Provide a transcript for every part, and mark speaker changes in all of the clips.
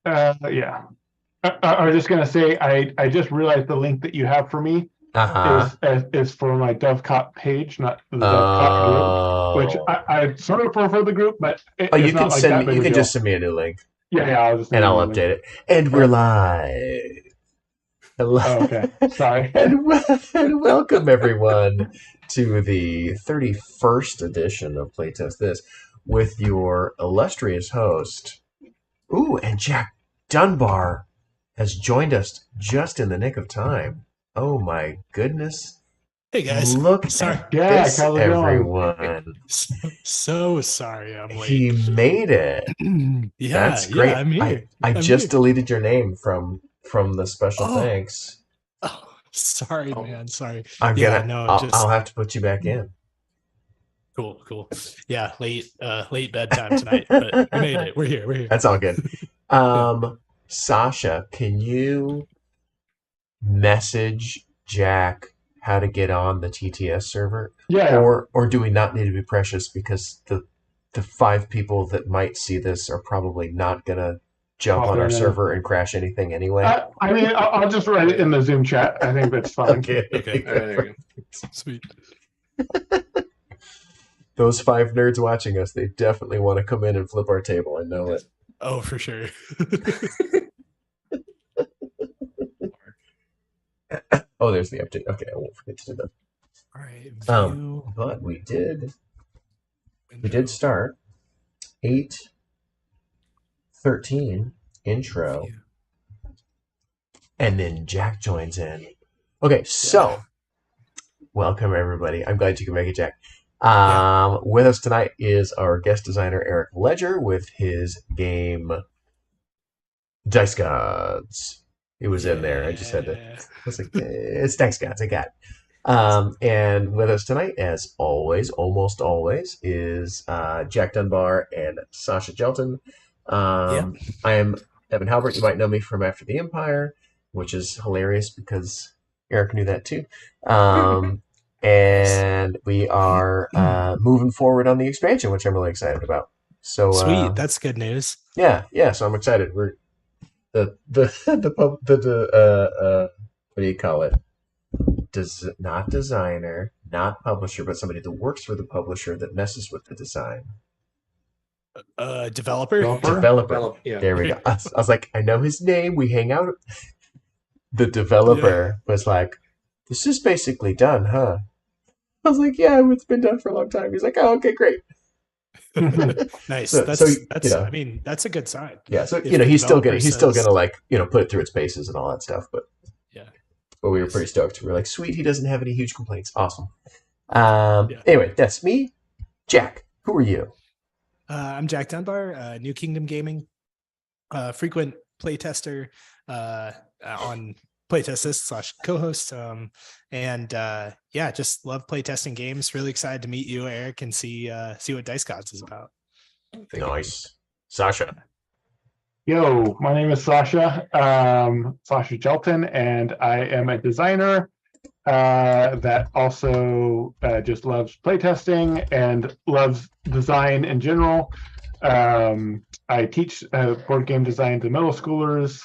Speaker 1: Yeah. I was just gonna say I just realized the link that you have for me
Speaker 2: Uh-huh.
Speaker 1: is for my Dovecot page, not the Dovecot group, which
Speaker 2: Oh.
Speaker 1: I sort of prefer the group, but
Speaker 2: Oh,
Speaker 1: it's not like that big
Speaker 2: you
Speaker 1: of a
Speaker 2: can just
Speaker 1: deal.
Speaker 2: send me a new link
Speaker 1: Yeah, I'll just send
Speaker 2: and
Speaker 1: you a
Speaker 2: I'll
Speaker 1: new link.
Speaker 2: update it. And we're
Speaker 1: Okay.
Speaker 2: live. Hello.
Speaker 1: Oh, okay. Sorry.
Speaker 2: And welcome everyone to the 31st edition of Playtest This with your illustrious host. Ooh, and Jack Dunbar has joined us just in the nick of time. Oh my goodness.
Speaker 3: Hey guys,
Speaker 2: Look
Speaker 3: sorry.
Speaker 2: at
Speaker 1: Jack,
Speaker 2: this,
Speaker 1: how's it going?
Speaker 2: everyone.
Speaker 3: So sorry I'm late.
Speaker 2: He made it.
Speaker 3: Yeah,
Speaker 2: That's
Speaker 3: yeah,
Speaker 2: great.
Speaker 3: I'm here.
Speaker 2: I
Speaker 3: I'm
Speaker 2: just
Speaker 3: here.
Speaker 2: deleted your name from the special
Speaker 3: Oh,
Speaker 2: thanks.
Speaker 3: oh, sorry,
Speaker 1: Oh,
Speaker 3: man. Sorry.
Speaker 2: I'm
Speaker 3: Yeah,
Speaker 2: gonna
Speaker 3: no,
Speaker 2: I'll
Speaker 3: just
Speaker 2: have to put you back in.
Speaker 3: cool. Yeah, late bedtime tonight, but we made it. We're here. We're here.
Speaker 2: That's all good.
Speaker 3: Yeah.
Speaker 2: Sasha, can you message Jack how to get on the TTS server?
Speaker 1: yeah.
Speaker 2: Or do we not need to be precious because the five people that might see this are probably not gonna jump
Speaker 1: Pop
Speaker 2: on our
Speaker 1: in and
Speaker 2: server and crash anything anyway?
Speaker 1: I mean, I'll just write it
Speaker 3: Yeah.
Speaker 1: in the Zoom chat. I think that's fine.
Speaker 2: Okay.
Speaker 3: Okay.
Speaker 1: All right, there you
Speaker 3: Sweet.
Speaker 2: Those five nerds watching us, they definitely want to come in and flip our table. I know it.
Speaker 3: Oh, for sure.
Speaker 2: Oh, there's the update. Okay, I won't forget to do that.
Speaker 3: All right. View
Speaker 2: But we did
Speaker 3: window.
Speaker 2: start 8:13 intro,
Speaker 3: View.
Speaker 2: and then Jack joins in. Okay, so welcome everybody. I'm glad you can make it, Jack. With us tonight is our guest designer Eric Ledger with his game Dice Gods. It was in there. I just had to. I was like, it's Dice Gods. I got it. And with us tonight, as always, almost always, is Jack Dunbar and Sasha Gelton.
Speaker 3: Yep.
Speaker 2: I am Evan Halbert. You might know me from After the Empire, which is hilarious because Eric knew that too.
Speaker 3: Nice.
Speaker 2: And we are moving forward on the expansion, which I'm really excited about. So
Speaker 3: Sweet. That's good news.
Speaker 2: yeah. So I'm excited. We're what do you call it? Not designer, not publisher, but somebody that works for the publisher that messes with the design.
Speaker 3: Developer.
Speaker 2: Developer.
Speaker 1: Yeah.
Speaker 2: There we go. I was like, I know his name. We hang out. The developer was like, "This is basically done, huh?" I was like, "Yeah, it's been done for a long time." He's like, "Oh, okay, great."
Speaker 3: Nice.
Speaker 2: So
Speaker 3: That's I mean, that's a good sign.
Speaker 2: yeah. So
Speaker 3: If the
Speaker 2: he's still
Speaker 3: developer
Speaker 2: gonna
Speaker 3: says,
Speaker 2: like put it through its paces and all that stuff. But
Speaker 3: yeah.
Speaker 2: we were
Speaker 3: Nice.
Speaker 2: pretty stoked. We were like, "Sweet, he doesn't have any huge complaints. Awesome."
Speaker 3: Yeah.
Speaker 2: Anyway, that's me. Jack, who are you?
Speaker 3: I'm Jack Dunbar, New Kingdom Gaming, frequent playtester on Playtest co-host. And yeah, just love playtesting games. Really excited to meet you, Eric, and see what Dice Gods is about.
Speaker 2: Nice. Sasha.
Speaker 1: Yo, my name is Sasha, Sasha Gelton, and I am a designer that also just loves playtesting and loves design in general. I teach board game design to middle schoolers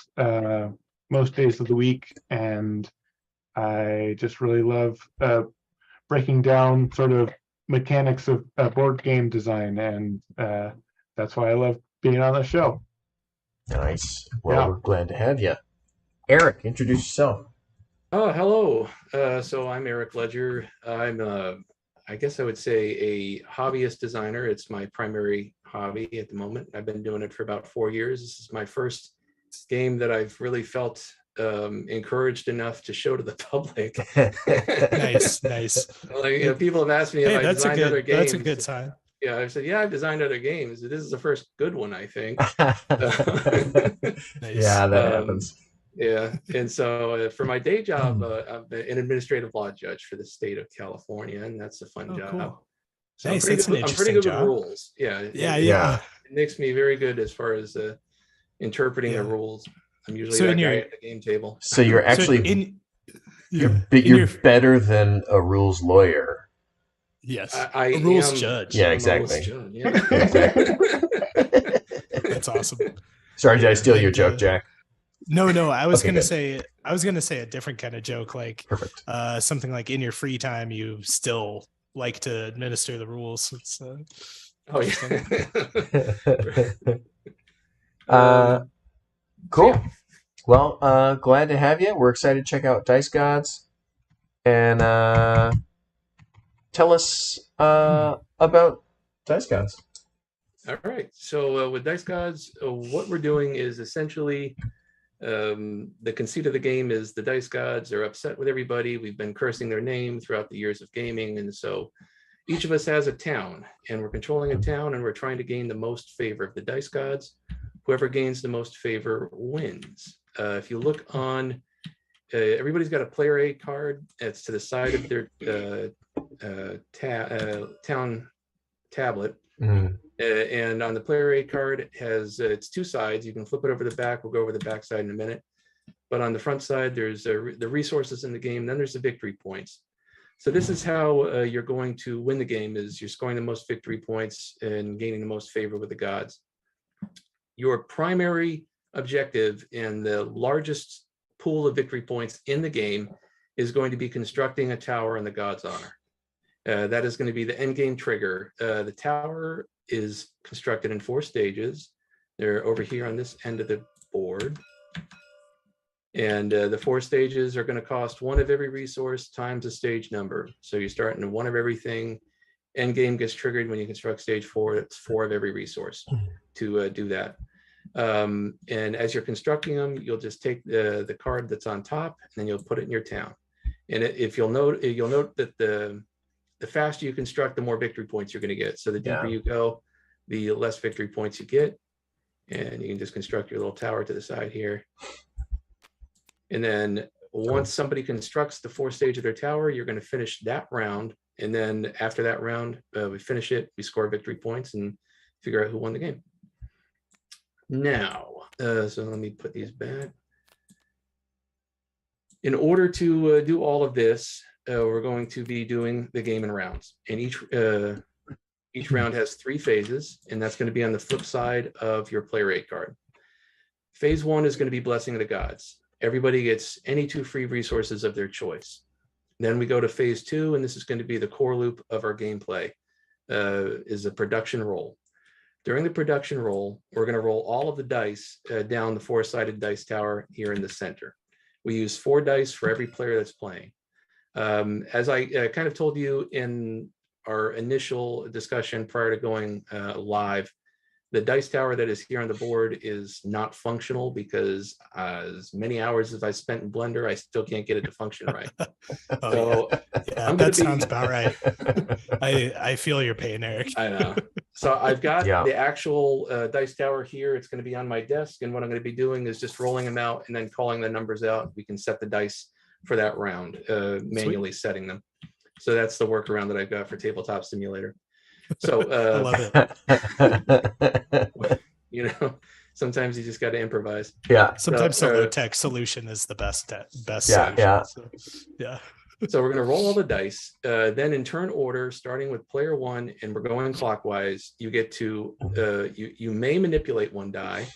Speaker 1: most days of the week, and I just really love breaking down sort of mechanics of board game design, and that's why I love being on the show.
Speaker 2: Nice. Well,
Speaker 1: Yeah.
Speaker 2: we're glad to have you. Eric, introduce yourself.
Speaker 4: Oh, hello. So I'm Eric Ledger. I'm, I guess I would say a hobbyist designer. It's my primary hobby at the moment. I've been doing it for about 4 years. This is my first game that I've really felt encouraged enough to show to the public.
Speaker 3: Nice.
Speaker 4: Like, people have asked me if
Speaker 3: Hey,
Speaker 4: I
Speaker 3: that's a
Speaker 4: designed other
Speaker 3: good.
Speaker 4: games.
Speaker 3: That's a good sign.
Speaker 4: Yeah, I've said, yeah, I've designed other games. This is the first good one, I think.
Speaker 3: Nice.
Speaker 2: Yeah, that happens.
Speaker 4: Yeah, and so for my day job, I'm an administrative law judge for the state of California, and that's a fun job.
Speaker 3: Cool.
Speaker 4: So
Speaker 3: Nice.
Speaker 4: I'm pretty
Speaker 3: That's
Speaker 4: good.
Speaker 3: an
Speaker 4: I'm pretty
Speaker 3: interesting
Speaker 4: good
Speaker 3: job.
Speaker 4: with rules. Yeah,
Speaker 2: Yeah.
Speaker 4: It makes me very good as far as interpreting the
Speaker 3: Yeah.
Speaker 4: rules. I'm usually
Speaker 3: So
Speaker 4: that
Speaker 3: in
Speaker 4: guy
Speaker 3: your-
Speaker 4: at the game table.
Speaker 2: So you're
Speaker 3: So
Speaker 2: actually
Speaker 3: in
Speaker 2: you're
Speaker 3: your
Speaker 2: better than a rules lawyer.
Speaker 3: yes,
Speaker 4: I
Speaker 3: a rules
Speaker 4: am.
Speaker 3: judge.
Speaker 2: Yeah,
Speaker 4: I'm a
Speaker 2: exactly.
Speaker 4: rules judge, yeah.
Speaker 2: Exactly.
Speaker 3: That's awesome.
Speaker 2: Sorry, did I steal your
Speaker 3: And,
Speaker 2: joke, Jack?
Speaker 3: No, I was
Speaker 2: Okay,
Speaker 3: gonna
Speaker 2: good.
Speaker 3: say a different kind of joke, like
Speaker 2: Perfect.
Speaker 3: something like in your free time you still like to administer the rules. It's
Speaker 4: Oh
Speaker 2: yeah.
Speaker 4: so
Speaker 2: Cool.
Speaker 4: yeah.
Speaker 2: Well, glad to have you. We're excited to check out Dice Gods, and tell us about Dice Gods.
Speaker 4: All right. So with Dice Gods, what we're doing is essentially the conceit of the game is the Dice Gods are upset with everybody. We've been cursing their name throughout the years of gaming, and so each of us has a town, and we're controlling a town, and we're trying to gain the most favor of the Dice Gods. Whoever gains the most favor wins. If you look on, everybody's got a player aid card that's to the side of their town tablet.
Speaker 2: Mm.
Speaker 4: And on the player aid card, it has it's two sides. You can flip it over the back. We'll go over the back side in a minute. But on the front side, there's the resources in the game. Then there's the victory points. So this is how you're going to win the game: is you're scoring the most victory points and gaining the most favor with the gods. Your primary objective and the largest pool of victory points in the game is going to be constructing a tower in the god's honor. That is going to be the end game trigger. The tower is constructed in 4 stages. They're over here on this end of the board. And the 4 stages are going to cost 1 of every resource times a stage number. So you're starting at 1 of everything. End game gets triggered when you construct stage 4. It's 4 of every resource to do that. And as you're constructing them, you'll just take the card that's on top, and then you'll put it in your town. And if you'll note that the faster you construct, the more victory points you're going to get. So the deeper you go, the less victory points you get. And you can just construct your little tower to the side here. And then once somebody constructs the 4th stage of their tower, you're going to finish that round. And then after that round, we finish it, we score victory points and figure out who won the game. Now, so let me put these back. In order to do all of this, we're going to be doing the game in rounds. And each round has 3 phases, and that's going to be on the flip side of your player aid card. Phase 1 is going to be Blessing of the Gods. Everybody gets any 2 free resources of their choice. Then we go to phase 2, and this is going to be the core loop of our gameplay, is a production roll. During the production roll, we're going to roll all of the dice down the 4-sided dice tower here in the center. We use 4 dice for every player that's playing. As I kind of told you in our initial discussion prior to going live, the dice tower that is here on the board is not functional because as many hours as I spent in Blender, I still can't get it to function right.
Speaker 3: Oh, yeah, that sounds about right. I feel your pain, Eric.
Speaker 4: I know. So I've got the actual dice tower here. It's going to be on my desk, and what I'm going to be doing is just rolling them out and then calling the numbers out. We can set the dice for that round, manually setting them. So that's the workaround that I've got for Tabletop Simulator. So
Speaker 3: I love
Speaker 4: it. You know, sometimes you just got to improvise.
Speaker 2: Yeah.
Speaker 3: Sometimes the low-tech solution is the best
Speaker 2: solution. Yeah.
Speaker 3: So, yeah.
Speaker 4: So we're going to roll all the dice. Then in turn order, starting with player 1, and we're going clockwise, you get to, you may manipulate 1 die,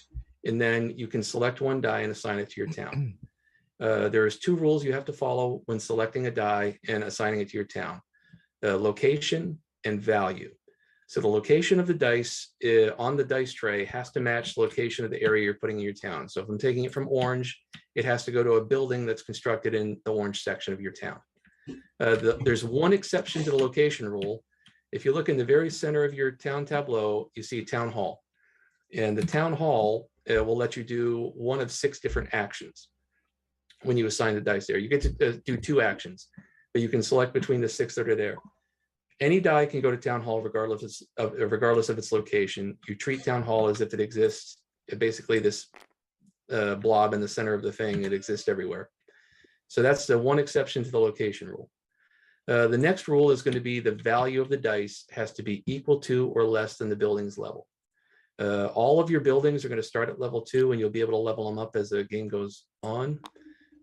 Speaker 4: and then you can select 1 die and assign it to your town. There's 2 rules you have to follow when selecting a die and assigning it to your town: location and value. So the location of the dice on the dice tray has to match the location of the area you're putting in your town. So if I'm taking it from orange, it has to go to a building that's constructed in the orange section of your town. There's 1 exception to the location rule. If you look in the very center of your town tableau, you see town hall. And the town hall will let you do 1 of 6 different actions when you assign the dice there. You get to do 2 actions, but you can select between the 6 that are there. Any die can go to town hall regardless of its location. You treat town hall as if it exists. Basically, this blob in the center of the thing, it exists everywhere. So that's the 1 exception to the location rule. The next rule is going to be the value of the dice has to be equal to or less than the building's level. All of your buildings are going to start at level 2, and you'll be able to level them up as the game goes on.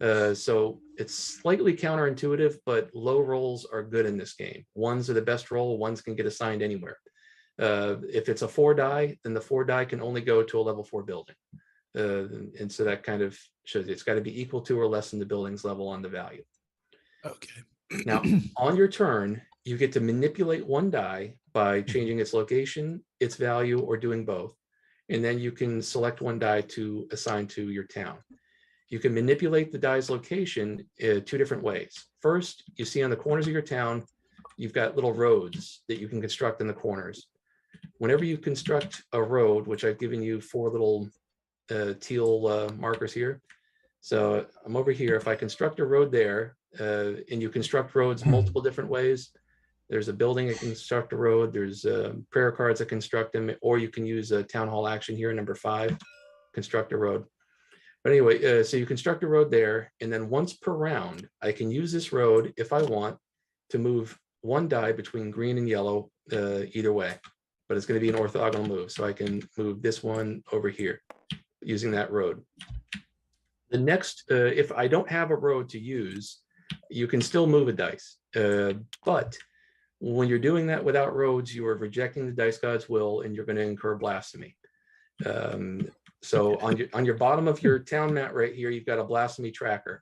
Speaker 4: So it's slightly counterintuitive, but low rolls are good in this game. 1s are the best roll. 1s can get assigned anywhere. If it's a 4 die, then the 4 die can only go to a level 4 building. And so that kind of shows it's got to be equal to or less than the building's level on the value.
Speaker 3: Okay.
Speaker 4: Now, on your turn, you get to manipulate one die by changing its location, its value, or doing both. And then you can select one die to assign to your town. You can manipulate the die's location two different ways. First, you see on the corners of your town, you've got little roads that you can construct in the corners. Whenever you construct a road, which I've given you 4 little teal markers here. So I'm over here. If I construct a road there, and you construct roads multiple different ways, there's a building that can construct a road, there's prayer cards that construct them, or you can use a town hall action here, number 5, construct a road. But anyway, so you construct a road there, and then once per round, I can use this road if I want to move one die between green and yellow either way, but it's going to be an orthogonal move. So I can move this one over here using that road. The next, if I don't have a road to use, you can still move a dice. But when you're doing that without roads, you are rejecting the dice god's will, and you're going to incur blasphemy. So on your bottom of your town map right here, you've got a blasphemy tracker.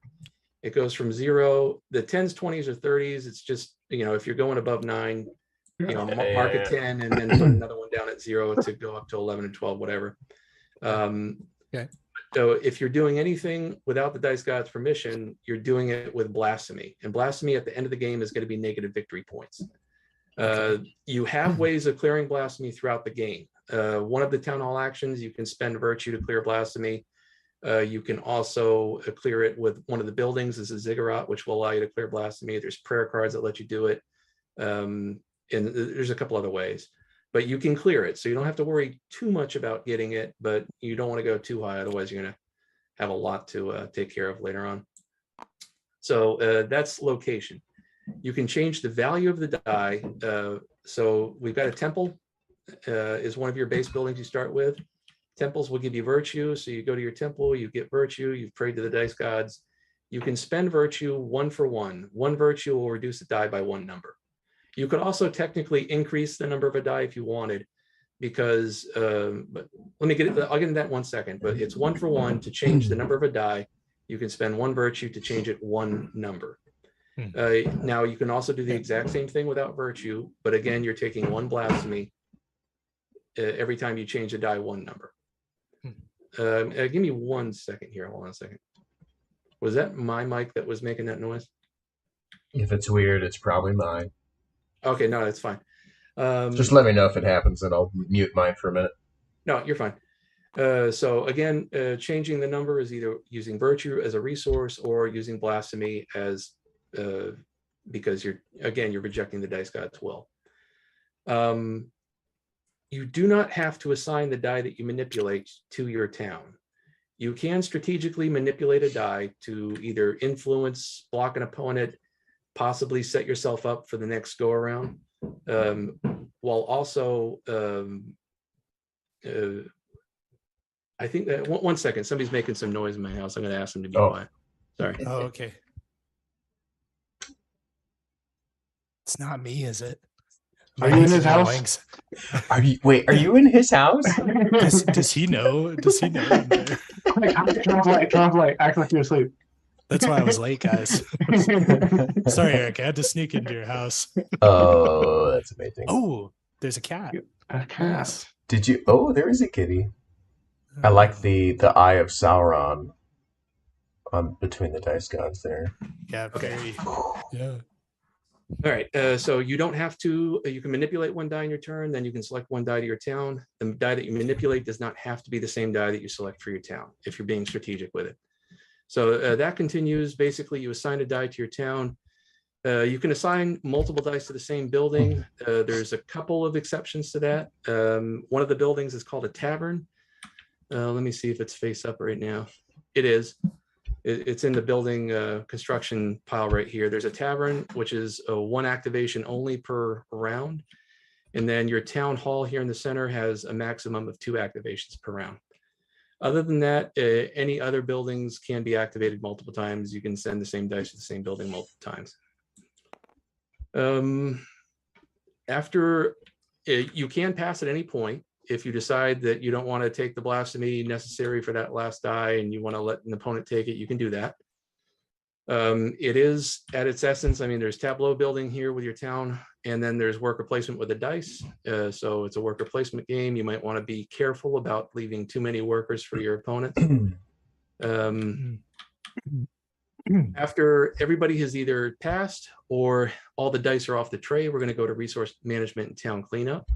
Speaker 4: It goes from 0, the 10s, 20s, or 30s. It's just, if you're going above 9, mark a 10 and then put another one down at 0 to go up to 11 and 12, whatever.
Speaker 3: Okay.
Speaker 4: So if you're doing anything without the dice god's permission, you're doing it with blasphemy. And blasphemy at the end of the game is going to be negative victory points. You have ways of clearing blasphemy throughout the game. One of the town hall actions, you can spend virtue to clear blasphemy. You can also clear it with one of the buildings as a ziggurat, which will allow you to clear blasphemy. There's prayer cards that let you do it. And there's a couple other ways, but you can clear it. So you don't have to worry too much about getting it, but you don't want to go too high. Otherwise, you're going to have a lot to take care of later on. So that's location. You can change the value of the die. So we've got a temple is one of your base buildings you start with. Temples will give you virtue. So you go to your temple, you get virtue, you've prayed to the dice gods. You can spend virtue 1 for 1. One virtue will reduce the die by 1 number. You could also technically increase the number of a die if you wanted, because, but I'll get into that in 1 second, but it's 1 for 1 to change the number of a die. You can spend 1 virtue to change it 1 number. Now you can also do the exact same thing without virtue, but again, you're taking 1 blasphemy every time you change a die 1 number. Give me 1 second here. Hold on a second. Was that my mic that was making that noise?
Speaker 2: If it's weird, it's probably mine.
Speaker 4: Okay, no, that's fine.
Speaker 2: Just let me know if it happens, and I'll mute mine for a minute.
Speaker 4: No, you're fine. So again, changing the number is either using virtue as a resource or using blasphemy as because you're rejecting the dice god's will. You do not have to assign the die that you manipulate to your town. You can strategically manipulate a die to either influence, block an opponent, possibly set yourself up for the next go around, while also I think that 1 second, somebody's making some noise in my house. I'm going to ask them to be quiet. Sorry.
Speaker 3: Oh, okay. It's not me, is it?
Speaker 1: Are you in his house?
Speaker 2: Are you in his house?
Speaker 3: Does he know? Does he know I'm there?
Speaker 1: Translate. Act like you're asleep.
Speaker 3: That's why I was late, guys. Sorry, Eric. I had to sneak into your house.
Speaker 2: Oh, that's amazing.
Speaker 3: Oh, there's a cat.
Speaker 1: A cat.
Speaker 2: Did you? Oh, there is a kitty. I like the eye of Sauron on between the dice gods there.
Speaker 3: Yeah.
Speaker 4: Okay.
Speaker 3: Yeah.
Speaker 4: All right. So you don't have to. You can manipulate 1 die in your turn. Then you can select 1 die to your town. The die that you manipulate does not have to be the same die that you select for your town if you're being strategic with it. So that continues. Basically, you assign a die to your town. You can assign multiple dice to the same building. There's a couple of exceptions to that. One of the buildings is called a tavern. Let me see if it's face up right now. It is. It's in the building construction pile right here. There's a tavern, which is 1 activation only per round. And then your town hall here in the center has a maximum of 2 activations per round. Other than that, any other buildings can be activated multiple times. You can send the same dice to the same building multiple times. After you can pass at any point. if you decide that you don't want to take the blasphemy necessary for that last die and you want to let an opponent take it, you can do that. It is at its essence, I mean, there's tableau building here with your town, and then there's worker placement with the dice. So it's a worker placement game. You might want to be careful about leaving too many workers for your opponents. After everybody has either passed or all the dice are off the tray, we're going to go to resource management and town cleanup.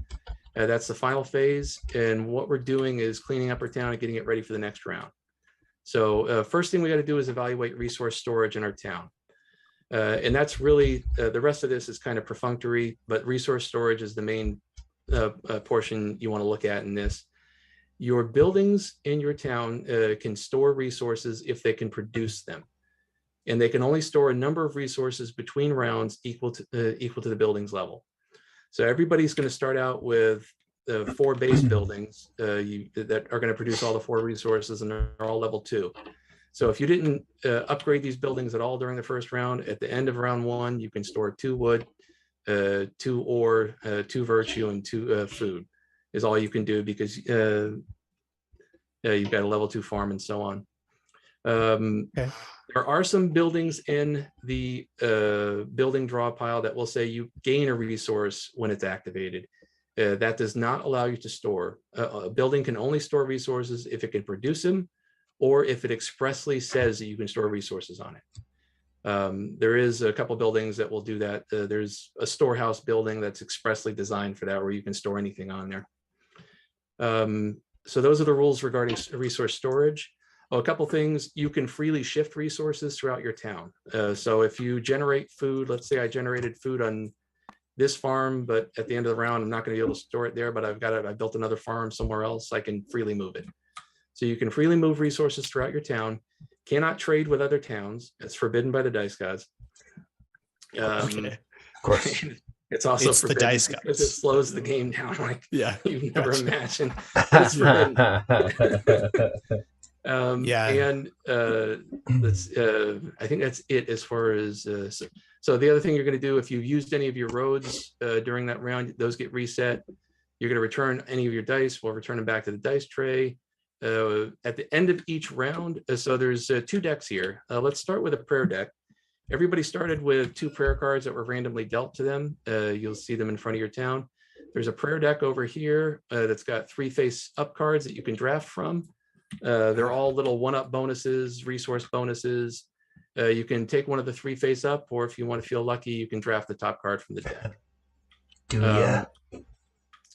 Speaker 4: That's the final phase. And what we're doing is cleaning up our town and getting it ready for the next round. So first thing we got to do is evaluate resource storage in our town. And that's really, the rest of this is kind of perfunctory, but resource storage is the main portion you want to look at in this. Your buildings in your town can store resources if they can produce them. And they can only store a number of resources between rounds equal to the building's level. So everybody's going to start out with 4 base buildings that are going to produce all the 4 resources, and they're all level 2. So if you didn't upgrade these buildings at all during the first round, at the end of round 1, you can store 2 wood, 2 ore, 2 virtue, and 2 food is all you can do, because you've got a level 2 farm and so on. Okay. There are some buildings in the building draw pile that will say you gain a resource when it's activated. That does not allow you to store. A building can only store resources if it can produce them, or if it expressly says that you can store resources on it. There is a couple buildings that will do that. There's a storehouse building that's expressly designed for that, where you can store anything on there. So those are the rules regarding resource storage. A couple things: you can freely shift resources throughout your town. So if you generate food, let's say I generated food on this farm, but at the end of the round, I'm not going to be able to store it there, but I built another farm somewhere else, I can freely move it. So you can freely move resources throughout your town. Cannot trade with other towns. It's forbidden by the dice gods.
Speaker 2: Okay. Of course.
Speaker 4: It's also
Speaker 3: the dice gods,
Speaker 4: because it slows the game down like you've never imagined. It's forbidden. And I think that's it as far as so the other thing you're going to do, if you've used any of your roads during that round, those get reset. You're going to return any of your dice. We'll return them back to the dice tray at the end of each round. So there's 2 decks here. Let's start with a prayer deck. Everybody started with 2 prayer cards that were randomly dealt to them. You'll see them in front of your town. There's a prayer deck over here that's got 3 face-up cards that you can draft from. They're all little 1-up bonuses, resource bonuses. You can take one of the 3 face-up, or if you want to feel lucky, you can draft the top card from the deck.
Speaker 2: Do ya?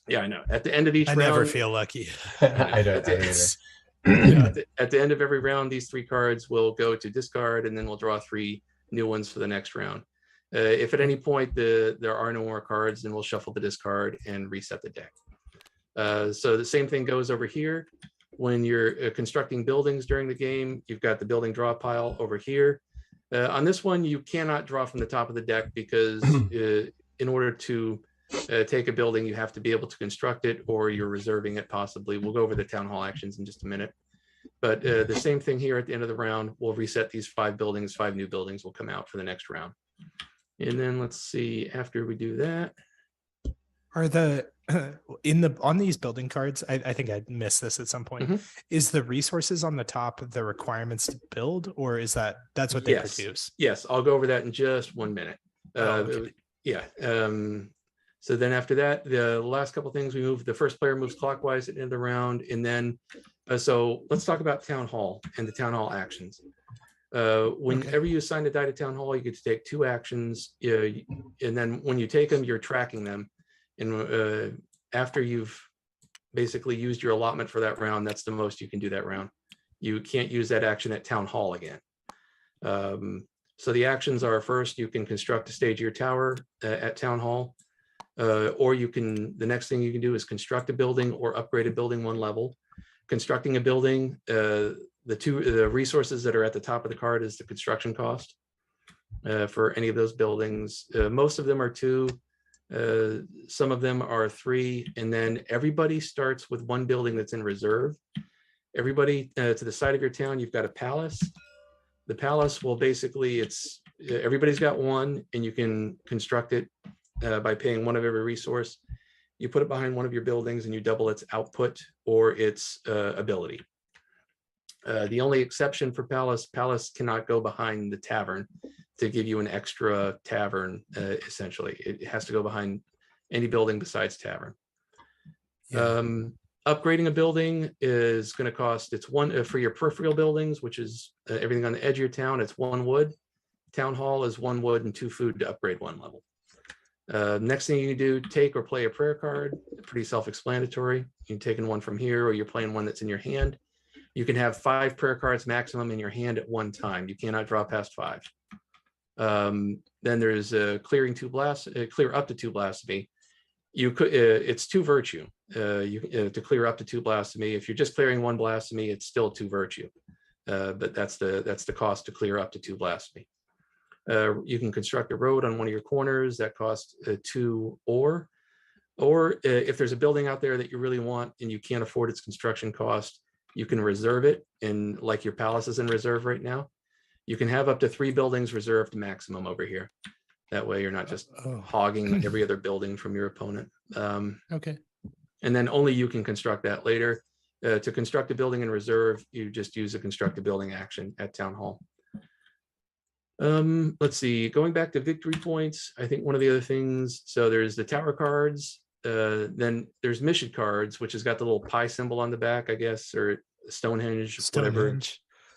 Speaker 4: Yeah, I know. At the end of each round,
Speaker 3: I never feel lucky.
Speaker 2: I don't.
Speaker 4: At the end of every round, these 3 cards will go to discard, and then we'll draw 3 new ones for the next round. If at any point there are no more cards, then we'll shuffle the discard and reset the deck. So the same thing goes over here. When you're constructing buildings during the game, you've got the building draw pile over here. On this one, you cannot draw from the top of the deck, because in order to take a building, you have to be able to construct it, or you're reserving it possibly. We'll go over the town hall actions in just a minute. But the same thing here at the end of the round, we'll reset these 5 buildings. 5 new buildings will come out for the next round. And then let's see, after we do that.
Speaker 3: Are the on these building cards, I think I missed this at some point. Is the resources on the top the requirements to build, or is that's what they produce? Yes,
Speaker 4: I'll go over that in just 1 minute. Okay. So then after that, the last couple of things we move, the first player moves clockwise at the end of the round. And then, so let's talk about town hall and the town hall actions. Whenever you assign a die to town hall, you get to take 2 actions. And then when you take them, you're tracking them. And after you've basically used your allotment for that round, that's the most you can do that round. You can't use that action at town hall again. So the actions are: first, you can construct a stage of your tower at town hall. Or the next thing you can do is construct a building or upgrade a building 1 level. Constructing a building, the resources that are at the top of the card is the construction cost for any of those buildings. Most of them are 2, some of them are 3, and then everybody starts with 1 building that's in reserve. Everybody to the side of your town, you've got a palace. The palace will basically, everybody's got 1, and you can construct it by paying 1 of every resource. you put it behind one of your buildings and you double its output or its ability. The only exception for Palace cannot go behind the tavern to give you an extra tavern, essentially. It has to go behind any building besides tavern.
Speaker 3: Yeah.
Speaker 4: Upgrading a building is going to cost, it's one for your peripheral buildings, which is everything on the edge of your town, it's 1 wood. Town hall is 1 wood and 2 food to upgrade 1 level. Next thing you can do, take or play a prayer card. Pretty self-explanatory. You're taking one from here or you're playing one that's in your hand. You can have 5 prayer cards maximum in your hand at one time. You cannot draw past 5. Then there's clear up to 2 blasphemy. You could it's 2 virtue. To clear up to 2 blasphemy. If you're just clearing 1 blasphemy, it's still 2 virtue. But that's the cost to clear up to 2 blasphemy. You can construct a road on one of your corners that costs 2 ore. Or if there's a building out there that you really want and you can't afford its construction cost, you can reserve it, and like your palace is in reserve right now. You can have up to 3 buildings reserved maximum over here. That way you're not just hogging every other building from your opponent.
Speaker 3: Okay. And
Speaker 4: then only you can construct that later. To construct a building in reserve, you just use a construct a building action at Town Hall. Let's see, going back to victory points, I think one of the other things, so there's the tower cards, then there's mission cards, which has got the little pie symbol on the back, I guess, or Stonehenge, whatever.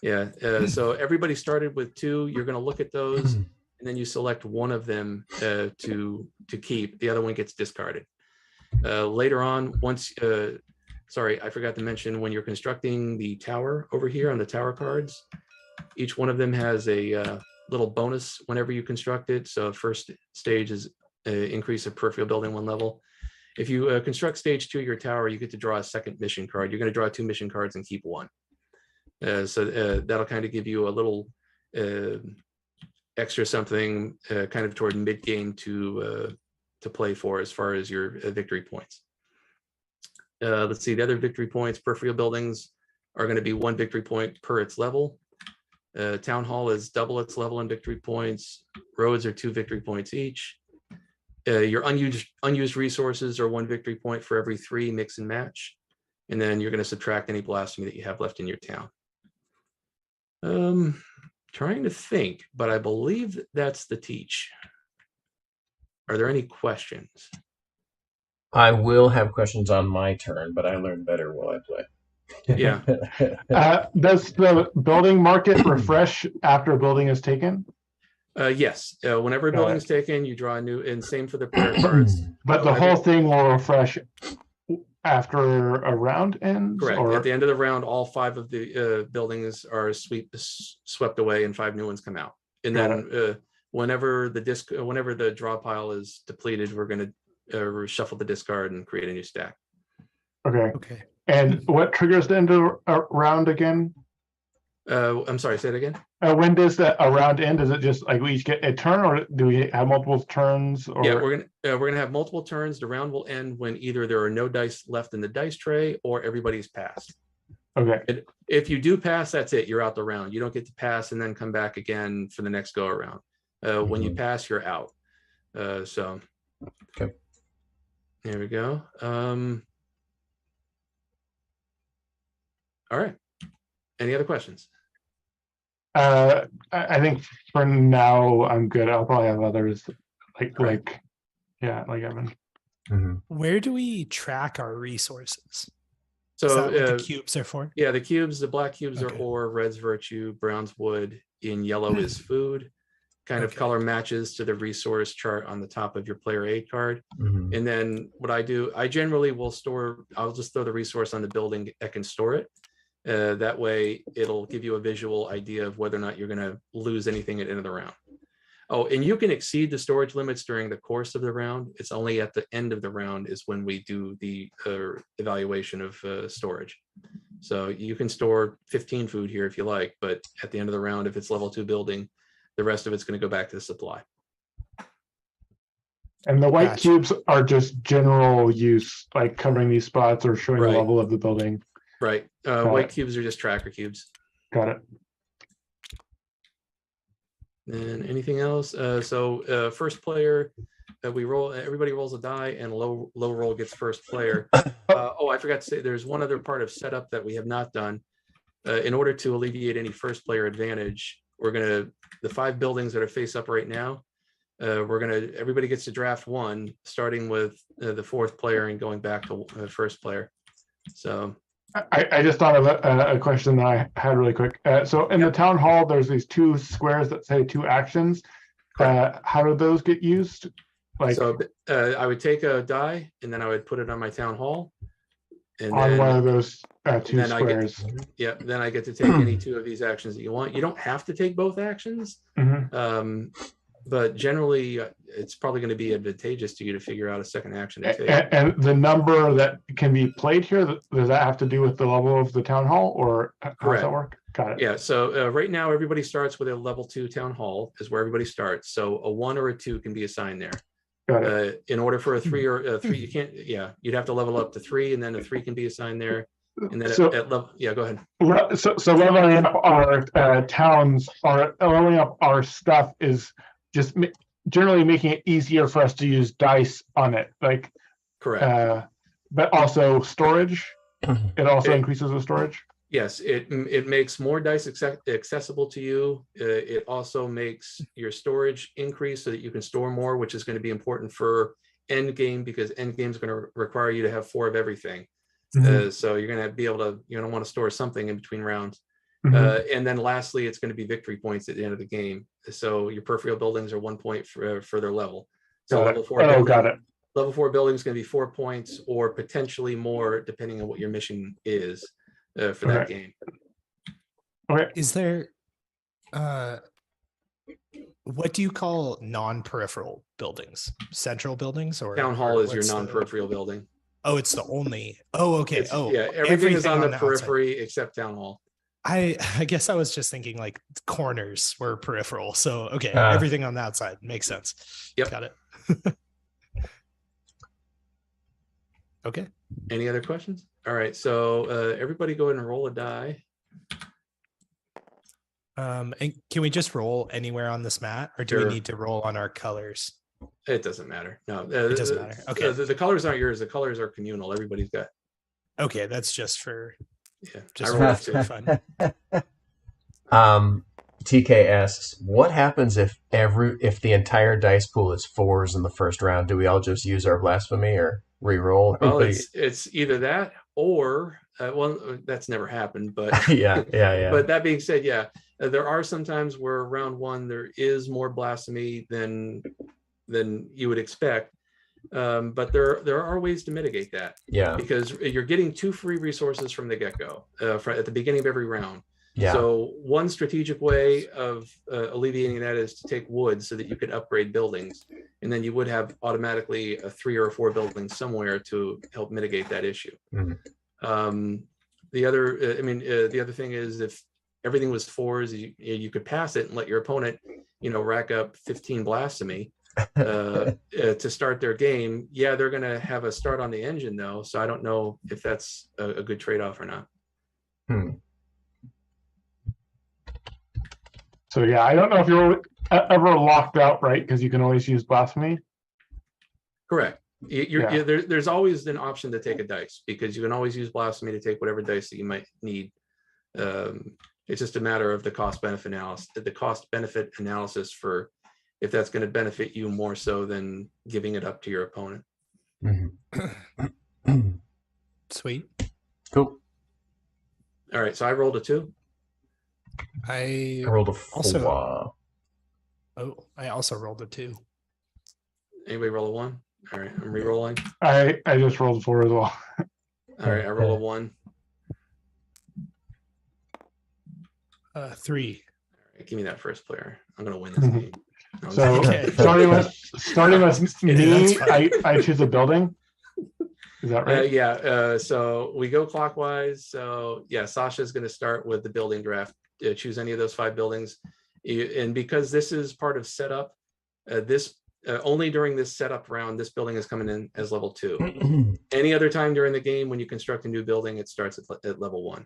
Speaker 4: Yeah, so everybody started with 2. You're going to look at those, and then you select one of them to keep. The other one gets discarded. Later on, sorry, I forgot to mention, when you're constructing the tower over here on the tower cards, each one of them has a little bonus whenever you construct it. So first stage is increase of peripheral building 1 level. If you construct stage 2 of your tower, you get to draw a 2nd mission card. You're going to draw 2 mission cards and keep 1. So that'll kind of give you a little extra something kind of toward mid game to play for as far as your victory points. Let's see, the other victory points, peripheral buildings are going to be 1 victory point per its level. Town hall is double its level in victory points. Roads are 2 victory points each. Your unused resources are 1 victory point for every 3 mix and match. And then you're going to subtract any blasphemy that you have left in your town. Trying to think, but I believe that's the teach. Are there any questions?
Speaker 2: I will have questions on my turn, but I learn better while I play.
Speaker 4: Yeah.
Speaker 1: Does the building market refresh after a building is taken?
Speaker 4: Yes. Whenever a building is taken, you draw a new, and same for the prayer cards.
Speaker 1: But the whole thing will refresh after a round ends?
Speaker 4: Correct.
Speaker 1: Or?
Speaker 4: At the end of the round, all 5 of the buildings are swept away and 5 new ones come out. And then whenever the draw pile is depleted, we're going to shuffle the discard and create a new stack.
Speaker 1: Okay. And what triggers the end of a round again?
Speaker 4: I'm sorry, say it again.
Speaker 1: When does a round end? Is it just like we each get a turn, or do we have multiple turns? Or?
Speaker 4: Yeah, we're gonna have multiple turns. The round will end when either there are no dice left in the dice tray or everybody's passed.
Speaker 1: Okay.
Speaker 4: If you do pass, that's it. You're out the round. You don't get to pass and then come back again for the next go around. When you pass, you're out. So.
Speaker 2: Okay.
Speaker 4: There we go. All right. Any other questions?
Speaker 1: I think for now I'm good. I'll probably have others like Evan.
Speaker 3: Where do we track our resources?
Speaker 4: So
Speaker 3: is that what the cubes are for?
Speaker 4: Yeah, the cubes, the black cubes are ore, red's virtue, brown's wood, in yellow is food. Kind of color matches to the resource chart on the top of your player aid card. And then what I do, I generally will I'll just throw the resource on the building that can store it. That way it'll give you a visual idea of whether or not you're going to lose anything at the end of the round. Oh, and you can exceed the storage limits during the course of the round. It's only at the end of the round is when we do the evaluation of storage. So you can store 15 food here if you like, but at the end of the round, if it's level 2 building, the rest of it's going to go back to the supply.
Speaker 1: And the white cubes are just general use, like covering these spots or showing the level of the building.
Speaker 4: Right. White cubes are just tracker cubes.
Speaker 1: Got it.
Speaker 4: And anything else? So first player we roll. Everybody rolls a die, and low roll gets first player. Oh, I forgot to say, there's one other part of setup that we have not done. In order to alleviate any first player advantage, the 5 buildings that are face up right now. Everybody gets to draft one, starting with the 4th player and going back to first player. So
Speaker 1: I just thought of a question that I had really quick. So in the town hall, there's these 2 squares that say 2 actions. How do those get used?
Speaker 4: So I would take a die and then I would put it on my town hall. And
Speaker 1: on
Speaker 4: then,
Speaker 1: one of those 2 squares.
Speaker 4: Then I get to take any 2 of these actions that you want. You don't have to take both actions. But generally, it's probably going to be advantageous to you to figure out a second action to take.
Speaker 1: And the number that can be played here, does that have to do with the level of the town hall, or how does that work? Got it.
Speaker 4: Yeah, so right now, everybody starts with a level 2 town hall is where everybody starts. So a 1 or a 2 can be assigned there.
Speaker 1: Got it.
Speaker 4: In order for a 3 or a 3, you can't, you'd have to level up to 3, and then a 3 can be assigned there. And then at level, go ahead.
Speaker 1: So leveling up our towns, or leveling up our stuff is just generally making it easier for us to use dice on it,
Speaker 4: correct.
Speaker 1: But also storage. It also increases the storage.
Speaker 4: Yes, it makes more dice accessible to you. It also makes your storage increase so that you can store more, which is going to be important for end game, because end game is going to require you to have 4 of everything. So you're going to be able to, you're going to want to store something in between rounds. And then lastly, it's going to be victory points at the end of the game. So your peripheral buildings are 1 point for their level. So level 4 building,
Speaker 1: got it.
Speaker 4: Level 4 building is going to be 4 points, or potentially more, depending on what your mission is for that game.
Speaker 1: Okay.
Speaker 3: Is there what do you call non-peripheral buildings? Central buildings, or
Speaker 4: town hall is your non-peripheral building?
Speaker 3: Oh, it's the only. Oh, okay.
Speaker 4: Everything is on the periphery outside, except town hall.
Speaker 3: I guess I was just thinking like corners were peripheral. So okay, everything on the outside makes sense.
Speaker 4: Yep,
Speaker 3: got it. Okay.
Speaker 4: Any other questions? All right. So everybody go ahead and roll a die.
Speaker 3: And can we just roll anywhere on this mat, or do we need to roll on our colors?
Speaker 4: It doesn't matter. No,
Speaker 3: it doesn't matter. Okay.
Speaker 4: The colors aren't yours. The colors are communal. Everybody's got.
Speaker 3: Okay, that's just for.
Speaker 4: Yeah,
Speaker 3: just for fun.
Speaker 2: TK asks, what happens if the entire dice pool is 4s in the first round? Do we all just use our blasphemy or re-roll?
Speaker 4: Well, it's either that or that's never happened. But
Speaker 2: yeah.
Speaker 4: But that being said, there are some times where round 1 there is more blasphemy than you would expect. But there are ways to mitigate that.
Speaker 2: Yeah.
Speaker 4: Because you're getting 2 free resources from the get-go at the beginning of every round.
Speaker 2: Yeah.
Speaker 4: So one strategic way of alleviating that is to take wood so that you could upgrade buildings, and then you would have automatically a 3 or 4 buildings somewhere to help mitigate that issue. The other thing is, if everything was 4s, you could pass it and let your opponent, rack up 15 blasphemy to start their game. Yeah, they're going to have a start on the engine though, so I don't know if that's a good trade-off or not.
Speaker 1: So yeah, I don't know if you're ever locked out, right? Because you can always use blasphemy.
Speaker 4: Correct. There's always an option to take a dice, because you can always use blasphemy to take whatever dice that you might need. It's just a matter of the cost benefit analysis for if that's going to benefit you more so than giving it up to your opponent.
Speaker 3: Sweet.
Speaker 2: Cool.
Speaker 4: All right, so I rolled a 2.
Speaker 2: I rolled a 4.
Speaker 3: I also rolled a 2.
Speaker 4: Anybody roll a 1? All right, I'm re-rolling.
Speaker 1: I just rolled a 4 as well.
Speaker 4: All right, I roll a 1.
Speaker 3: 3.
Speaker 4: All right, give me that first player. I'm going to win this game. No,
Speaker 1: So starting with me, I choose a building. Is that right?
Speaker 4: So we go clockwise. So yeah, Sasha's going to start with the building draft. Choose any of those 5 buildings, and because this is part of setup, only during this setup round, this building is coming in as level 2. Any other time during the game, when you construct a new building, it starts at level 1.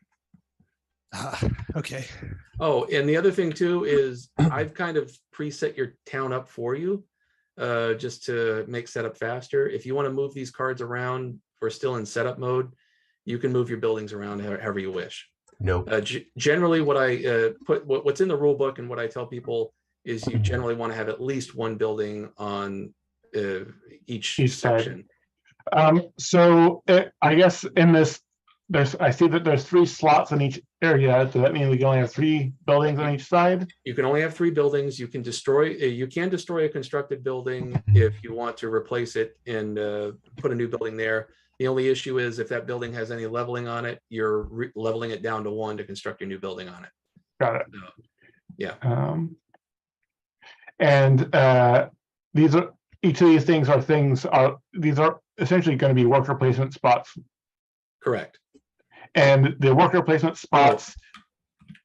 Speaker 3: Okay.
Speaker 4: Oh, and the other thing too is I've kind of preset your town up for you. just to make setup faster. If you want to move these cards around, we're still in setup mode. You can move your buildings around however you wish.
Speaker 2: Nope.
Speaker 4: Generally, what I what's in the rule book and what I tell people is you generally want to have at least one building on each section.
Speaker 1: So I guess in this, I see that there's 3 slots in each area. Does that mean we can only have 3 buildings on each side?
Speaker 4: You can only have 3 buildings. You can destroy a constructed building if you want to replace it and put a new building there. The only issue is if that building has any leveling on it, you're leveling it down to 1 to construct your new building on it.
Speaker 1: Got it.
Speaker 4: Yeah.
Speaker 1: And these are, each of these things are these are essentially going to be worker placement spots.
Speaker 4: Correct.
Speaker 1: And the worker placement spots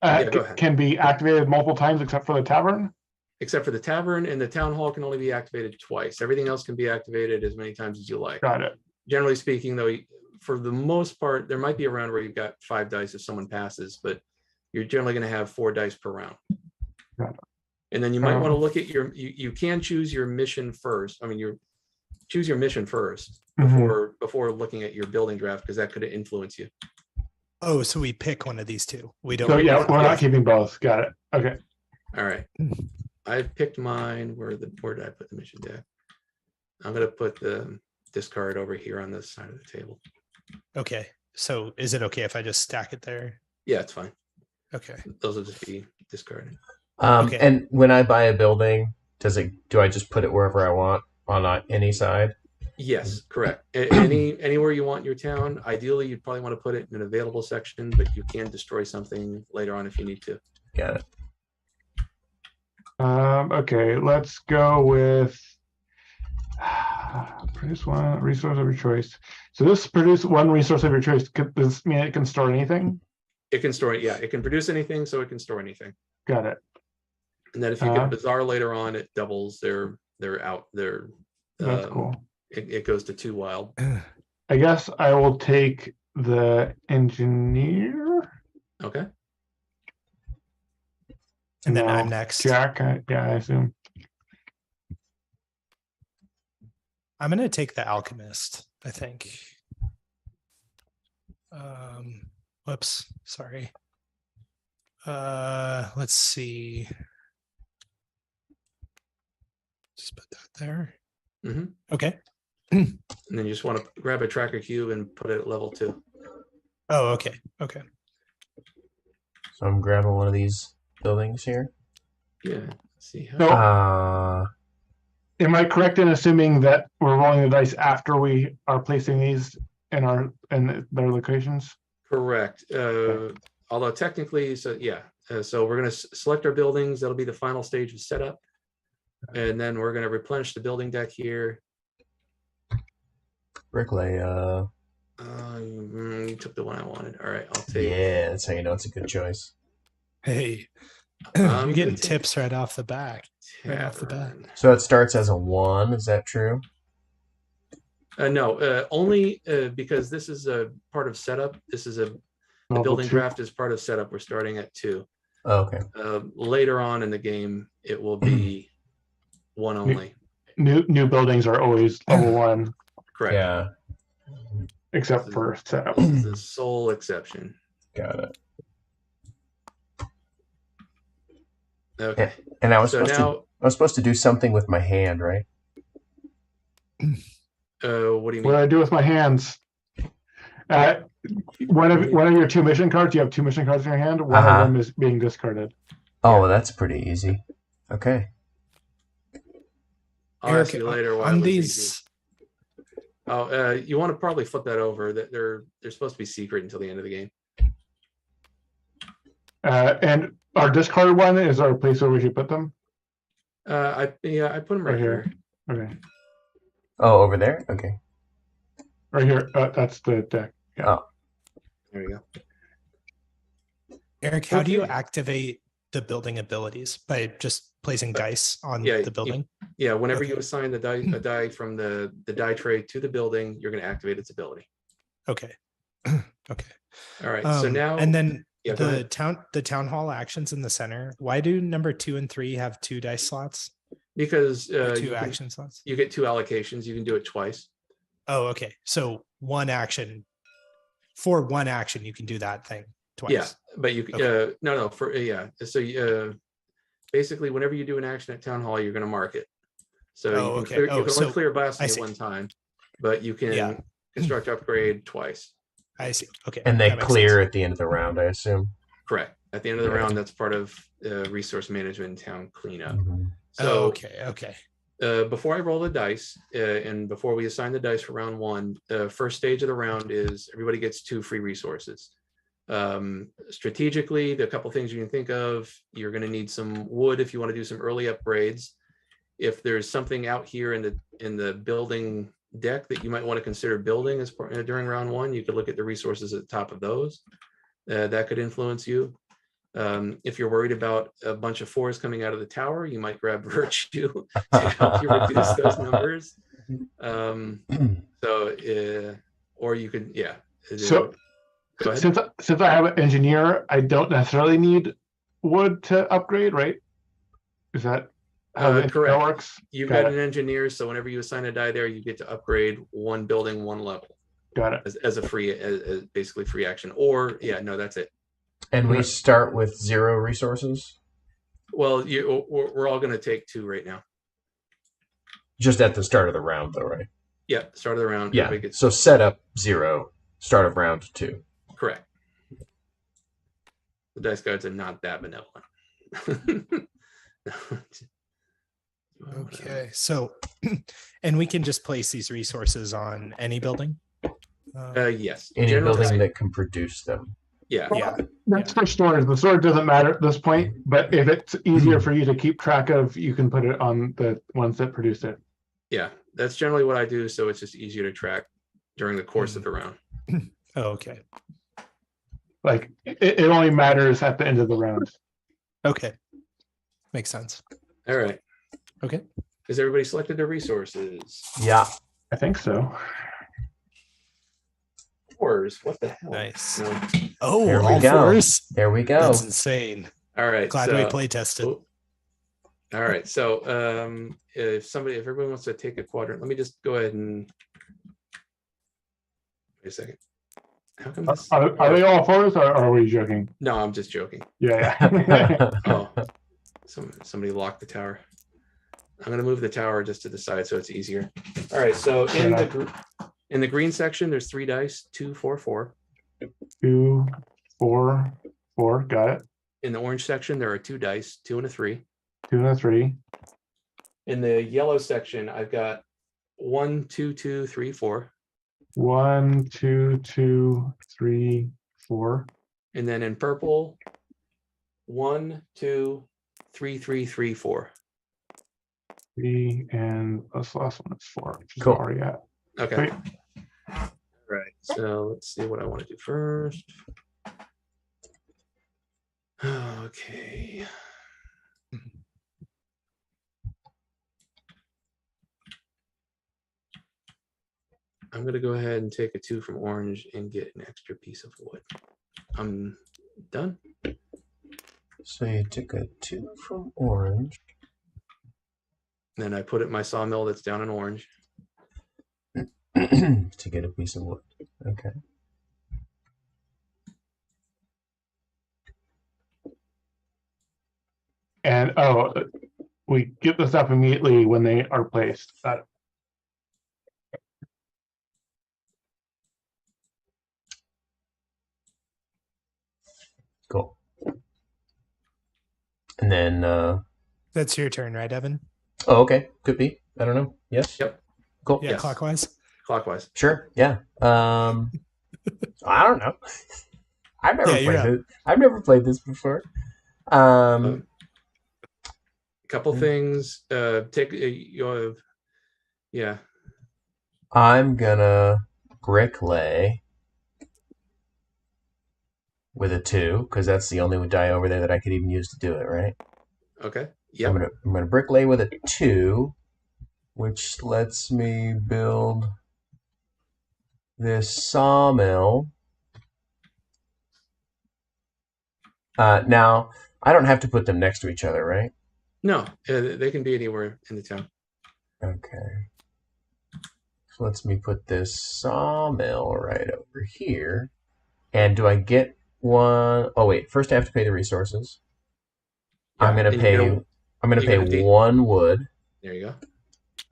Speaker 4: Yeah,
Speaker 1: can be activated multiple times except for the tavern?
Speaker 4: Except for the tavern, and the town hall can only be activated twice. Everything else can be activated as many times as you like.
Speaker 1: Got it.
Speaker 4: Generally speaking, though, for the most part, there might be a round where you've got 5 dice if someone passes, but you're generally going to have 4 dice per round.
Speaker 1: Got it.
Speaker 4: And then you might want to look at you can choose your mission first. I mean, choose your mission first before looking at your building draft, because that could influence you.
Speaker 3: Oh, so we pick one of these 2. We don't.
Speaker 1: So yeah, we're not keeping both. Got it. Okay.
Speaker 4: All right. I picked mine. Where did I put the mission deck? I'm going to put the discard over here on this side of the table.
Speaker 3: Okay. So is it okay if I just stack it there?
Speaker 4: Yeah, it's fine.
Speaker 3: Okay.
Speaker 4: Those will just be discarded.
Speaker 3: Okay.
Speaker 2: And when I buy a building, do I just put it wherever I want on any side?
Speaker 4: Yes, correct. Anywhere you want your town. Ideally, you'd probably want to put it in an available section, but you can destroy something later on if you need to.
Speaker 2: Got it.
Speaker 1: Okay, let's go with produce one resource of your choice. So this produce one resource of your choice. Does this mean it can store anything?
Speaker 4: It can store it. Yeah, it can produce anything, so it can store anything.
Speaker 1: Got it.
Speaker 4: And then if you get a bazaar later on, it doubles their out their.
Speaker 1: That's cool.
Speaker 4: It goes to 2 wild.
Speaker 1: I guess I will take the engineer.
Speaker 4: Okay.
Speaker 3: And then I'm next.
Speaker 1: Jack, yeah, I assume.
Speaker 3: I'm going to take the alchemist, I think. Whoops, sorry. Let's see. Just put that there.
Speaker 4: Mm-hmm.
Speaker 3: Okay.
Speaker 4: And then you just want to grab a tracker cube and put it at level 2.
Speaker 3: Oh, okay. Okay.
Speaker 2: So I'm grabbing one of these buildings here.
Speaker 4: Yeah. Let's see how.
Speaker 1: No. Am I correct in assuming that we're rolling the dice after we are placing these in their locations?
Speaker 4: Correct. Although technically, so yeah. So we're going to select our buildings. That'll be the final stage of setup. And then we're going to replenish the building deck here.
Speaker 2: Bricklayer.
Speaker 4: You took the one I wanted. All right, I'll take.
Speaker 2: Yeah, that's how you know it's a good choice.
Speaker 3: Hey, I'm getting tips right off the back. Right off the bat.
Speaker 2: So it starts as a 1. Is that true?
Speaker 4: No, only because this is a part of setup. This is the building draft is part of setup. We're starting at 2.
Speaker 2: Oh, okay.
Speaker 4: Later on in the game, it will be 1 only.
Speaker 1: New buildings are always level 1.
Speaker 4: Correct.
Speaker 2: Yeah.
Speaker 1: Except for setup.
Speaker 4: This is the sole exception.
Speaker 2: Got it.
Speaker 4: Okay.
Speaker 2: And I was supposed to do something with my hand, right?
Speaker 4: What do you mean?
Speaker 1: What do I do with my hands? One of your 2 mission cards, you have 2 mission cards in your hand. One of them is being discarded.
Speaker 2: Oh, well, that's pretty easy. Okay.
Speaker 4: I'll ask you later.
Speaker 3: On these.
Speaker 4: Oh, you want to probably flip that over. That they're supposed to be secret until the end of the game.
Speaker 1: And our discarded one is our place where we should put them.
Speaker 4: I put them right here.
Speaker 1: Okay.
Speaker 2: Oh, over there. Okay.
Speaker 1: Right here. That's the deck. Yeah.
Speaker 2: Oh.
Speaker 4: There you go.
Speaker 3: Eric, how do you activate the building abilities? By just placing dice on the building?
Speaker 4: Whenever you assign a die from the die tray to the building, you're going to activate its ability.
Speaker 3: Okay. Okay.
Speaker 4: All right. So now,
Speaker 3: and then the town hall actions in the center. Why do number 2 and 3 have 2 dice slots?
Speaker 4: Because
Speaker 3: Two action slots.
Speaker 4: you get 2 allocations. You can do it twice.
Speaker 3: Oh, okay. So one action for one action, you can do that thing twice.
Speaker 4: Yeah, but you
Speaker 3: Okay.
Speaker 4: no for So basically, whenever you do an action at town hall, you're going to mark it. So
Speaker 3: Oh,
Speaker 4: you can
Speaker 3: okay.
Speaker 4: clear,
Speaker 3: Oh,
Speaker 4: you can
Speaker 3: so
Speaker 4: only clear
Speaker 3: I
Speaker 4: blasphemy at
Speaker 3: see.
Speaker 4: one time, but you can
Speaker 3: Yeah.
Speaker 4: construct upgrade twice.
Speaker 3: I see. Okay.
Speaker 2: And they
Speaker 3: that makes
Speaker 2: clear
Speaker 3: sense.
Speaker 2: at the end of the round, I assume.
Speaker 4: Correct. At the end of the
Speaker 2: Yeah.
Speaker 4: round, that's part of resource management and town cleanup.
Speaker 2: Mhm.
Speaker 4: So
Speaker 3: Okay.
Speaker 4: before I roll the dice and before we assign the dice for round 1, the first stage of the round is everybody gets 2 free resources. Strategically, the couple things you can think of, you're going to need some wood if you want to do some early upgrades. If there's something out here in the building deck that you might want to consider building as part during round 1, you could look at the resources at the top of those. That could influence you. If you're worried about a bunch of 4s coming out of the tower, you might grab virtue to help you reduce those numbers. Or you could,
Speaker 1: So
Speaker 4: go ahead.
Speaker 1: since I have an engineer, I don't necessarily need wood to upgrade, right? Is that how the engineer
Speaker 4: Correct.
Speaker 1: works?
Speaker 4: You've
Speaker 1: Got
Speaker 4: got
Speaker 1: it.
Speaker 4: an engineer, so whenever you assign a die there, you get to upgrade 1 building, 1 level
Speaker 1: Got it.
Speaker 4: as a free, as basically free action. Or that's it.
Speaker 2: And we start with 0 resources?
Speaker 4: Well, we're all going to take 2 right now.
Speaker 2: Just at the start of the round, though, right?
Speaker 4: Yeah, start of the round.
Speaker 2: Yeah. So set up 0, start of round 2.
Speaker 4: Correct. The dice gods are not that benevolent.
Speaker 3: Okay. So, and we can just place these resources on any building.
Speaker 4: Yes.
Speaker 2: Any
Speaker 4: Generally,
Speaker 2: building that can produce them.
Speaker 4: Yeah.
Speaker 3: Yeah.
Speaker 1: That's for storage. The storage doesn't matter at this point, but if it's easier for you to keep track of, you can put it on the ones that produce it.
Speaker 4: Yeah. That's generally what I do. So it's just easier to track during the course of the round.
Speaker 3: Oh, okay.
Speaker 1: Like it only matters at the end of the round.
Speaker 3: Okay. Makes sense.
Speaker 4: All right.
Speaker 3: Okay.
Speaker 4: Has everybody selected their resources?
Speaker 2: Yeah.
Speaker 1: I think so.
Speaker 4: 4s. What the hell?
Speaker 3: Nice.
Speaker 4: No.
Speaker 3: Oh,
Speaker 2: There we
Speaker 3: all
Speaker 2: go.
Speaker 3: 4s.
Speaker 2: There we go.
Speaker 3: That's insane.
Speaker 4: All right.
Speaker 3: Glad we play tested.
Speaker 4: All right. So if everyone wants to take a quadrant, let me just go ahead and wait a second. How come this?
Speaker 1: Are they all 4s or are we joking?
Speaker 4: No, I'm just joking.
Speaker 1: Yeah.
Speaker 4: Oh, somebody locked the tower. I'm going to move the tower just to the side so it's easier. All right. So in the green section, there's 3 dice, 2, 4, 4.
Speaker 1: 2, 4, 4. Got it.
Speaker 4: In the orange section, there are 2 dice, 2 and a 3.
Speaker 1: 2 and a 3.
Speaker 4: In the yellow section, I've got 1, 2, 2, 3, 4.
Speaker 1: 1, 2, 2, 3, 4.
Speaker 4: And then in purple, 1, 2, 3, 3, 3, 4.
Speaker 1: 3, and this last one is 4, which is
Speaker 2: Cool.
Speaker 1: already at.
Speaker 4: Okay.
Speaker 1: Great.
Speaker 4: All right. So let's see what I want to do first. Okay. I'm going to go ahead and take a 2 from orange and get an extra piece of wood. I'm done.
Speaker 2: So you took a 2 from orange.
Speaker 4: Then I put it in my sawmill that's down in orange.
Speaker 2: To get a piece of wood. Okay.
Speaker 1: And we get this up immediately when they are placed.
Speaker 2: Cool. And then
Speaker 3: That's your turn, right, Evan?
Speaker 2: oh, okay. Could be. I don't know. Yes.
Speaker 4: Yep.
Speaker 2: Cool.
Speaker 3: Yeah,
Speaker 4: Yes.
Speaker 3: clockwise.
Speaker 4: Clockwise.
Speaker 2: Sure. Yeah. I don't know. I've never
Speaker 3: you're
Speaker 2: played
Speaker 3: up.
Speaker 2: this. I've never played this before.
Speaker 4: A couple things. Yeah.
Speaker 2: I'm gonna bricklay with a 2 because that's the only die over there that I could even use to do it. Right.
Speaker 4: Okay.
Speaker 2: I'm
Speaker 4: Yep.
Speaker 2: gonna bricklay with a 2, which lets me build this sawmill. Now I don't have to put them next to each other, right?
Speaker 4: No, they can be anywhere in the town.
Speaker 2: Okay. So let's me put this sawmill right over here. And do I get one? Oh wait, first I have to pay the resources.
Speaker 4: Yeah,
Speaker 2: I'm gonna
Speaker 4: and
Speaker 2: pay. I'm gonna
Speaker 4: you
Speaker 2: pay
Speaker 4: get a
Speaker 2: 1 wood
Speaker 4: There you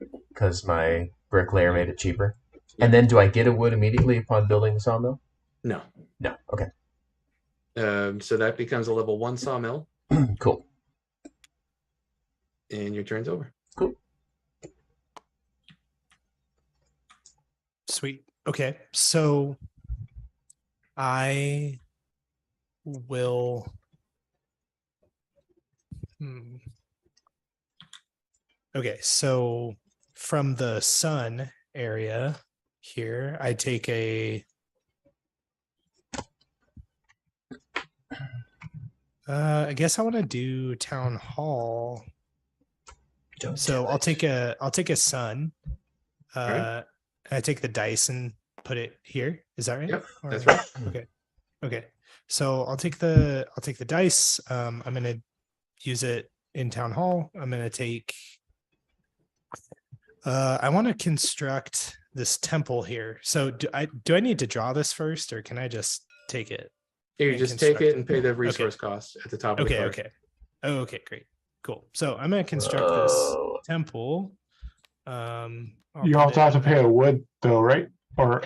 Speaker 4: go.
Speaker 2: because my bricklayer made it cheaper.
Speaker 4: Yeah.
Speaker 2: And then do I get a wood immediately upon building the sawmill?
Speaker 4: No.
Speaker 2: No. Okay.
Speaker 4: So that becomes a level 1 sawmill,
Speaker 2: Cool.
Speaker 4: and your turn's over.
Speaker 2: Cool.
Speaker 3: Sweet. Okay. So I will. Okay. So from the sun area here, I take a. I guess I want to do town hall. So I'll take a sun.
Speaker 4: Right.
Speaker 3: I take the dice and put it here. Is that right?
Speaker 4: Yep, that's right.
Speaker 3: Okay. Okay. So I'll take the dice. I'm gonna use it in town hall. I'm gonna take. I want to construct this temple here. So do I need to draw this first, or can I just take it?
Speaker 4: You
Speaker 3: and
Speaker 4: just take
Speaker 3: construct
Speaker 4: it and pay the resource costs at the top of the
Speaker 3: Okay.
Speaker 4: card.
Speaker 3: Okay. Oh, okay. Great. Cool. So I'm gonna construct this temple.
Speaker 1: You also have to pay a wood though, right? Or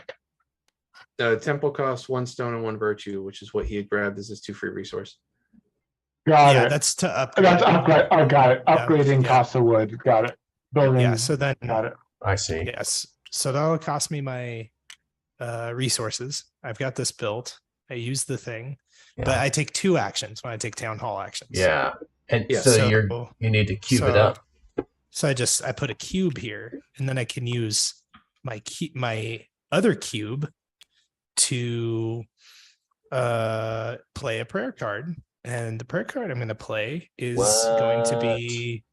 Speaker 4: The temple costs 1 stone and 1 virtue, which is what he had grabbed as his 2 free resource.
Speaker 1: got
Speaker 3: Yeah,
Speaker 1: it.
Speaker 3: that's to upgrade.
Speaker 1: That's upgrade. Oh, got it.
Speaker 3: Yeah,
Speaker 1: Upgrading
Speaker 3: yeah.
Speaker 1: costs of wood. Got it. Building.
Speaker 3: Yeah. So then,
Speaker 1: Got it.
Speaker 2: I see.
Speaker 3: yes. So that'll cost me my resources. I've got this built. I use the thing,
Speaker 2: Yeah.
Speaker 3: but I take 2 actions when I take town hall actions.
Speaker 2: Yeah. And
Speaker 4: Yeah,
Speaker 2: so,
Speaker 3: so-
Speaker 2: you need to cube it
Speaker 3: so-
Speaker 2: up.
Speaker 3: So I put a cube here, and then I can use my other cube to play a prayer card. And the prayer card I'm going to play is going to be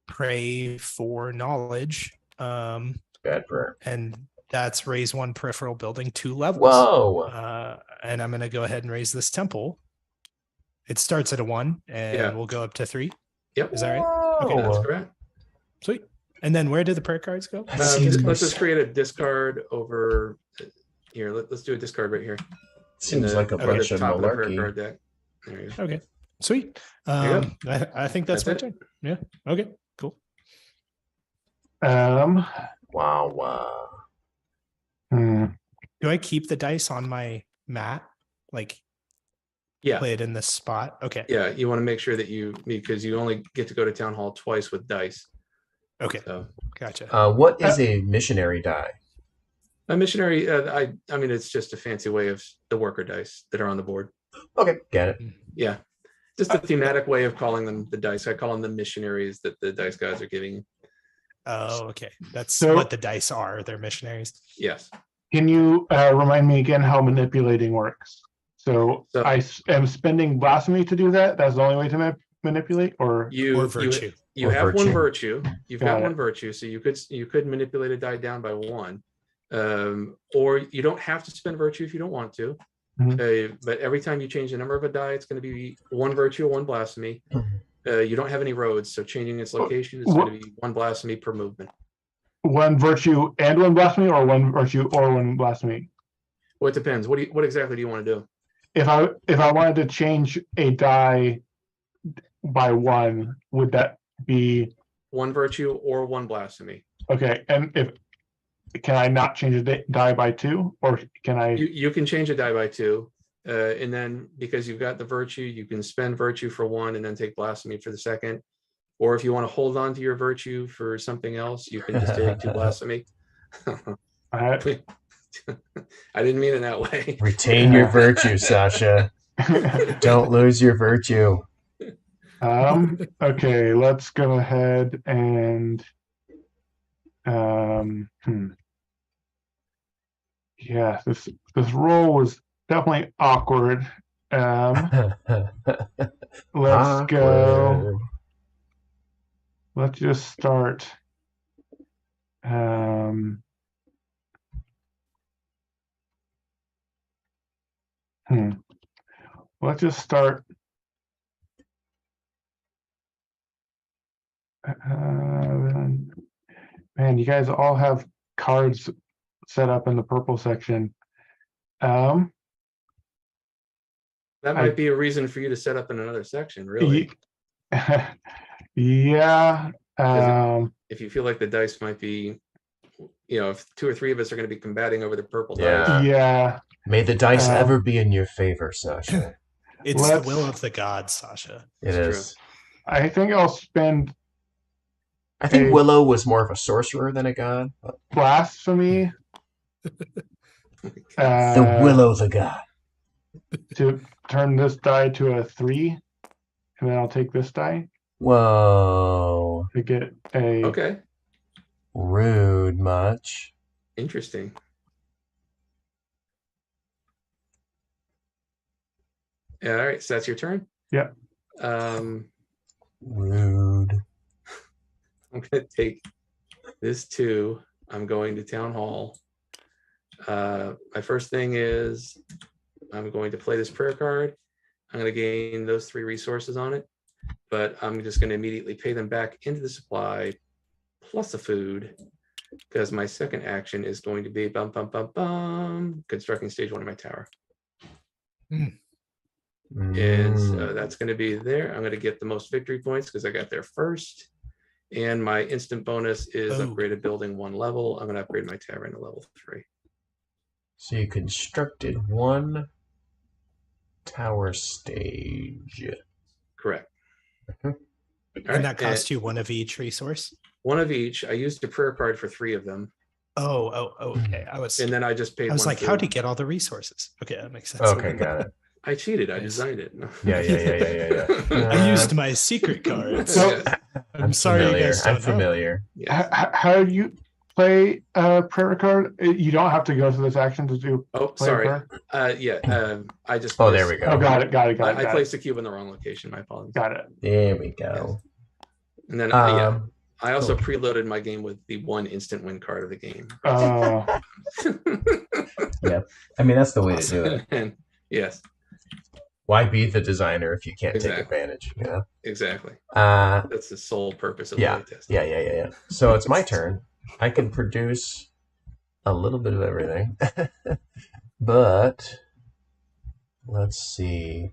Speaker 3: pray for knowledge.
Speaker 2: Bad prayer.
Speaker 3: And that's raise 1 peripheral building 2 levels.
Speaker 2: Whoa.
Speaker 3: And I'm going to go ahead and raise this temple. It starts at a 1, and
Speaker 4: Yeah.
Speaker 3: we'll go up to 3.
Speaker 4: Yep.
Speaker 3: Is that right? Okay,
Speaker 2: Whoa.
Speaker 4: That's correct.
Speaker 3: Sweet. And then where do the prayer cards go?
Speaker 4: Let's just create a discard over here. Let's do a discard right here.
Speaker 2: Seems like a
Speaker 4: Over
Speaker 2: bunch
Speaker 4: the
Speaker 2: of
Speaker 4: top of the prayer
Speaker 2: malarkey.
Speaker 4: card deck. There you go.
Speaker 3: Okay. Sweet.
Speaker 4: There you
Speaker 3: I think that's my
Speaker 4: That's
Speaker 3: turn. Yeah. Okay. Cool.
Speaker 2: Wow.
Speaker 3: Do I keep the dice on my mat? Like
Speaker 4: Yeah.
Speaker 3: play it in this spot? Okay.
Speaker 4: Yeah. You want to make sure that because you only get to go to town hall twice with dice.
Speaker 3: Okay.
Speaker 4: So
Speaker 3: Gotcha.
Speaker 2: What is a missionary die?
Speaker 4: a missionary, I mean, it's just a fancy way of the worker dice that are on the board.
Speaker 2: Okay, get it.
Speaker 4: Yeah. Just a thematic way of calling them the dice. I call them the missionaries that the dice guys are giving.
Speaker 3: Oh, okay. That's
Speaker 1: So-
Speaker 3: what the dice are. They're missionaries.
Speaker 4: Yes.
Speaker 1: Can you remind me again how manipulating works? So
Speaker 4: So-
Speaker 1: I am spending blasphemy to do that. That's the only way to manipulate, or
Speaker 4: You
Speaker 3: Or virtue.
Speaker 4: You
Speaker 2: Or
Speaker 4: have one
Speaker 2: virtue.
Speaker 4: virtue. You've
Speaker 1: Got
Speaker 4: got
Speaker 1: it.
Speaker 4: one virtue, so you could manipulate a die down by 1, or you don't have to spend virtue if you don't want to. But every time you change the number of a die, it's going to be 1 virtue, 1 blasphemy. You don't have any roads, so changing its location is going to be 1 blasphemy per movement.
Speaker 1: one virtue and 1 blasphemy, or 1 virtue or 1 blasphemy.
Speaker 4: Well, it depends. What exactly do you want to do?
Speaker 1: If I wanted to change a die by 1, would that be
Speaker 4: 1 virtue or 1 blasphemy.
Speaker 1: okay? And can I not change a die by 2, or can I?
Speaker 4: You can change a die by 2, and then because you've got the virtue, you can spend virtue for 1 and then take blasphemy for the second. Or if you want to hold on to your virtue for something else, you can just take 2 blasphemy. I didn't mean it that way.
Speaker 2: Retain your virtue, Sasha. Don't lose your virtue.
Speaker 1: Okay, let's go ahead and yeah, this roll was definitely awkward. Let's go. Let's just start. Let's just start Man, you guys all have cards set up in the purple section.
Speaker 4: That
Speaker 1: I-
Speaker 4: might be a reason for you to set up in another section, really.
Speaker 1: Yeah.
Speaker 4: If you feel like the dice might be, if 2 or 3 of us are going to be combating over the purple
Speaker 2: Yeah.
Speaker 4: dice.
Speaker 1: Yeah.
Speaker 2: May the dice ever be in your favor, Sasha.
Speaker 3: It's the will of the gods, Sasha.
Speaker 2: It
Speaker 4: It's
Speaker 2: is.
Speaker 1: I think I'll spend
Speaker 2: I think Willow was more of a sorcerer than a god.
Speaker 1: blasphemy.
Speaker 2: The Willow the god.
Speaker 1: To turn this die to a 3, and then I'll take this die
Speaker 2: Whoa.
Speaker 1: to get a.
Speaker 4: Okay.
Speaker 2: Rude much.
Speaker 4: Interesting. Yeah, all right, so that's your turn?
Speaker 1: Yeah.
Speaker 2: Rude.
Speaker 4: I'm going to take this 2. I'm going to Town Hall. My first thing is I'm going to play this prayer card. I'm going to gain those 3 resources on it, but I'm just going to immediately pay them back into the supply plus the food, because my second action is going to be constructing stage 1 of my tower. And so that's going to be there. I'm going to get the most victory points because I got there first. And my instant bonus is upgrade a building 1 level. I'm going to upgrade my tavern to level 3.
Speaker 2: So you constructed 1 tower stage.
Speaker 4: Correct.
Speaker 3: And that costs you 1 of each resource?
Speaker 4: 1 of each. I used a prayer card for 3 of them.
Speaker 3: Okay.
Speaker 4: And then I just paid.
Speaker 3: I was like,
Speaker 4: food.
Speaker 3: how'd he get all the resources? Okay, that makes sense.
Speaker 2: Okay, got it.
Speaker 4: I cheated. I
Speaker 3: Nice.
Speaker 4: designed it.
Speaker 2: Yeah.
Speaker 3: I used my secret cards.
Speaker 1: So-
Speaker 3: I'm sorry,
Speaker 2: familiar.
Speaker 3: you guys don't
Speaker 2: I'm familiar.
Speaker 4: Yes.
Speaker 1: How do you play a prayer card? You don't have to go through this action to do.
Speaker 4: Oh,
Speaker 1: play
Speaker 4: sorry.
Speaker 1: prayer?
Speaker 4: I just.
Speaker 2: Oh, there we go.
Speaker 1: Oh, got it.
Speaker 4: I placed the cube in the wrong location. My apologies.
Speaker 1: Got it.
Speaker 2: There we go.
Speaker 4: And then I also preloaded my game with the 1 instant win card of the game.
Speaker 2: Yep. I mean, that's the way to do it.
Speaker 4: And yes,
Speaker 2: Why be the designer if you can't take
Speaker 4: Exactly.
Speaker 2: advantage? You know?
Speaker 4: exactly.
Speaker 2: Uh,
Speaker 4: That's the sole purpose of
Speaker 2: yeah.
Speaker 4: playtest.
Speaker 2: Yeah. So it's my turn. I can produce a little bit of everything. But let's see.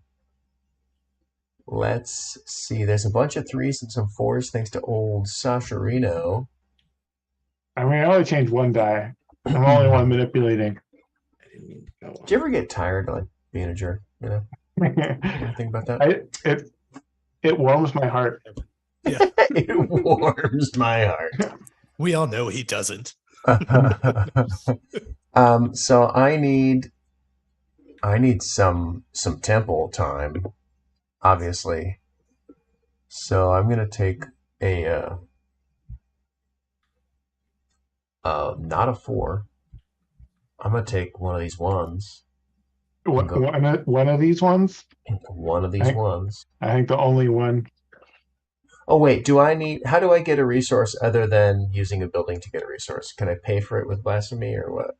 Speaker 2: There's a bunch of 3s and some 4s thanks to old Sasharino.
Speaker 1: I mean, I only changed 1 die. I'm the only one manipulating.
Speaker 4: I didn't mean to go on.
Speaker 2: Do you ever get tired of like being a jerk? You know? Ever think about that?
Speaker 1: It warms my heart.
Speaker 2: It warms my heart.
Speaker 3: We all know he doesn't.
Speaker 2: So I need some temple time, obviously. So I'm gonna take a not a 4. I'm gonna take one of these 1s.
Speaker 1: One of these ones?
Speaker 2: One of these 1s.
Speaker 1: I think the only one.
Speaker 2: Oh wait, how do I get a resource other than using a building to get a resource? Can I pay for it with blasphemy or what?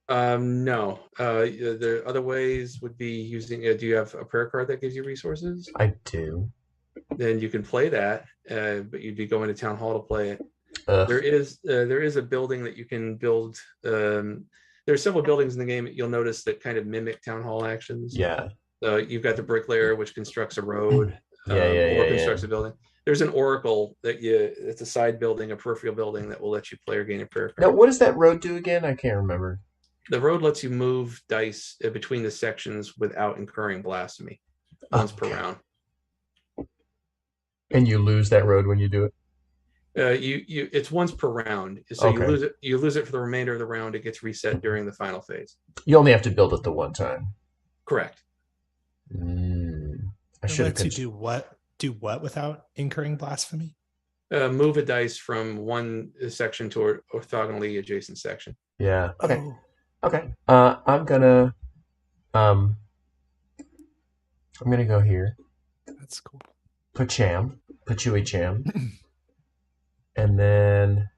Speaker 4: No. The other ways would be using. Do you have a prayer card that gives you resources?
Speaker 2: I do.
Speaker 4: Then you can play that, but you'd be going to town hall to play it.
Speaker 2: Ugh.
Speaker 4: There is a building that you can build. There's several buildings in the game you'll notice that kind of mimic town hall actions.
Speaker 2: Yeah.
Speaker 4: You've got the bricklayer, which constructs a road,
Speaker 2: Yeah.
Speaker 4: constructs a building. There's an oracle it's a side building, a peripheral building that will let you play or gain a prayer card.
Speaker 2: Now, what does that road do again? I can't remember.
Speaker 4: The road lets you move dice between the sections without incurring blasphemy once per round.
Speaker 2: And you lose that road when you do it?
Speaker 4: It's once per round. So
Speaker 2: Okay.
Speaker 4: you lose it for the remainder of the round. It gets reset during the final phase.
Speaker 2: You only have to build it the one time.
Speaker 4: Correct.
Speaker 2: I
Speaker 3: It
Speaker 2: should have.
Speaker 3: lets you do what without incurring blasphemy?
Speaker 4: Move a dice from one section to an orthogonally adjacent section.
Speaker 2: Yeah. Okay.
Speaker 3: Oh,
Speaker 2: Okay. I'm gonna go here.
Speaker 3: that's cool.
Speaker 2: Pachui Cham. And then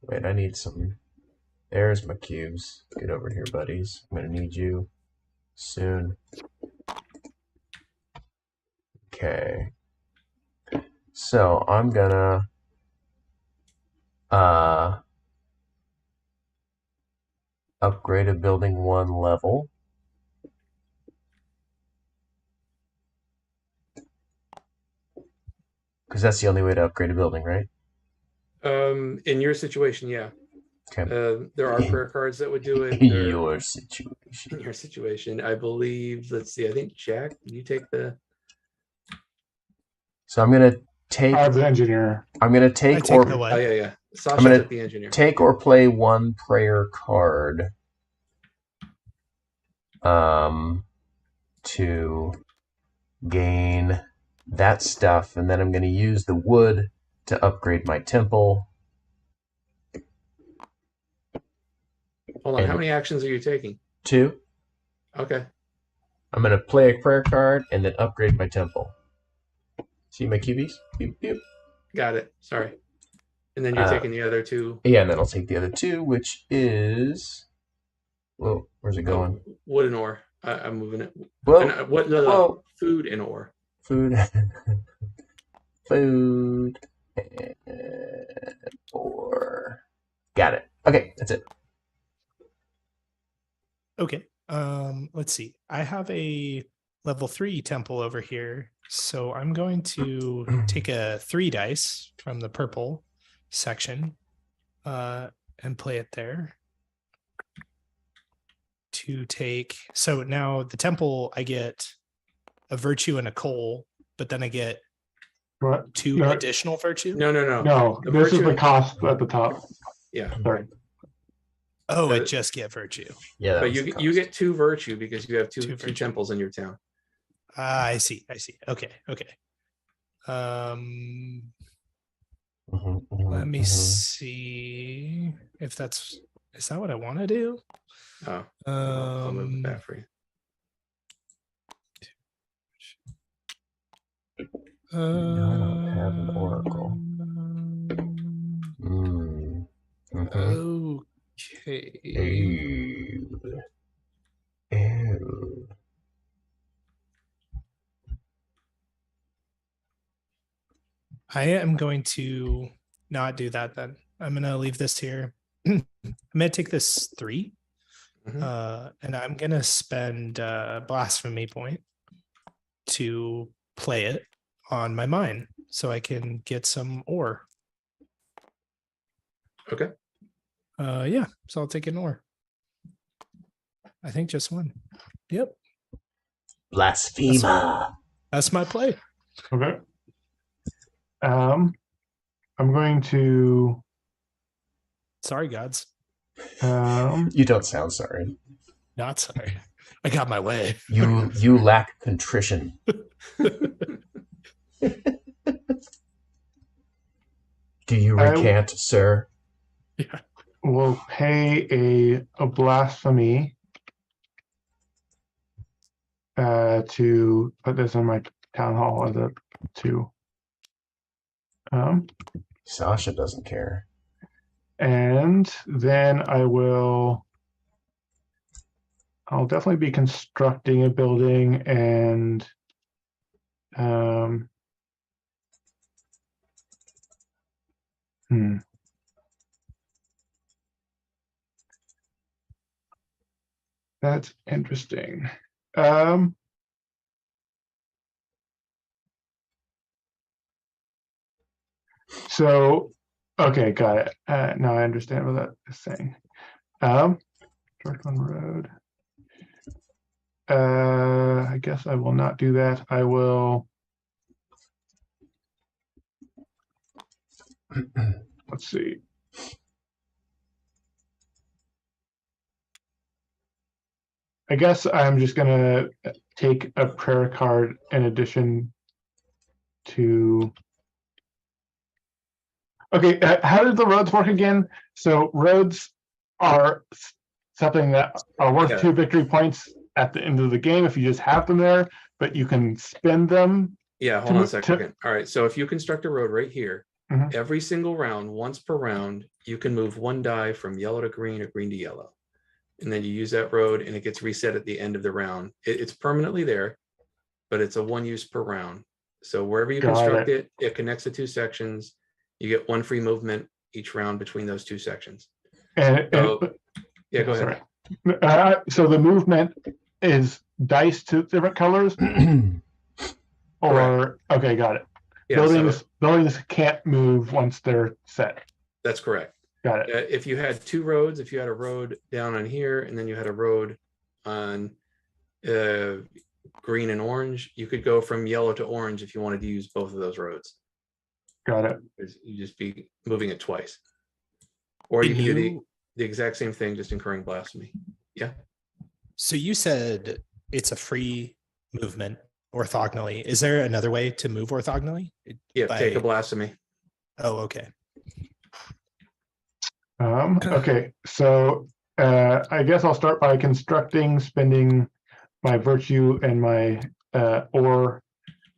Speaker 2: wait, I need some. There's my cubes. Get over here, buddies. I'm gonna need you soon. Okay. So I'm gonna Upgrade a building 1 level. Because that's the only way to upgrade a building, right?
Speaker 4: In your situation, yeah.
Speaker 2: Okay.
Speaker 4: There are prayer cards that would do it.
Speaker 2: In your situation.
Speaker 4: In your situation, I believe. Let's see. I think Jack, you take the.
Speaker 2: So I'm gonna take.
Speaker 1: I'm the engineer.
Speaker 2: I'm gonna take,
Speaker 3: I take the
Speaker 4: Oh
Speaker 3: what?
Speaker 4: yeah. Sasha
Speaker 2: I'm gonna
Speaker 4: took the engineer.
Speaker 2: take or play 1 prayer card. To gain that stuff, and then I'm going to use the wood to upgrade my temple.
Speaker 4: Hold on,
Speaker 2: And
Speaker 4: how many actions are you taking?
Speaker 2: 2.
Speaker 4: Okay.
Speaker 2: I'm going to play a prayer card and then upgrade my temple. See my QBs? Beep, beep.
Speaker 4: Got it. Sorry. And then you're taking the other 2.
Speaker 2: Yeah, and then I'll take the other 2, which is. Whoa, where's it going?
Speaker 4: Wood and ore. I'm moving it.
Speaker 2: Whoa.
Speaker 4: Whoa. Food and ore.
Speaker 2: Food. Food. And ore. Got it. Okay, that's it.
Speaker 3: Okay. Let's see. I have a level 3 temple over here. So I'm going to take a 3 dice from the purple section and play it there. To take, so now the temple, I get a virtue and a coal, but then I get
Speaker 1: What?
Speaker 3: 2
Speaker 1: No.
Speaker 3: additional virtue.
Speaker 1: No,
Speaker 4: The
Speaker 1: this is
Speaker 4: virtue-
Speaker 1: the cost at the top.
Speaker 4: Yeah.
Speaker 1: Sorry.
Speaker 3: Oh, I just get virtue.
Speaker 2: Yeah, that
Speaker 4: But
Speaker 2: was
Speaker 4: you
Speaker 2: the
Speaker 4: you
Speaker 2: cost.
Speaker 4: get 2 virtue because you have two
Speaker 3: virtue.
Speaker 4: temples in your town.
Speaker 3: I see. Okay. Let me see if is that what I want to do?
Speaker 4: Oh, I'll move that for you.
Speaker 2: I don't have an oracle.
Speaker 3: Okay.
Speaker 2: Ew.
Speaker 3: I am going to not do that then. I'm going to leave this here. I'm going to take this 3. And I'm going to spend a blasphemy point to play it on my mine so I can get some ore.
Speaker 4: Okay.
Speaker 3: Yeah, so I'll take an ore. I think just 1. Yep.
Speaker 2: Blasphemer.
Speaker 3: That's my play.
Speaker 1: Okay. I'm going to.
Speaker 3: Sorry, gods.
Speaker 2: You don't sound sorry.
Speaker 3: Not sorry. I got my way.
Speaker 2: You lack contrition. Do you recant, sir?
Speaker 3: Yeah.
Speaker 1: Will pay a blasphemy to put this on my town hall as a 2.
Speaker 2: Sasha doesn't care.
Speaker 1: And then I'll definitely be constructing a building and That's interesting. So, okay, got it. Now I understand what that is saying. Direct on road. I guess I will not do that. I will. Let's see. I guess I'm just gonna take a prayer card in addition to. Okay, how did the roads work again? So roads are something that are worth 2 victory points at the end of the game if you just have them there, but you can spend them.
Speaker 4: Yeah, hold on a second. All right, so if you construct a road right here, every single round, once per round, you can move 1 die from yellow to green or green to yellow. And then you use that road and it gets reset at the end of the round. It's permanently there, but it's a 1 use per round. So wherever you construct it, it connects the 2 sections. You get 1 free movement each round between those two sections.
Speaker 1: And,
Speaker 4: So, yeah, go ahead.
Speaker 1: sorry. So the movement is dice to different colors, or okay, got it.
Speaker 4: Yeah,
Speaker 1: Buildings can't move once they're set.
Speaker 4: that's correct.
Speaker 1: Got it.
Speaker 4: If you had two roads, if you had a road down on here and then you had a road on green and orange, you could go from yellow to orange if you wanted to use both of those roads.
Speaker 1: Got it.
Speaker 4: You just be moving it twice, or you can do the exact same thing, just incurring blasphemy. Yeah.
Speaker 3: So you said it's a free movement orthogonally. Is there another way to move orthogonally?
Speaker 4: Yeah, take a blasphemy.
Speaker 3: Oh, okay.
Speaker 1: Okay, so I guess I'll start by spending my virtue and my ore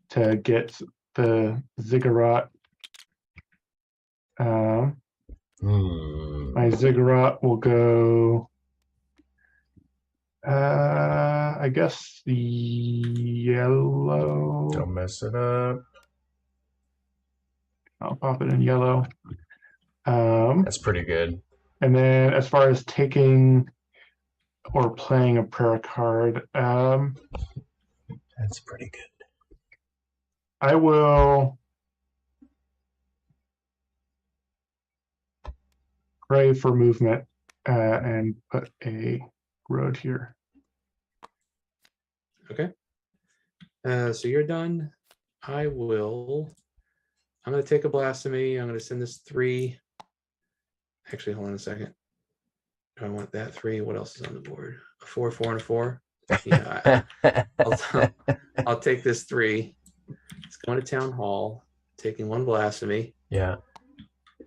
Speaker 1: to get the ziggurat. My ziggurat will go, I guess the yellow.
Speaker 2: Don't mess it up.
Speaker 1: I'll pop it in yellow.
Speaker 2: That's pretty good.
Speaker 1: And then as far as taking or playing a prayer card,
Speaker 2: that's pretty good.
Speaker 1: I will pray for movement and put a road here.
Speaker 4: Okay. So you're done. I'm going to take a blasphemy. I'm going to send this 3. Actually, hold on a second. Do I want that 3? What else is on the board? A 4, 4, and a 4. Yeah, I'll take this 3. It's going to town hall. Taking 1 blasphemy.
Speaker 2: Yeah.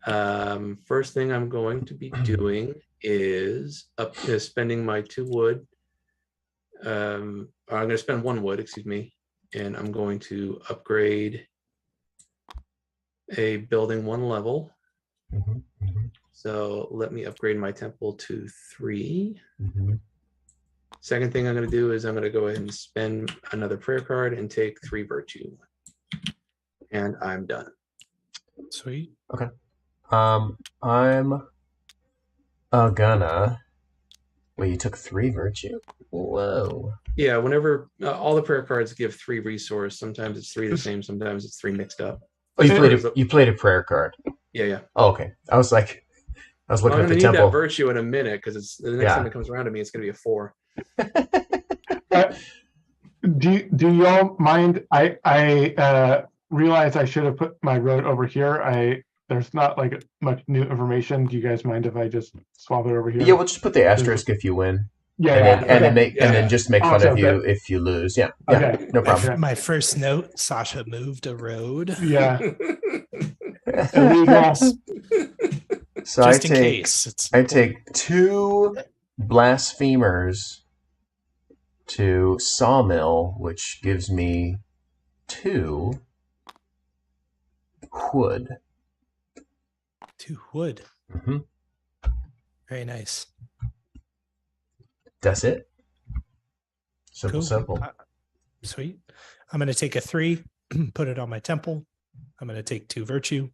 Speaker 4: First thing I'm going to be doing is spending my 2 wood. I'm going to spend 1 wood, excuse me, and I'm going to upgrade a building 1 level. So let me upgrade my temple to 3. Second thing I'm going to do is I'm going to go ahead and spend another prayer card and take 3 virtue. And I'm done.
Speaker 3: Sweet.
Speaker 2: Okay. I'm gonna. Well, you took 3 virtue. Whoa.
Speaker 4: Yeah, whenever all the prayer cards give 3 resource, sometimes it's 3 the same, sometimes it's 3 mixed up.
Speaker 2: Oh, you played a prayer card.
Speaker 4: Yeah.
Speaker 2: Oh, okay. I was looking
Speaker 4: I'm
Speaker 2: at
Speaker 4: going
Speaker 2: the
Speaker 4: to need
Speaker 2: temple.
Speaker 4: that virtue in a minute because it's the next time it comes around to me, it's going to be a 4.
Speaker 1: Do y'all mind? I realize I should have put my road over here. There's not like much new information. Do you guys mind if I just swap it over here?
Speaker 2: Yeah, we'll just put the asterisk if you win.
Speaker 1: Yeah,
Speaker 2: and then just make fun of you if you lose. Yeah,
Speaker 1: Okay.
Speaker 2: No problem.
Speaker 1: Okay.
Speaker 3: My first note: Sasha moved a road.
Speaker 1: Yeah. Illegal.
Speaker 2: So
Speaker 3: Just in case.
Speaker 2: I take 2 blasphemers to sawmill, which gives me 2 wood.
Speaker 3: 2 wood.
Speaker 2: Mm-hmm.
Speaker 3: Very nice.
Speaker 2: That's it.
Speaker 3: Cool.
Speaker 2: Simple.
Speaker 3: Sweet. I'm going to take a 3, put it on my temple. I'm going to take 2 virtue.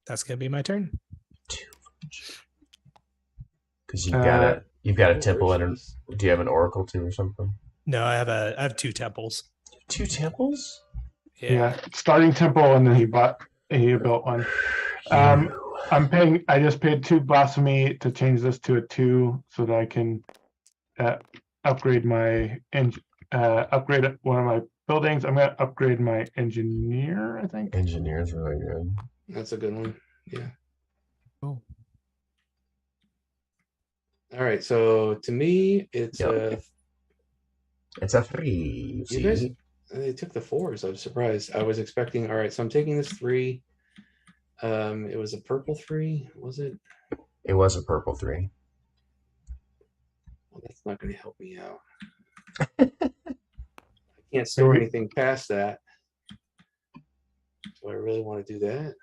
Speaker 3: That's going to be my turn.
Speaker 2: 2 virtue. Because you've got a temple and do you have an oracle too or something?
Speaker 3: No, I have 2 temples.
Speaker 2: 2 temples?
Speaker 1: Yeah. Starting temple, and then he built one. I just paid 2 blasphemy to change this to a 2 so that I can upgrade upgrade one of my buildings. I'm going to upgrade my engineer, I think.
Speaker 2: Engineer is really good.
Speaker 4: That's a good one. Yeah.
Speaker 3: Cool.
Speaker 4: All right. So to me, it's
Speaker 2: it's a 3.
Speaker 4: You guys, they took the 4s. I was surprised. I was expecting. All right. So I'm taking this 3. It was a purple 3, was it?
Speaker 2: It was a purple 3.
Speaker 4: Well, that's not going to help me out. I can't store anything past that. Do I really want to do that?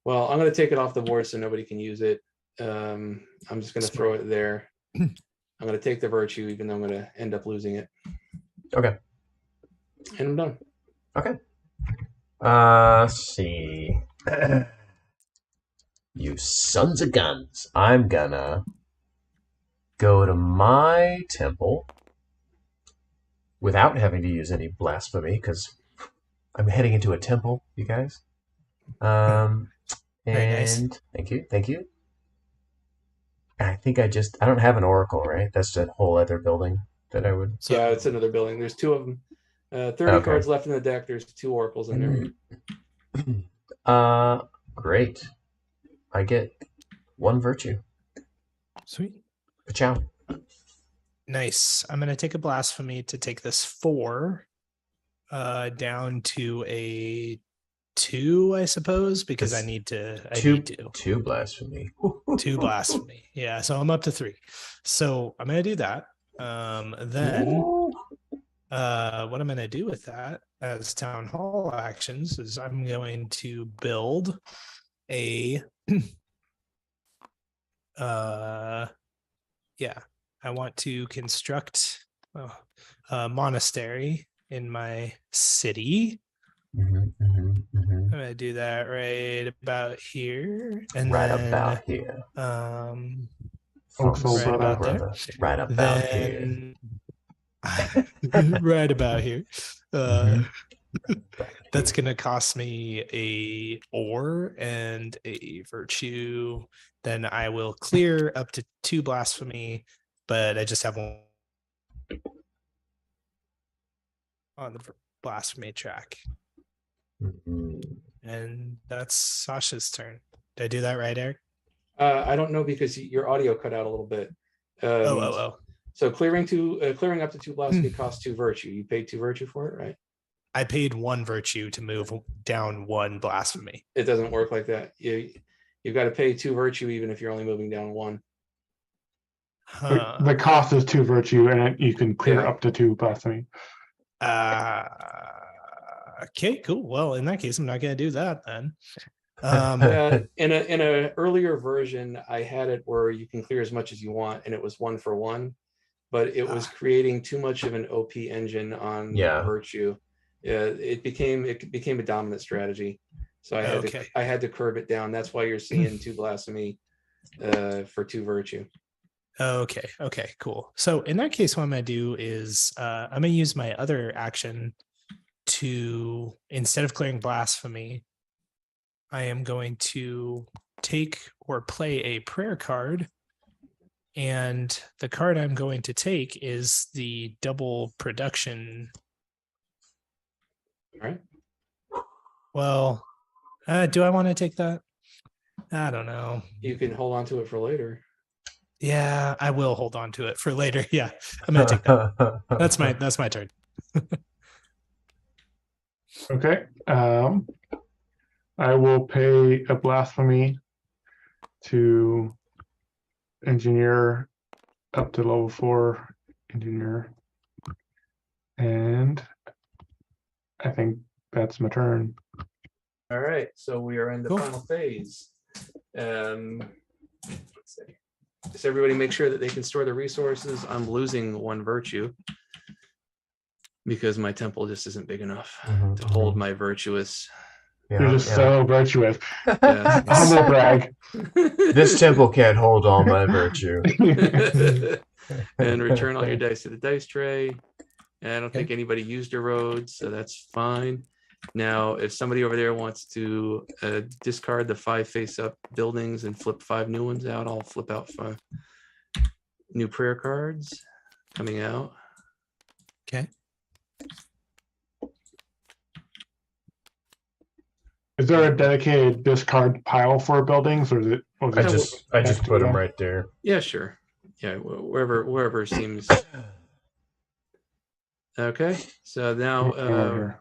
Speaker 4: Well, I'm going to take it off the board so nobody can use it. I'm just going to throw it there. I'm going to take the virtue, even though I'm going to end up losing it.
Speaker 2: Okay.
Speaker 4: And I'm done.
Speaker 2: Okay. Let's see. You sons of guns. I'm gonna go to my temple without having to use any blasphemy because I'm heading into a temple, you guys.
Speaker 3: Very nice.
Speaker 2: And thank you. I think I don't have an oracle, right? That's a whole other building that I would.
Speaker 3: So
Speaker 4: Yeah, it's another building. There's two of them. 30
Speaker 2: Okay.
Speaker 4: cards left in the deck. There's 2 oracles in there.
Speaker 2: Great. I get 1 virtue.
Speaker 3: sweet.
Speaker 2: Ciao.
Speaker 3: Nice. I'm gonna take a blasphemy to take this 4 down to a 2, I suppose, because I need to.
Speaker 2: Two blasphemy.
Speaker 3: 2 blasphemy. Yeah, so I'm up to 3. So I'm gonna do that. Then what I'm gonna do with that as town hall actions is I'm going to build a I want to construct a monastery in my city. I'm gonna do that right about here, and
Speaker 2: Right
Speaker 3: then
Speaker 2: about here.
Speaker 1: Also,
Speaker 3: right about there.
Speaker 1: brother.
Speaker 2: Right about here.
Speaker 3: Right about here.
Speaker 2: Mhm.
Speaker 3: That's gonna cost me a ore and a virtue. Then I will clear up to 2 blasphemy, but I just have 1 on the blasphemy track.
Speaker 2: Mhm.
Speaker 3: And that's Sasha's turn. Did I do that right, Eric?
Speaker 4: I don't know because your audio cut out a little bit. So clearing up to 2 blasphemy costs 2 virtue. You paid 2 virtue for it, right?
Speaker 3: I paid 1 virtue to move down 1 blasphemy.
Speaker 4: It doesn't work like that. You've got to pay 2 virtue even if you're only moving down 1.
Speaker 1: The cost is 2 virtue, and you can clear up to 2 blasphemy.
Speaker 3: Okay, cool. Well, in that case, I'm not going to do that then.
Speaker 4: In a earlier version, I had it where you can clear as much as you want, and it was 1 for 1, but it was creating too much of an OP engine on virtue. It became a dominant strategy, so I had to curb it down. That's why you're seeing 2 blasphemy for 2 virtue.
Speaker 3: Okay, cool. So in that case, what I'm going to do is I'm going to use my other action to, instead of clearing blasphemy, I am going to take or play a prayer card. And the card I'm going to take is the double production.
Speaker 4: All right.
Speaker 3: Well, do I want to take that? I don't know.
Speaker 4: You can hold on to it for later.
Speaker 3: Yeah, I will hold on to it for later. Yeah, I'm gonna take that. That's my turn.
Speaker 1: Okay. I will pay a blasphemy to engineer up to level 4 engineer. And I think that's my turn.
Speaker 4: All right, so we are in the final phase. Let's see. Does everybody make sure that they can store the resources? I'm losing 1 virtue because my temple just isn't big enough to hold my virtuous.
Speaker 1: You're just so virtuous.
Speaker 4: Yeah.
Speaker 1: Humble brag.
Speaker 2: This temple can't hold all my virtue.
Speaker 4: And return all your dice to the dice tray. And I don't think anybody used a road, so that's fine. Now, if somebody over there wants to discard the 5 face-up buildings and flip 5 new ones out, I'll flip out 5 new prayer cards coming out.
Speaker 3: Okay.
Speaker 1: Is there a dedicated discard pile for buildings, or is it?
Speaker 2: I just put them right there.
Speaker 4: Yeah, sure. Yeah, wherever seems. Okay, so now.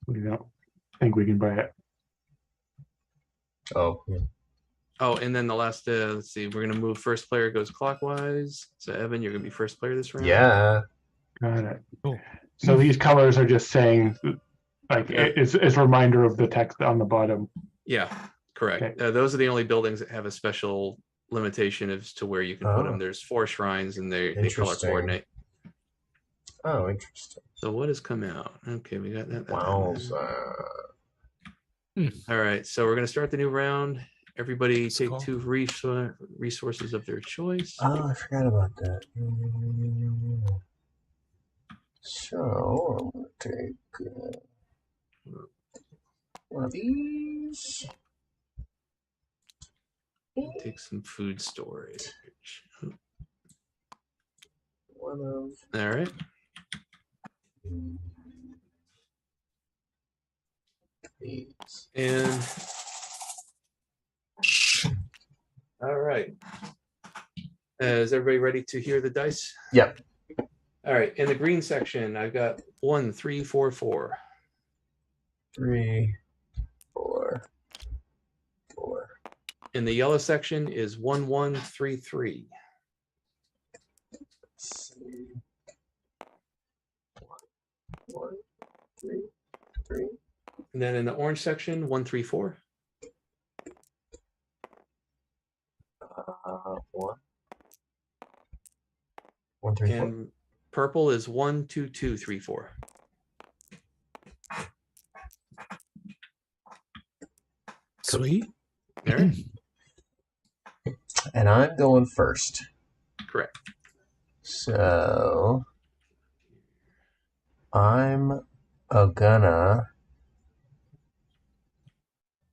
Speaker 1: We don't think we can buy it.
Speaker 2: Oh. Yeah.
Speaker 4: Oh, and then the last, let's see, we're going to move first player goes clockwise. So, Evan, you're going to be first player this round.
Speaker 2: Yeah.
Speaker 1: Got it.
Speaker 3: Cool.
Speaker 1: So these colors are just saying, like, it's a reminder of the text on the bottom.
Speaker 4: Yeah, correct. Okay. Those are the only buildings that have a special limitation as to where you can put them. There's 4 shrines and they color coordinate.
Speaker 2: Oh, interesting.
Speaker 4: So what has come out? Okay, we got that.
Speaker 2: Wowza.
Speaker 4: All right, so we're going to start the new round. Everybody
Speaker 3: That's
Speaker 4: take
Speaker 3: cool.
Speaker 4: 2 resources of their choice.
Speaker 2: Oh, I forgot about that. So I'm gonna take one of these.
Speaker 4: Take some food storage.
Speaker 2: One of
Speaker 4: All right.
Speaker 2: these.
Speaker 4: And all right. Is everybody ready to hear the dice?
Speaker 2: Yep.
Speaker 4: All right. In the green section, I've got 1, 3, 4, 4.
Speaker 2: 3, 4, 4.
Speaker 4: In the yellow section is 1, 1, 3, 3.
Speaker 2: 1, 3, 3.
Speaker 4: And then in the orange section, 1, 3, 4.
Speaker 2: 1. 1, 3, 4.
Speaker 4: And purple is 1, 2, 2, 3, 4.
Speaker 3: Sweet.
Speaker 4: All right.
Speaker 2: And I'm going first.
Speaker 4: Correct.
Speaker 2: So I'm gonna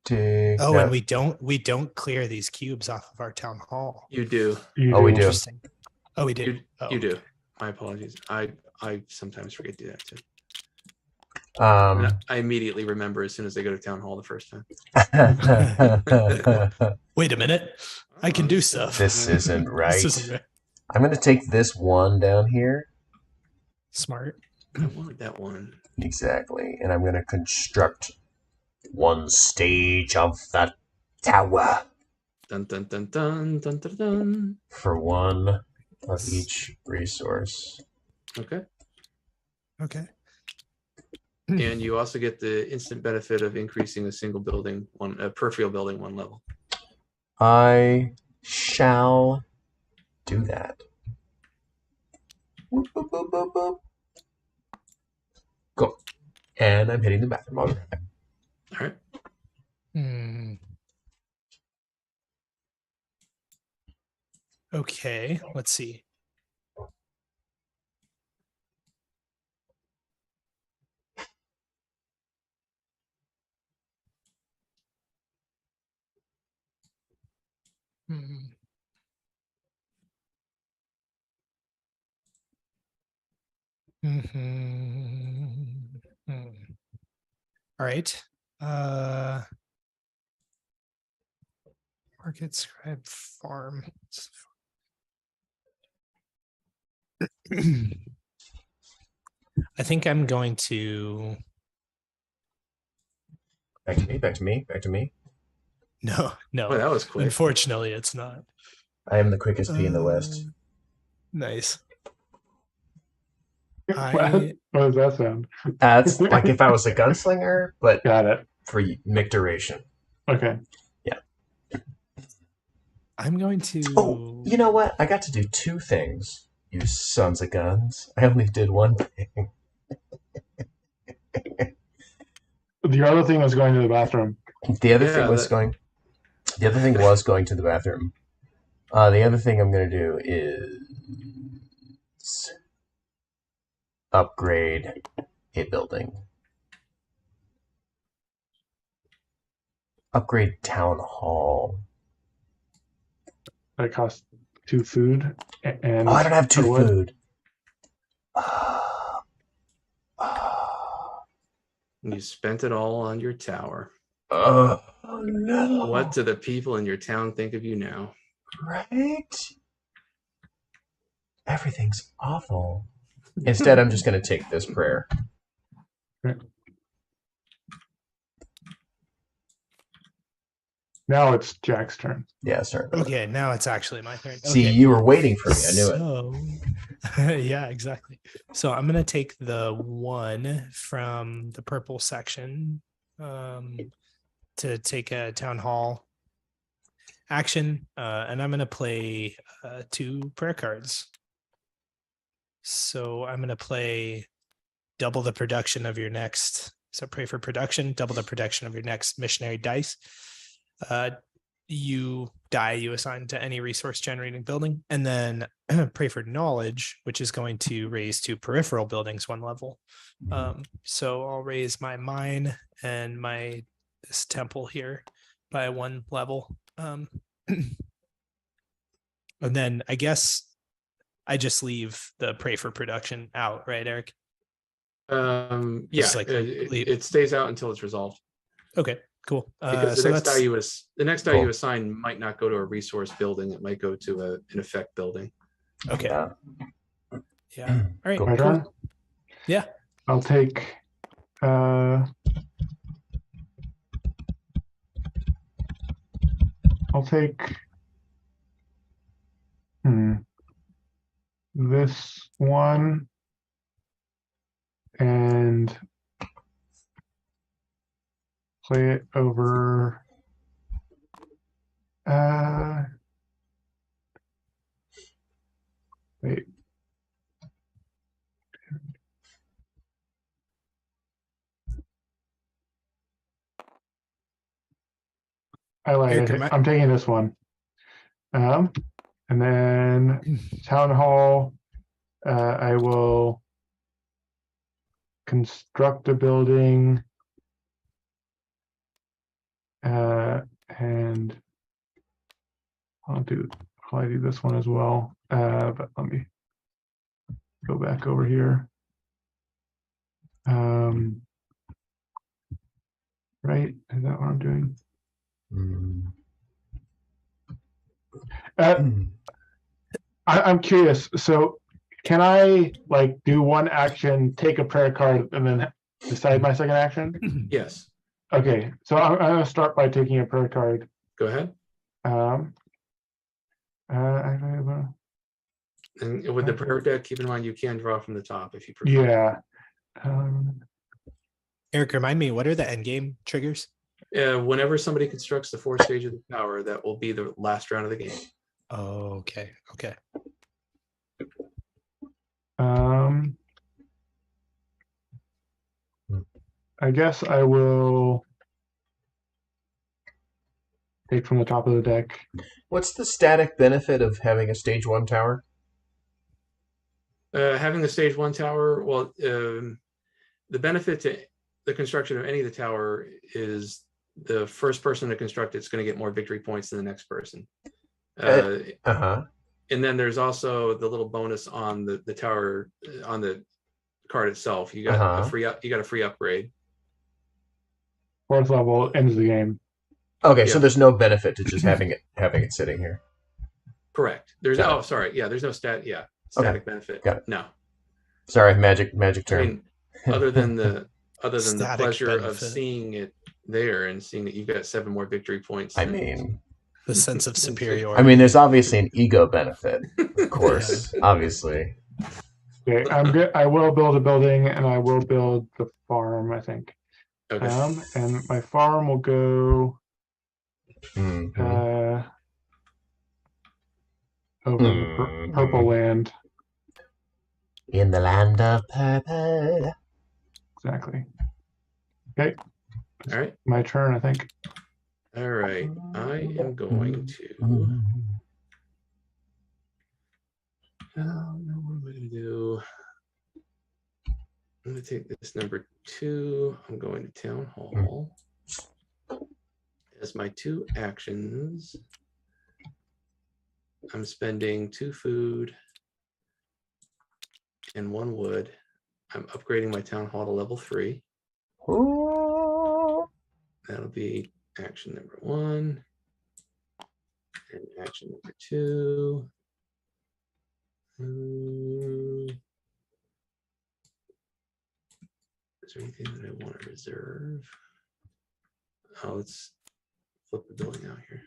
Speaker 2: dig.
Speaker 3: Oh,
Speaker 2: no,
Speaker 3: and we don't clear these cubes off of our town hall.
Speaker 4: You do.
Speaker 1: You
Speaker 2: Oh, we do.
Speaker 3: Interesting. Oh, we do.
Speaker 4: You do. My apologies. I sometimes forget to do that too.
Speaker 2: Um,
Speaker 4: I immediately remember as soon as they go to town hall the first time.
Speaker 3: Wait a minute. I can do stuff.
Speaker 2: This isn't right.
Speaker 3: This isn't right.
Speaker 2: I'm going to take this one down here.
Speaker 3: Smart.
Speaker 4: I want that one.
Speaker 2: Exactly. And I'm going to construct one stage of the tower
Speaker 4: Dun dun dun dun dun dun dun.
Speaker 2: for one of each resource.
Speaker 4: Okay.
Speaker 3: Okay.
Speaker 4: And you also get the instant benefit of increasing a single building, a peripheral building 1 level.
Speaker 2: I shall do that. Boop, boop, boop, boop, boop. Go. And I'm hitting the bathroom. All right.
Speaker 4: All right.
Speaker 3: Okay, let's see. All right. Market scribe farm. I think I'm going to.
Speaker 2: Back to me, back to me, back to me.
Speaker 3: No.
Speaker 4: Oh, that was quick.
Speaker 3: Unfortunately, it's not.
Speaker 2: I am the quickest pea in the West.
Speaker 3: Nice.
Speaker 1: What does that sound?
Speaker 2: That's like if I was a gunslinger, but
Speaker 1: Got it.
Speaker 2: for Mick duration.
Speaker 1: Okay.
Speaker 3: I'm going to.
Speaker 2: Oh, you know what? I got to do 2 things, you sons of guns. I only did 1 thing.
Speaker 1: The other thing was going to the bathroom.
Speaker 2: The other thing was going. The other thing was going to the bathroom. The other thing I'm going to do is upgrade a building. Upgrade town hall.
Speaker 1: That costs 2 food. And
Speaker 2: Oh, I don't have 2
Speaker 1: wood.
Speaker 2: food.
Speaker 4: You spent it all on your tower.
Speaker 2: Oh no!
Speaker 4: What do the people in your town think of you now?
Speaker 2: Right? Everything's awful. Instead, I'm just going to take this prayer.
Speaker 1: Now it's Jack's turn.
Speaker 2: Yeah, sorry.
Speaker 3: Okay, now it's actually my turn.
Speaker 2: See,
Speaker 3: Okay.
Speaker 2: you were waiting for me. I knew it.
Speaker 3: Yeah, exactly. So I'm going to take the 1 from the purple section to take a town hall action, and I'm going to play 2 prayer cards. So I'm going to play double the production of your next. So pray for production, double the production of your next missionary dice. You assign to any resource generating building, and then pray for knowledge, which is going to raise to peripheral buildings 1 level. So I'll raise my mine and this temple here by 1 level. And then I guess I just leave the pray for production out, right, Eric?
Speaker 4: Yeah,
Speaker 3: like
Speaker 4: it stays out until it's resolved.
Speaker 3: Okay, cool.
Speaker 4: Because the next die you assign might not go to a resource building; it might go to an effect building.
Speaker 3: Okay. Yeah. All right.
Speaker 1: My turn?
Speaker 3: Yeah.
Speaker 1: I'll take. This one and play it over. Wait. I like it. I'm taking this one. And then town hall, I will construct a building, and I'll do this one as well. But let me go back over here. Right? Is that what I'm doing? I'm curious. So can I do one action, take a prayer card, and then decide my second action?
Speaker 4: Yes.
Speaker 1: Okay. So I'm going to start by taking a prayer card.
Speaker 4: Go ahead. And with the prayer deck, keep in mind you can draw from the top if you prefer.
Speaker 1: Yeah.
Speaker 3: Eric, remind me, what are the end game triggers?
Speaker 4: Whenever somebody constructs the 4th stage of the tower, that will be the last round of the game.
Speaker 3: Oh, okay.
Speaker 1: I guess I will take from the top of the deck.
Speaker 2: What's the static benefit of having a stage 1 tower?
Speaker 4: Having the stage 1 tower, well, the benefit to the construction of any of the tower is the first person to construct it's going to get more victory points than the next person. And then there's also the little bonus on the tower on the card itself. You got a free upgrade.
Speaker 1: 4th level ends the game.
Speaker 2: Okay, so there's no benefit to just having it sitting here.
Speaker 4: Correct. There's there's no static benefit.
Speaker 2: Got it.
Speaker 4: No.
Speaker 2: Sorry, magic term.
Speaker 4: I mean, other than the pleasure
Speaker 3: benefit
Speaker 4: of seeing it there and seeing that you've got 7 more victory points.
Speaker 2: I mean,
Speaker 3: the sense of superiority.
Speaker 2: I mean, there's obviously an ego benefit, of course. Obviously.
Speaker 1: Okay, I'm good. I will build a building, and I will build the farm, I think.
Speaker 4: Okay.
Speaker 1: And my farm will go over the purple land.
Speaker 2: In the land of purple.
Speaker 1: Exactly. Okay.
Speaker 4: All right.
Speaker 1: My turn, I think.
Speaker 4: All right. I am going to. What am I going to do? I'm going to take this number 2. I'm going to town hall. As my 2 actions, I'm spending 2 food and 1 wood. I'm upgrading my town hall to level 3. That'll be action number 1 and action number 2. Is there anything that I want to reserve? Oh, let's flip the building out here.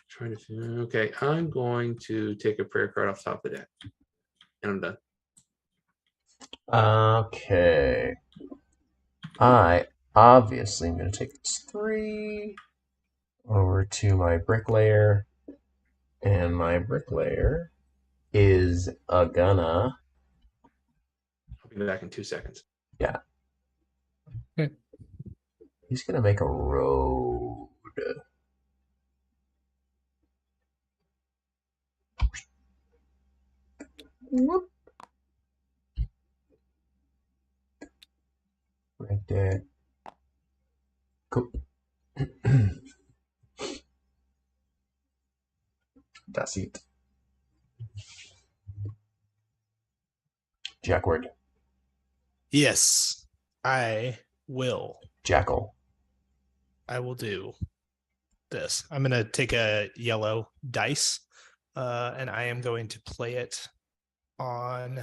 Speaker 4: Trying to figure. Okay, I'm going to take a prayer card off the top of the deck, and I'm done.
Speaker 2: Okay. I obviously I'm going to take this 3 over to my bricklayer, and my bricklayer is gonna.
Speaker 4: I'll be back in 2 seconds.
Speaker 2: Yeah.
Speaker 3: Okay.
Speaker 2: He's gonna make a road. Whoop. Right there. Cool. That's it. Jackward.
Speaker 3: Yes, I will.
Speaker 2: Jackal.
Speaker 3: I will do this. I'm going to take a yellow dice, and I am going to play it on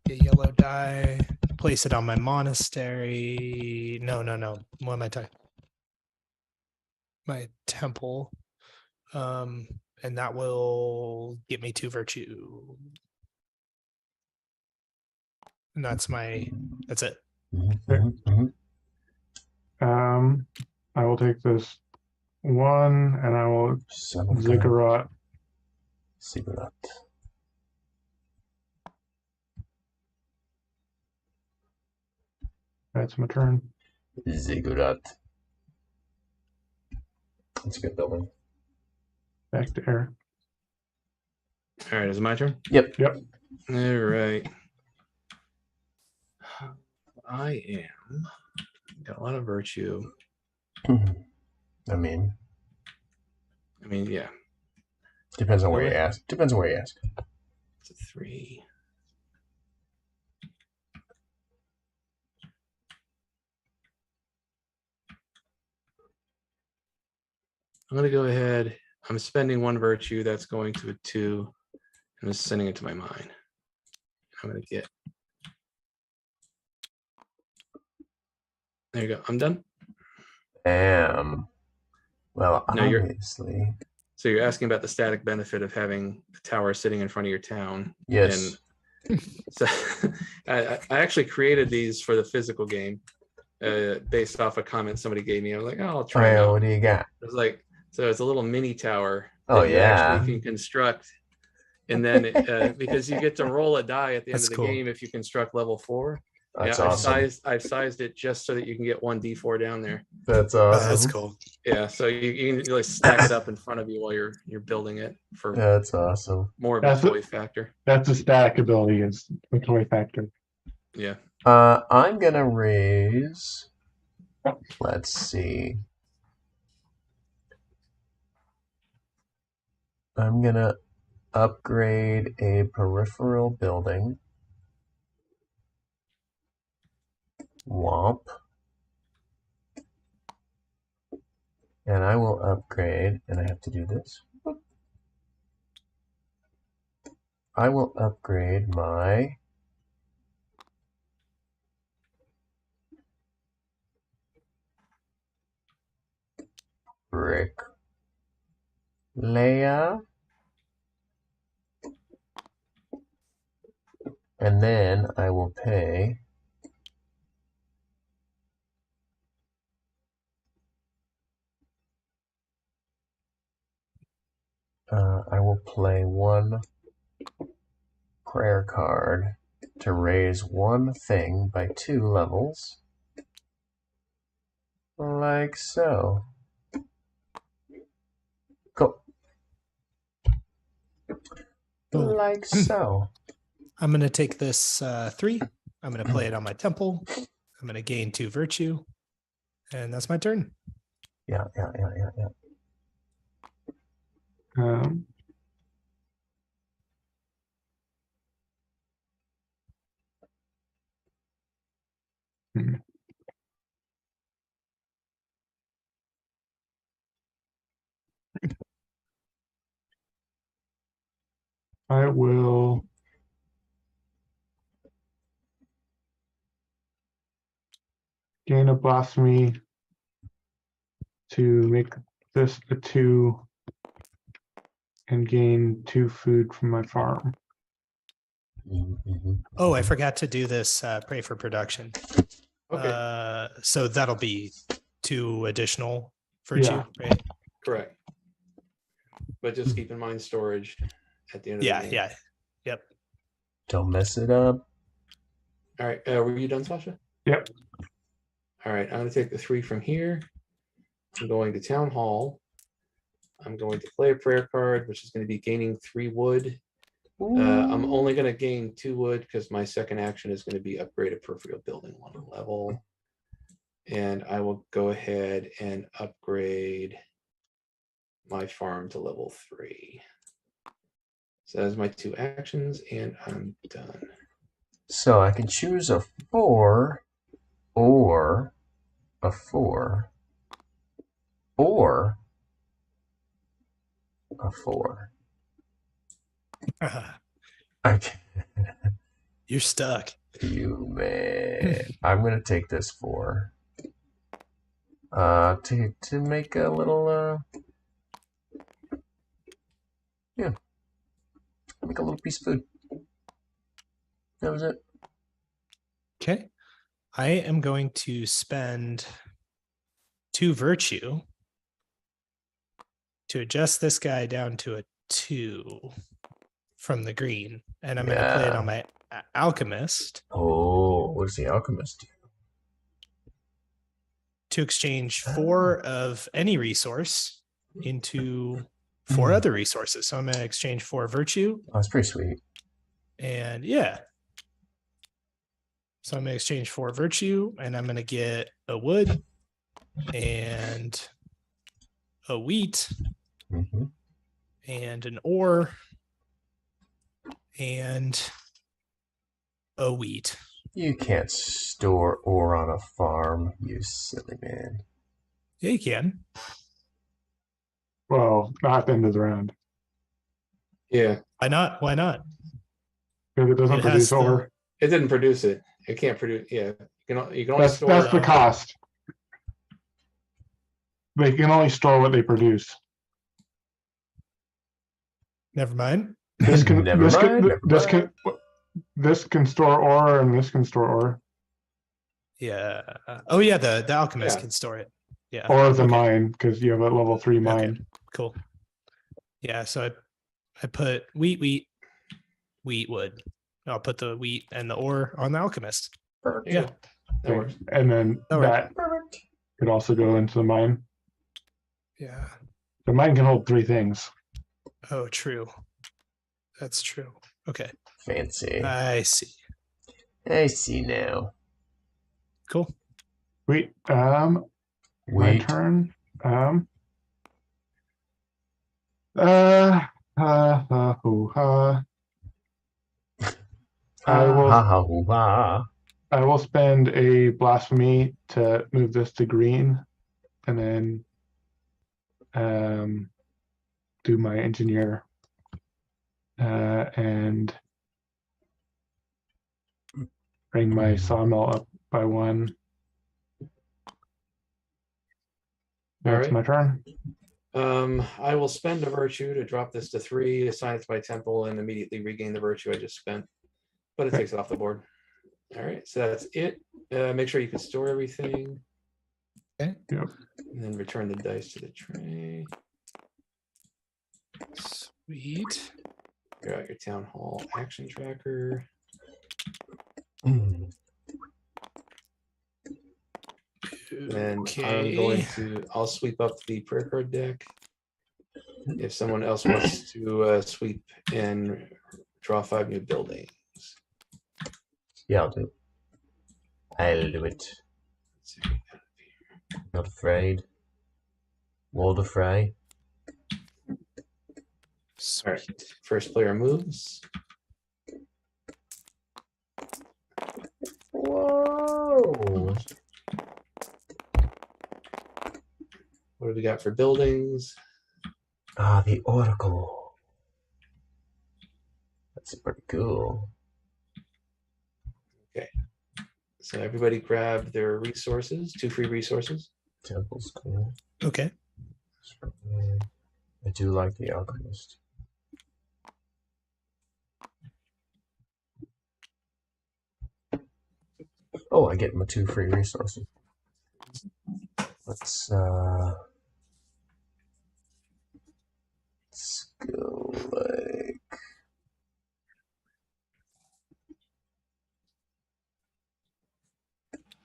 Speaker 3: a yellow die, place it on my monastery. No. What am I talking? My temple. And that will get me 2 virtue. And that's it.
Speaker 1: I will take this 1 and I will ziggurat.
Speaker 2: Ziggurat.
Speaker 1: That's my turn.
Speaker 2: Ziggurat. That's a good building.
Speaker 1: Back to Eric.
Speaker 4: All right, is it my turn?
Speaker 2: Yep.
Speaker 4: All right. I am got a lot of virtue.
Speaker 2: I mean,
Speaker 4: Yeah.
Speaker 2: depends on where you ask. Depends on where you ask.
Speaker 4: It's a 3. I'm going to go ahead. I'm spending 1 virtue. That's going to a 2. I'm just sending it to my mind. I'm going to get. There you go. I'm done.
Speaker 2: Well,
Speaker 4: No,
Speaker 2: obviously.
Speaker 4: So you're asking about the static benefit of having the tower sitting in front of your town.
Speaker 2: Yes.
Speaker 4: And so I actually created these for the physical game based off a comment somebody gave me. I was like, oh, I'll try it out.
Speaker 2: What do you got?
Speaker 4: It was like, so it's a little mini tower
Speaker 2: that
Speaker 4: you actually can construct. And then because you get to roll a die at the end of the game if you construct level 4.
Speaker 2: That's awesome.
Speaker 4: I've sized it just so that you can get 1 d4 down there.
Speaker 2: That's awesome.
Speaker 3: That's cool.
Speaker 4: Yeah, so you can really stack it up in front of you while you're building it for.
Speaker 2: That's awesome.
Speaker 4: More of a toy factor.
Speaker 1: That's a stack ability. Is the toy factor.
Speaker 4: Yeah.
Speaker 2: I'm gonna raise. Let's see. I'm gonna upgrade a peripheral building. Womp. And I will upgrade, and I have to do this. I will upgrade my brick layer. And then I will pay I will play 1 prayer card to raise 1 thing by 2 levels. Like so. Cool. Like so.
Speaker 3: I'm going to take this 3. I'm going to play it on my temple. I'm going to gain 2 virtue. And that's my turn.
Speaker 2: Yeah.
Speaker 1: I will gain a blasphemy to make this a 2 and gain 2 food from my farm.
Speaker 3: Oh, I forgot to do this. Pray for production.
Speaker 4: Okay,
Speaker 3: So that'll be 2 additional virtue,
Speaker 1: Yeah.
Speaker 3: right?
Speaker 4: correct. But just keep in mind storage at the end of the
Speaker 3: Yeah,
Speaker 4: game.
Speaker 3: yeah. Yep.
Speaker 2: Don't mess it up.
Speaker 4: All right, were you done, Sasha?
Speaker 1: Yep.
Speaker 4: All right, I'm going to take the 3 from here. I'm going to Town Hall. I'm going to play a prayer card, which is going to be gaining 3 wood. I'm only going to gain 2 wood because my second action is going to be upgrade a peripheral building 1 level. And I will go ahead and upgrade my farm to level 3. So that's my 2 actions, and I'm done.
Speaker 2: So I can choose a 4 or a 4 or a 4. I can,
Speaker 3: You're stuck.
Speaker 2: you man. I'm gonna take this 4. To make a little yeah, make a little piece of food. That was it.
Speaker 3: Okay. I am going to spend 2 virtue to adjust this guy down to a 2 from the green. And I'm going to play it on my alchemist
Speaker 2: Oh, what does the alchemist do?
Speaker 3: to exchange 4 of any resource into 4 other resources. So I'm going to exchange 4 virtue.
Speaker 2: Oh, that's pretty sweet.
Speaker 3: And yeah. So I'm going to exchange 4 virtue, and I'm going to get a wood and a wheat and an ore and a wheat.
Speaker 2: You can't store ore on a farm, you silly man.
Speaker 3: Yeah, you can.
Speaker 1: Well, not at the end of the round.
Speaker 4: Yeah,
Speaker 3: Why not? Why not?
Speaker 1: Because it doesn't
Speaker 3: It has
Speaker 1: produce
Speaker 3: the-
Speaker 1: ore.
Speaker 4: it didn't produce it. It can't produce. Yeah, you can only store.
Speaker 1: That's the cost. They can only store what they produce.
Speaker 3: Never mind.
Speaker 1: This can
Speaker 2: Never
Speaker 1: this
Speaker 2: mind,
Speaker 1: can
Speaker 2: never
Speaker 1: this
Speaker 2: mind.
Speaker 1: can this can store ore and this can store ore.
Speaker 3: Yeah. Oh, yeah. The alchemist
Speaker 4: Yeah.
Speaker 3: can store it. Yeah.
Speaker 1: Or the
Speaker 3: Okay.
Speaker 1: mine, because you have a level 3 mine.
Speaker 3: Okay. Cool. Yeah. So I put wheat, wood. I'll put the wheat and the ore on the alchemist.
Speaker 4: There you
Speaker 3: Yeah.
Speaker 4: go. That works.
Speaker 1: And then
Speaker 3: That works.
Speaker 1: that could also go into the mine.
Speaker 3: Yeah.
Speaker 1: The mine can hold 3 things.
Speaker 3: Oh, true. That's true. Okay.
Speaker 2: Fancy.
Speaker 3: I see.
Speaker 2: I see now.
Speaker 3: Cool.
Speaker 1: Wait, my
Speaker 2: Wait.
Speaker 1: turn. I will spend a blasphemy to move this to green, and then do my engineer and bring my sawmill up by 1. That's
Speaker 4: right.
Speaker 1: my turn.
Speaker 4: I will spend a virtue to drop this to 3, assign it to my temple, and immediately regain the virtue I just spent. But it
Speaker 1: Okay.
Speaker 4: takes it off the board. All right, so that's it. Make sure you can store everything.
Speaker 3: Okay.
Speaker 1: Yep.
Speaker 4: And then return the dice to the tray.
Speaker 3: Sweet.
Speaker 4: Figure out your town hall action tracker. And I'm going to, I'll sweep up the prayer card deck. If someone else wants to sweep and draw 5 new buildings.
Speaker 2: Yeah, I'll do it. I'll do it.
Speaker 4: Let's see what we got here.
Speaker 2: Not afraid. Walder Fry.
Speaker 4: All right, first player moves.
Speaker 2: Whoa!
Speaker 4: What do we got for buildings?
Speaker 2: Ah, the Oracle. That's pretty cool.
Speaker 4: So everybody grab their resources, 2 free resources.
Speaker 2: Temple's cool.
Speaker 3: Okay.
Speaker 2: I do like the Alchemist. Oh, I get my 2 free resources. Let's go like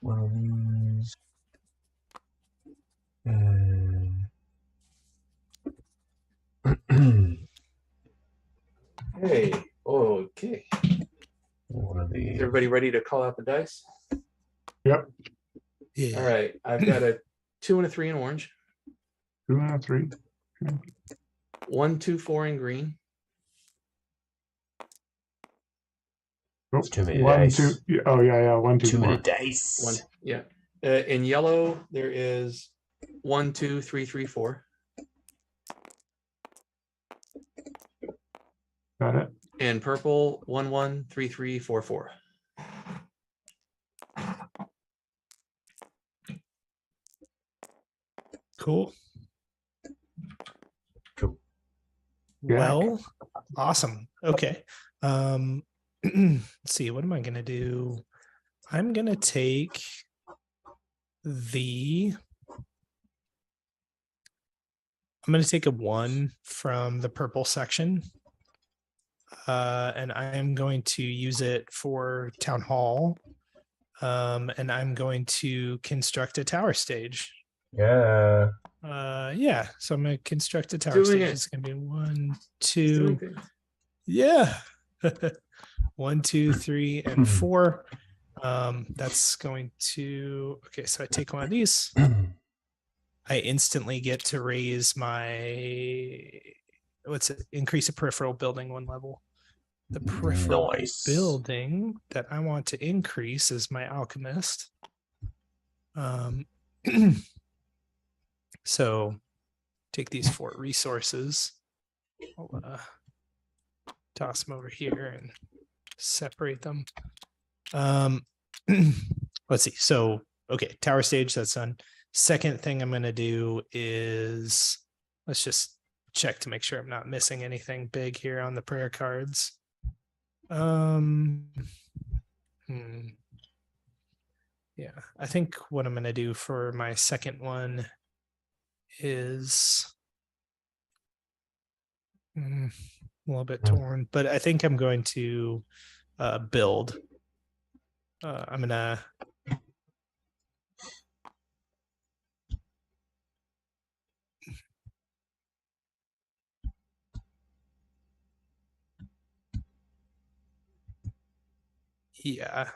Speaker 2: one of these. And
Speaker 4: Hey, okay.
Speaker 2: one of
Speaker 4: Is
Speaker 2: these.
Speaker 4: everybody ready to call out the dice?
Speaker 1: Yep.
Speaker 3: Yeah.
Speaker 4: All right. I've got a 2 and a 3 in orange.
Speaker 1: 2 and a 3.
Speaker 4: 1, 2, 4 in green.
Speaker 1: Oh,
Speaker 2: It's too many
Speaker 1: 1,
Speaker 2: dice.
Speaker 1: 2. Oh yeah. 1, 2,
Speaker 2: Too
Speaker 1: 4.
Speaker 2: many dice.
Speaker 4: 1, yeah. In yellow, there is 1, 2, 3, 3, 4.
Speaker 1: Got it.
Speaker 4: In purple, 1, 1, 3, 3, 4, 4.
Speaker 3: Cool.
Speaker 2: Cool.
Speaker 1: Yeah.
Speaker 3: Well, awesome. Okay. Let's see, what am I gonna do? I'm gonna take I'm gonna take a 1 from the purple section. And I am going to use it for town hall. And I'm going to construct a tower stage.
Speaker 2: Yeah.
Speaker 3: Yeah, so I'm gonna construct a tower
Speaker 4: Doing
Speaker 3: stage.
Speaker 4: it.
Speaker 3: It's gonna be 1,
Speaker 4: Doing
Speaker 3: 2,
Speaker 4: things.
Speaker 3: yeah. 1, 2, 3, and 4. That's going to, okay, so I take one of these. I instantly get to raise my, increase a peripheral building 1 level. The peripheral
Speaker 2: Nice.
Speaker 3: building that I want to increase is my alchemist. So take these 4 resources. I'll toss them over here and separate them. Let's see. So, okay, tower stage, that's done. Second thing I'm going to do is, let's just check to make sure I'm not missing anything big here on the prayer cards. Yeah, I think what I'm going to do for my second one is a little bit torn, but I think I'm going to build. I'm going to yeah.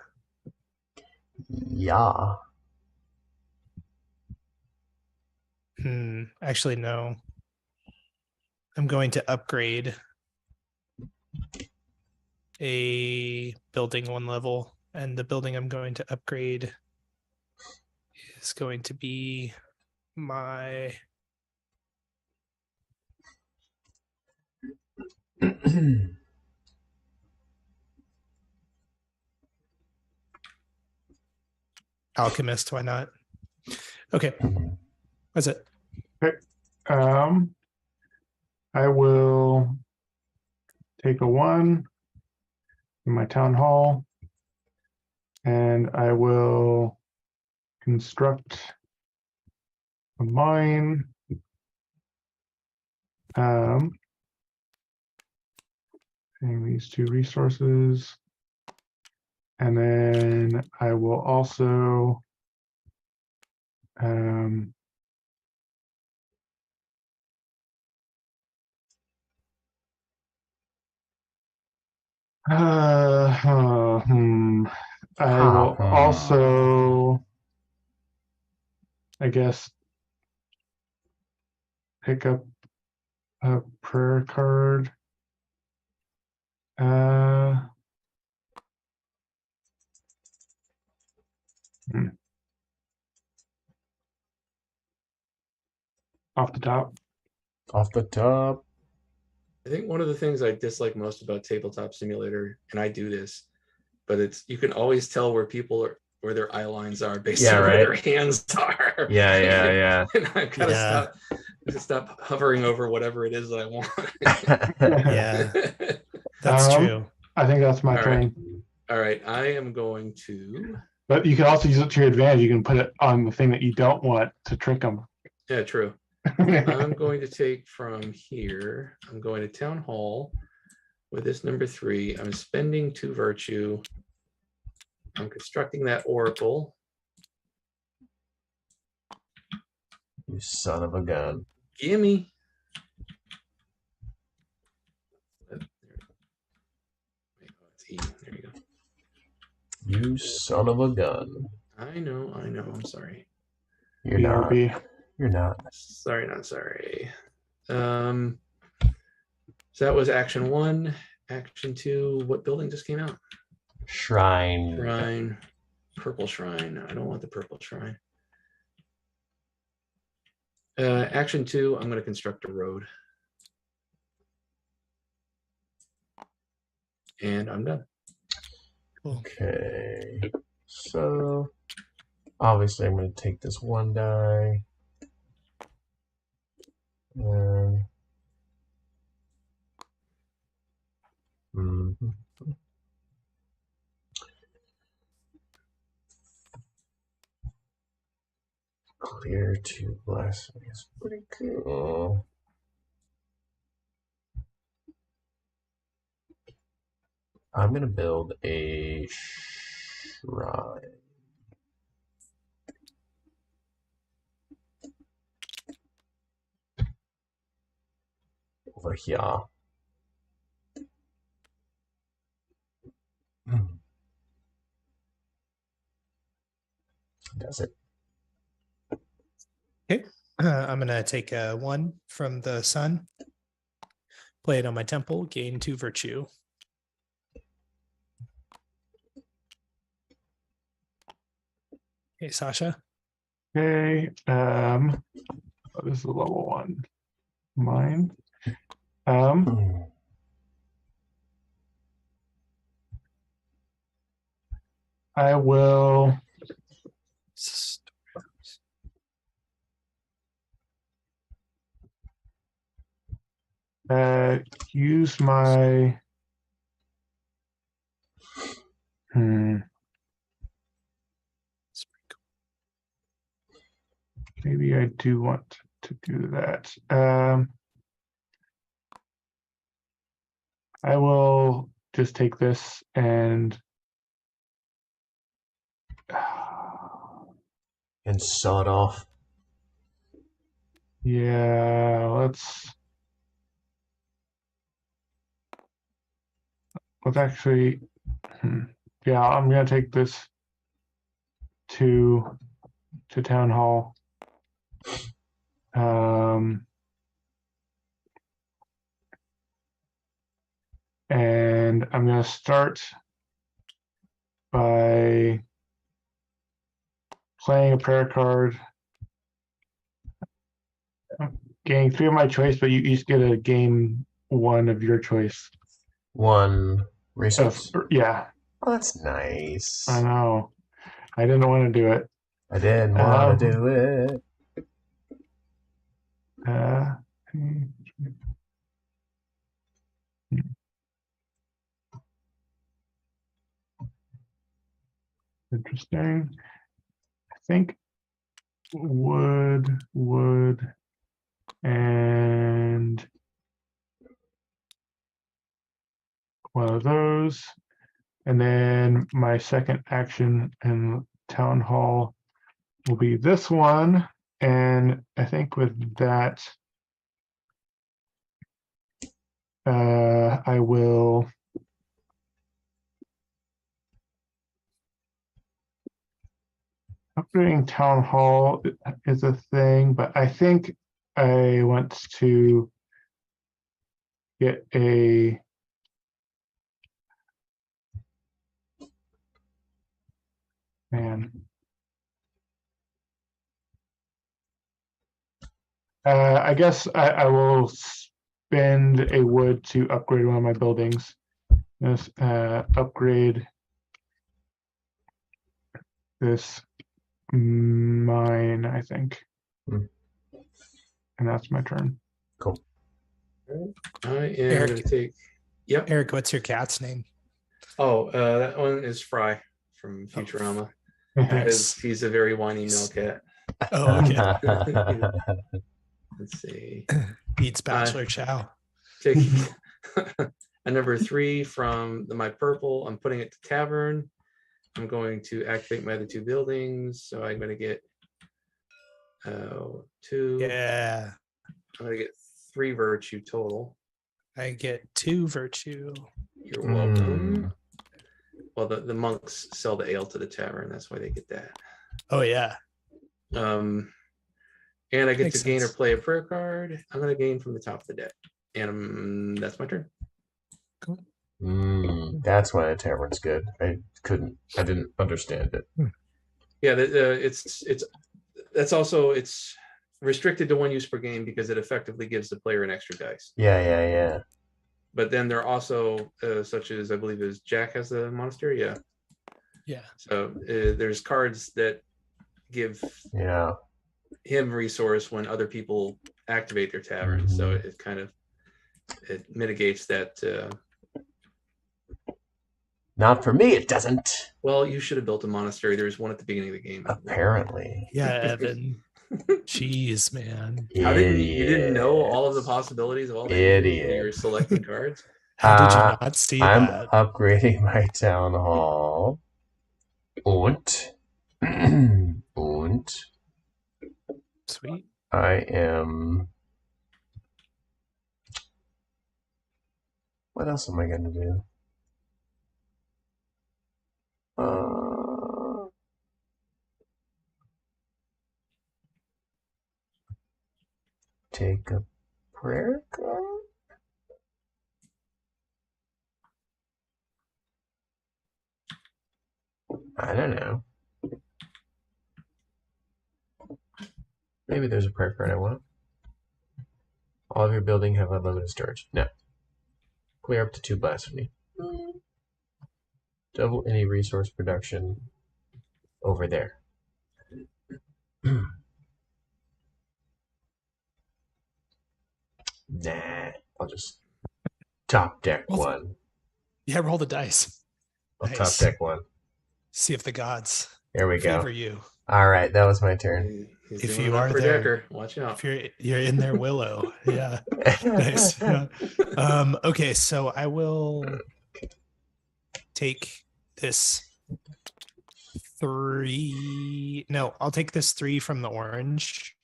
Speaker 2: Yeah.
Speaker 3: Actually, no. I'm going to upgrade a building 1 level, and the building I'm going to upgrade is going to be my alchemist. Why not? Okay, that's it.
Speaker 1: I will take a 1 in my town hall, and I will construct a mine. Paying these 2 resources, and then I will also I will also, I guess, pick up a prayer card. Off the top.
Speaker 2: Off the top.
Speaker 4: I think one of the things I dislike most about Tabletop Simulator, and I do this, but it's, you can always tell where people are, where their eye lines are based on where their hands are.
Speaker 2: Yeah.
Speaker 4: And I've got to stop hovering over whatever it is that I want.
Speaker 3: Yeah, that's true.
Speaker 1: I think that's my turn.
Speaker 4: All right, I am going to
Speaker 1: But you can also use it to your advantage. You can put it on the thing that you don't want to trick them.
Speaker 4: Yeah, true. I'm going to take from here. I'm going to town hall with this number 3. I'm spending 2 virtue. I'm constructing that oracle.
Speaker 2: You son of a gun.
Speaker 4: Gimme. There you go.
Speaker 2: You son of a gun.
Speaker 4: I know. I'm sorry.
Speaker 2: You're not.
Speaker 1: BRB.
Speaker 2: You're not.
Speaker 4: Sorry, not sorry. So that was action 1. Action 2. What building just came out?
Speaker 2: Shrine.
Speaker 4: Shrine. Purple shrine. I don't want the purple shrine. Action 2. I'm going to construct a road. And I'm done.
Speaker 2: Okay. So obviously I'm going to take this 1 die. And clear 2 blaspheming is pretty cool. I'm going to build a shrine. Over here. Does it?
Speaker 3: Okay. I'm going to take 1 from the sun, play it on my temple, gain 2 virtue. Okay, Sasha.
Speaker 1: Okay. This is a level 1. Mine. I will use my maybe I do want to do that. I will just take this and
Speaker 2: sawed off.
Speaker 1: Yeah, let's actually yeah, I'm gonna take this to town hall. And I'm gonna start by playing a prayer card, gaining 3 of my choice, but you each get a gain 1 of your choice.
Speaker 2: 1 resource?
Speaker 1: Yeah.
Speaker 2: Oh, that's nice.
Speaker 1: I know. I didn't want to do it.
Speaker 2: I didn't want to do it.
Speaker 1: Interesting. I think wood, and 1 of those. And then my second action in town hall will be this one. And I think with that, I will upgrading town hall is a thing, but I think I want to get a I guess I will spend a wood to upgrade 1 of my buildings. Just upgrade this mine, I think. And that's my turn.
Speaker 2: Cool.
Speaker 4: I am going to take. Yep.
Speaker 3: Eric, what's your cat's name?
Speaker 4: Oh, that one is Fry from Futurama. because he's a very whiny male cat.
Speaker 3: Oh, okay.
Speaker 4: Let's see.
Speaker 3: Eats bachelor chow.
Speaker 4: Taking a number 3 from my purple. I'm putting it to tavern. I'm going to activate my other 2 buildings. So I'm going to get 2.
Speaker 3: Yeah.
Speaker 4: I'm going to get 3 virtue total.
Speaker 3: I get 2 virtue.
Speaker 4: You're welcome. Well, the monks sell the ale to the tavern. That's why they get that.
Speaker 3: Oh, yeah.
Speaker 4: And I get
Speaker 3: Makes
Speaker 4: to gain or
Speaker 3: sense.
Speaker 4: play a prayer card. I'm going to gain from the top of the deck. And that's my turn.
Speaker 3: Cool.
Speaker 2: That's why a tavern's good. I didn't understand it.
Speaker 4: Yeah, it's restricted to 1 use per game because it effectively gives the player an extra dice.
Speaker 2: Yeah.
Speaker 4: But then there are also such as I believe is Jack has the monastery.
Speaker 3: Yeah.
Speaker 4: So there's cards that give him resource when other people activate their taverns. So it kind of mitigates that.
Speaker 2: Not for me, it doesn't.
Speaker 4: Well, you should have built a monastery. There's one at the beginning of the game.
Speaker 2: Apparently.
Speaker 3: Yeah, Evan. Jeez, man.
Speaker 4: How didn't you didn't know all of the possibilities of all the
Speaker 2: Idiot.
Speaker 4: when you were selecting cards?
Speaker 3: How did you not see
Speaker 2: I'm
Speaker 3: that?
Speaker 2: upgrading my town hall. Und.
Speaker 3: Sweet.
Speaker 2: I am. What else am I going to do? Take a prayer card? I don't know. Maybe there's a prayer card I want. All of your building have unlimited storage. No. Clear up to 2 blasphemy. Double any resource production over there. Nah, I'll just top deck 1.
Speaker 3: Yeah, roll the dice.
Speaker 2: I'll
Speaker 3: Nice.
Speaker 2: top deck 1.
Speaker 3: See if the gods
Speaker 2: There we go.
Speaker 3: favor you.
Speaker 2: All right, that was my turn.
Speaker 4: He's
Speaker 3: If
Speaker 4: doing
Speaker 3: you
Speaker 4: that
Speaker 3: are
Speaker 4: for
Speaker 3: there,
Speaker 4: Decker. Watch out.
Speaker 3: If you're in their willow. Yeah. Nice. Yeah. Okay, so I will take this 3. No, I'll take this 3 from the orange.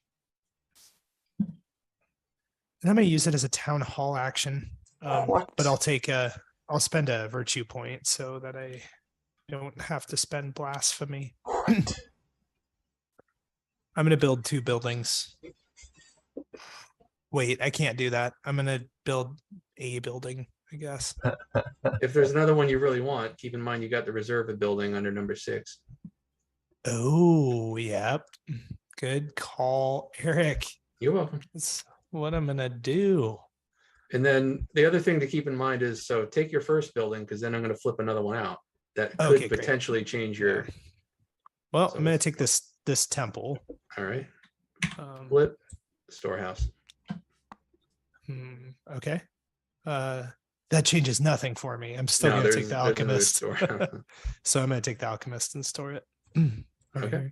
Speaker 3: And I'm going to use it as a town hall action.
Speaker 2: What?
Speaker 3: But I'll spend a virtue point so that I don't have to spend blasphemy.
Speaker 2: What?
Speaker 3: I'm going to build 2 buildings. Wait, I can't do that. I'm going to build a building, I guess.
Speaker 4: If there's another one you really want, keep in mind you got the reserve a building under number 6.
Speaker 3: Oh, yep. Good call, Eric.
Speaker 4: You're welcome.
Speaker 3: That's what I'm going to do.
Speaker 4: And then the other thing to keep in mind is, so take your first building, because then I'm going to flip another one out. That could
Speaker 3: Okay, great.
Speaker 4: potentially change your.
Speaker 3: Well,
Speaker 4: So
Speaker 3: I'm going
Speaker 4: it's-
Speaker 3: to take this temple.
Speaker 4: All right.
Speaker 3: Flip.
Speaker 4: Storehouse.
Speaker 3: Okay. That changes nothing for me. I'm still going to take the alchemist. So I'm going to take the alchemist and store it.
Speaker 4: Okay.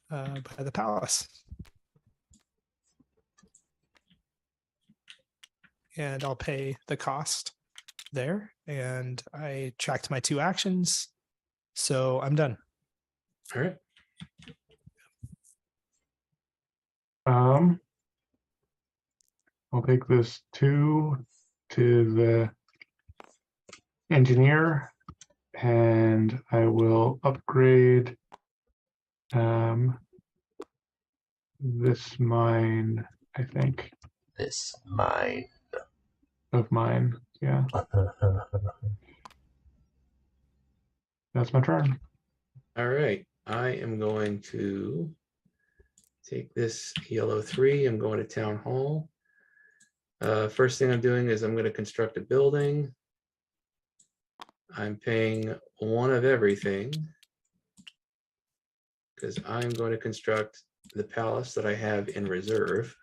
Speaker 3: By the palace. And I'll pay the cost there. And I tracked my 2 actions. So I'm done.
Speaker 4: All right.
Speaker 1: I'll take this 2 to the engineer, and I will upgrade this mine, I think.
Speaker 2: This mine.
Speaker 1: Of mine, yeah. That's my turn.
Speaker 4: All right. I am going to take this yellow 3. I'm going to town hall. First thing I'm doing is I'm going to construct a building. I'm paying 1 of everything because I'm going to construct the palace that I have in reserve.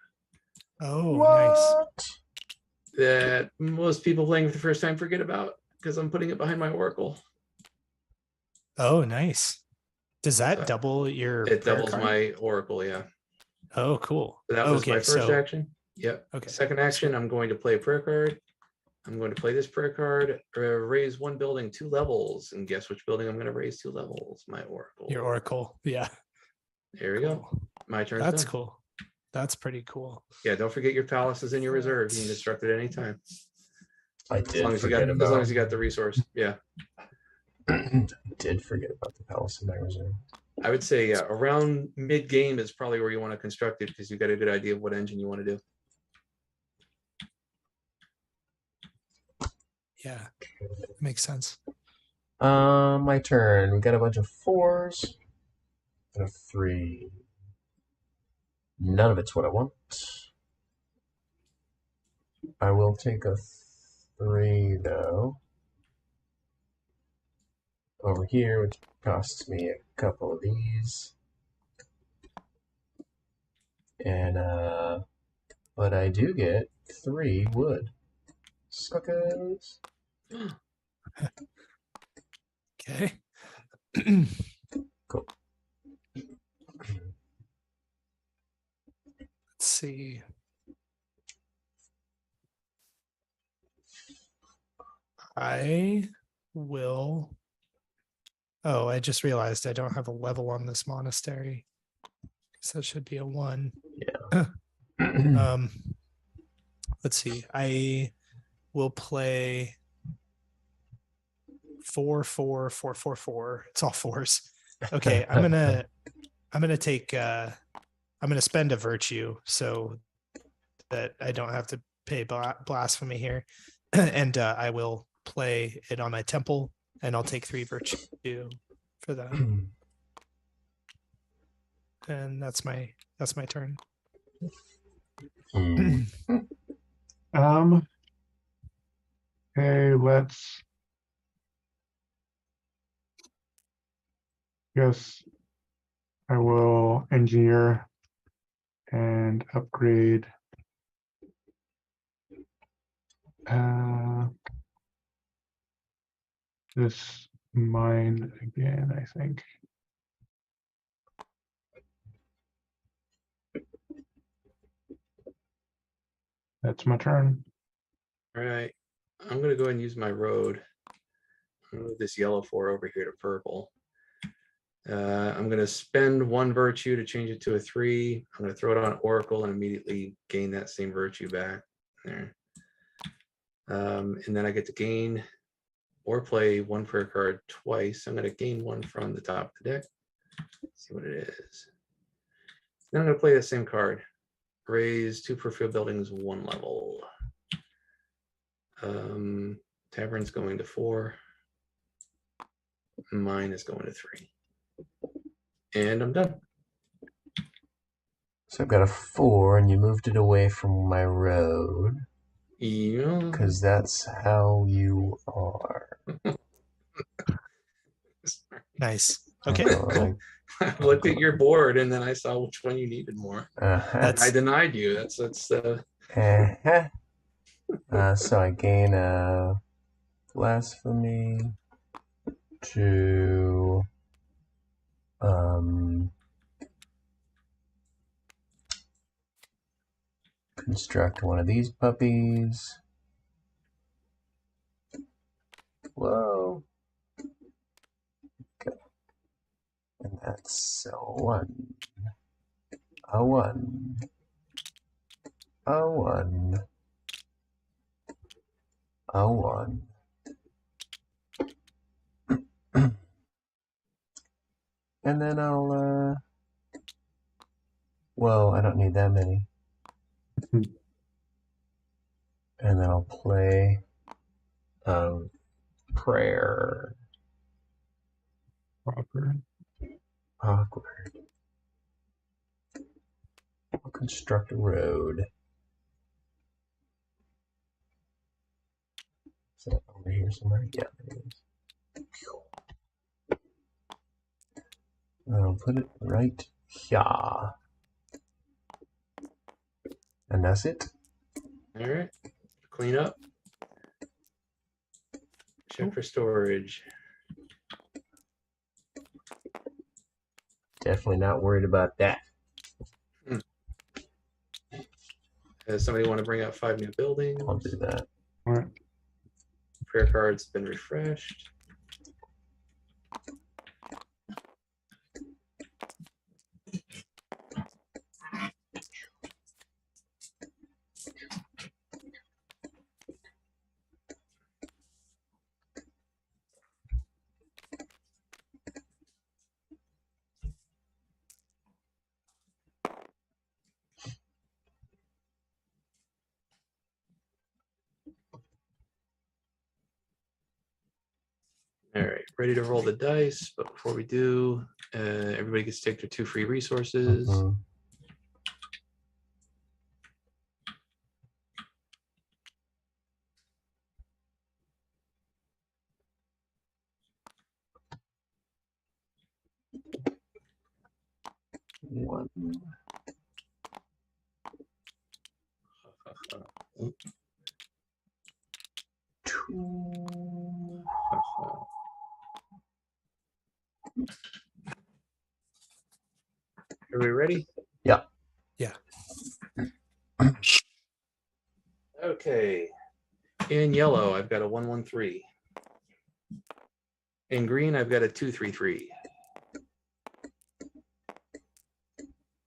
Speaker 3: Oh, nice.
Speaker 4: That most people playing for the first time forget about because I'm putting it behind my oracle.
Speaker 3: Oh, nice. Does that
Speaker 4: So
Speaker 3: double your
Speaker 4: it
Speaker 3: prayer
Speaker 4: doubles
Speaker 3: card?
Speaker 4: my oracle, yeah.
Speaker 3: Oh, cool.
Speaker 4: So that was
Speaker 3: Okay,
Speaker 4: my first
Speaker 3: so
Speaker 4: action. Yep.
Speaker 3: okay.
Speaker 4: Second action, I'm going to play a prayer card. I'm going to play this prayer card, raise one building 2 levels, and guess which building I'm going to raise 2 levels? My oracle.
Speaker 3: Your oracle, yeah.
Speaker 4: There we go.
Speaker 3: Cool.
Speaker 4: My turn.
Speaker 3: That's cool. That's pretty cool.
Speaker 4: Yeah, don't forget your palaces in your reserve. You can destruct it anytime.
Speaker 2: I did forget about.
Speaker 4: As long as you got the resource. Yeah.
Speaker 2: I did forget about the palace in my reserve.
Speaker 4: I would say around mid game is probably where you want to construct it because you got a good idea of what engine you want to do.
Speaker 3: Yeah, makes sense.
Speaker 2: My turn. We got a bunch of 4s and a 3. None of it's what I want. I will take a 3 though. Over here, which costs me a couple of these. And but I do get 3 wood. Suckers.
Speaker 3: Okay.
Speaker 2: Cool.
Speaker 3: Let's see. I will. Oh, I just realized I don't have a level on this monastery. So that should be a 1.
Speaker 2: Yeah.
Speaker 3: Let's see. I will play 4, 4, 4, 4, 4. It's all 4s. Okay, I'm gonna take I'm gonna spend a virtue so that I don't have to pay blasphemy here. And I will play it on my temple, and I'll take 3 virtue for that. And that's my turn.
Speaker 1: Okay, let's guess I will engineer and upgrade this mine again, I think. That's my turn.
Speaker 4: All right. I'm going to go ahead and use my road. I'm going to move this yellow 4 over here to purple. I'm going to spend 1 virtue to change it to a 3. I'm going to throw it on Oracle and immediately gain that same virtue back there. And then I get to gain or play 1 prayer card twice. I'm going to gain 1 from the top of the deck. Let's see what it is. Then I'm going to play the same card. Raise 2 peripheral buildings 1 level. Tavern's going to 4. Mine is going to 3. And I'm done.
Speaker 2: So I've got a 4, and you moved it away from my road.
Speaker 4: Yeah.
Speaker 2: Because that's how you are.
Speaker 3: Nice. Okay.
Speaker 2: Cool.
Speaker 4: I looked at your board and then I saw which one you needed more. I denied you. That's
Speaker 2: So I gain a blasphemy to construct one of these puppies. Whoa. Okay. And that's a 1. A 1. A 1. A 1. And then I'll, well, I don't need that many. And then I'll play prayer. Awkward. I'll construct a road. Is that over here somewhere? Yeah, there it is. I'll put it right here. And that's it.
Speaker 4: all right. Clean up. Check for storage.
Speaker 2: Definitely not worried about that.
Speaker 4: Does somebody want to bring out 5 new buildings?
Speaker 2: I'll do that.
Speaker 1: All right.
Speaker 4: Prayer card's been refreshed. All right, ready to roll the dice, but before we do, everybody gets to take their 2 free resources.
Speaker 2: Mhm. One. Two.
Speaker 4: Are we ready?
Speaker 2: Yeah.
Speaker 3: Yeah.
Speaker 4: Okay. In yellow, I've got a 113. In green, I've got a 233.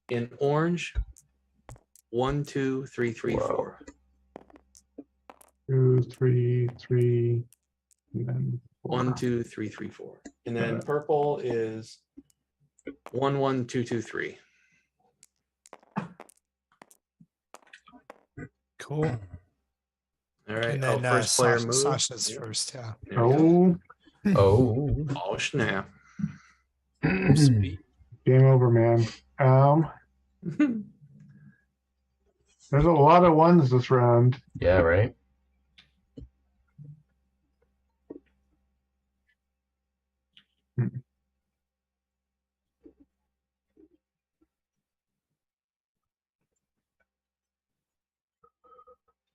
Speaker 4: In orange, 1, 2, 3, 3,
Speaker 2: Whoa.
Speaker 4: 4.
Speaker 1: 2, 3, 3, and then 4.
Speaker 4: 1, 2, 3, 3, 4. And then purple is 1, 1, 2, 2, 3.
Speaker 3: Cool.
Speaker 4: All right.
Speaker 3: And then
Speaker 4: First player
Speaker 3: Sasha,
Speaker 4: move.
Speaker 3: Sasha's
Speaker 4: Yep.
Speaker 3: first. Yeah.
Speaker 4: There we go.
Speaker 1: Oh,
Speaker 2: Oh.
Speaker 4: Oh, snap.
Speaker 3: Sweet.
Speaker 1: game over, man. There's a lot of ones this round.
Speaker 2: Yeah, right?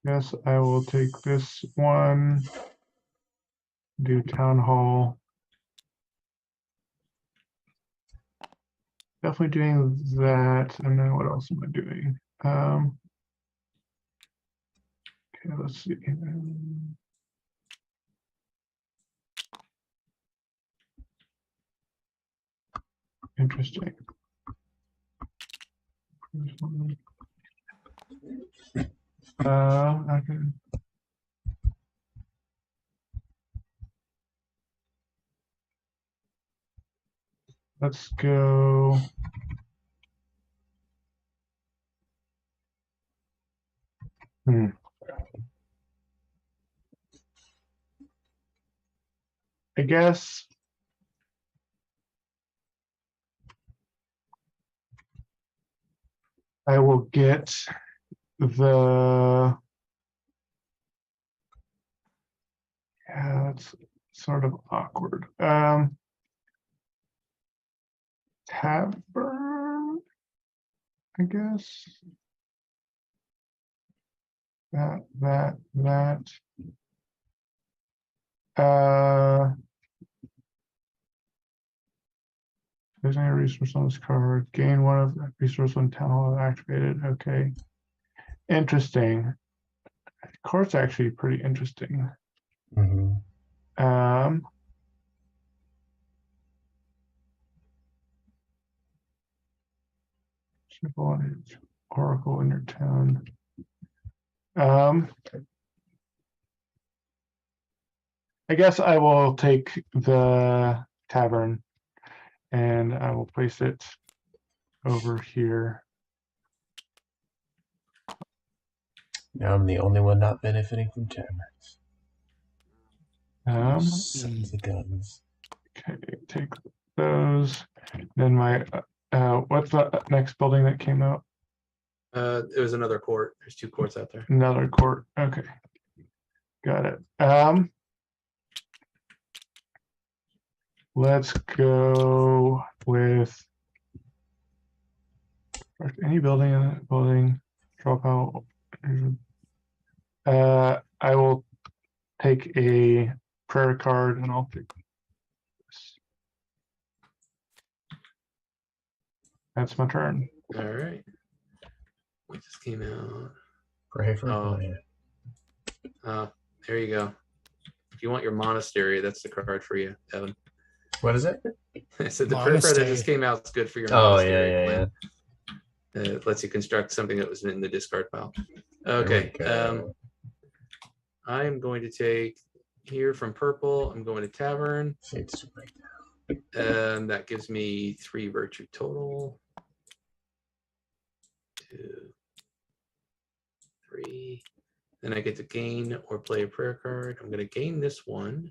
Speaker 1: Yes, I will take this one. Do town hall. Definitely doing that. And then what else am I doing? Okay, let's see. Interesting. Okay. Let's go. I guess I will get the. Yeah, that's sort of awkward. Tavern, I guess. That. There's any resource on this card. Gain one of the resource when town hall activated. Okay. Interesting. Card's actually pretty interesting.
Speaker 2: Mm-hmm. Oracle in your town. I guess I will take the tavern and I will place it over here. Now I'm the only one not benefiting from taverns.
Speaker 3: Mm.
Speaker 2: The guns.
Speaker 1: Okay, take those. Then my what's the next building that came out?
Speaker 4: It was another court. There's 2 courts out there.
Speaker 1: Another court. Okay. Got it. Let's go with any building in that building. Drop out. I will take a prayer card and I'll take this. That's my turn.
Speaker 4: All right. What just came out?
Speaker 2: Pray for
Speaker 4: Oh.
Speaker 2: Maya.
Speaker 4: There you go. If you want your monastery, that's the card for you, Evan.
Speaker 2: What is it?
Speaker 4: I said the prayer card that just came out is good for your
Speaker 2: Oh,
Speaker 4: monastery.
Speaker 2: yeah.
Speaker 4: It lets you construct something that was in the discard pile.
Speaker 2: There we
Speaker 4: Okay.
Speaker 2: go.
Speaker 4: I'm going to take here from purple. I'm going to tavern.
Speaker 2: Shades to break.
Speaker 4: And that gives me 3 virtue total. 2, 3. Then I get to gain or play a prayer card. I'm going to gain this one.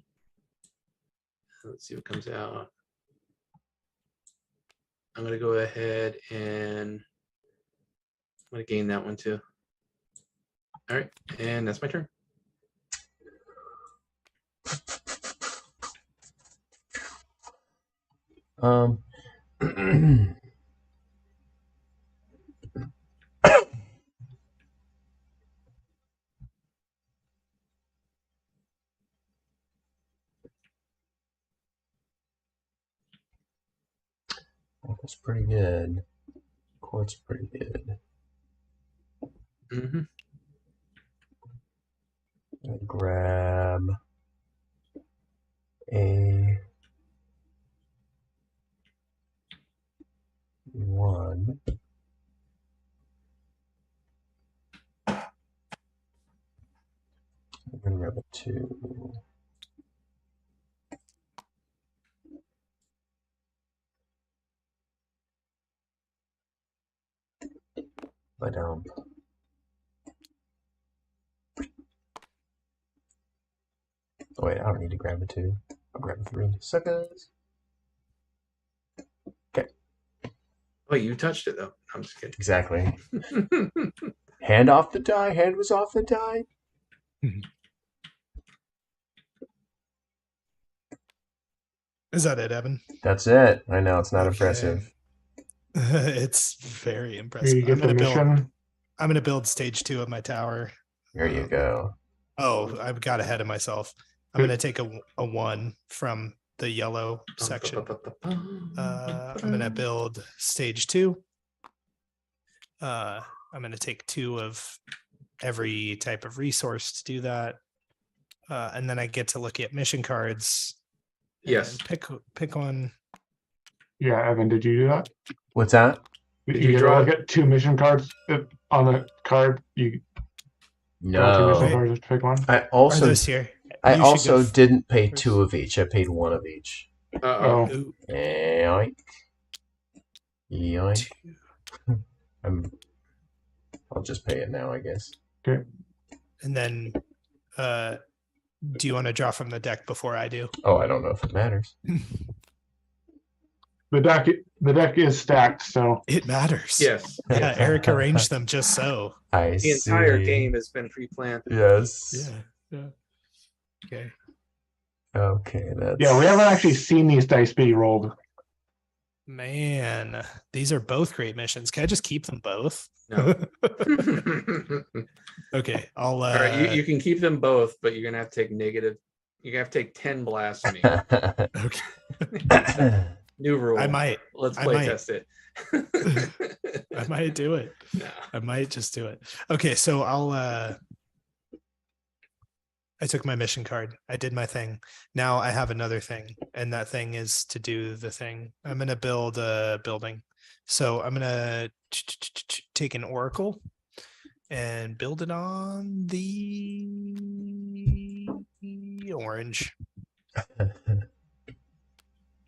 Speaker 4: Let's see what comes out. I'm going to go ahead and I'm going to gain that one too. All right. And that's my turn.
Speaker 2: That's pretty good. Quartz pretty good.
Speaker 4: Mm-hmm.
Speaker 2: I'll grab a 1. I'm gonna grab a 2. My dump. Oh wait, I don't need to grab a 2. I'll grab a 3. Suckers. Okay.
Speaker 4: Oh, you touched it though. I'm just kidding.
Speaker 2: Exactly. Hand off the die. Hand was off the die.
Speaker 3: Is that it, Evan?
Speaker 2: That's it. I know it's not
Speaker 3: Okay.
Speaker 2: impressive.
Speaker 3: It's very
Speaker 1: Here
Speaker 3: impressive.
Speaker 1: you get the mission.
Speaker 3: I'm gonna build stage 2 of my tower.
Speaker 2: There you go.
Speaker 3: Oh, I got ahead of myself. I'm gonna take a 1 from the yellow section. I'm gonna build stage 2. I'm gonna take 2 of every type of resource to do that. And then I get to look at mission cards.
Speaker 4: Yes.
Speaker 3: Pick one.
Speaker 1: Yeah, Evan, did you do that?
Speaker 2: What's that?
Speaker 4: Did
Speaker 1: you
Speaker 4: you
Speaker 1: get
Speaker 4: draw
Speaker 1: to look at 2 mission cards on the card? You draw 2 mission
Speaker 2: No.
Speaker 1: cards to pick one?
Speaker 2: I
Speaker 3: Are
Speaker 2: also
Speaker 3: those here?
Speaker 2: I
Speaker 3: You should
Speaker 2: also
Speaker 3: go
Speaker 2: didn't pay
Speaker 3: first.
Speaker 2: 2 of each. I paid 1 of each.
Speaker 1: Oh,
Speaker 3: Ooh,
Speaker 2: Yoink. Yoink.
Speaker 3: 2.
Speaker 2: I'll just pay it now, I guess.
Speaker 1: okay.
Speaker 3: And then do you want to draw from the deck before I do?
Speaker 2: Oh, I don't know if it matters.
Speaker 1: The deck is stacked, so
Speaker 3: It matters.
Speaker 4: Yes.
Speaker 3: Yeah, Eric arranged them just so.
Speaker 2: I
Speaker 4: The
Speaker 2: see.
Speaker 4: entire game has been pre-planned.
Speaker 2: Yes.
Speaker 3: Yeah. Okay.
Speaker 2: Okay, that's...
Speaker 1: yeah, we haven't actually seen these dice be rolled.
Speaker 3: Man, these are both great missions. Can I just keep them both?
Speaker 4: No.
Speaker 3: Okay, I'll
Speaker 4: All right, you can keep them both, but you're gonna have to take negative. You're gonna have to take 10 blasphemy.
Speaker 3: okay.
Speaker 4: New rule.
Speaker 3: I might.
Speaker 4: Let's
Speaker 3: I
Speaker 4: play
Speaker 3: might.
Speaker 4: test it.
Speaker 3: I might do it.
Speaker 4: No.
Speaker 3: I might just do it. Okay, so I took my mission card. I did my thing. Now I have another thing, and that thing is to do the thing. I'm going to build a building. So I'm going to take an oracle and build it on the orange.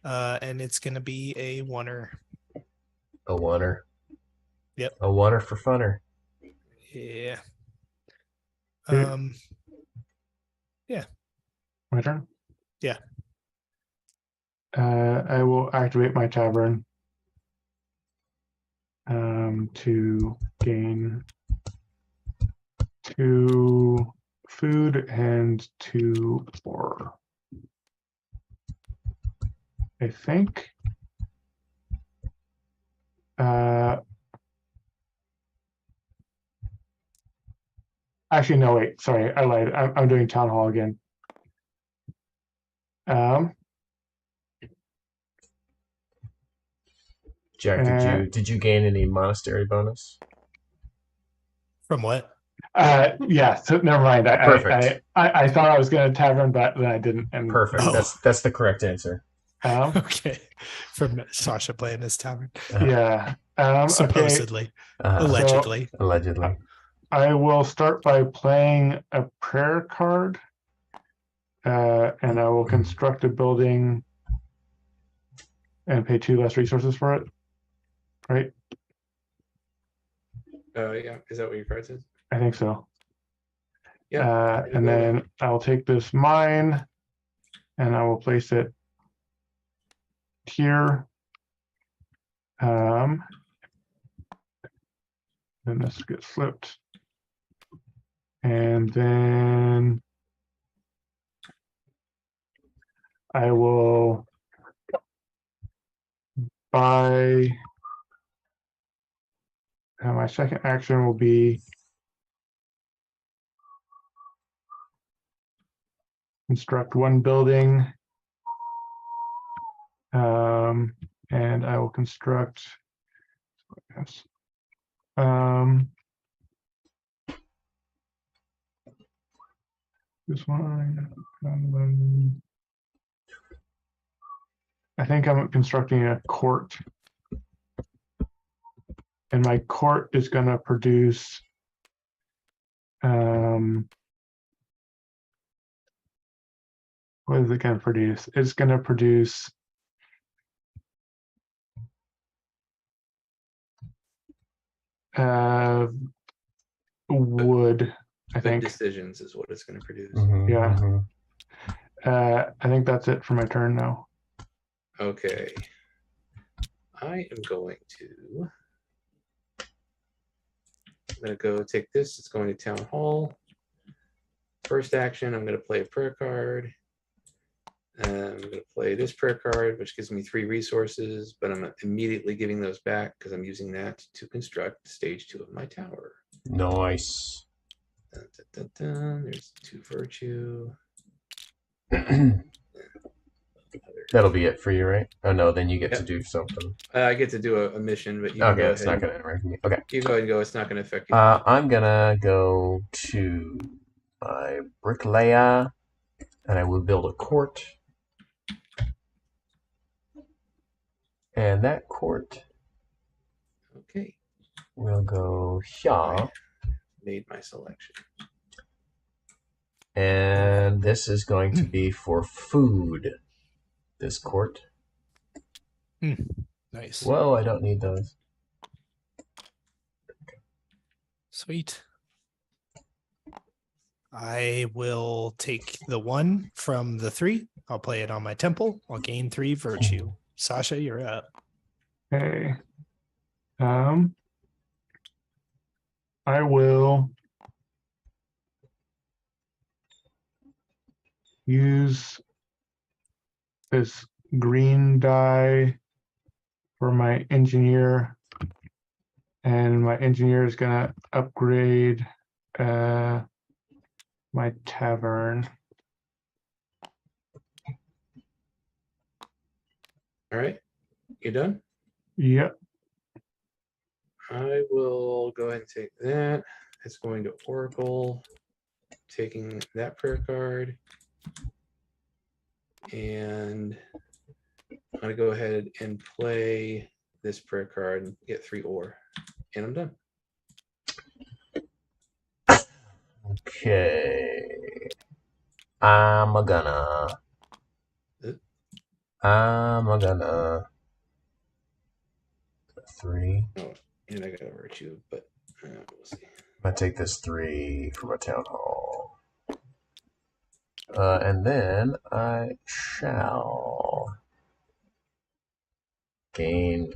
Speaker 3: And it's going to be a oneer.
Speaker 2: A oneer.
Speaker 3: Yep.
Speaker 2: A oneer for funner.
Speaker 3: Yeah.
Speaker 1: Yeah. My turn?
Speaker 3: Yeah.
Speaker 1: I will activate my tavern to gain 2 food and 2 ore. I think. Actually, no, wait. Sorry, I lied. I'm doing town hall again.
Speaker 2: Jack, did you gain any monastery bonus?
Speaker 3: From what?
Speaker 1: Yeah. So never mind.
Speaker 2: Perfect.
Speaker 1: I thought I was going to tavern, but then I didn't. And
Speaker 2: Perfect. That's the correct answer.
Speaker 3: Okay. From Sasha playing this tavern.
Speaker 1: Yeah.
Speaker 3: Supposedly.
Speaker 1: Okay.
Speaker 3: Allegedly.
Speaker 2: So, allegedly.
Speaker 1: I will start by playing a prayer card. And I will construct a building and pay 2 less resources for it. Right?
Speaker 4: Yeah. Is that what your card says?
Speaker 1: I think so.
Speaker 4: Yeah.
Speaker 1: And then I'll take this mine and I will place it here. Then this gets flipped. And then I will buy. My second action will be construct 1 building. And I will construct. Yes. This one. I think I'm constructing a court. And my court is going to produce what is it going to produce? It's going to produce wood, I think.
Speaker 4: Decisions is what it's going to produce.
Speaker 1: Yeah. I think that's it for my turn now.
Speaker 4: Okay. I am going to. I'm going to go take this. It's going to Town Hall. First action, I'm going to play a prayer card. I'm going to play this prayer card, which gives me 3 resources, but I'm immediately giving those back because I'm using that to construct stage 2 of my tower.
Speaker 2: Nice.
Speaker 4: Dun, dun, dun, dun. There's 2 virtue.
Speaker 2: That'll be it for you, right? Oh no, then you get to do something.
Speaker 4: I get to do a mission, but you
Speaker 2: can
Speaker 4: go
Speaker 2: it's
Speaker 4: ahead.
Speaker 2: Not going to interact with me. Okay.
Speaker 4: You go ahead and go. It's not going to affect you.
Speaker 2: I'm gonna go to my bricklayer, and I will build a court. And that court.
Speaker 4: Okay.
Speaker 2: We'll go here.
Speaker 4: Made my selection.
Speaker 2: And this is going to be for food. This court.
Speaker 3: Nice.
Speaker 2: Whoa, I don't need those.
Speaker 3: Sweet. I will take the 1 from the 3. I'll play it on my temple. I'll gain 3 virtue. Sasha, you're up.
Speaker 1: Okay. I will use this green die for my engineer, and my engineer is going to upgrade my tavern.
Speaker 4: All right. You done?
Speaker 1: Yep.
Speaker 4: I will go ahead and take that. It's going to Oracle. Taking that prayer card. And I'm going to go ahead and play this prayer card and get 3 ore. And I'm done.
Speaker 2: Okay. I'm gonna 3.
Speaker 4: Oh, and I got a virtue, but we'll see.
Speaker 2: I'm gonna take this 3 for my town hall. And then I shall gain,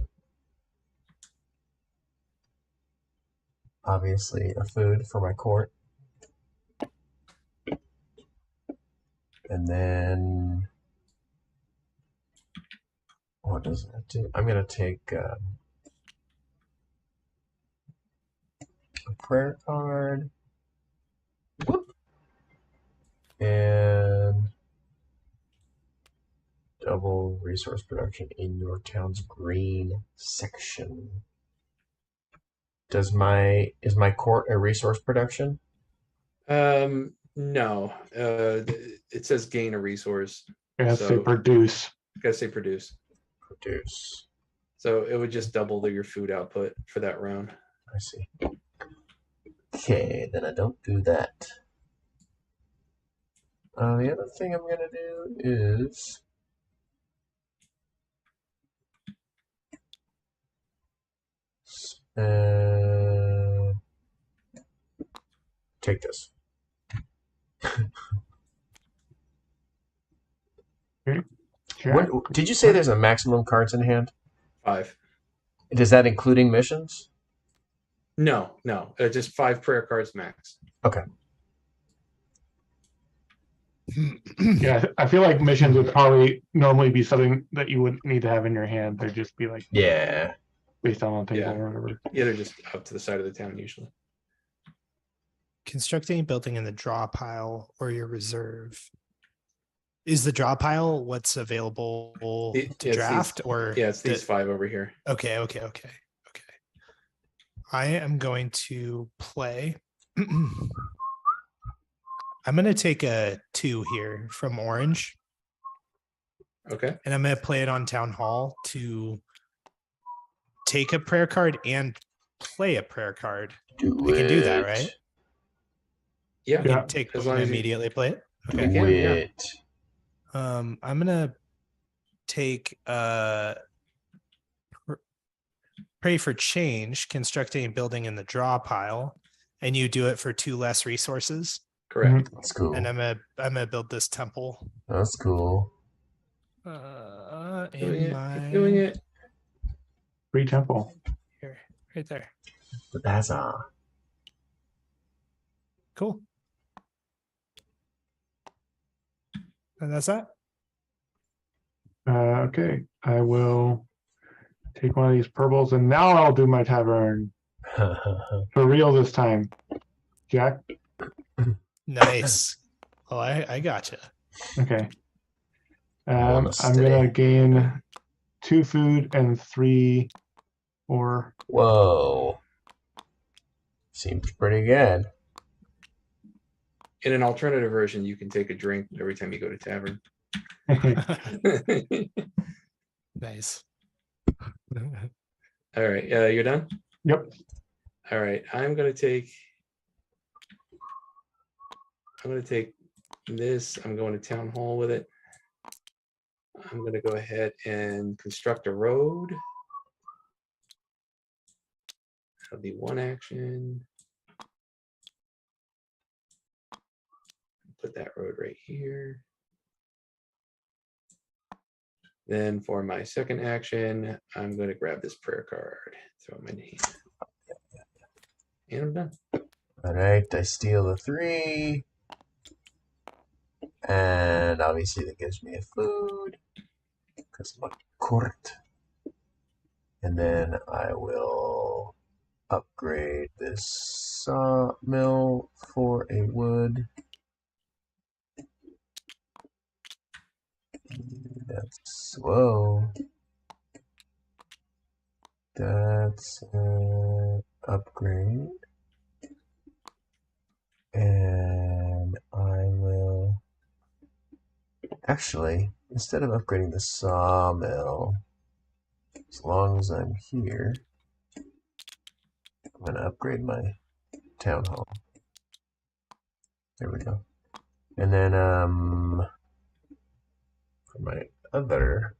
Speaker 2: obviously, a food for my court. And then, what does that do? I'm going to take a prayer card. Whoop. And double resource production in your town's green section. Is my court a resource production?
Speaker 4: No. It says gain a resource.
Speaker 1: It has to say produce.
Speaker 4: Gotta say produce.
Speaker 2: Produce.
Speaker 4: So it would just double your food output for that round.
Speaker 2: I see. Okay, then I don't do that. The other thing I'm going to do is take this.
Speaker 1: Jack,
Speaker 2: Did you say there's a maximum cards in hand?
Speaker 4: 5.
Speaker 2: Is that including missions?
Speaker 4: No. Just 5 prayer cards max.
Speaker 2: Okay.
Speaker 1: Yeah, I feel like missions would probably normally be something that you wouldn't need to have in your hand. They'd just be like based on the table or whatever.
Speaker 4: Yeah, they're just up to the side of the town usually.
Speaker 3: Constructing a building in the draw pile or your reserve. Is the draw pile what's available to draft?
Speaker 4: It's these 5 over here.
Speaker 3: Okay. I am going to play. I'm going to take a 2 here from Orange.
Speaker 4: Okay.
Speaker 3: And I'm going to play it on Town Hall to take a prayer card and play a prayer card. We can do that, right?
Speaker 4: Yeah.
Speaker 3: Take and immediately play it.
Speaker 2: Okay. Do it.
Speaker 3: I'm going to take pray for change, constructing a building in the draw pile, and you do it for 2 less resources.
Speaker 4: Correct.
Speaker 2: That's cool.
Speaker 3: And I'm gonna build this temple.
Speaker 2: That's cool.
Speaker 4: Doing it.
Speaker 1: Free temple.
Speaker 3: Here, right there.
Speaker 2: That's
Speaker 3: cool. And that's that.
Speaker 1: Okay, I will take one of these purples, and now I'll do my tavern for real this time. Jack.
Speaker 3: Nice. Oh, I gotcha.
Speaker 1: Okay. I'm gonna gain 2 food and 3 ore.
Speaker 2: Whoa. Seems pretty good.
Speaker 4: In an alternative version, you can take a drink every time you go to tavern.
Speaker 3: Nice.
Speaker 4: All right. You're done?
Speaker 1: Yep.
Speaker 4: All right. I'm gonna take this. I'm going to Town Hall with it. I'm going to go ahead and construct a road. That'll be 1 action. Put that road right here. Then for my second action, I'm going to grab this prayer card, throw it in my hand. And I'm done.
Speaker 2: All right, I steal a 3. And obviously that gives me a food because I'm a court. And then I will upgrade this sawmill for a wood. That's an upgrade. And I will actually, instead of upgrading the sawmill, as long as I'm here, I'm going to upgrade my town hall. There we go. And then for my other,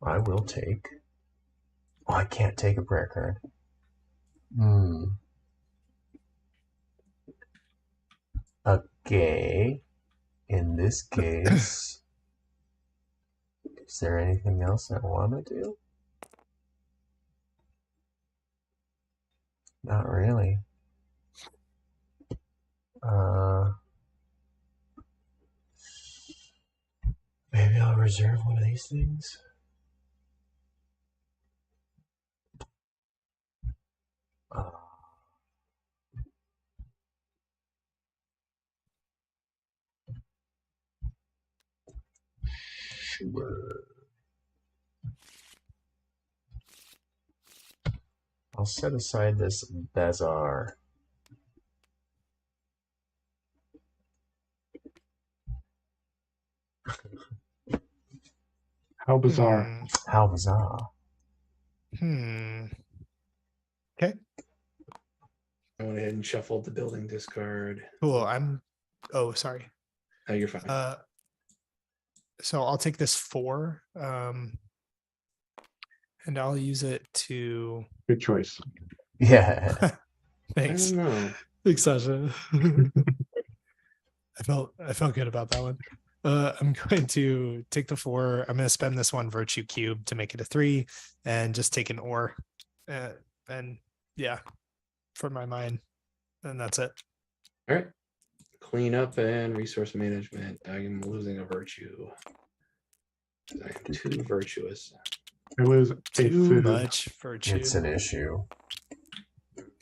Speaker 2: I will take, oh, I can't take a prayer card. Okay, in this case, is there anything else I want to do? Not really. Maybe I'll reserve one of these things. Sure. I'll set aside this bazaar.
Speaker 1: How bizarre.
Speaker 2: How bizarre.
Speaker 3: Okay.
Speaker 4: I went ahead and shuffled the building discard.
Speaker 3: Cool. Oh, sorry.
Speaker 4: Oh, you're fine.
Speaker 3: So I'll take this 4, and I'll use it to.
Speaker 1: Good choice.
Speaker 2: Yeah.
Speaker 3: Thanks.
Speaker 4: I don't know.
Speaker 3: Thanks, Sasha. I felt good about that one. I'm going to take the 4. I'm going to spend this 1 virtue cube to make it a 3, and just take an ore, and yeah, for my mind, and that's it.
Speaker 4: All right. Clean up and resource management. I am losing a virtue. I am too virtuous.
Speaker 1: I lose
Speaker 3: Too much virtue.
Speaker 2: It's an issue.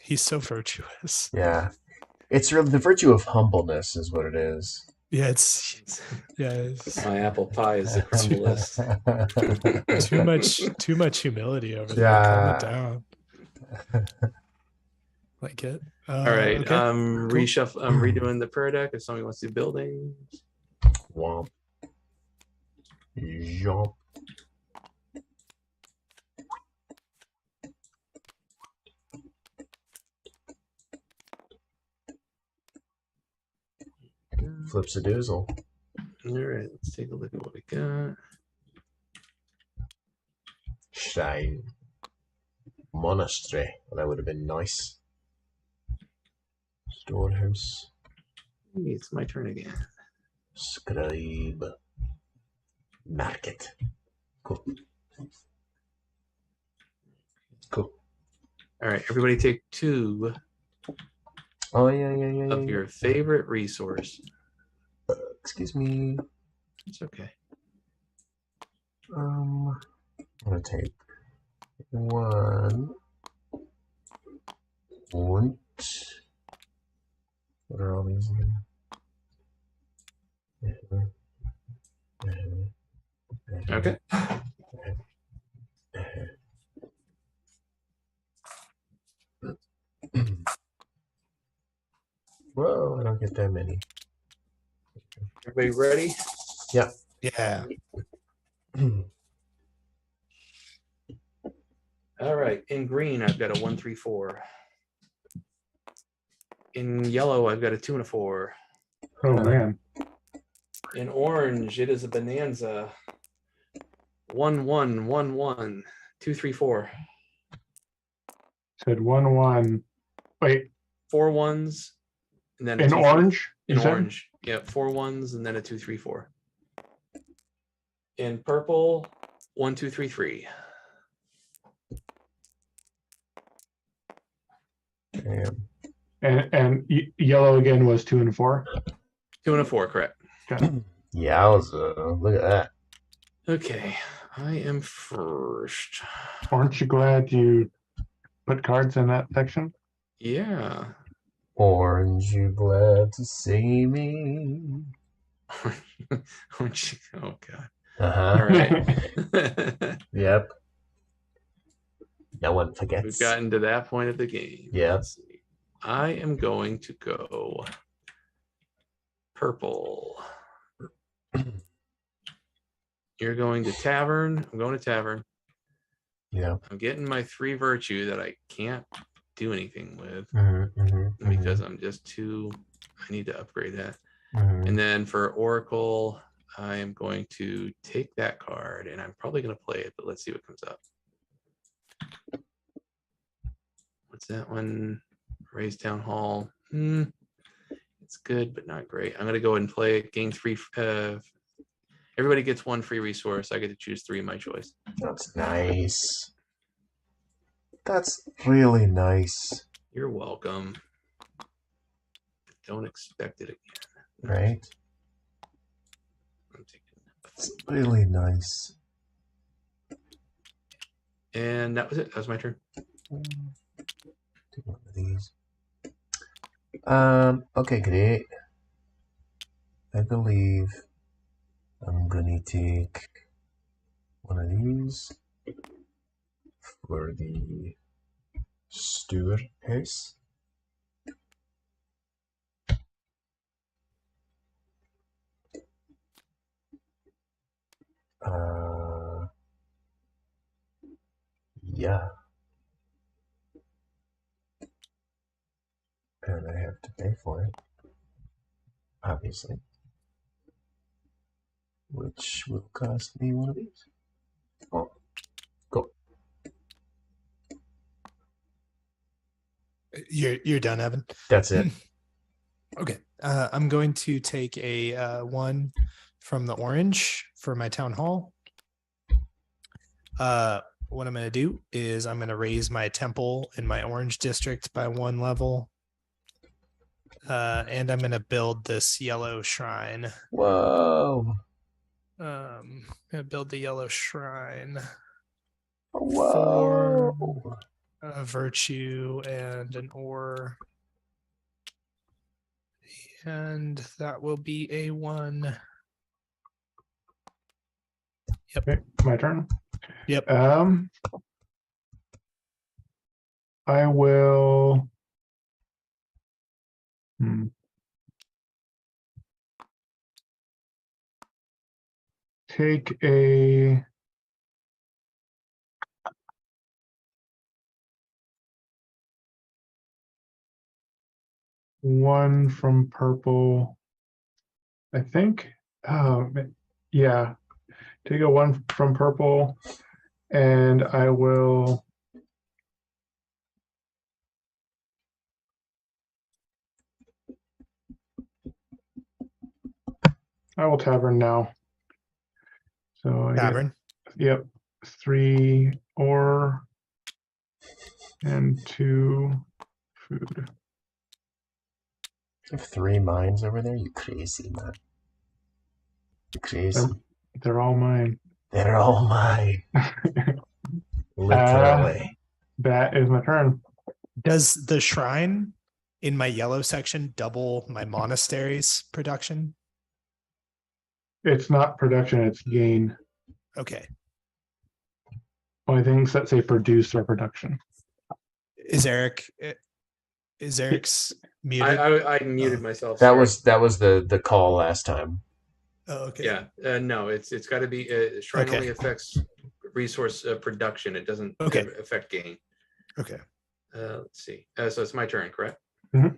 Speaker 3: He's so virtuous.
Speaker 2: Yeah. It's really the virtue of humbleness is what it is.
Speaker 3: Yeah, it's
Speaker 4: My apple pie is the crumblest.
Speaker 3: too much humility over there.
Speaker 2: Yeah.
Speaker 3: Calm it down. Like it.
Speaker 4: All right.
Speaker 3: Okay.
Speaker 4: I'm redoing the prayer deck if somebody wants to do buildings.
Speaker 2: Womp. Jump. Flips a doozle.
Speaker 4: All right. Let's take a look at what we got.
Speaker 2: Shine. Monastery. Well, that would have been nice. Storehouse.
Speaker 4: Hey, it's my turn again.
Speaker 2: Scribe. Market. Cool. Cool.
Speaker 4: All right. Everybody take 2
Speaker 2: Oh, yeah.
Speaker 4: of your favorite resource.
Speaker 2: Excuse me.
Speaker 4: It's okay.
Speaker 2: I'm gonna take 1. Und. What are all these again?
Speaker 4: Okay.
Speaker 2: Whoa, I don't get that many.
Speaker 4: Everybody ready?
Speaker 2: Yeah.
Speaker 3: Yeah.
Speaker 4: All right. In green, I've got a 1, 3, 4. In yellow, I've got a 2 and a 4.
Speaker 1: Oh man.
Speaker 4: In orange, it is a bonanza. 1, 1, 1, 1, 2, 3, 4.
Speaker 1: Said 1-1. Wait,
Speaker 4: 4 ones, and then a
Speaker 1: in
Speaker 4: 2,
Speaker 1: orange?
Speaker 4: In
Speaker 1: you said?
Speaker 4: orange, yeah, 4 ones, and then a 2, 3, 4. In purple, 1, 2, 3, 3.
Speaker 2: Damn.
Speaker 1: And yellow again was 2 and 4.
Speaker 4: 2 and a 4, correct.
Speaker 1: Okay.
Speaker 2: Yowza. Look at that.
Speaker 4: Okay, I am first.
Speaker 1: Aren't you glad you put cards in that section?
Speaker 4: Yeah.
Speaker 2: Orange, you glad to see me?
Speaker 4: Aren't you? Oh God.
Speaker 2: Uh-huh.
Speaker 4: All right.
Speaker 2: Yep. No one
Speaker 4: We've
Speaker 2: forgets.
Speaker 4: gotten to that point of the game.
Speaker 2: Yep.
Speaker 4: Let's see. I am going to go purple. You're going to tavern. I'm going to tavern.
Speaker 2: Yeah.
Speaker 4: I'm getting my 3 virtue that I can't do anything with
Speaker 2: Mm-hmm,
Speaker 4: because I'm just too. I need to upgrade that.
Speaker 2: mm-hmm.
Speaker 4: And then for Oracle, I am going to take that card, and I'm probably going to play it, but let's see what comes up. What's that one? Raise Town Hall. It's good, but not great. I'm going to go ahead and play it. Gain 3. Everybody gets 1 free resource. I get to choose 3 of my choice.
Speaker 2: That's nice. That's really nice.
Speaker 4: You're welcome. Don't expect it again.
Speaker 2: Right?
Speaker 4: I'm taking.
Speaker 2: It's really nice.
Speaker 4: And that was it. That was my turn.
Speaker 2: Take one of these. Okay, great. I believe I'm gonna take one of these for the Stuurhuis. Yeah. And I have to pay for it, obviously, which will cost me one of these. Oh, cool.
Speaker 3: You're done, Evan.
Speaker 2: That's it.
Speaker 3: Okay. I'm going to take a one from the orange for my town hall. What I'm going to do is I'm going to raise my temple in my orange district by 1 level. And I'm going to build this yellow shrine.
Speaker 2: Whoa.
Speaker 3: I'm going to build the yellow shrine
Speaker 2: Whoa.
Speaker 3: for a virtue and an ore. And that will be a 1. Yep.
Speaker 1: Okay, my turn.
Speaker 3: Yep.
Speaker 1: I will. Take a one from purple, I think. Yeah, take a one from purple, and I will tavern now. So
Speaker 3: Tavern.
Speaker 1: Yep, 3 ore and 2 food.
Speaker 2: You have 3 mines over there? You crazy, man. You crazy.
Speaker 1: They're all mine.
Speaker 2: They're all mine. Literally.
Speaker 1: That is my turn.
Speaker 3: Does the shrine in my yellow section double my monastery's production?
Speaker 1: It's not production, it's gain.
Speaker 3: Okay.
Speaker 1: Only things that say produce are production.
Speaker 3: Is Eric's muted?
Speaker 4: I muted myself.
Speaker 2: That
Speaker 4: sorry.
Speaker 2: was the call last time.
Speaker 3: Oh, okay.
Speaker 4: Yeah. No, it's got to be shrine only affects resource production. It doesn't affect gain.
Speaker 3: Okay.
Speaker 4: Let's see. So it's my turn, correct?
Speaker 1: Mm-hmm.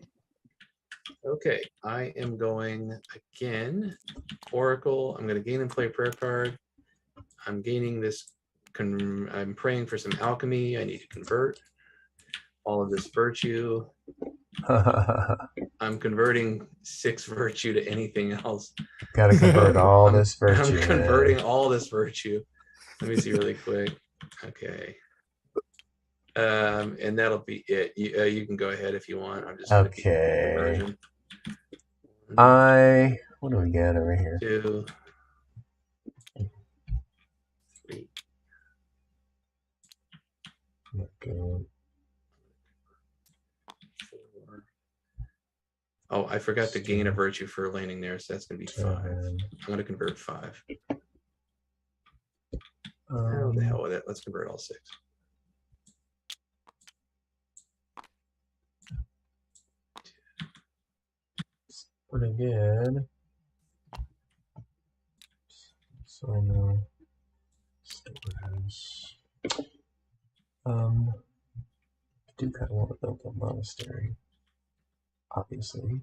Speaker 4: Okay, I am going again. Oracle. I'm going to gain and play prayer card. I'm gaining this. I'm praying for some alchemy. I need to convert all of this virtue. I'm converting 6 virtue to anything else.
Speaker 2: Gotta convert all this virtue.
Speaker 4: I'm converting all this virtue. Let me see really quick. Okay. And that'll be it. You can go ahead if you want. I'm just
Speaker 2: okay. What do we got over here?
Speaker 4: 2, 3.
Speaker 2: Okay.
Speaker 4: 4. Oh, I forgot to gain a virtue for landing there, so that's going to be 5. I'm going to convert 5. Oh, the hell with it. Let's convert all 6.
Speaker 2: Pretty good. So no storehouse. I do kind of want to build a monastery, obviously.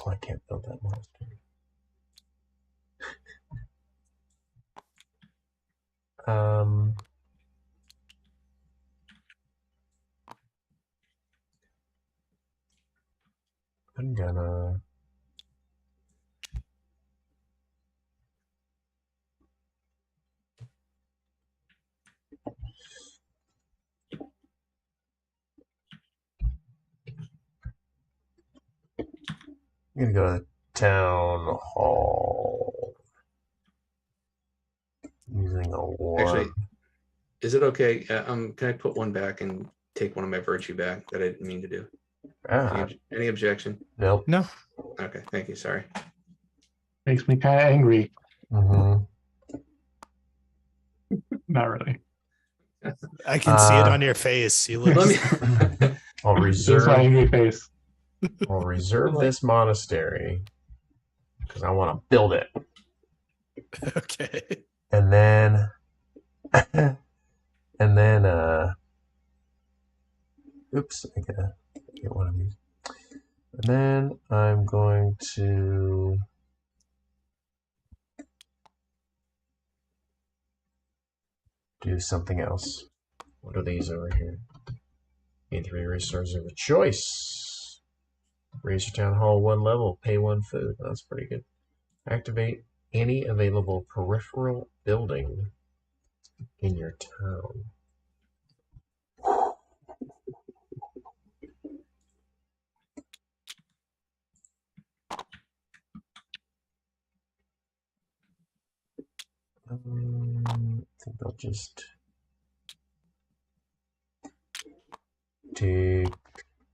Speaker 2: Oh, I can't build that monastery. I'm gonna go to town hall using a war.
Speaker 4: Actually, is it okay? Can I put 1 back and take 1 of my virtue back that I didn't mean to do? Any objection?
Speaker 2: Nope.
Speaker 3: No.
Speaker 4: Okay, thank you. Sorry.
Speaker 1: Makes me kind of angry.
Speaker 2: Mm-hmm.
Speaker 1: Not really.
Speaker 3: I can see it on your face. You look.
Speaker 4: Let me.
Speaker 2: I'll
Speaker 1: This is my
Speaker 2: reserve.
Speaker 1: angry face.
Speaker 2: I'll reserve this monastery because I want to build it,
Speaker 3: Okay.
Speaker 2: and then, oops, I gotta get one of these, and then I'm going to. Do something else. What are these over here? Gain 3 resources of a choice. Raise your town hall 1 level. Pay 1 food. That's pretty good. Activate any available peripheral building in your town. I think I'll just take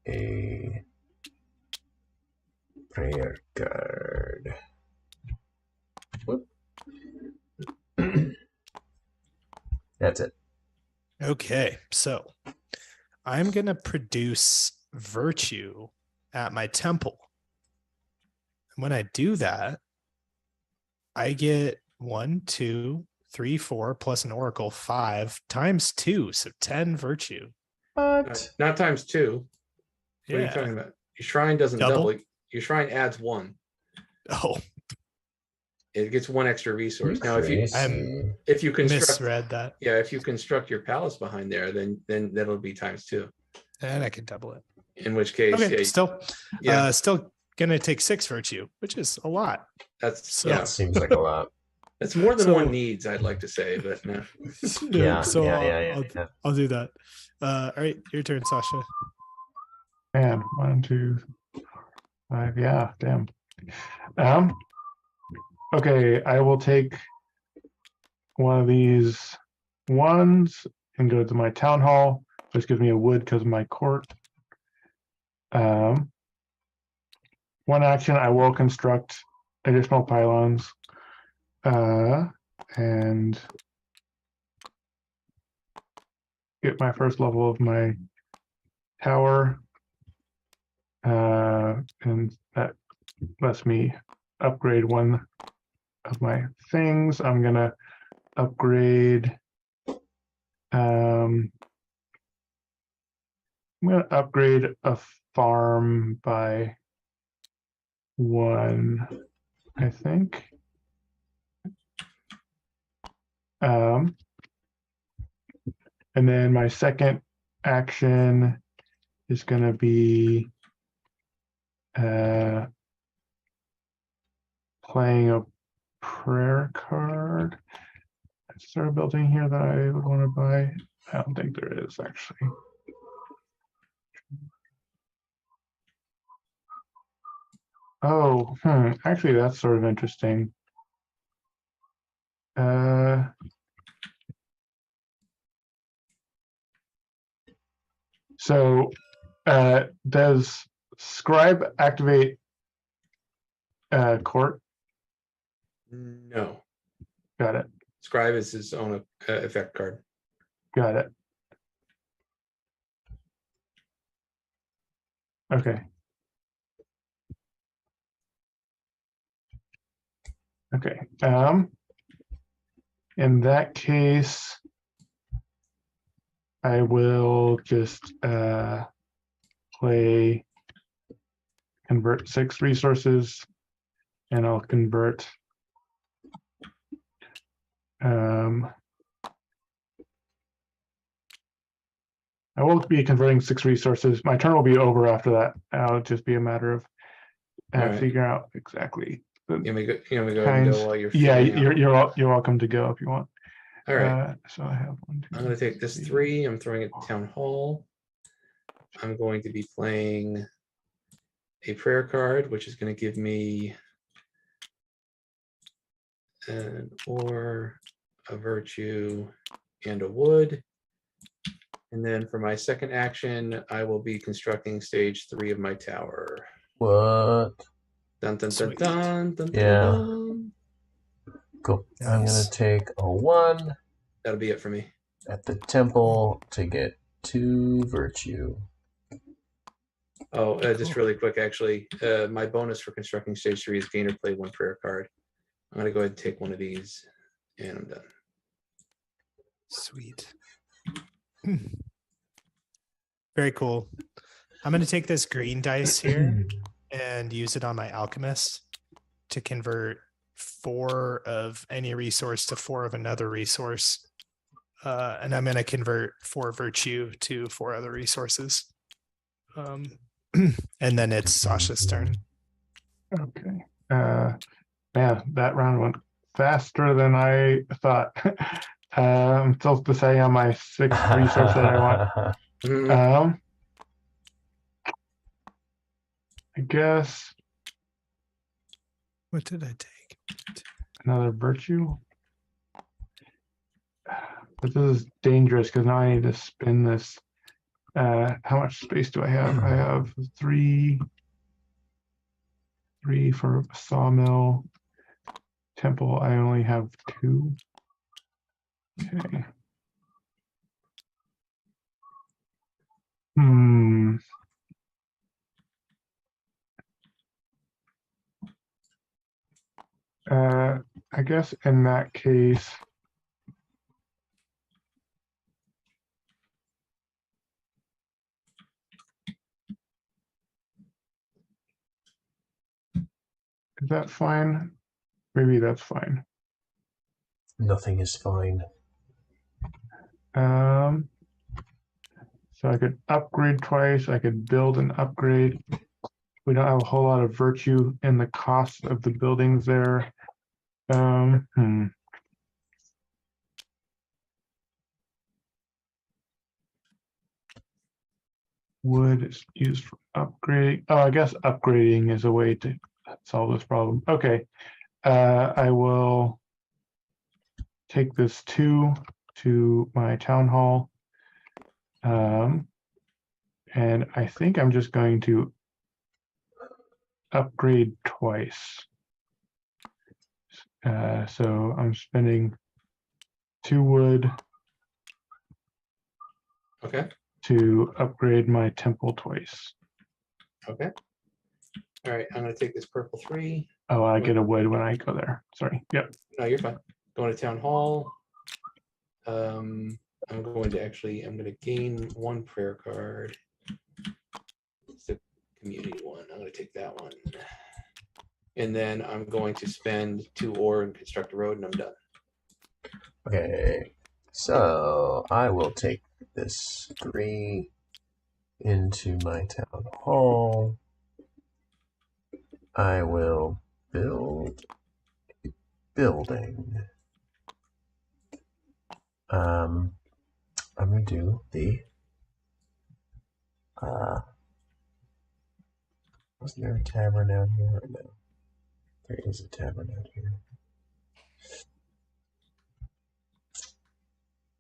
Speaker 2: a prayer card. Whoop. That's it.
Speaker 3: Okay. So I'm going to produce virtue at my temple. And when I do that, I get 1, 2, 3, 4 plus an oracle 5 times 2. So 10 virtue.
Speaker 2: What?
Speaker 4: Not times 2. What are you
Speaker 3: Yeah.
Speaker 4: talking about? Your shrine doesn't
Speaker 3: Double?
Speaker 4: double. Your shrine adds 1.
Speaker 3: Oh,
Speaker 4: It gets 1 extra resource. Now,
Speaker 2: Crazy.
Speaker 4: if you construct,
Speaker 3: misread that.
Speaker 4: yeah, if you construct your palace behind there, then that'll be times 2.
Speaker 3: And I can double it.
Speaker 4: In which case,
Speaker 3: Okay.
Speaker 4: yeah,
Speaker 3: Still going to take 6 virtue, which is a lot.
Speaker 4: that's
Speaker 3: So-
Speaker 2: That seems like a lot.
Speaker 4: that's more than
Speaker 3: So-
Speaker 4: one needs. I'd like to say, but no.
Speaker 2: Yeah,
Speaker 3: So
Speaker 2: yeah.
Speaker 3: I'll do that. All right. Your turn, Sasha.
Speaker 1: Man, 1, 2, 5. Yeah, damn. Okay, I will take one of these ones and go to my town hall, which gives me a wood because of my court. One action, I will construct additional pylons and get my first level of my tower. And that lets me upgrade one of my things. I'm gonna upgrade. I'm gonna upgrade a farm by 1, I think. And then my second action is gonna be playing a prayer card. Is there a building here that I would want to buy? I don't think there is, actually. Oh, actually, that's sort of interesting. So, does Scribe activate court?
Speaker 4: No.
Speaker 1: Got it.
Speaker 4: Scribe is his own effect card.
Speaker 1: Got it. Okay. Okay. In that case, I will just convert 6 resources, and I'll convert I won't be converting 6 resources. My turn will be over after that. It'll just be a matter of
Speaker 4: Alright.
Speaker 1: figuring out exactly the
Speaker 4: You want me to go ahead and
Speaker 1: kinds.
Speaker 4: go while you're
Speaker 1: Yeah,
Speaker 4: figuring out?
Speaker 1: you're welcome to go if you want.
Speaker 4: All right.
Speaker 1: So I have 1, 2.
Speaker 4: I'm going to take this 3. I'm throwing it to town hall. I'm going to be playing a prayer card, which is going to give me an ore, a virtue, and a wood. And then for my second action, I will be constructing stage 3 of my tower.
Speaker 2: What?
Speaker 4: Dun, dun, dun,
Speaker 3: Sweet.
Speaker 4: dun, dun,
Speaker 2: Yeah.
Speaker 4: dun, dun.
Speaker 2: Cool. I'm
Speaker 3: Nice.
Speaker 2: gonna take a 1
Speaker 4: That'll be it for me.
Speaker 2: at the temple to get 2 virtue.
Speaker 4: Oh, just
Speaker 3: Cool.
Speaker 4: really quick, actually, my bonus for constructing stage 3 is gain or play 1 prayer card. I'm going to go ahead and take one of these, and I'm done.
Speaker 3: Sweet. Very cool. I'm going to take this green dice here and use it on my alchemist to convert 4 of any resource to 4 of another resource. And I'm going to convert 4 virtue to 4 other resources. And then it's Sasha's turn.
Speaker 1: Okay. Yeah, that round went faster than I thought. I'm still to say on my 6th resource that I want.
Speaker 4: Mhm.
Speaker 1: I guess
Speaker 3: What did I take?
Speaker 1: another virtue. But this is dangerous because now I need to spin this. How much space do I have? I have 3 for sawmill. Temple, I only have 2. Okay. I guess in that case, is that fine? Maybe that's fine.
Speaker 2: Nothing is fine.
Speaker 1: So I could upgrade twice. I could build and upgrade. We don't have a whole lot of virtue in the cost of the buildings there. Wood is used for upgrading. Oh, I guess upgrading is a way to solve this problem. Okay. I will take this 2 to my town hall. And I think I'm just going to upgrade twice. So I'm spending 2 wood
Speaker 4: Okay.
Speaker 1: to upgrade my temple twice.
Speaker 4: Okay. All right. I'm going to take this purple 3.
Speaker 1: Oh, I get a wood when I go there. Sorry. Yep.
Speaker 4: No, you're fine. Going to town hall. I'm going to gain 1 prayer card. It's the community one. I'm going to take that one. And then I'm going to spend 2 ore and construct a road, and I'm done.
Speaker 2: Okay, so I will take this 3 into my town hall. I will build a building. I'm gonna do the wasn't there a tavern out here? No, there is a tavern out here.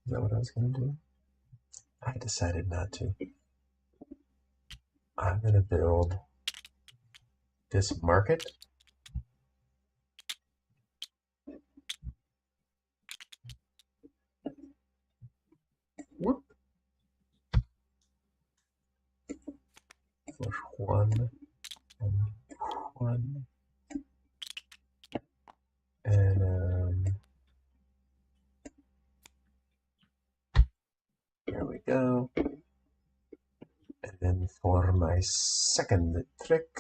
Speaker 2: Is that what I was gonna do? I decided not to. I'm gonna build this market. Whoop. For 1 and 1. And there we go. And then for my second trick,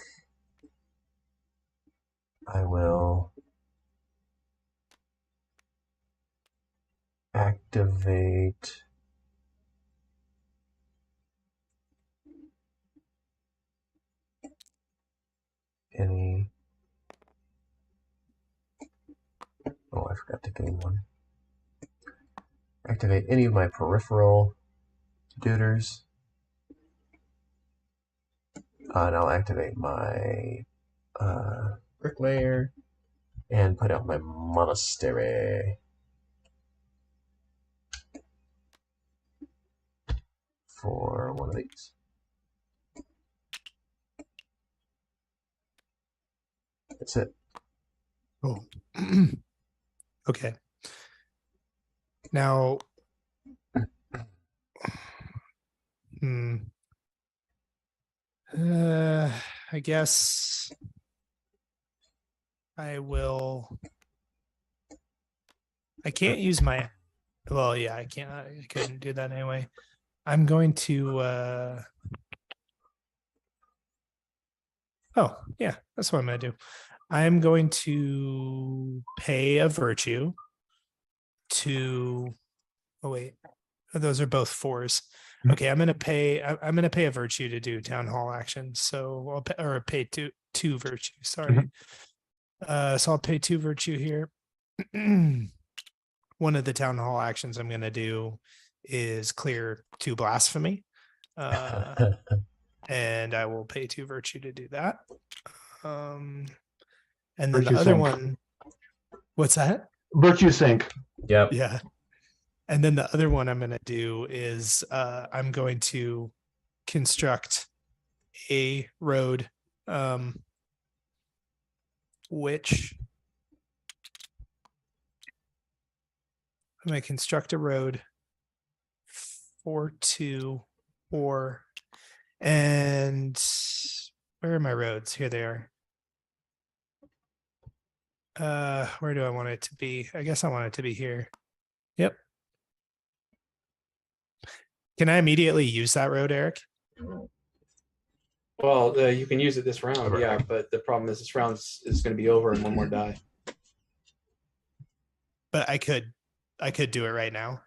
Speaker 2: I will activate any. Oh, I forgot to gain 1. Activate any of my peripheral tutors. And I'll activate my bricklayer and put out my monastery. for one of these. That's it.
Speaker 3: Oh. Okay. Now, I guess I will. I can't use my. Well, yeah, I can't. I couldn't do that anyway. I'm going to. Oh, yeah, that's what I'm going to do. I'm going to pay a virtue to. Oh wait, those are both 4s. Okay, I'm going to pay. I'm going to pay a virtue to do town hall actions. So I'll pay, or pay two virtue. Sorry. So I'll pay 2 virtue here. One of the town hall actions I'm going to do is clear 2 blasphemy. And I will pay 2 virtue to do that. And then
Speaker 1: Virtue
Speaker 3: the other
Speaker 1: sink.
Speaker 3: one, what's that?
Speaker 1: Virtue sink.
Speaker 2: Yep.
Speaker 3: Yeah. And then the other one I'm going to do is I'm going to construct a road, which I'm going to construct a road 4, 2, or, and where are my roads? Here they are. Where do I want it to be? I guess I want it to be here. Yep. Can I immediately use that road, Eric?
Speaker 4: Well, you can use it this round,
Speaker 2: Right.
Speaker 4: yeah, but the problem is this round is going to be over in one more die.
Speaker 3: But I could do it right now.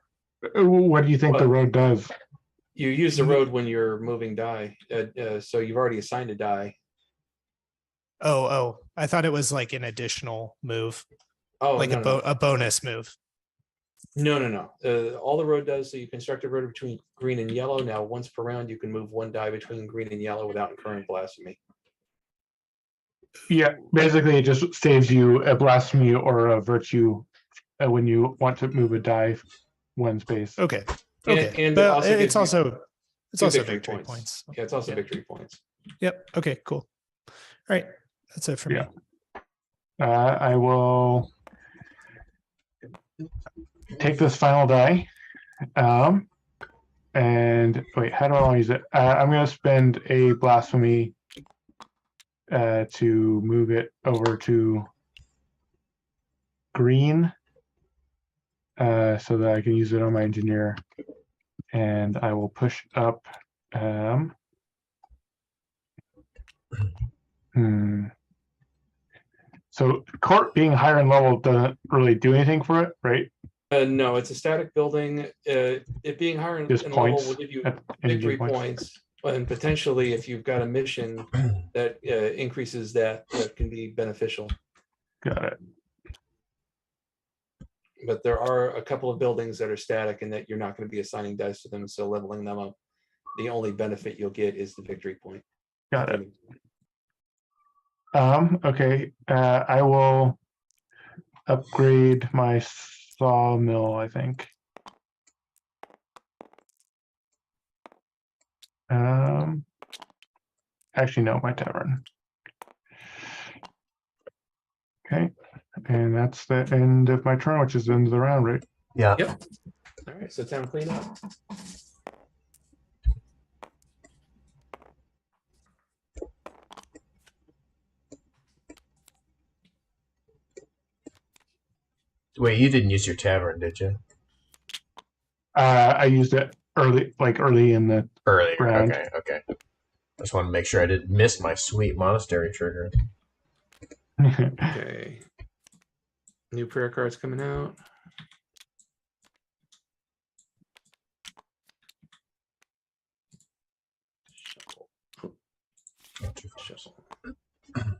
Speaker 1: What do you think the
Speaker 4: What?
Speaker 1: road does?
Speaker 4: You use the road when you're moving die, so you've already assigned a die.
Speaker 3: Oh, I thought it was like an additional move,
Speaker 4: Oh,
Speaker 3: like
Speaker 4: no,
Speaker 3: a bonus move.
Speaker 4: no. All the road does, so you construct a road between green and yellow. Now, once per round, you can move 1 die between green and yellow without incurring blasphemy.
Speaker 1: Yeah, basically it just saves you a blasphemy or a virtue when you want to move a die 1 space.
Speaker 3: Okay.
Speaker 4: And-
Speaker 3: Okay.
Speaker 4: and it
Speaker 3: but
Speaker 4: also gives
Speaker 3: it's
Speaker 4: you
Speaker 3: also
Speaker 4: 2
Speaker 3: victory points.
Speaker 4: Yeah, it's also
Speaker 3: Yeah.
Speaker 4: victory points.
Speaker 3: Yep. Okay, cool. All right. That's it for me.
Speaker 1: I will take this final die. And wait, how do I want to use it? I'm going to spend a blasphemy to move it over to green so that I can use it on my engineer. And I will push up. So court being higher in level doesn't really do anything for it, right?
Speaker 4: No, it's a static building. It being higher in
Speaker 1: Just
Speaker 4: level
Speaker 1: points
Speaker 4: will give you
Speaker 1: at any
Speaker 4: victory
Speaker 1: given
Speaker 4: points, and potentially, if you've got a mission that increases that can be beneficial.
Speaker 1: Got it.
Speaker 4: But there are a couple of buildings that are static and that you're not going to be assigning dice to them, so leveling them up, the only benefit you'll get is the victory point.
Speaker 1: Got it. Okay. I will upgrade my sawmill, I think. Actually, no, my tavern. Okay. And that's the end of my turn, which is the end of the round, right?
Speaker 2: Yeah.
Speaker 4: Yep. All right, so town cleanup.
Speaker 2: Wait, you didn't use your tavern, did you?
Speaker 1: I used it early in the
Speaker 2: Earlier.
Speaker 1: round.
Speaker 2: Okay. I just want to make sure I didn't miss my sweet monastery trigger.
Speaker 4: Okay. New prayer cards coming out. Shuffle. I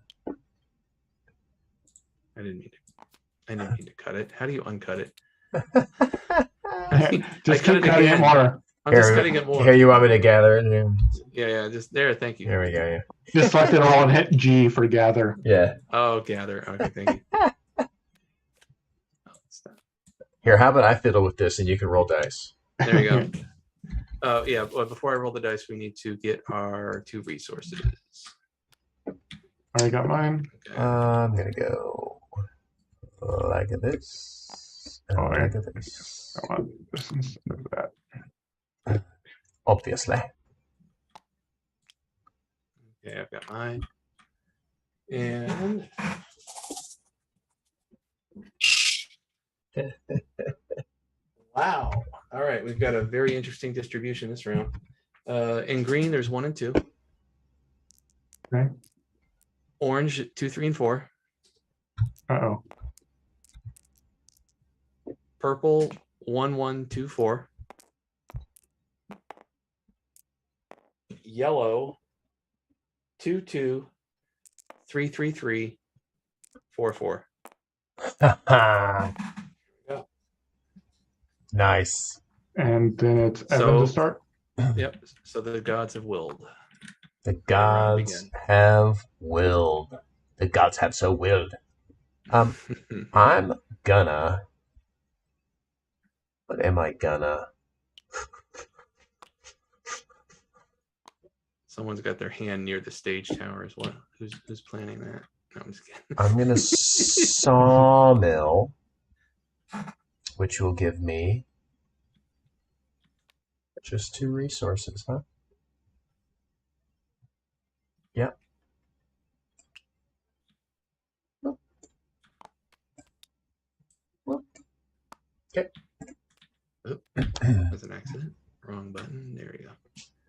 Speaker 4: didn't mean to cut it. How do you uncut it?
Speaker 1: Just
Speaker 4: cut
Speaker 1: keep
Speaker 4: it
Speaker 1: cutting it
Speaker 4: again.
Speaker 1: more.
Speaker 4: I'm just cutting it more.
Speaker 2: Here, you want me to gather it?
Speaker 4: Yeah, just there. Thank you.
Speaker 2: Here we go. Yeah.
Speaker 1: Just select it all and hit G for gather.
Speaker 2: Yeah.
Speaker 4: Oh, gather. Okay, thank you.
Speaker 2: Here, how about I fiddle with this and you can roll dice?
Speaker 4: There you go. Yeah, but before I roll the dice, we need to get our 2 resources.
Speaker 1: I got mine.
Speaker 4: Okay.
Speaker 2: I'm gonna go like this. And
Speaker 1: Oh,
Speaker 2: like this.
Speaker 1: I want this instead of that.
Speaker 2: Obviously.
Speaker 4: Okay, I've got mine. And wow. All right, we've got a very interesting distribution this round. In green, there's 1 and 2.
Speaker 1: Okay.
Speaker 4: Orange, 2, 3, and 4.
Speaker 1: Uh-oh.
Speaker 4: Purple, 1, 1, 2, 4. Yellow, 2, 2, 3, 3, 3, 4, 4. Yeah.
Speaker 2: Nice.
Speaker 1: And then it's Evan
Speaker 4: So-
Speaker 1: to start.
Speaker 4: Yep. So the gods have willed.
Speaker 2: The
Speaker 4: round
Speaker 2: gods
Speaker 4: begin.
Speaker 2: have willed. The gods have so willed. I'm gonna. What am I gonna?
Speaker 4: Someone's got their hand near the stage tower as well. Who's planning that? No, I'm just kidding.
Speaker 2: I'm gonna sawmill, which will give me just 2 resources, huh? Yeah. Okay.
Speaker 4: Oh, that's an accident. Wrong button. There we go.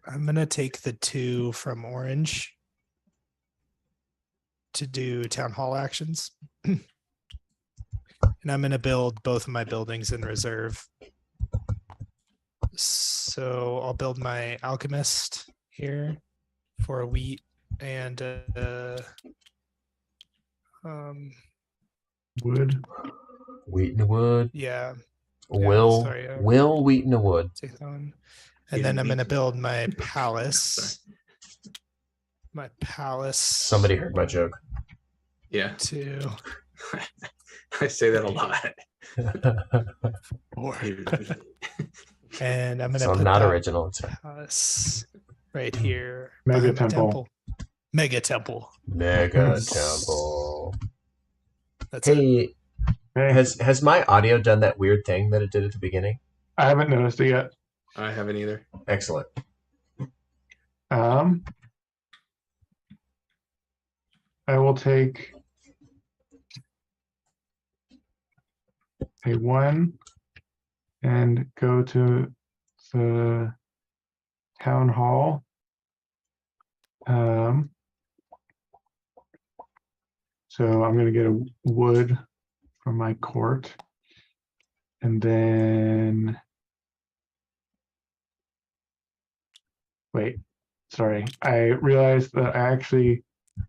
Speaker 3: I'm gonna take the 2 from orange to do town hall actions. And I'm gonna build both of my buildings in reserve. So I'll build my alchemist here for a wheat and
Speaker 1: Wood.
Speaker 2: Wheat in the wood.
Speaker 3: yeah,
Speaker 2: Will
Speaker 3: sorry,
Speaker 2: Will wheat in the wood.
Speaker 3: take that one.
Speaker 4: Yeah,
Speaker 3: And then I'm
Speaker 4: wheat.
Speaker 3: gonna build my palace. My palace.
Speaker 2: Somebody heard my joke.
Speaker 4: Yeah.
Speaker 3: 2,
Speaker 4: I say that a lot.
Speaker 3: 4. And I'm gonna
Speaker 2: So
Speaker 3: put
Speaker 2: not
Speaker 3: that
Speaker 2: original. It's
Speaker 3: palace right here.
Speaker 1: Mega
Speaker 3: behind my
Speaker 1: temple.
Speaker 3: Mega temple.
Speaker 2: Mega temple.
Speaker 3: That's it.
Speaker 2: Hey,
Speaker 1: Okay.
Speaker 2: has my audio done that weird thing that it did at the beginning?
Speaker 1: I haven't noticed it yet.
Speaker 4: I haven't either.
Speaker 2: Excellent.
Speaker 1: I will take a 1 and go to the town hall. So I'm going to get a wood from my court. And then, wait, sorry. I realized that I actually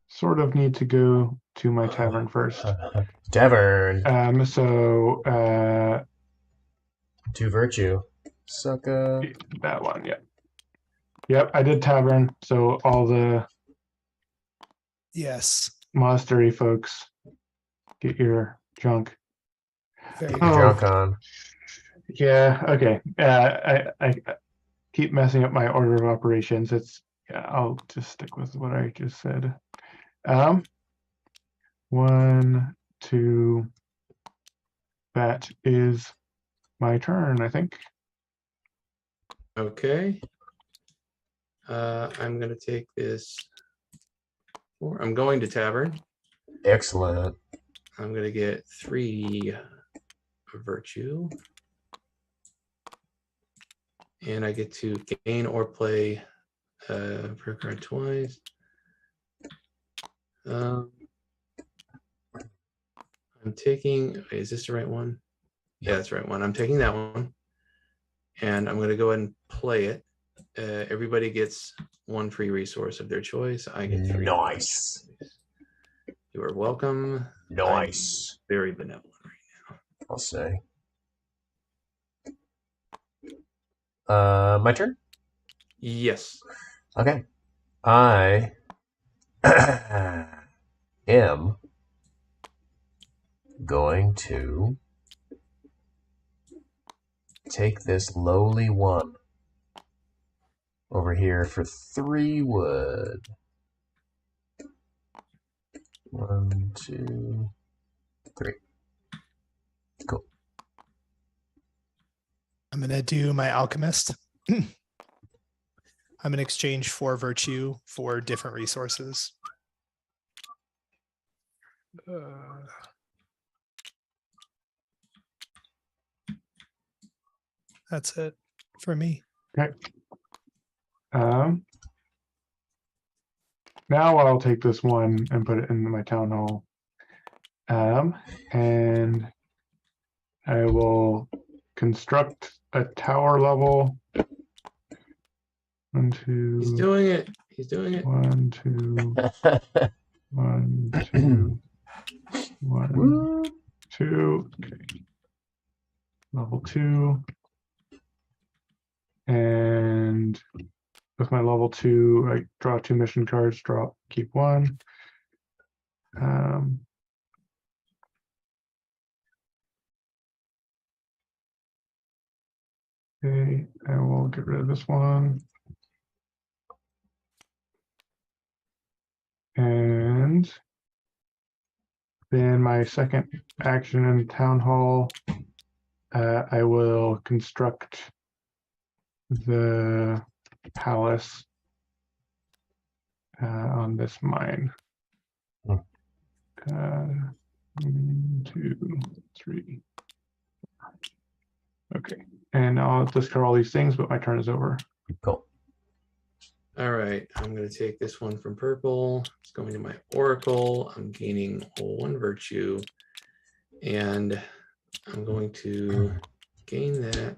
Speaker 1: sort of need to go to my tavern first.
Speaker 2: Tavern.
Speaker 1: So
Speaker 2: 2 virtue. Sucker.
Speaker 1: that one, yeah. Yep, I did tavern. So all the
Speaker 3: Yes.
Speaker 1: monastery folks, get your junk.
Speaker 3: Very
Speaker 2: Keep
Speaker 3: good.
Speaker 2: your drunk on.
Speaker 1: Yeah, okay. I keep messing up my order of operations. I'll just stick with what I just said. 1, 2. That is my turn, I think.
Speaker 4: Okay. I'm gonna take this. I'm going to tavern.
Speaker 2: Excellent.
Speaker 4: I'm gonna get 3 virtue. And I get to gain or play per card twice. I'm taking, okay, is this the right one? Yeah, that's the right one. I'm taking that one. And I'm going to go ahead and play it. Everybody gets 1 free resource of their choice. I get 3.
Speaker 2: Nice.
Speaker 4: You are welcome.
Speaker 2: Nice.
Speaker 4: I'm very benevolent right
Speaker 2: I'll say. My turn?
Speaker 4: Yes.
Speaker 2: Okay. I am going to take this lowly 1 over here for 3 wood. 1, 2, 3. Cool.
Speaker 3: I'm gonna do my alchemist. I'm gonna exchange 4 virtue for different resources. That's it for me.
Speaker 1: Okay. Now I'll take this one and put it into my town hall. And I will construct a tower level. 1, 2.
Speaker 4: He's doing it. He's doing it.
Speaker 1: 1, 2. 1, 2. 1, 2. Okay. Level 2. And with my level 2, I draw 2 mission cards, keep 1. Okay, I will get rid of this one. And then my second action in town hall, I will construct the palace on this mine. 1, 2, 3. Okay, and I'll discard all these things, but my turn is over.
Speaker 2: Cool.
Speaker 4: All right, I'm going to take this one from purple. It's going to my oracle. I'm gaining 1 virtue, and I'm going to gain that.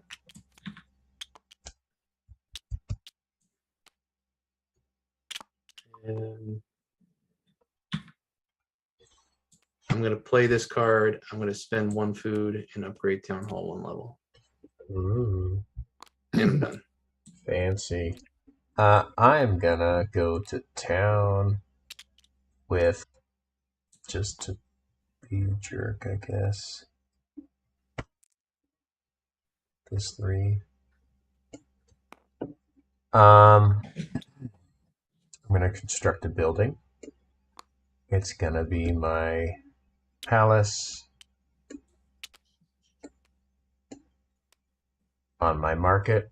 Speaker 4: And I'm going to play this card. I'm going to spend 1 food and upgrade Town Hall 1 level.
Speaker 2: Ooh.
Speaker 4: And I'm done.
Speaker 2: Fancy. I'm gonna go to town with, just to be a jerk, I guess, this 3. I'm gonna construct a building. It's gonna be my palace on my market.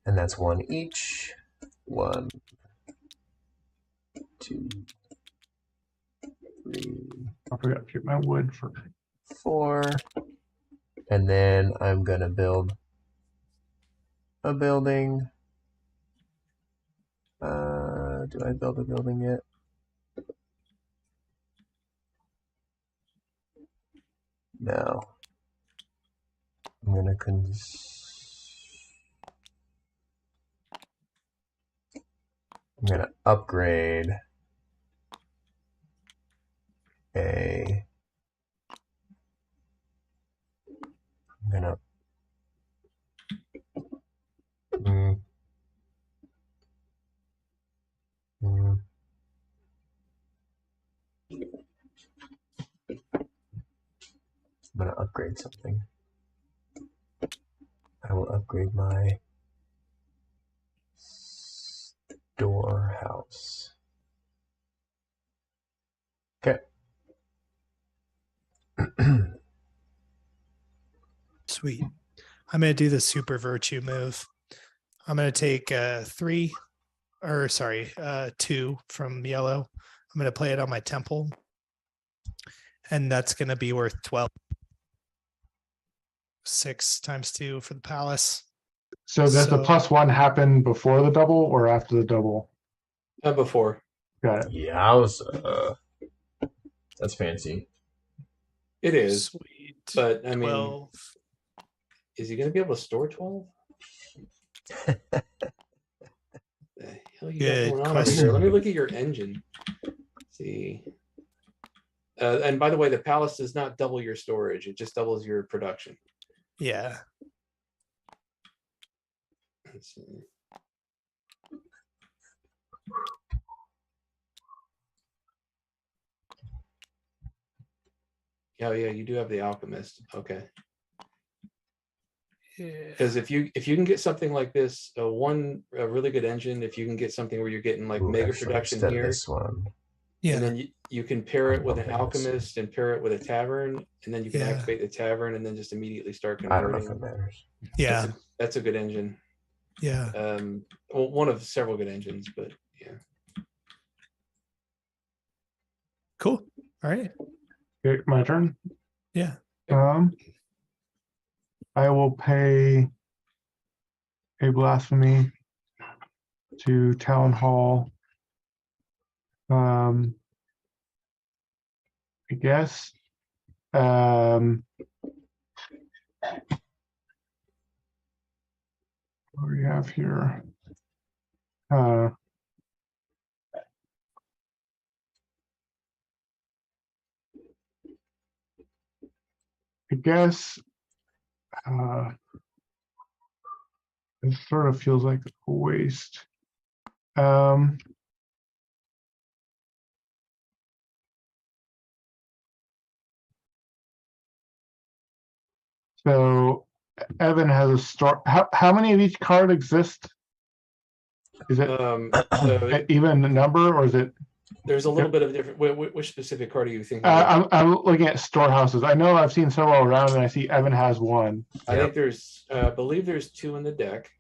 Speaker 2: And that's 1 each. 1, 2, 3.
Speaker 1: I forgot to get my wood for
Speaker 2: 4. And then I'm gonna build a building. Do I build a building yet? No. I'm gonna upgrade I'm gonna upgrade something. I will upgrade my storehouse. Okay.
Speaker 3: Sweet. I'm going to do the super virtue move. I'm going to take 2 from yellow. I'm going to play it on my temple. And that's going to be worth 12. 6 times 2 for the palace.
Speaker 1: So does the +1 happen before the double or after the double?
Speaker 4: Before.
Speaker 1: Got it.
Speaker 2: Yeah, I was. That's fancy.
Speaker 4: It is.
Speaker 3: Sweet.
Speaker 4: But I
Speaker 3: 12.
Speaker 4: mean, is he going to be able to store 12? The hell you got going on over here? Let me look at your engine. Let's see. And by the way, the palace does not double your storage. It just doubles your production.
Speaker 3: Yeah.
Speaker 4: Let's see. Oh yeah, you do have the alchemist. Okay.
Speaker 3: Yeah.
Speaker 4: Because if you can get something like this, a really good engine, if you can get something where you're getting like
Speaker 2: Ooh,
Speaker 4: mega
Speaker 2: actually,
Speaker 4: production
Speaker 2: instead of
Speaker 4: here,
Speaker 2: this one.
Speaker 4: and then you can pair it with an
Speaker 2: Okay.
Speaker 4: alchemist and pair it with a tavern, and then you can
Speaker 3: Yeah.
Speaker 4: activate the tavern and then just immediately start
Speaker 2: I don't know if
Speaker 4: converting.
Speaker 2: it matters.
Speaker 3: Yeah.
Speaker 4: That's a good engine.
Speaker 3: Yeah.
Speaker 4: Well, one of several good engines, but yeah.
Speaker 3: Cool. All right.
Speaker 1: Okay, my turn.
Speaker 3: Yeah.
Speaker 1: I will pay a blasphemy to town hall. I guess. What do we have here? I guess it sort of feels like a waste. So Evan has a store. How many of each card exist? Is it an even number, or is it?
Speaker 4: There's a little bit of different. Which specific card are you thinking of?
Speaker 1: I'm looking at storehouses. I know I've seen several around, and I see Evan has one.
Speaker 4: I think I believe there's 2 in the deck.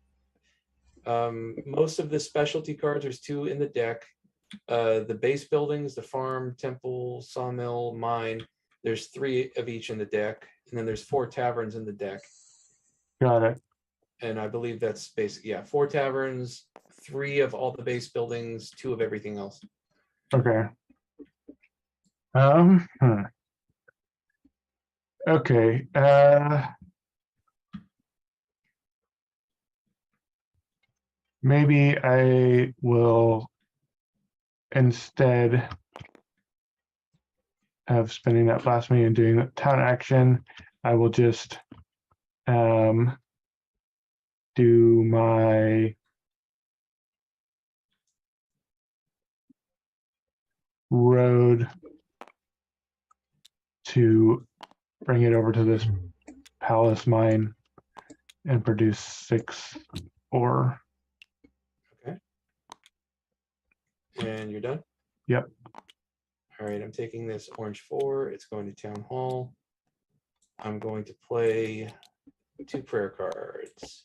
Speaker 4: Most of the specialty cards, there's 2 in the deck. The base buildings, the farm, temple, sawmill, mine, there's 3 of each in the deck, and then there's 4 taverns in the deck.
Speaker 1: Got it.
Speaker 4: And I believe that's basically 4 taverns, 3 of all the base buildings, 2 of everything else.
Speaker 1: Okay. Okay. Maybe I will, instead of spending that blasphemy and doing that town action, I will just do my road to bring it over to this palace mine and produce 6 ore.
Speaker 4: Okay. And you're done?
Speaker 1: Yep.
Speaker 4: All right, I'm taking this orange 4. It's going to town hall. I'm going to play 2 prayer cards.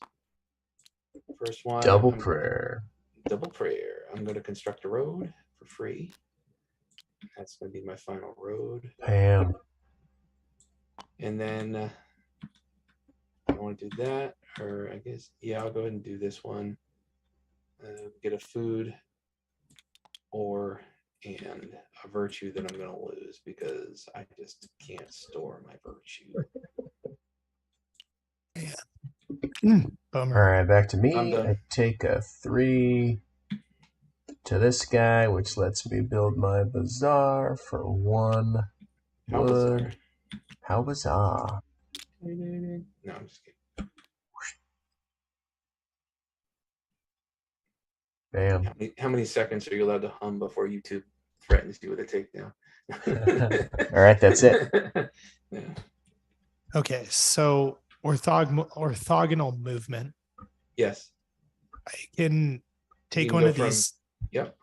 Speaker 4: First one.
Speaker 2: Double prayer.
Speaker 4: Double prayer. I'm going to construct a road for free. That's going to be my final road.
Speaker 2: Pam.
Speaker 4: And then I want to do that, or I guess, I'll go ahead and do this one. Get a food and a virtue that I'm going to lose because I just can't store my virtue.
Speaker 3: Bummer.
Speaker 2: All right, back to me.
Speaker 4: I'm done.
Speaker 2: I take a 3 to this guy, which lets me build my bazaar for 1
Speaker 4: How
Speaker 2: wood.
Speaker 4: bizarre.
Speaker 2: How bizarre.
Speaker 4: No, I'm just kidding.
Speaker 2: Bam.
Speaker 4: How many seconds are you allowed to hum before YouTube threatens you with a takedown?
Speaker 2: All right, that's it.
Speaker 4: Yeah.
Speaker 3: Okay, so orthogonal movement.
Speaker 4: Yes.
Speaker 3: I can take
Speaker 4: can
Speaker 3: one
Speaker 4: go
Speaker 3: of
Speaker 4: from-
Speaker 3: these.
Speaker 4: Yep.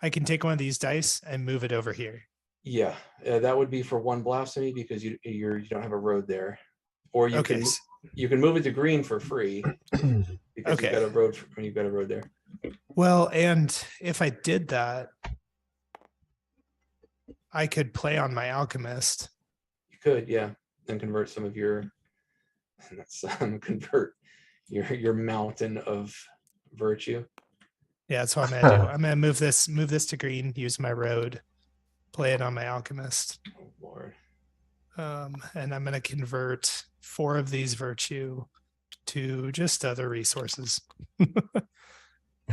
Speaker 3: I can take one of these dice and move it over here.
Speaker 4: Yeah, that would be for 1 blasphemy because you don't have a road there, or you
Speaker 3: Okay.
Speaker 4: can move it to green for free because
Speaker 3: Okay.
Speaker 4: you've got a road there.
Speaker 3: Well, and if I did that, I could play on my alchemist.
Speaker 4: You could, and convert some of your convert your mountain of virtue.
Speaker 3: Yeah, that's what I'm gonna do. I'm gonna move this to green, use my road, play it on my alchemist.
Speaker 4: Oh Lord.
Speaker 3: And I'm gonna convert 4 of these virtue to just other resources.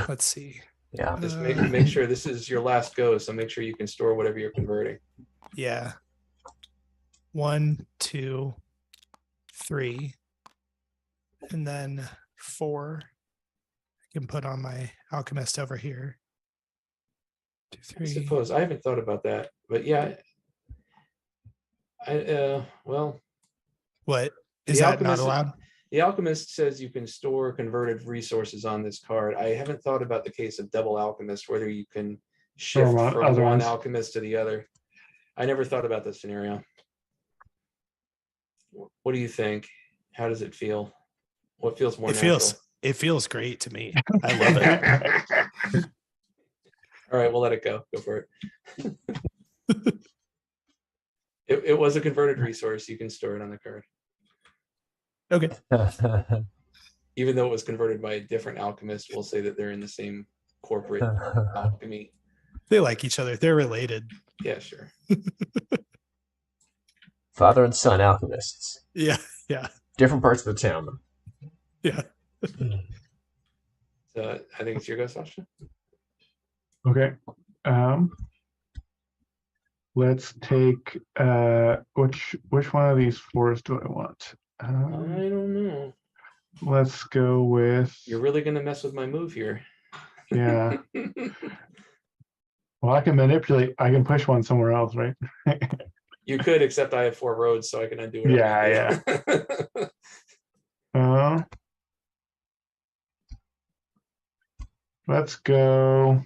Speaker 3: Let's see.
Speaker 2: Yeah.
Speaker 4: Just make sure this is your last go, so make sure you can store whatever you're converting.
Speaker 3: Yeah. 1, 2, 3, and then 4. I can put on my alchemist over here. 2,
Speaker 4: I
Speaker 3: 3.
Speaker 4: suppose I haven't thought about that, but yeah, well,
Speaker 3: What is
Speaker 4: the
Speaker 3: that not
Speaker 4: alchemist.
Speaker 3: allowed?
Speaker 4: The alchemist says you can store converted resources on this card. I haven't thought about the case of double alchemist, whether you can shift
Speaker 1: on
Speaker 4: from
Speaker 1: other
Speaker 4: one
Speaker 1: ones.
Speaker 4: alchemist to the other. I never thought about that scenario. What do you think? How does it feel? What feels more natural?
Speaker 3: It feels great to me. I love it.
Speaker 4: All right, we'll let it go. Go for it. It was a converted resource. You can store it on the card.
Speaker 3: Okay.
Speaker 4: Even though it was converted by a different alchemist, we'll say that they're in the same corporate alchemy.
Speaker 3: They like each other. They're related.
Speaker 4: Yeah, sure.
Speaker 2: Father and son alchemists.
Speaker 3: Yeah. Yeah.
Speaker 2: Different parts of the town.
Speaker 3: Yeah.
Speaker 4: So I think it's your go, Sasha.
Speaker 1: Okay. Let's take which one of these 4s do I want?
Speaker 4: I don't know.
Speaker 1: Let's go with.
Speaker 4: You're really gonna mess with my move here.
Speaker 1: Yeah. Well, I can manipulate. I can push one somewhere else, right?
Speaker 4: You could, except I have 4 roads, so I can undo it.
Speaker 1: Yeah. Let's go.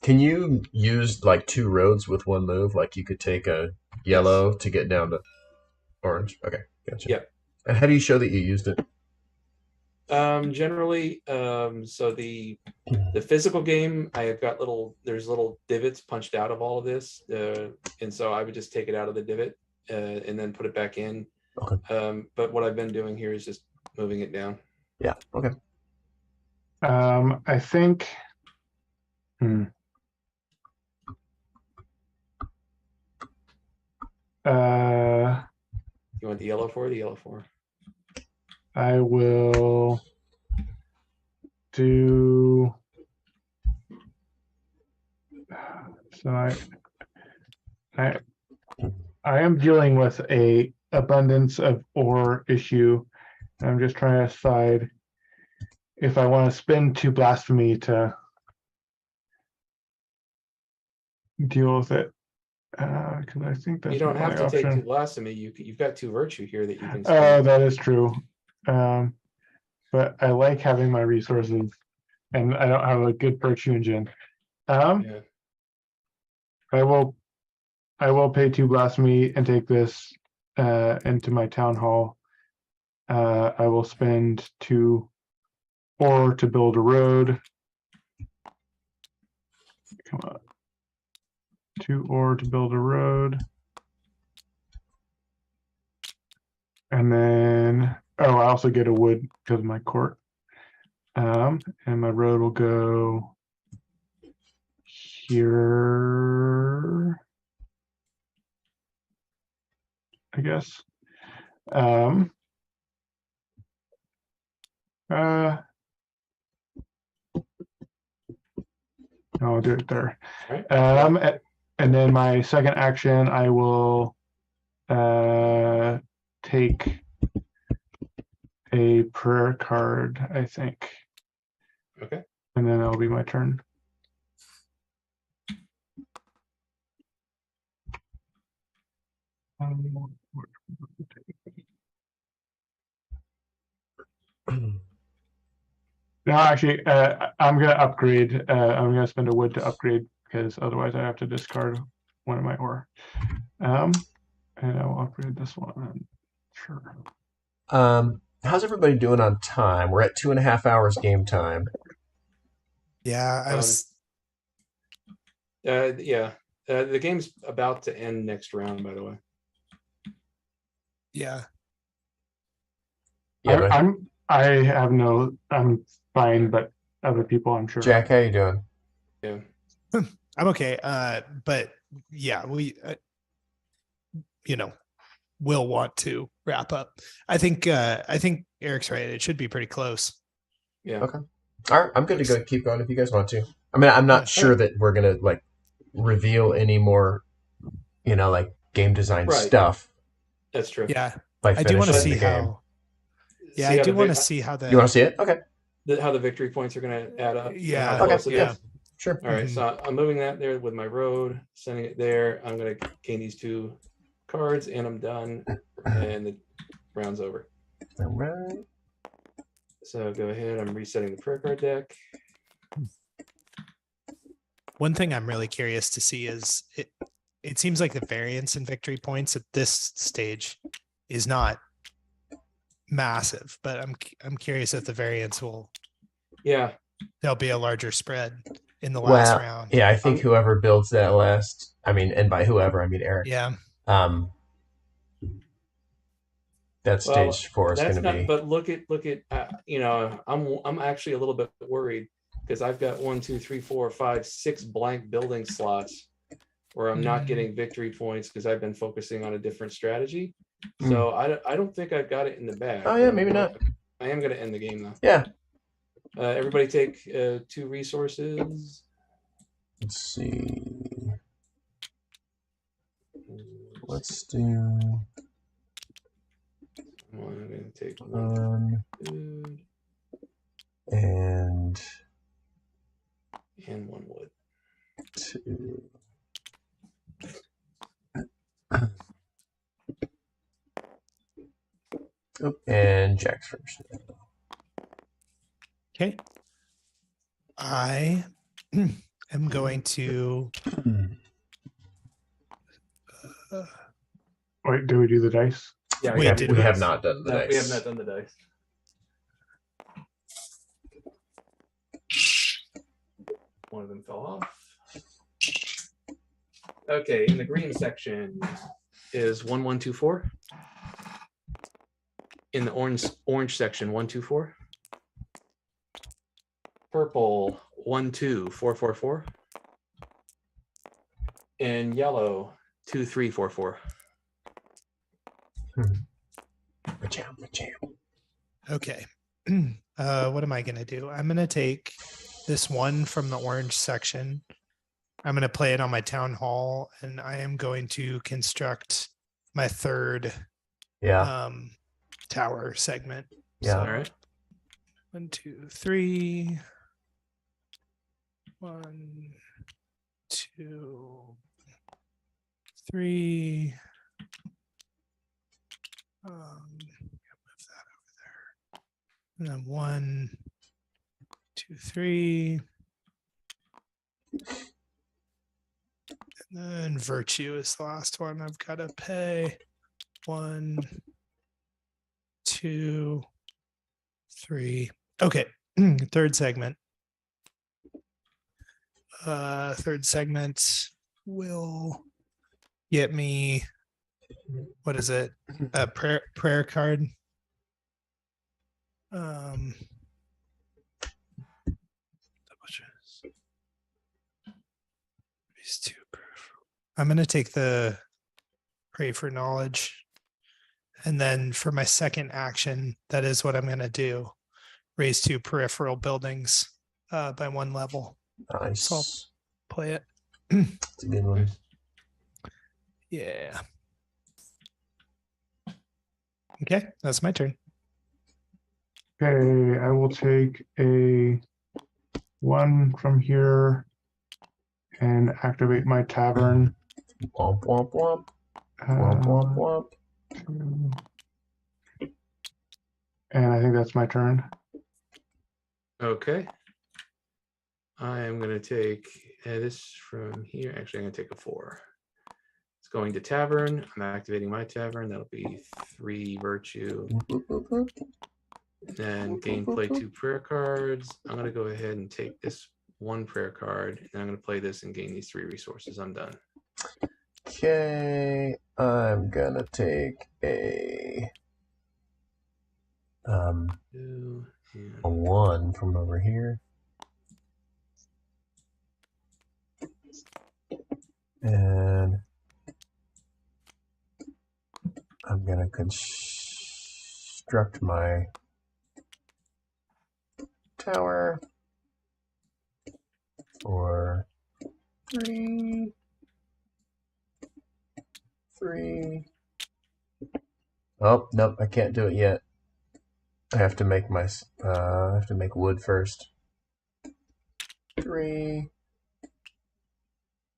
Speaker 2: Can you use like 2 roads with one move? Like you could take a yellow to get down to orange. Okay, gotcha.
Speaker 4: Yep.
Speaker 2: And how do you show that you used it?
Speaker 4: Generally, so the physical game, I have got there's little divots punched out of all of this, and so I would just take it out of the divot and then put it back in.
Speaker 2: Okay.
Speaker 4: But what I've been doing here is just moving it down.
Speaker 2: Yeah. Okay.
Speaker 1: I think.
Speaker 4: You want the yellow 4? The yellow 4.
Speaker 1: I will do. So I am dealing with a abundance of ore issue. I'm just trying to decide if I want to spend 2 blasphemy to deal with it. Because I think that's
Speaker 4: You don't
Speaker 1: my
Speaker 4: have to
Speaker 1: option.
Speaker 4: take 2 blasphemy. You've got 2 virtue here that you can
Speaker 1: Oh,
Speaker 4: spend.
Speaker 1: that is true. But I like having my resources, and I don't have a good virtue engine.
Speaker 4: Yeah.
Speaker 1: I will pay 2 blasphemy and take this into my town hall. I will spend 2 ore to build a road. Come on. 2 ore to build a road. And then, I also get a wood because of my court. And my road will go here, I guess. I'll do it there.
Speaker 4: Right.
Speaker 1: And then my second action, I will take a prayer card, I think.
Speaker 4: Okay.
Speaker 1: And then that'll be my turn. No, actually, I'm going to upgrade. I'm going to spend a wood to upgrade because otherwise I have to discard one of my ore. And I'll upgrade this one. Sure.
Speaker 2: How's everybody doing on time? We're at 2.5 hours game time.
Speaker 3: Yeah, I was.
Speaker 4: The game's about to end next round, by the way.
Speaker 3: Yeah.
Speaker 1: I'm fine, but other people, I'm sure.
Speaker 2: Jack, how you doing?
Speaker 4: Yeah.
Speaker 3: I'm okay. But yeah, we, will want to wrap up. I think Eric's right. It should be pretty close.
Speaker 4: Yeah.
Speaker 2: Okay. All right. I'm good to go. Keep going if you guys want to. I mean, I'm not sure that we're gonna like reveal any more, like game design stuff.
Speaker 4: That's true.
Speaker 3: Yeah.
Speaker 2: By
Speaker 3: I do want to
Speaker 2: finishing
Speaker 3: see
Speaker 2: the game.
Speaker 3: how. Yeah, I do want to see how the.
Speaker 2: You want to see it? Okay.
Speaker 4: how the victory points are going to add up.
Speaker 3: Yeah.
Speaker 4: How
Speaker 2: Okay,
Speaker 4: close it
Speaker 2: yeah.
Speaker 4: is.
Speaker 2: Sure.
Speaker 4: All right,
Speaker 3: Mhm.
Speaker 4: so I'm moving that there with my road, sending it there. I'm going to gain these 2 cards, and I'm done, and the round's over.
Speaker 2: All right.
Speaker 4: So go ahead. I'm resetting the prayer card deck.
Speaker 3: One thing I'm really curious to see is it seems like the variance in victory points at this stage is not massive, but I'm curious if the variance
Speaker 4: Yeah.
Speaker 3: there'll be a larger spread in the last
Speaker 2: Well,
Speaker 3: round.
Speaker 2: yeah, I think whoever builds that last, I mean, and by whoever, I mean Eric.
Speaker 3: Yeah.
Speaker 2: That stage 4 is going to be.
Speaker 4: But look at I'm actually a little bit worried because I've got 1, 2, 3, 4, 5, 6 blank building slots where I'm not getting victory points because I've been focusing on a different strategy. So I don't think I've got it in the bag.
Speaker 2: Oh yeah, maybe not.
Speaker 4: I am going to end the game though.
Speaker 2: Yeah.
Speaker 4: Everybody take 2 resources.
Speaker 2: Let's see. Let's do.
Speaker 4: I'm going to take
Speaker 2: 1
Speaker 4: food
Speaker 2: and
Speaker 4: 1 wood.
Speaker 2: 2. Oh, and Jack's first.
Speaker 3: Okay. I am going to
Speaker 1: Wait, do we do the dice?
Speaker 4: Yeah,
Speaker 3: Wait,
Speaker 2: we have,
Speaker 3: did
Speaker 2: we
Speaker 3: we-
Speaker 2: have not done the
Speaker 4: No,
Speaker 2: dice.
Speaker 4: we have not done the dice. One of them fell off. Okay, in the green section is 1124. In the orange section, 124. Purple 12444. And yellow 2344.
Speaker 3: okay. What am I going to do? I'm going to take this 1 from the orange section. I'm going to play it on my town hall, and I am going to construct my 3rd tower segment.
Speaker 2: Yeah.
Speaker 3: So,
Speaker 4: All right.
Speaker 3: 1, 2, 3. 1, 2, 3. Move that over there. And then 1, 2, 3. And then virtue is the last one I've got to pay. 1, 2, 3. Okay. 3rd segment. 3rd segment will get me, what is it? A prayer card. These 2. I'm going to take the pray for knowledge. And then for my second action, that is what I'm going to do. Raise 2 peripheral buildings by 1 level.
Speaker 2: Nice.
Speaker 3: So I'll play it.
Speaker 2: It's a good one.
Speaker 3: Yeah. Okay, that's my turn.
Speaker 1: Okay, I will take a 1 from here and activate my tavern.
Speaker 2: Womp womp womp. Womp womp womp.
Speaker 1: 2. And I think that's my turn.
Speaker 4: Okay. I am going to take this from here. Actually, I'm going to take a 4. It's going to tavern. I'm activating my tavern. That'll be 3 virtue. Then gameplay 2 prayer cards. I'm going to go ahead and take this 1 prayer card. And I'm going to play this and gain these 3 resources. I'm done.
Speaker 2: Okay, I'm gonna take a 1 from over here, and I'm gonna construct my tower for 3. Oh, nope, I can't do it yet. I have to make my I have to make wood first. 3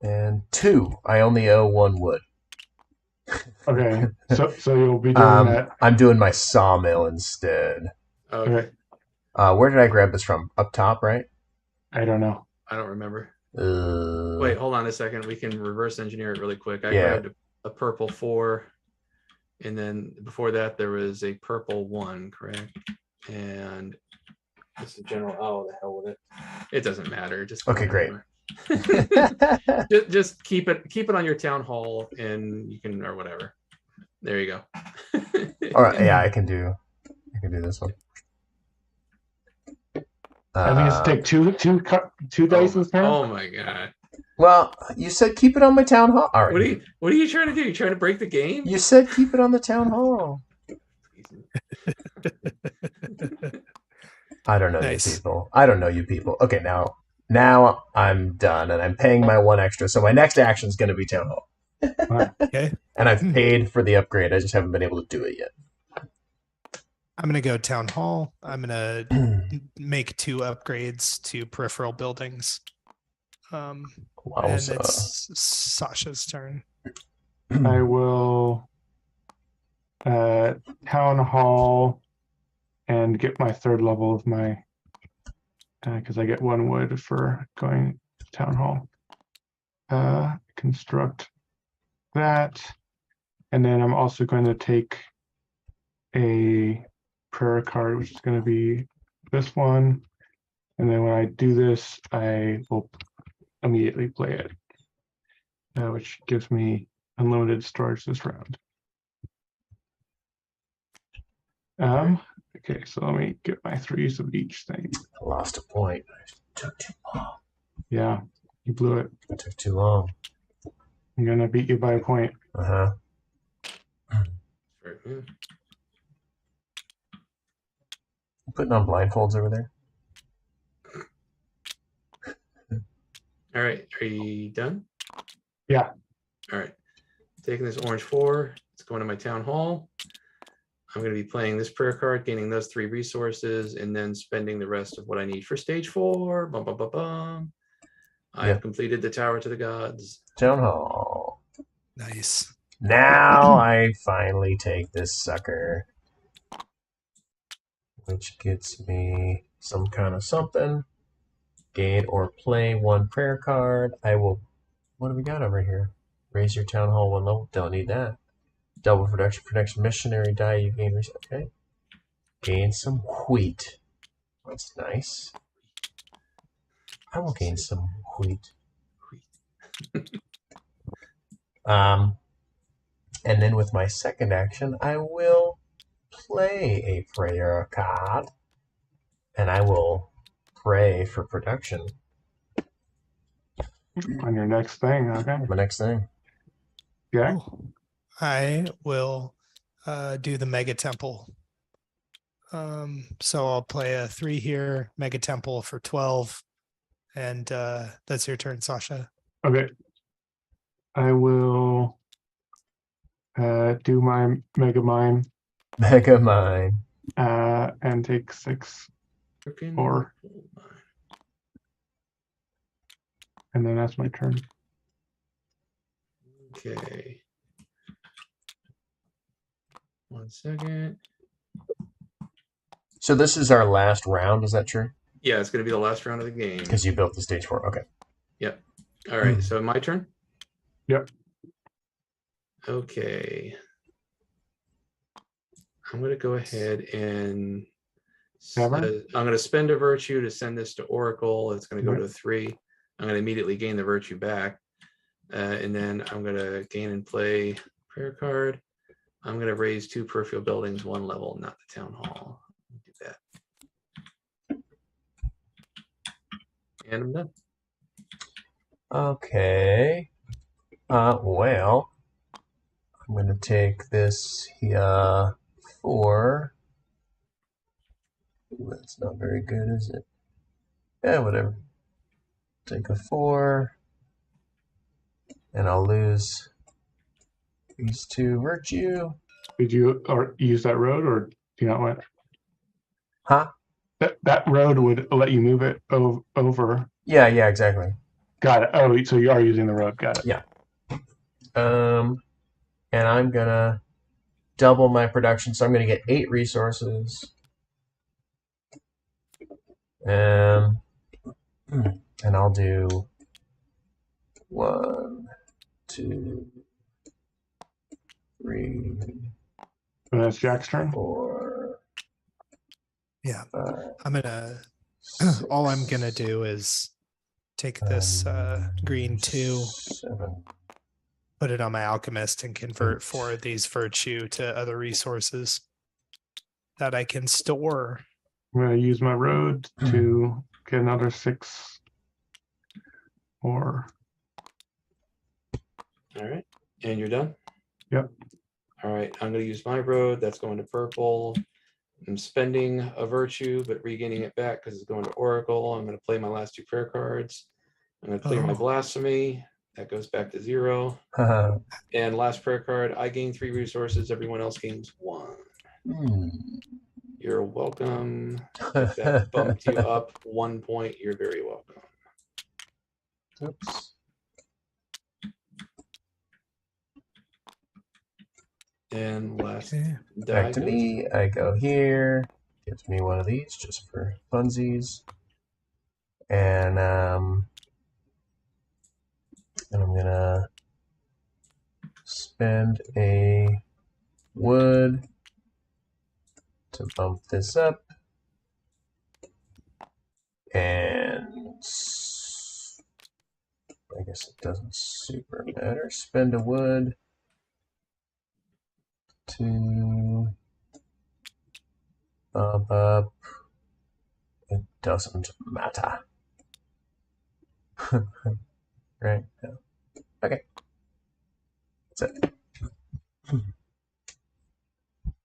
Speaker 2: and 2. I only owe 1 wood.
Speaker 1: Okay, so you'll be doing that.
Speaker 2: I'm doing my sawmill instead.
Speaker 4: Okay.
Speaker 2: Where did I grab this from? Up top, right?
Speaker 1: I don't know.
Speaker 4: I don't remember. Wait, hold on a second. We can reverse engineer it really quick. I grabbed a purple 4, and then before that there was a purple 1, correct? And this is general. Oh, the hell with it. It doesn't matter. Just
Speaker 2: okay, great.
Speaker 4: just keep it on your town hall, and you can, or whatever. There you go.
Speaker 2: All right, yeah, I can do this one.
Speaker 1: I think it's take two dice this time.
Speaker 4: Oh my god!
Speaker 2: Well, you said keep it on my town hall. All right.
Speaker 4: What are you trying to do? You trying to break the game?
Speaker 2: You said keep it on the town hall. I don't know you people. I don't know you people. Okay, now I'm done, and I'm paying my 1 extra. So my next action is going to be town hall.
Speaker 3: Okay.
Speaker 2: And I've paid for the upgrade. I just haven't been able to do it yet.
Speaker 3: I'm going to go town hall. I'm going to make 2 upgrades to peripheral buildings. And it's Sasha's turn.
Speaker 1: I will town hall and get my 3rd level of my, because I get 1 wood for going to town hall. Construct that, and then I'm also going to take a prayer card, which is going to be this one, and then when I do this, I will immediately play it, which gives me unlimited storage this round. Okay, so let me get my 3s of each thing.
Speaker 2: I lost a point. It took too long.
Speaker 1: Yeah, you blew it.
Speaker 2: It took too long.
Speaker 1: I'm gonna beat you by a point.
Speaker 2: Uh-huh. Putting on blindfolds over there.
Speaker 4: All right, are you done?
Speaker 1: Yeah.
Speaker 4: All right, taking this orange 4. It's going to my town hall. I'm going to be playing this prayer card, gaining those 3 resources, and then spending the rest of what I need for stage 4. Bum, bum, bum, bum. I have completed the Tower to the Gods.
Speaker 2: Town hall.
Speaker 3: Nice.
Speaker 2: Now I finally take this sucker, which gets me some kind of something. Gain or play 1 prayer card. I will. What do we got over here? Raise your town hall 1 level. Don't need that. Double protection missionary die. You gain. Okay. Gain some wheat. That's nice. I will gain some wheat. And then with my 2nd action, I will play a prayer card, and I will pray for production.
Speaker 1: On your next thing, okay?
Speaker 2: My next thing.
Speaker 1: Yeah.
Speaker 3: I will do the mega temple. So I'll play a 3 here, mega temple for 12, and that's your turn, Sasha.
Speaker 1: Okay. I will do my mega mine.
Speaker 2: Mega mine.
Speaker 1: And take 6, 4. And then that's my turn.
Speaker 4: Okay. 1 second.
Speaker 2: So this is our last round, is that true?
Speaker 4: Yeah, it's going to be the last round of the game.
Speaker 2: Because you built the stage 4. Okay.
Speaker 4: Yep. All right, so my turn?
Speaker 1: Yep.
Speaker 4: Okay. I'm going to go ahead and I'm going to spend a virtue to send this to Oracle. It's going to go to 3. I'm going to immediately gain the virtue back. And then I'm going to gain and play prayer card. I'm going to raise 2 peripheral buildings 1 level, not the town hall. Do that. And I'm done.
Speaker 2: Okay. Well, I'm going to take this here 4. Ooh, that's not very good, is it? Yeah, whatever. Take a 4. And I'll lose these 2 virtue.
Speaker 1: Did you use that road, or do you not want?
Speaker 2: Huh?
Speaker 1: That road would let you move it over.
Speaker 2: Yeah, exactly.
Speaker 1: Got it. Oh, so you are using the road. Got it.
Speaker 2: Yeah. And I'm gonna double my production, so I'm gonna get 8 resources. And I'll do 1, 2, 3,
Speaker 1: And that's Jack's turn.
Speaker 2: 4.
Speaker 3: Yeah.
Speaker 2: 5,
Speaker 3: I'm gonna
Speaker 2: 6,
Speaker 3: all I'm gonna do is take this green 2,
Speaker 2: 7.
Speaker 3: put it on my alchemist, and convert
Speaker 2: 8.
Speaker 3: 4 of these virtue to other resources that I can store.
Speaker 1: I'm going to use my road to get another 6 or.
Speaker 4: All right. And you're done?
Speaker 1: Yep.
Speaker 4: All right. I'm going to use my road. That's going to purple. I'm spending a virtue, but regaining it back because it's going to Oracle. I'm going to play my last 2 prayer cards. I'm going to clear my blasphemy. That goes back to 0. And last prayer card, I gain 3 resources. Everyone else gains 1. You're welcome. If that bumped you up 1 point, you're very welcome.
Speaker 2: Oops.
Speaker 4: And last
Speaker 2: Back to me. I go here. Gives me one of these just for funsies. And I'm gonna spend a wood to bump this up. And I guess it doesn't super matter. Spend a wood to bump up. It doesn't matter. Right? No. Okay. That's it.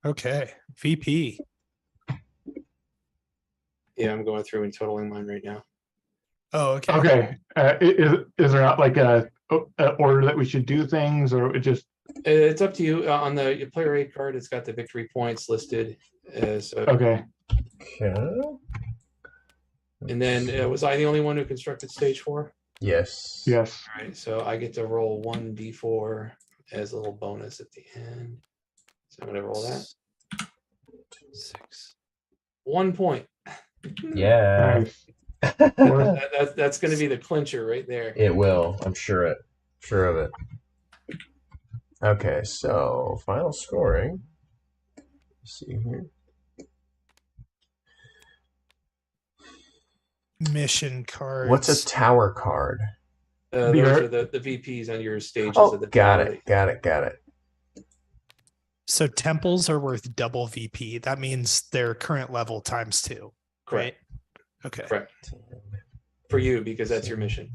Speaker 3: Okay. VP.
Speaker 4: Yeah, I'm going through and totaling mine right now.
Speaker 3: Oh, okay.
Speaker 1: Okay. Is there not like a order that we should do things, or it just?
Speaker 4: It's up to you. On the player aid card, it's got the victory points listed.
Speaker 1: Okay.
Speaker 4: And then was I the only one who constructed stage 4?
Speaker 2: Yes.
Speaker 1: Yes.
Speaker 4: All right. So I get to roll 1d4 as a little bonus at the end. So I'm going to roll that. 6. 1 point.
Speaker 2: Yeah.
Speaker 1: Nice.
Speaker 4: That's going to be the clincher right there.
Speaker 2: It will. I'm sure of it. Okay, so final scoring. Let's see here.
Speaker 3: Mission cards.
Speaker 2: What's a tower card?
Speaker 4: Those are the VPs on your stages
Speaker 2: Oh,
Speaker 4: of the
Speaker 2: got
Speaker 4: tower.
Speaker 2: it.
Speaker 3: So temples are worth double VP. That means their current level times 2.
Speaker 4: Correct.
Speaker 3: Right? Okay.
Speaker 4: Correct. For you, because that's your mission.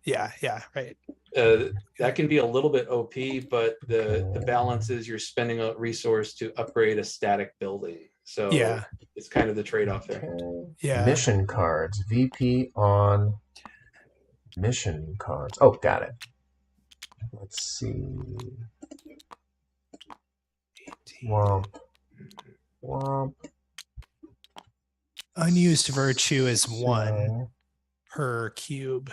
Speaker 3: Yeah, right.
Speaker 4: That can be a little bit OP, but the balance is you're spending a resource to upgrade a static building. So
Speaker 3: yeah,
Speaker 4: it's kind of the trade-off there.
Speaker 2: Okay.
Speaker 3: Yeah.
Speaker 2: Mission cards. VP on mission cards. Oh, got it. Let's see. Womp.
Speaker 3: Unused virtue is 1
Speaker 2: So,
Speaker 3: per cube.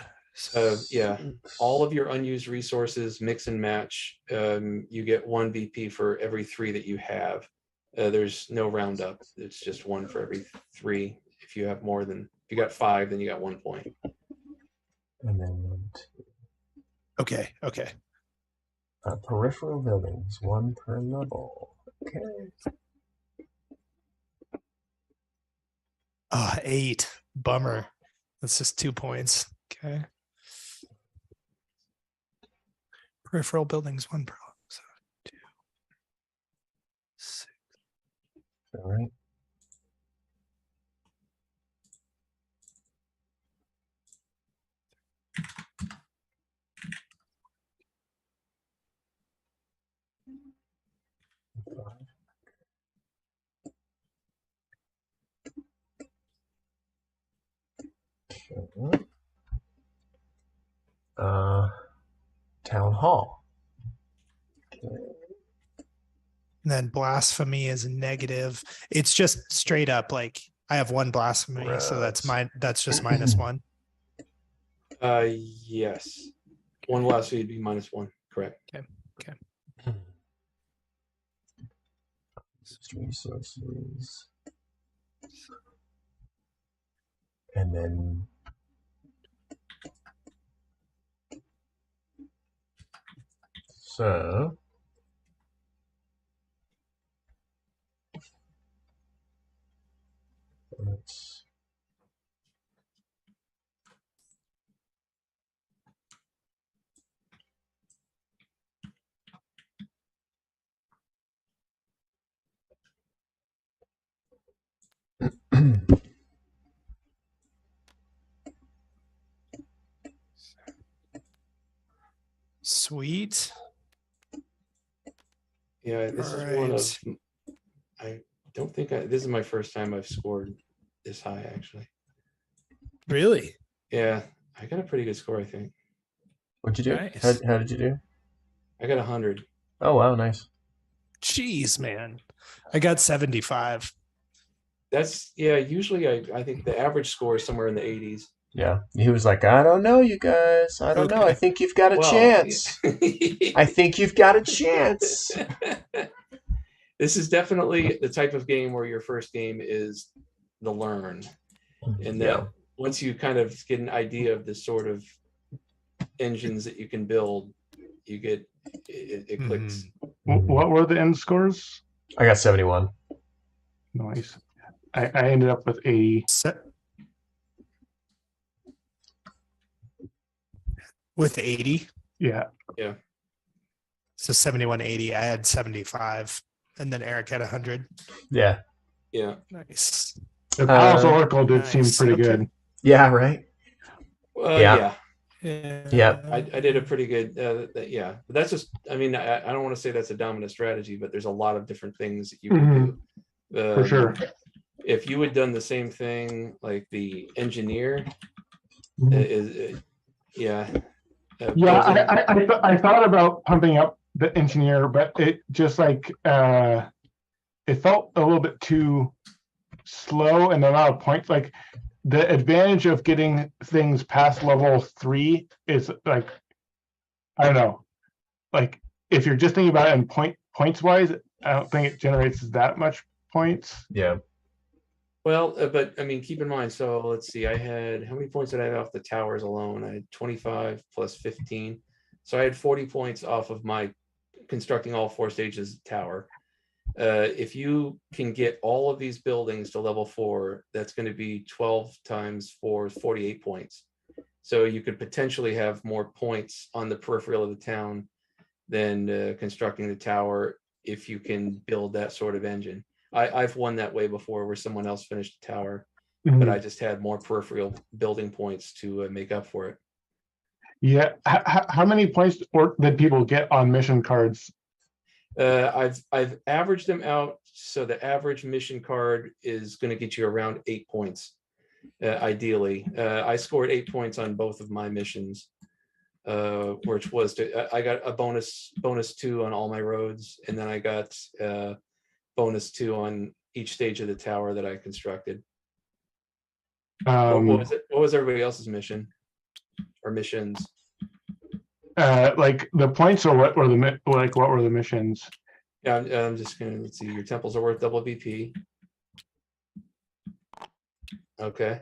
Speaker 4: Yeah, all of your unused resources mix and match. You get 1 VP for every 3 that you have. There's no roundup. It's just 1 for every 3. If you have more than, if you got 5, then you got 1 point.
Speaker 2: and then 1, 2.
Speaker 3: Okay.
Speaker 2: Peripheral buildings, 1 per level. Okay.
Speaker 3: 8. Bummer. That's just 2 points. Okay. Peripheral buildings, 1 per level. So 2, 6.
Speaker 2: All right. Okay. Town hall. Okay.
Speaker 3: And then blasphemy is negative. It's just straight up like I have 1 blasphemy, so that's
Speaker 2: Gross.
Speaker 3: that's just -1.
Speaker 4: Yes. 1 blasphemy would be -1. Correct.
Speaker 2: Resources. And then so let's
Speaker 3: Sweet.
Speaker 4: Yeah, this is one of. I don't think this is my first time I've scored this high, actually.
Speaker 3: Really?
Speaker 4: Yeah, I got a pretty good score, I think.
Speaker 2: what'd you do?
Speaker 3: Nice.
Speaker 2: How did you do?
Speaker 4: I got 100.
Speaker 2: Oh wow, nice.
Speaker 3: Jeez, man. I got 75.
Speaker 4: That's usually I think the average score is somewhere in the 80s.
Speaker 2: Yeah, he was like, I don't know, you guys. I don't know. I
Speaker 3: Okay.
Speaker 2: think you've got a chance. I think you've got a chance.
Speaker 4: This is definitely the type of game where your first game is the learn, and that once you kind of get an idea of the sort of engines that you can build, you get it clicks.
Speaker 1: What were the end scores?
Speaker 2: I got 71.
Speaker 1: Nice. I ended up with 80.
Speaker 3: With 80?
Speaker 1: Yeah.
Speaker 4: Yeah.
Speaker 3: So 71, 80. I had 75. And then Eric had 100.
Speaker 2: Yeah.
Speaker 4: Yeah.
Speaker 3: Nice.
Speaker 1: The Palace Oracle did
Speaker 3: nice.
Speaker 1: seem pretty
Speaker 3: Okay.
Speaker 1: good.
Speaker 2: Yeah, right?
Speaker 4: Yeah.
Speaker 2: Yeah.
Speaker 4: I did a pretty good, yeah. But that's just, I mean, I don't want to say that's a dominant strategy, but there's a lot of different things that you can do.
Speaker 1: For sure.
Speaker 4: If you had done the same thing, like the engineer,
Speaker 1: Yeah, I thought about pumping up the engineer, but it just like it felt a little bit too slow in the amount of points. Like the advantage of getting things past level 3 is like, I don't know, like if you're just thinking about it in points wise, I don't think it generates that much points.
Speaker 2: Yeah.
Speaker 4: Well, but I mean, keep in mind, so let's see, I had, how many points did I have off the towers alone? I had 25 plus 15. So I had 40 points off of my constructing all 4 stages of tower. If you can get all of these buildings to level 4, that's going to be 12 times 4 is 48 points. So you could potentially have more points on the peripheral of the town than constructing the tower if you can build that sort of engine. I've won that way before, where someone else finished the tower, but I just had more peripheral building points to make up for it.
Speaker 1: Yeah, how many points did people get on mission cards?
Speaker 4: I've averaged them out, so the average mission card is going to get you around 8 points, ideally. I scored 8 points on both of my missions, which was I got a bonus 2 on all my roads, and then I got bonus 2 on each stage of the tower that I constructed. What was it? What was everybody else's mission or missions?
Speaker 1: Like the points, or what were the missions?
Speaker 4: Yeah, I'm just gonna, let's see. Your temples are worth double BP. Okay,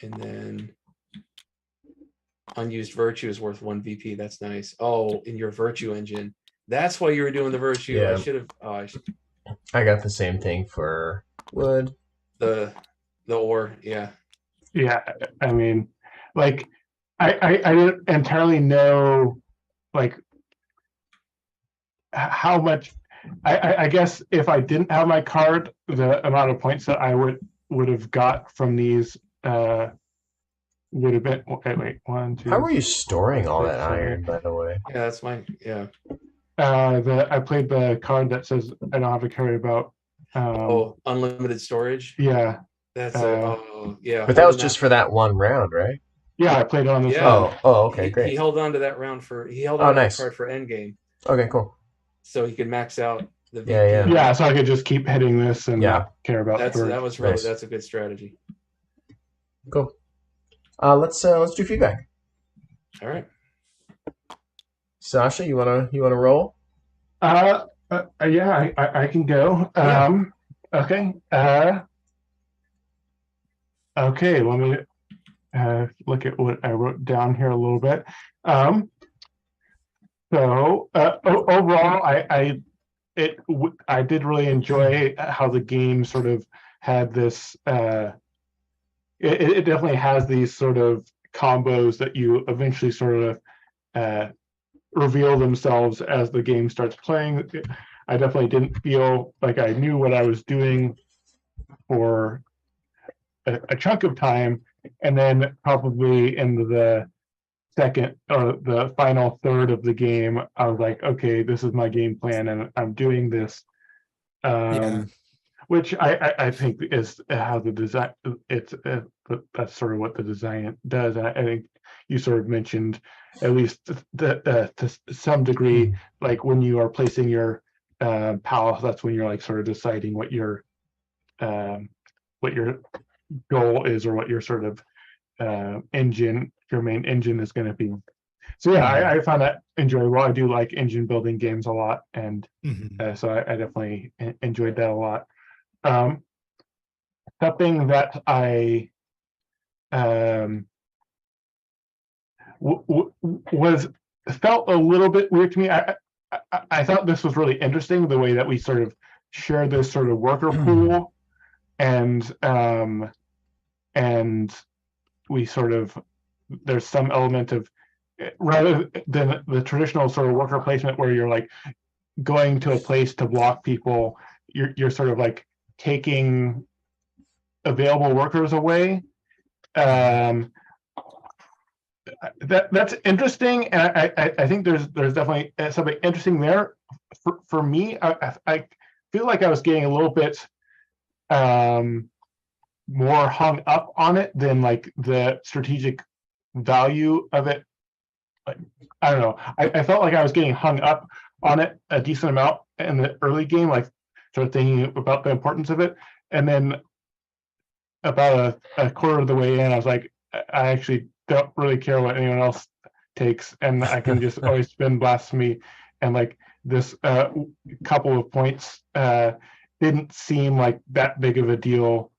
Speaker 4: and then unused virtue is worth 1 VP. That's nice. Oh, in your virtue engine. That's why you were doing the virtue.
Speaker 2: Yeah.
Speaker 4: I should have.
Speaker 2: I got the same thing for wood.
Speaker 4: The ore, yeah.
Speaker 1: Yeah, I mean, like I didn't entirely know like how much. I guess if I didn't have my card, the amount of points that I would have got from these would have been. Okay, wait, 1, 2.
Speaker 2: How were you storing all that iron, by the way?
Speaker 4: Yeah, that's mine. Yeah.
Speaker 1: I played the card that says I don't have to carry about.
Speaker 4: Unlimited storage.
Speaker 1: Yeah.
Speaker 4: That's yeah.
Speaker 2: But that was just for that one round, right?
Speaker 1: Yeah, I played it on this.
Speaker 4: Yeah.
Speaker 2: Oh, okay, great.
Speaker 4: He held on to that round for. He held on to that card for endgame.
Speaker 2: Okay, cool.
Speaker 4: So he could max out the
Speaker 2: Yeah, yeah.
Speaker 4: VP.
Speaker 1: Yeah, so I could just keep hitting this and
Speaker 2: Yeah.
Speaker 1: not care about
Speaker 4: That
Speaker 1: storage.
Speaker 4: was really
Speaker 2: Nice.
Speaker 4: that's a good strategy.
Speaker 2: Cool. Let's do feedback.
Speaker 4: All right.
Speaker 2: Sasha, you wanna roll?
Speaker 1: Yeah, I can go.
Speaker 2: Yeah.
Speaker 1: Okay. Okay, let me look at what I wrote down here a little bit. Overall, I did really enjoy how the game sort of had this. It definitely has these sort of combos that you eventually sort of reveal themselves as the game starts playing. I definitely didn't feel like I knew what I was doing for a chunk of time, and then probably in the second or the final third of the game, I was like, okay, this is my game plan, and I'm doing this.
Speaker 3: Yeah.
Speaker 1: Which I think is how the design. It's that's sort of what the design does. I think you sort of mentioned, at least to some degree, like when you are placing your palace, that's when you're like sort of deciding what your goal is, or what your sort of your main engine is going to be. So yeah, I found that enjoyable. I do like engine building games a lot, and so I definitely enjoyed that a lot. Something that I was felt a little bit weird to me. I thought this was really interesting, the way that we sort of share this sort of worker pool, and we sort of, there's some element of, rather than the traditional sort of worker placement where you're like going to a place to block people, you're sort of like taking available workers away. That's interesting, and I think there's definitely something interesting there. For me, I feel like I was getting a little bit more hung up on it than like the strategic value of it. Like, I don't know. I felt like I was getting hung up on it a decent amount in the early game, like sort of thinking about the importance of it, and then about a quarter of the way in, I was like, I actually don't really care what anyone else takes, and I can just always spin blasphemy, and like this couple of points didn't seem like that big of a deal.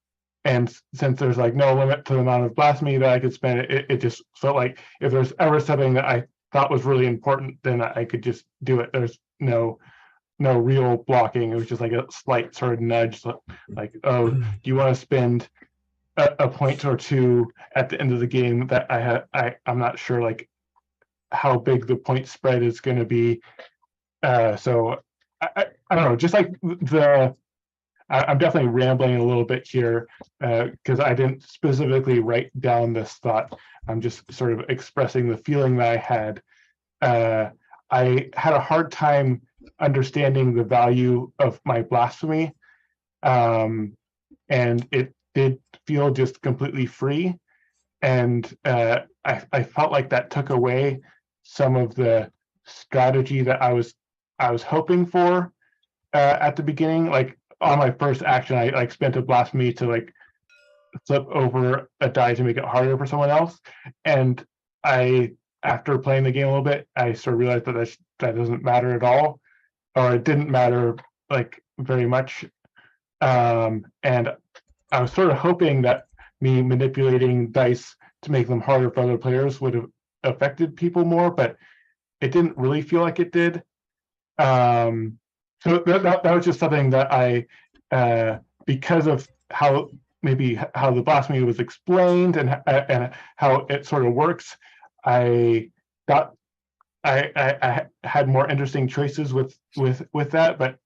Speaker 1: And since there's like no limit to the amount of blasphemy that I could spend, it just felt like if there's ever something that I thought was really important, then I could just do it. There's no real blocking. It was just like a slight sort of nudge, like, oh, do you want to spend a point or two at the end of the game that I'm not sure like how big the point spread is going to be. So I don't know, just like I'm definitely rambling a little bit here because I didn't specifically write down this thought. I'm just sort of expressing the feeling that I had. I had a hard time understanding the value of my blasphemy, and it did feel just completely free. And I felt like that took away some of the strategy that I was hoping for at the beginning. Like on my first action, I like spent a blasphemy to like flip over a die to make it harder for someone else. And after playing the game a little bit, I sort of realized that doesn't matter at all, or it didn't matter like very much. And I was sort of hoping that me manipulating dice to make them harder for other players would have affected people more, but it didn't really feel like it did. So that was just something that I, because of how the blasphemy was explained and how it sort of works, I thought I had more interesting choices with that, but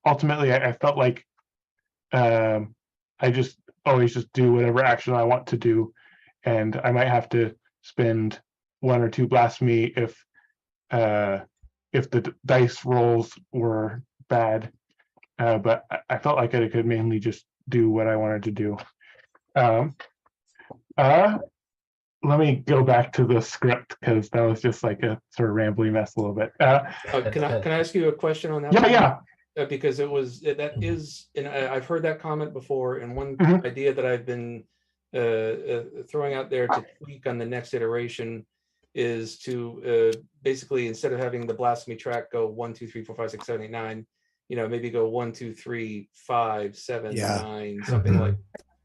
Speaker 1: ultimately I felt like I just always just do whatever action I want to do, and I might have to spend one or two blasphemy if the dice rolls were bad, but I felt like I could mainly just do what I wanted to do. Let me go back to the script because that was just like a sort of rambly mess a little bit.
Speaker 4: Can I ask you a question on that?
Speaker 1: Yeah.
Speaker 4: because that is, and I've heard that comment before. And one
Speaker 1: Mhm.
Speaker 4: idea that I've been throwing out there to tweak on the next iteration is to basically, instead of having the blasphemy track go 1, 2, 3, 4, 5, 6, 7, 8, 9, maybe go 1, 2, 3, 5, 7,
Speaker 3: Yeah.
Speaker 4: 9, something
Speaker 2: Mhm.
Speaker 4: like.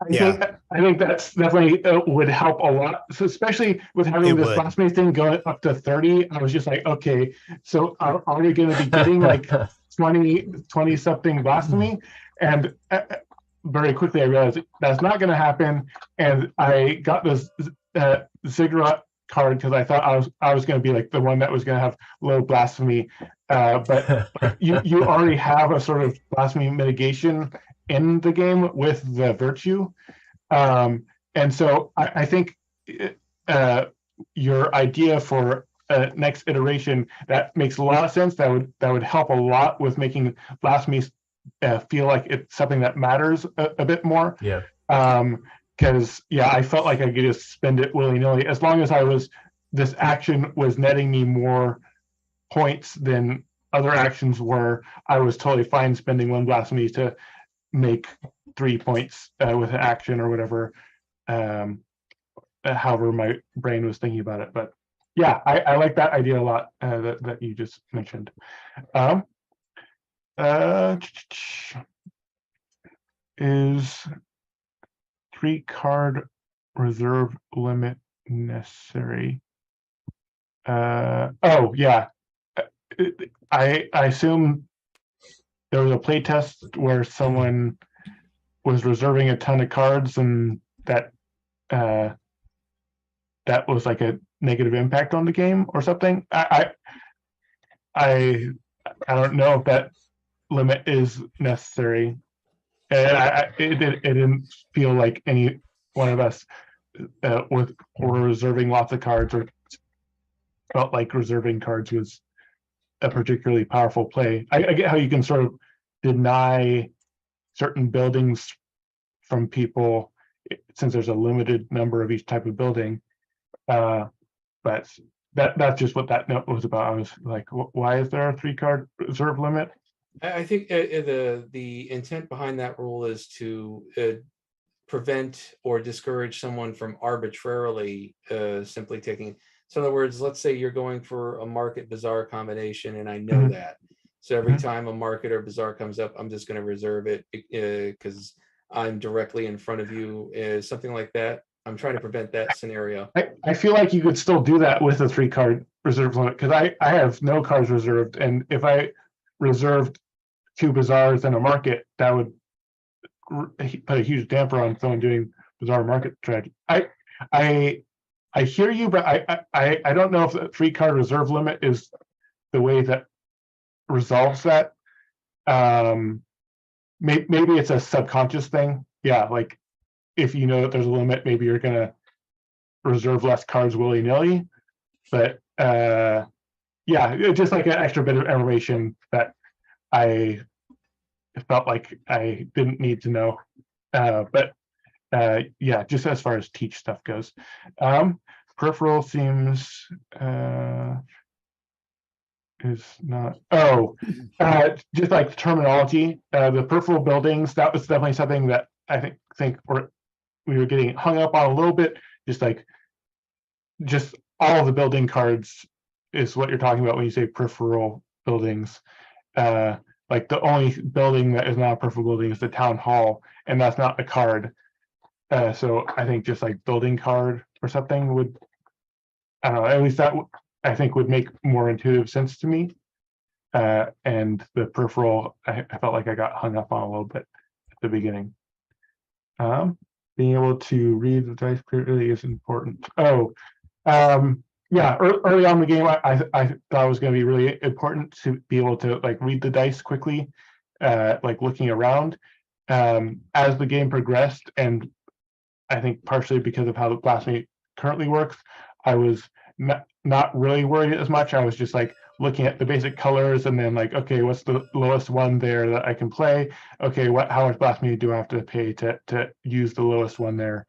Speaker 1: I think that's definitely would help a lot. So especially with having
Speaker 3: It
Speaker 1: this
Speaker 3: would.
Speaker 1: blasphemy thing going up to 30, I was just like, okay, so are we going to be getting like 20 something blasphemy? And very quickly I realized that's not going to happen. And I got this ziggurat card because I thought I was going to be like the one that was going to have low blasphemy. But like you already have a sort of blasphemy mitigation in the game with the virtue. And so I think your idea for next iteration, that makes a lot of sense. That would help a lot with making blasphemy feel like it's something that matters a bit more.
Speaker 2: Yeah.
Speaker 1: Because I felt like I could just spend it willy-nilly as long as this action was netting me more points than other actions were. I was totally fine spending one blasphemy to make 3 points with an action or whatever, however my brain was thinking about it. But yeah, I like that idea a lot that you just mentioned. Is 3-card reserve limit necessary? Oh yeah, I assume there was a playtest where someone was reserving a ton of cards, and that was like a negative impact on the game or something. I don't know if that limit is necessary. It didn't feel like any one of us were reserving lots of cards or felt like reserving cards was a particularly powerful play. I get how you can sort of deny certain buildings from people since there's a limited number of each type of building. But that's just what that note was about. I was like, why is there a 3-card reserve limit?
Speaker 4: I think the intent behind that rule is to prevent or discourage someone from arbitrarily simply taking. So in other words, let's say you're going for a market bazaar combination, and I know that. So every time a market or bazaar comes up, I'm just going to reserve it because I'm directly in front of you, something like that. I'm trying to prevent that scenario.
Speaker 1: I feel like you could still do that with a 3-card reserve limit because I have no cards reserved, and if I reserved 2 bazaars and a market, that would put a huge damper on someone doing bazaar market strategy. I hear you, but I don't know if the 3-card reserve limit is the way that resolves that. Maybe it's a subconscious thing. Yeah, like if you know that there's a limit, maybe you're gonna reserve less cards willy-nilly. But yeah, it's just like an extra bit of information that I felt like I didn't need to know. But yeah, just as far as teach stuff goes. Peripheral seems is not. Just like terminology, the peripheral buildings, that was definitely something that I think we were getting hung up on a little bit. Just all the building cards is what you're talking about when you say peripheral buildings. Like the only building that is not a peripheral building is the town hall, and that's not a card. So I think just like building card or something would, I don't know, at least that I think would make more intuitive sense to me. And the peripheral, I felt like I got hung up on a little bit at the beginning. Being able to read the dice clearly is important. Yeah, early on in the game, I thought it was going to be really important to be able to like read the dice quickly, like looking around. As the game progressed, and I think partially because of how the blasphemy currently works, I was not really worried as much. I was just like looking at the basic colors and then like, okay, what's the lowest one there that I can play? Okay, how much blasphemy do I have to pay to use the lowest one there?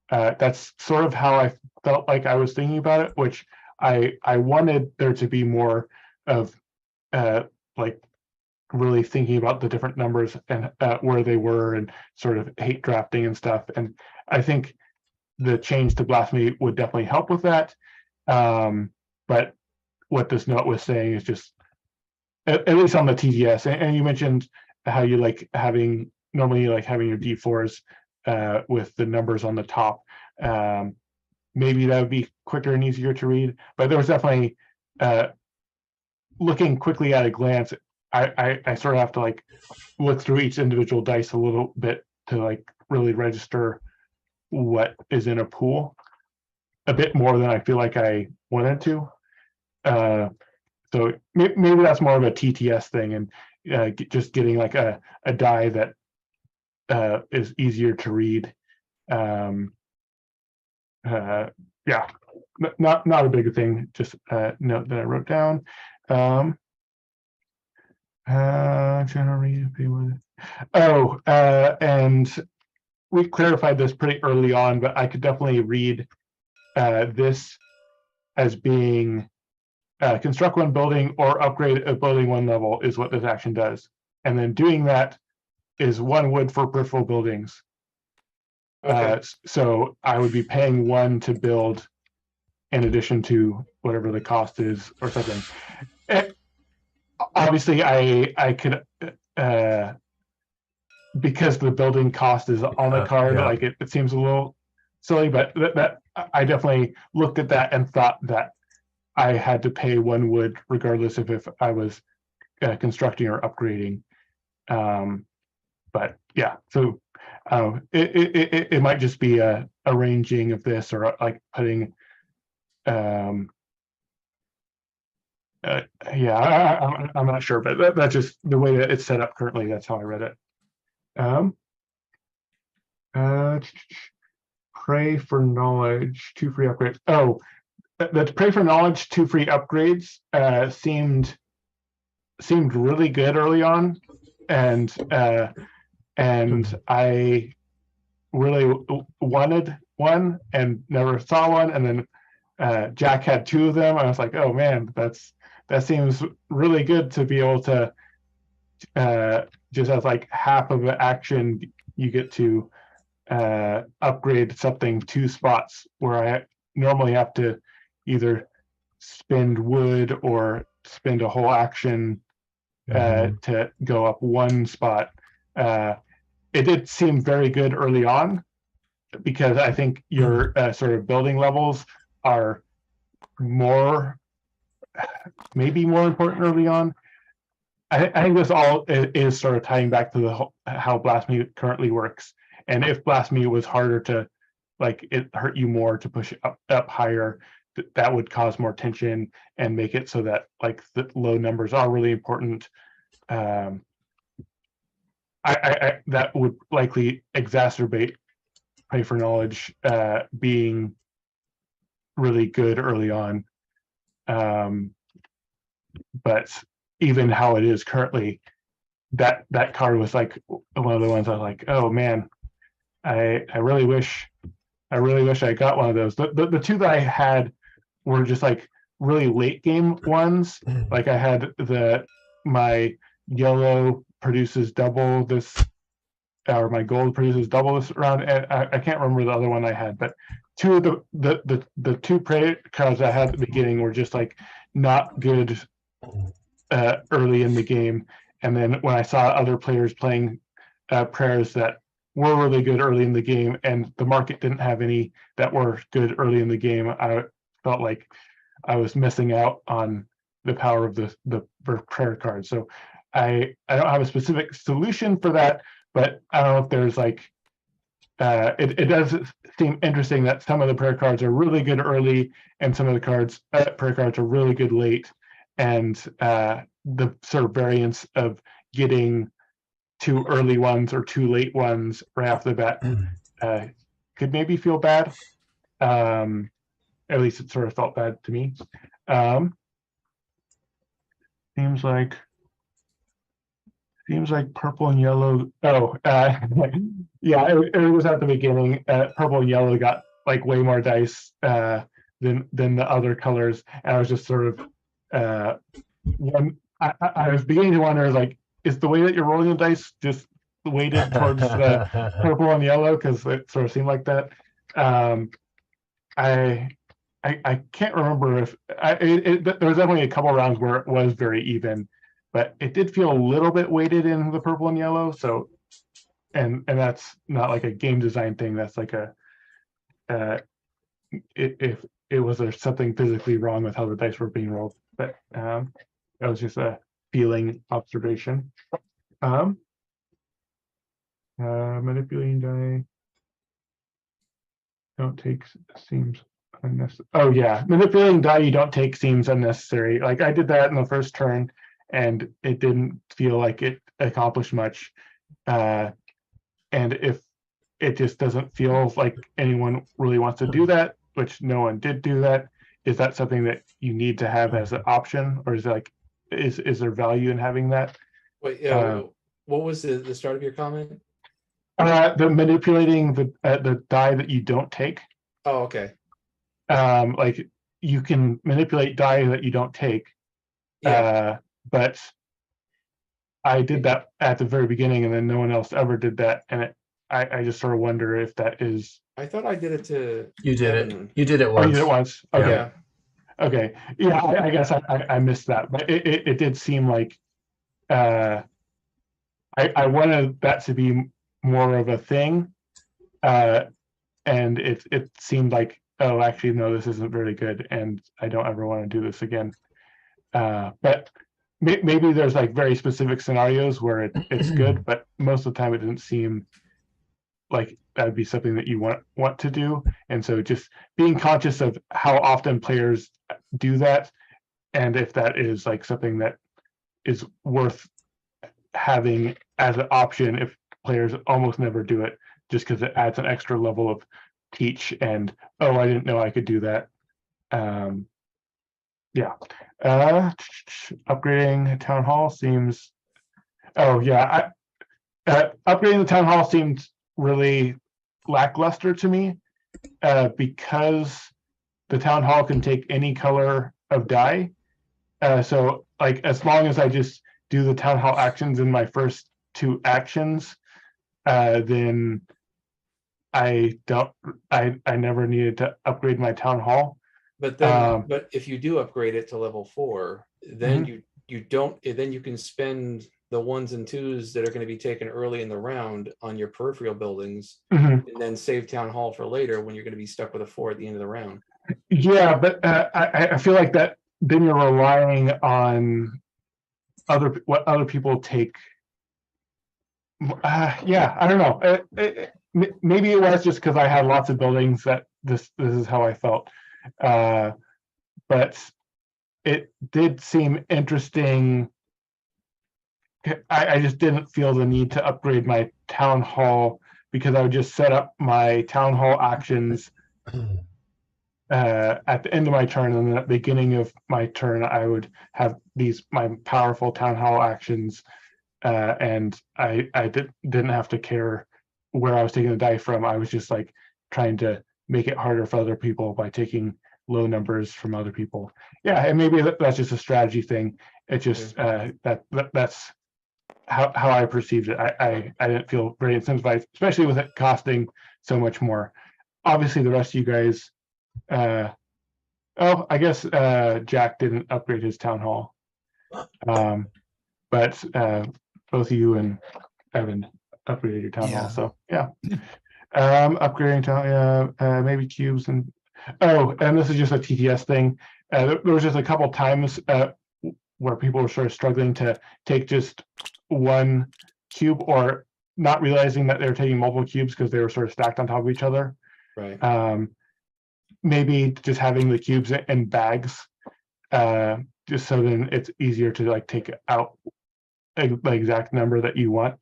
Speaker 1: That's sort of how I felt like I was thinking about it, which I wanted there to be more of like really thinking about the different numbers and where they were and sort of hate drafting and stuff. And I think the change to blasphemy would definitely help with that. But what this note was saying is just, at least on the TDS, and you mentioned how you like having, normally you like having your D4s with the numbers on the top. Maybe that would be quicker and easier to read, but there was definitely, looking quickly at a glance, I sort of have to like look through each individual dice a little bit to like really register what is in a pool a bit more than I feel like I wanted to. So maybe that's more of a TTS thing, and just getting like a die that is easier to read. Yeah, not a big thing. Just a note that I wrote down. And we clarified this pretty early on, but I could definitely read this as being construct one building or upgrade a building one level is what this action does. And then doing that is 1 wood for peripheral buildings.
Speaker 4: Okay.
Speaker 1: So I would be paying 1 to build in addition to whatever the cost is or something. Obviously, I could, because the building cost is on the card,
Speaker 2: yeah.
Speaker 1: like it seems a little silly, but that I definitely looked at that and thought that I had to pay 1 wood regardless of if I was constructing or upgrading. But yeah, so it might just be a arranging of this, or like putting yeah, I'm not sure, but that's just the way that it's set up currently. That's how I read it. Pray for knowledge, 2 free upgrades. Oh, the pray for knowledge, 2 free upgrades seemed really good early on, and I really wanted one and never saw one, and then Jack had 2 of them. I was like, oh man, that seems really good to be able to just as like half of the action you get to upgrade something 2 spots where I normally have to either spend wood or spend a whole action to go up 1 spot. It did seem very good early on, because I think your sort of building levels are maybe more important early on. I think this all is sort of tying back to how blasphemy currently works. And if blasphemy was harder to, like, it hurt you more to push up higher, that would cause more tension and make it so that like the low numbers are really important. I that would likely exacerbate pray for knowledge being really good early on. But even how it is currently, that card was like one of the ones I was like, oh man, I really wish I got one of those. The 2 that I had were just like really late game ones. Like I had my yellow produces double this, or my gold produces double this round, and I can't remember the other one I had, but 2 of the 2 prey cards I had at the beginning were just like not good early in the game. And then when I saw other players playing prayers that were really good early in the game, and the market didn't have any that were good early in the game, I felt like I was missing out on the power of the prayer card. So I don't have a specific solution for that, but I don't know if there's like it does seem interesting that some of the prayer cards are really good early, and some of the prayer cards are really good late, and the sort of variance of getting 2 early ones or 2 late ones right off the bat could maybe feel bad. At least it sort of felt bad to me. Seems like purple and yellow. Oh, yeah, it was at the beginning. Purple and yellow got like way more dice than the other colors, and I was just sort of I was beginning to wonder, like, is the way that you're rolling the dice just weighted towards the purple and yellow because it sort of seemed like that. I can't remember if there was definitely a couple rounds where it was very even, but it did feel a little bit weighted in the purple and yellow. So, and that's not like a game design thing. That's like a if it was there something physically wrong with how the dice were being rolled, but that was just a feeling observation. Manipulating die don't take seems unnecessary. Oh yeah, manipulating die you don't take seems unnecessary. Like I did that in the first turn, and it didn't feel like it accomplished much. And if it just doesn't feel like anyone really wants to do that, which no one did do that, is that something that you need to have as an option, or is it like is there value in having that?
Speaker 4: Wait, what was the start of your comment?
Speaker 1: The manipulating the die that you don't take.
Speaker 4: Oh, okay.
Speaker 1: Like you can manipulate die that you don't take.
Speaker 4: Yeah.
Speaker 1: But I did that at the very beginning, and then no one else ever did that, and I just sort of wonder if that is.
Speaker 4: I thought I did it to.
Speaker 2: You did
Speaker 4: Evan.
Speaker 2: it. You did it
Speaker 1: Oh,
Speaker 2: once.
Speaker 1: you did it once. Okay.
Speaker 4: Yeah.
Speaker 1: Okay. Yeah, I guess I missed that, but it did seem like I wanted that to be more of a thing, and it seemed like, oh, actually no, this isn't very good, and I don't ever want to do this again. But maybe there's like very specific scenarios where it's good, but most of the time it didn't seem like that would be something that you want to do. And so just being conscious of how often players do that, and if that is like something that is worth having as an option if players almost never do it, just because it adds an extra level of teach and, oh, I didn't know I could do that. Yeah. Upgrading town hall seems, oh yeah, upgrading the town hall seems really lackluster to me, because the town hall can take any color of die. So like as long as I just do the town hall actions in my first 2 actions, then I never needed to upgrade my town hall.
Speaker 4: But then, but if you do upgrade it to level 4, then
Speaker 1: Mhm.
Speaker 4: you don't. Then you can spend the 1s and 2s that are going to be taken early in the round on your peripheral buildings,
Speaker 1: Mhm.
Speaker 4: and then save town hall for later when you're going to be stuck with a 4 at the end of the round.
Speaker 1: Yeah, but I feel like that then you're relying on what other people take. Yeah, I don't know. Maybe it was just because I had lots of buildings that this is how I felt. But it did seem interesting. I just didn't feel the need to upgrade my town hall because I would just set up my town hall actions at the end of my turn, and then at the beginning of my turn, I would have my powerful town hall actions, and I didn't have to care where I was taking the die from. I was just like trying to make it harder for other people by taking low numbers from other people. Yeah, and maybe that's just a strategy thing. It just that's how I perceived it. I didn't feel very incentivized, especially with it costing so much more. Obviously, the rest of you guys. I guess Jack didn't upgrade his town hall, but both you and Evan upgraded your town hall. So yeah, upgrading town, maybe cubes and this is just a TTS thing. There was just a couple times where people were sort of struggling to take just one cube or not realizing that they were taking multiple cubes because they were sort of stacked on top of each other.
Speaker 4: Right.
Speaker 1: Maybe just having the cubes in bags, just so then it's easier to like take out the exact number that you want.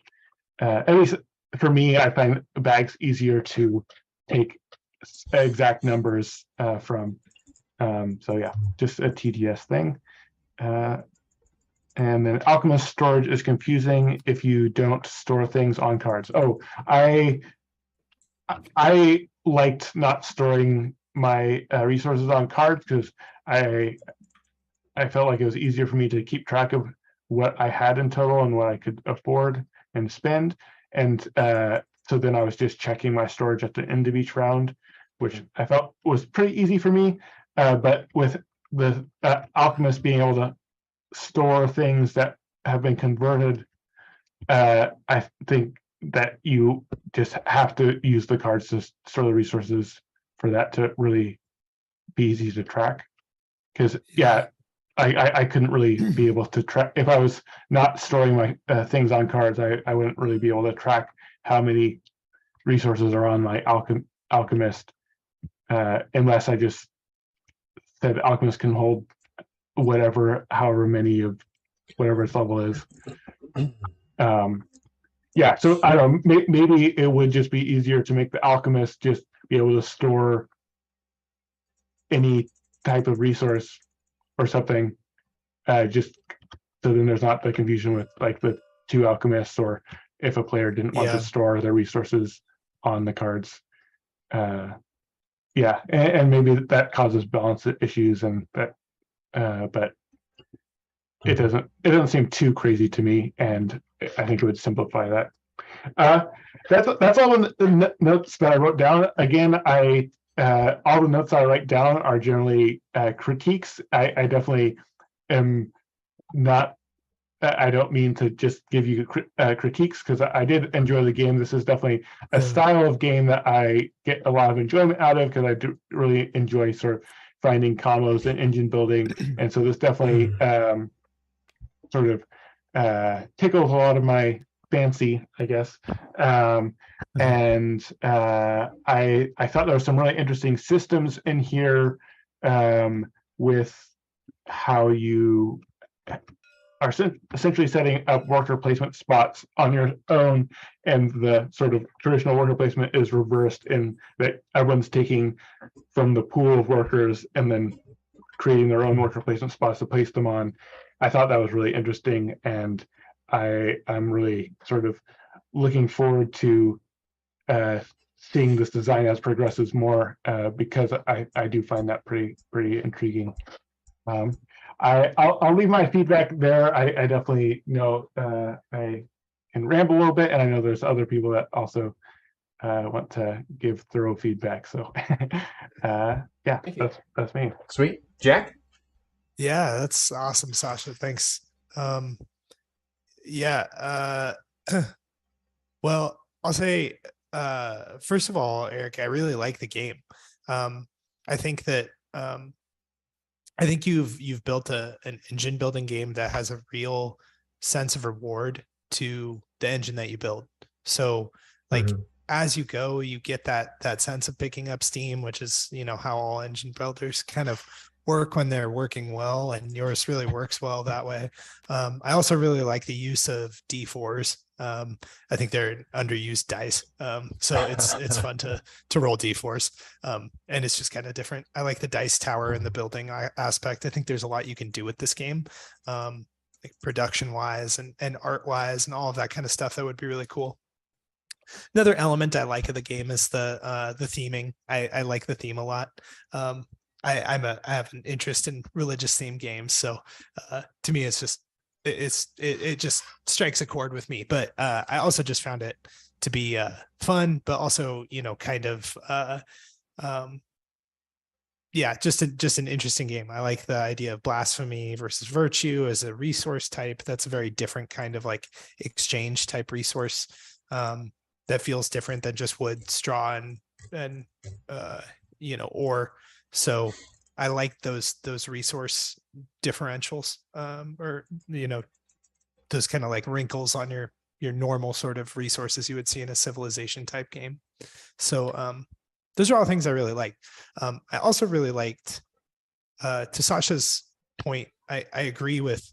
Speaker 1: At least for me, I find bags easier to take exact numbers from. So yeah, just a TDS thing. And then alchemist storage is confusing if you don't store things on cards. Oh, I liked not storing my resources on cards because I felt like it was easier for me to keep track of what I had in total and what I could afford and spend. And so then I was just checking my storage at the end of each round, which I felt was pretty easy for me. But with the Alchemist being able to store things that have been converted, I think that you just have to use the cards to store the resources for that to really be easy to track. Because I couldn't really be able to track if I was not storing my things on cards. I wouldn't really be able to track how many resources are on my Alchemist unless I just said Alchemist can hold however many of whatever its level is. So I don't know, maybe it would just be easier to make the Alchemist just be able to store any type of resource or something, just so then there's not the confusion with like the two Alchemists, or if a player didn't want to store their resources on the cards. And maybe that causes balance issues, and that but it doesn't seem too crazy to me, and I think it would simplify that. That's all the notes that I wrote down. Again, all the notes I write down are generally critiques. I definitely am not. I don't mean to just give you critiques, because I did enjoy the game. This is definitely a style of game that I get a lot of enjoyment out of, because I do really enjoy sort of finding combos and engine building, and so this definitely sort of tickles a lot of my fancy, I guess. And I thought there were some really interesting systems in here, with how you are essentially setting up worker placement spots on your own, and the sort of traditional worker placement is reversed in that everyone's taking from the pool of workers and then creating their own worker placement spots to place them on. I thought that was really interesting, and I'm really sort of looking forward to seeing this design as progresses more, because I do find that pretty intriguing. I'll leave my feedback there. I definitely know I can ramble a little bit, and I know there's other people that also want to give thorough feedback. So that's me.
Speaker 2: Sweet. Jack?
Speaker 3: Yeah, that's awesome, Sasha. Thanks. Well, I'll say, first of all, Eric, I really like the game. I think that I think you've built an engine building game that has a real sense of reward to the engine that you build. So like as you go, you get that sense of picking up steam, which is, how all engine builders kind of work when they're working well, and yours really works well that way. I also really like the use of D4s. I think they're underused dice. So it's fun to roll D4s. And it's just kind of different. I like the dice tower and the building aspect. I think there's a lot you can do with this game, like production wise and art wise and all of that kind of stuff. That would be really cool. Another element I like of the game is the theming. I like the theme a lot. I have an interest in religious themed games, so to me, it just strikes a chord with me. But I also just found it to be fun, but also kind of just an interesting game. I like the idea of blasphemy versus virtue as a resource type. That's a very different kind of like exchange type resource that feels different than just wood, straw, and ore. So I like those resource differentials, or those kind of like wrinkles on your normal sort of resources you would see in a civilization type game. So those are all things I really like. I also really liked, to Sasha's point, I agree with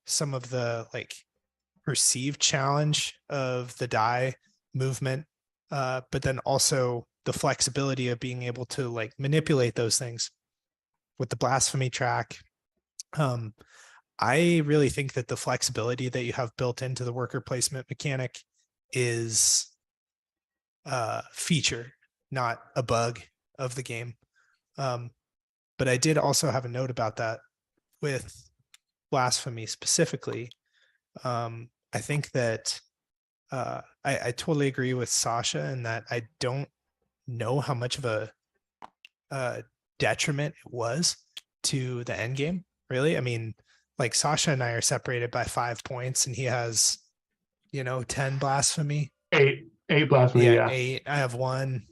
Speaker 3: some of the like perceived challenge of the die movement, but then also the flexibility of being able to like manipulate those things with the blasphemy track. I really think that the flexibility that you have built into the worker placement mechanic is a feature, not a bug of the game. But I did also have a note about that with blasphemy specifically, I think that I totally agree with Sasha in that I don't know how much of a detriment it was to the end game. Really, I mean, like Sasha and I are separated by 5 points, and he has, 10 blasphemy.
Speaker 1: Eight blasphemy.
Speaker 3: Yeah,
Speaker 1: Yeah.
Speaker 3: 8. I have 1.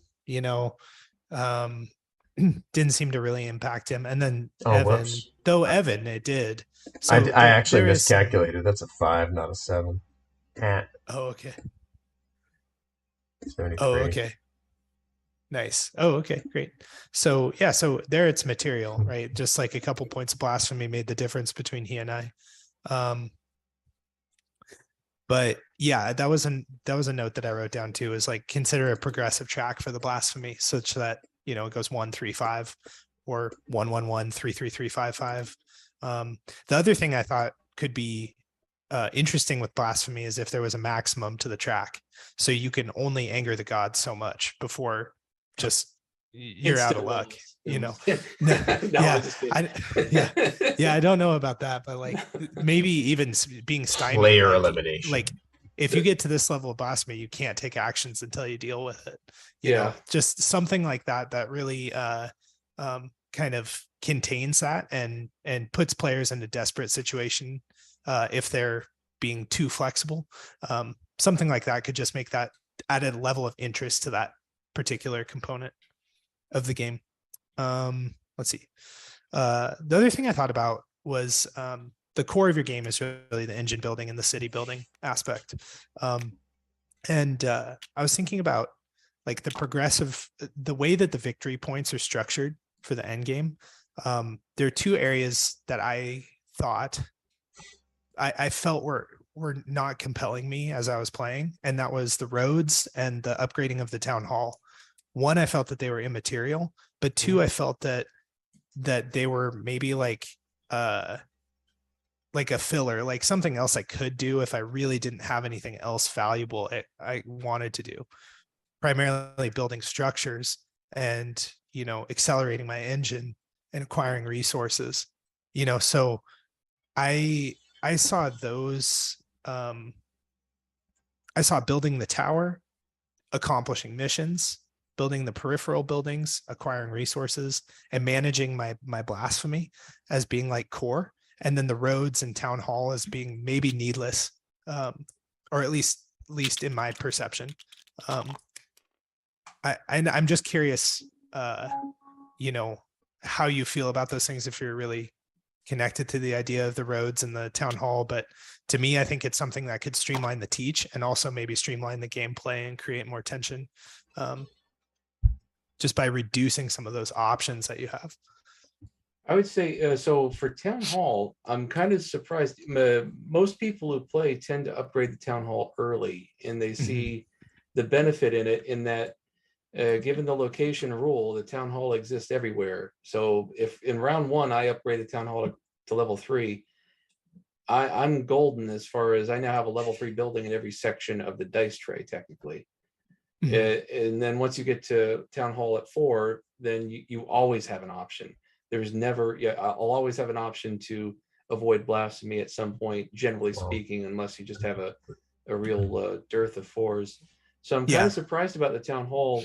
Speaker 3: Um, didn't seem to really impact him. And then Evan,
Speaker 2: whoops.
Speaker 3: Evan, it did. So
Speaker 2: I actually
Speaker 3: there is some-
Speaker 2: miscalculated. That's a 5, not a 7.
Speaker 3: Oh, okay.
Speaker 2: 73.
Speaker 3: Oh, okay. Nice. Oh, okay, great. So yeah, so there it's material, right? Just like a couple points of blasphemy made the difference between he and I. But yeah, that was a note that I wrote down too, is like consider a progressive track for the blasphemy such that, it goes 1, 3, 5 or 1, 1, 1, 3, 3, 3, 5, 5. The other thing I thought could be interesting with blasphemy is if there was a maximum to the track. So you can only anger the gods so much before just you're out of luck,
Speaker 4: No,
Speaker 3: yeah,
Speaker 4: I'm just kidding.
Speaker 3: yeah, I don't know about that, but like maybe even being stymied,
Speaker 2: Player
Speaker 3: like,
Speaker 2: elimination.
Speaker 3: like if you get to this level of blasphemy, you can't take actions until you deal with it. You
Speaker 4: Yeah.
Speaker 3: know, just something like that really kind of contains that and puts players in a desperate situation if they're being too flexible. Something like that could just make that added level of interest to that particular component of the game. Let's see. The other thing I thought about was the core of your game is really the engine building and the city building aspect. And I was thinking about like the way that the victory points are structured for the end game. There are 2 areas that I thought I felt were not compelling me as I was playing, and that was the roads and the upgrading of the town hall. 1, I felt that they were immaterial, but 2, I felt that they were maybe like a filler, like something else I could do if I really didn't have anything else valuable I wanted to do. Primarily building structures and, accelerating my engine and acquiring resources, so I saw those, I saw building the tower, accomplishing missions, building the peripheral buildings, acquiring resources, and managing my blasphemy as being like core. And then the roads and town hall as being maybe needless, or at least in my perception. I'm just curious, how you feel about those things, if you're really connected to the idea of the roads and the town hall. But to me, I think it's something that could streamline the teach and also maybe streamline the gameplay and create more tension, just by reducing some of those options that you have.
Speaker 4: I would say, so for town hall, I'm kind of surprised. Most people who play tend to upgrade the town hall early, and they see the benefit in it, in that given the location rule, the town hall exists everywhere. So if in round 1 I upgrade the town hall to level 3, I'm golden as far as I now have a level 3 building in every section of the dice tray technically. And then once you get to town hall at 4, then you always have an option. There's never, I'll always have an option to avoid blasphemy at some point, generally speaking, unless you just have a real dearth of 4s. So I'm kind of surprised about the town hall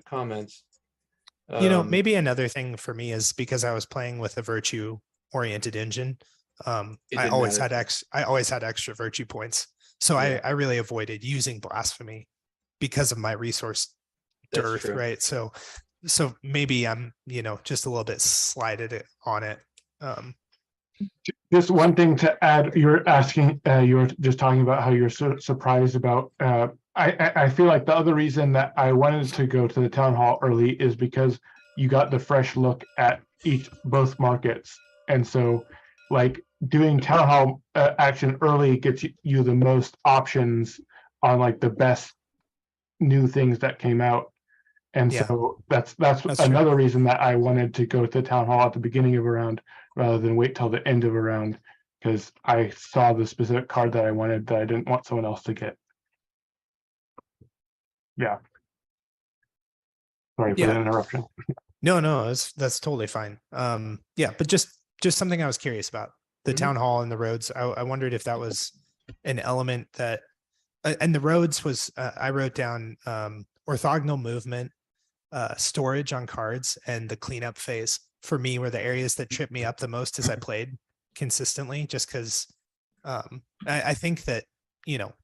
Speaker 4: comments.
Speaker 3: Maybe another thing for me is because I was playing with a virtue oriented engine. I always had extra virtue points. So I really avoided using blasphemy because of my resource dearth, right? So maybe I'm, just a little bit slighted on it.
Speaker 1: Just one thing to add, you were just talking about how you're surprised about, I feel like the other reason that I wanted to go to the town hall early is because you got the fresh look at both markets. And so like doing town hall action early gets you the most options on like the best new things that came out. And so that's another reason that I wanted to go to town hall at the beginning of a round rather than wait till the end of a round, because I saw the specific card that I wanted that I didn't want someone else to get. Yeah. Sorry for the interruption.
Speaker 3: No, that's totally fine. But just something I was curious about. the
Speaker 4: Mhm.
Speaker 3: town hall and the roads. I wondered if that was an element that, and the roads was, I wrote down orthogonal movement, storage on cards, and the cleanup phase for me were the areas that tripped me up the most as I played consistently, just because I think that, you know,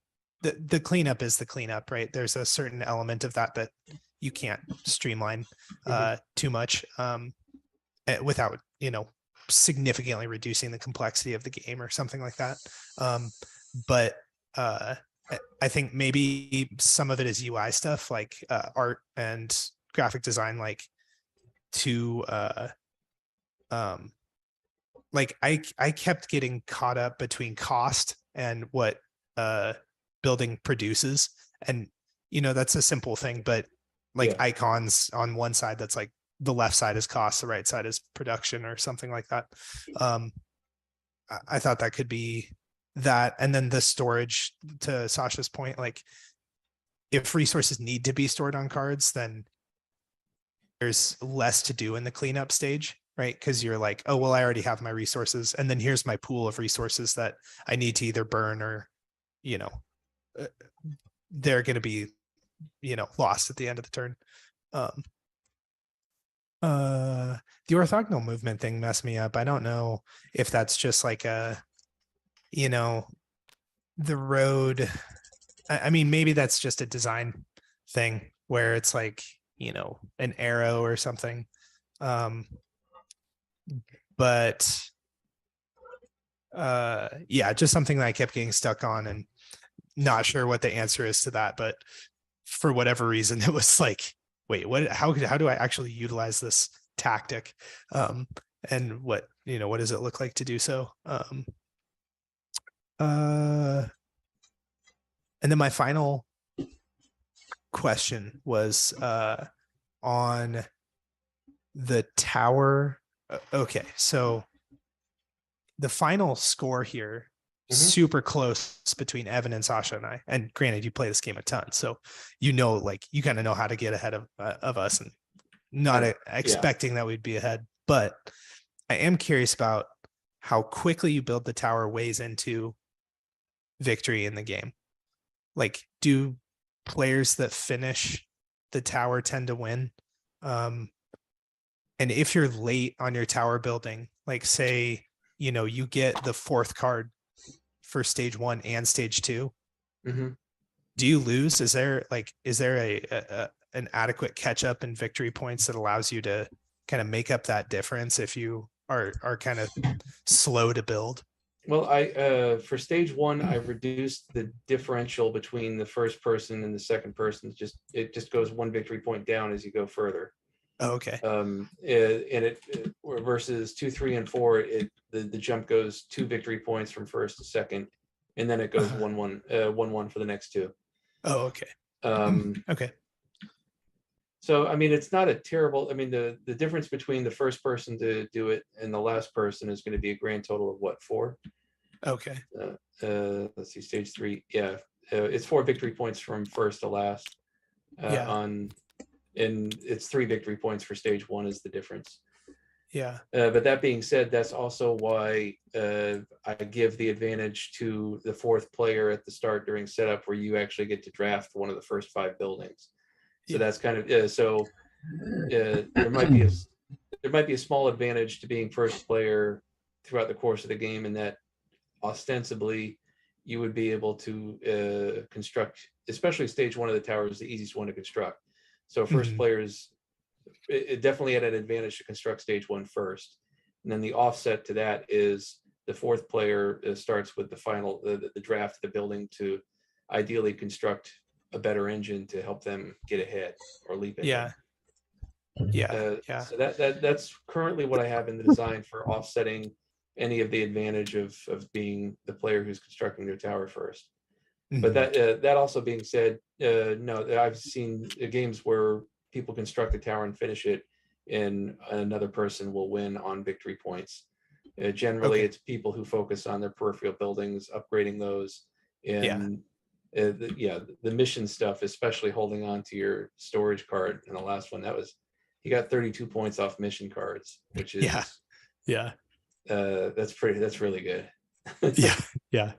Speaker 3: the cleanup is the cleanup, right? There's a certain element of that that you can't streamline too much without, you know, significantly reducing the complexity of the game or something like that. But I think maybe some of it is UI stuff, like art and graphic design, like to like I kept getting caught up between cost and what building produces. And you know, that's a simple thing, but like
Speaker 4: Yeah.
Speaker 3: icons on one side, that's like the left side is cost, the right side is production or something like that. I thought that could be that. And then the storage, to Sasha's point, like if resources need to be stored on cards, then there's less to do in the cleanup stage, right? Because you're like, oh, well, I already have my resources. And then here's my pool of resources that I need to either burn or, you know, they're going to be, you know, lost at the end of the turn. The orthogonal movement thing messed me up. I don't know if that's just like a, you know, the road. I mean, maybe that's just a design thing where it's like, you know, an arrow or something. But yeah, just something that I kept getting stuck on and not sure what the answer is to that. But for whatever reason, it was like, wait, what, how do I actually utilize this tactic? And what, you know, what does it look like to do so? And then my final question was on the tower. Okay, so the final score here, super close between Evan and Sasha and I. And granted, you play this game a ton, so you know, like you kind of know how to get ahead of us, and not expecting that we'd be ahead. But I am curious about how quickly you build the tower weighs into victory in the game. Like, do players that finish the tower tend to win? And if you're late on your tower building, like say, you know, you get the fourth card for stage 1 and stage 2, do you lose? Is there an adequate catch up in victory points that allows you to kind of make up that difference if you are kind of slow to build?
Speaker 4: Well, I for stage 1, I reduced the differential between the first person and the second person. It just goes 1 victory point down as you go further.
Speaker 3: Oh, okay.
Speaker 4: And it versus 2, 3, and 4, the jump goes 2 victory points from first to second, and then it goes 1-1 for the next 2.
Speaker 3: Oh, okay. Okay.
Speaker 4: So I mean, it's not a terrible. I mean, the difference between the first person to do it and the last person is going to be a grand total of what, 4?
Speaker 3: Okay.
Speaker 4: Let's see, stage 3. Yeah, it's 4 victory points from first to last. And it's 3 victory points for stage 1 is the difference.
Speaker 3: Yeah.
Speaker 4: But that being said, that's also why I give the advantage to the 4th player at the start during setup, where you actually get to draft one of the first 5 buildings. So that's kind of there might be a small advantage to being first player throughout the course of the game, in that ostensibly you would be able to construct, especially stage 1 of the tower is the easiest one to construct. So first players, it definitely had an advantage to construct stage 1 first. And then the offset to that is the 4th player starts with the final, the draft of the building to ideally construct a better engine to help them get ahead or leap ahead. So that's currently what I have in the design for offsetting any of the advantage of being the player who's constructing their tower first. But that also being said, no, I've seen games where people construct a tower and finish it, and another person will win on victory points. Generally, it's people who focus on their peripheral buildings, upgrading those, and the mission stuff, especially holding on to your storage card. And the last one, he got 32 points off mission cards, which is that's really good.
Speaker 3: Yeah.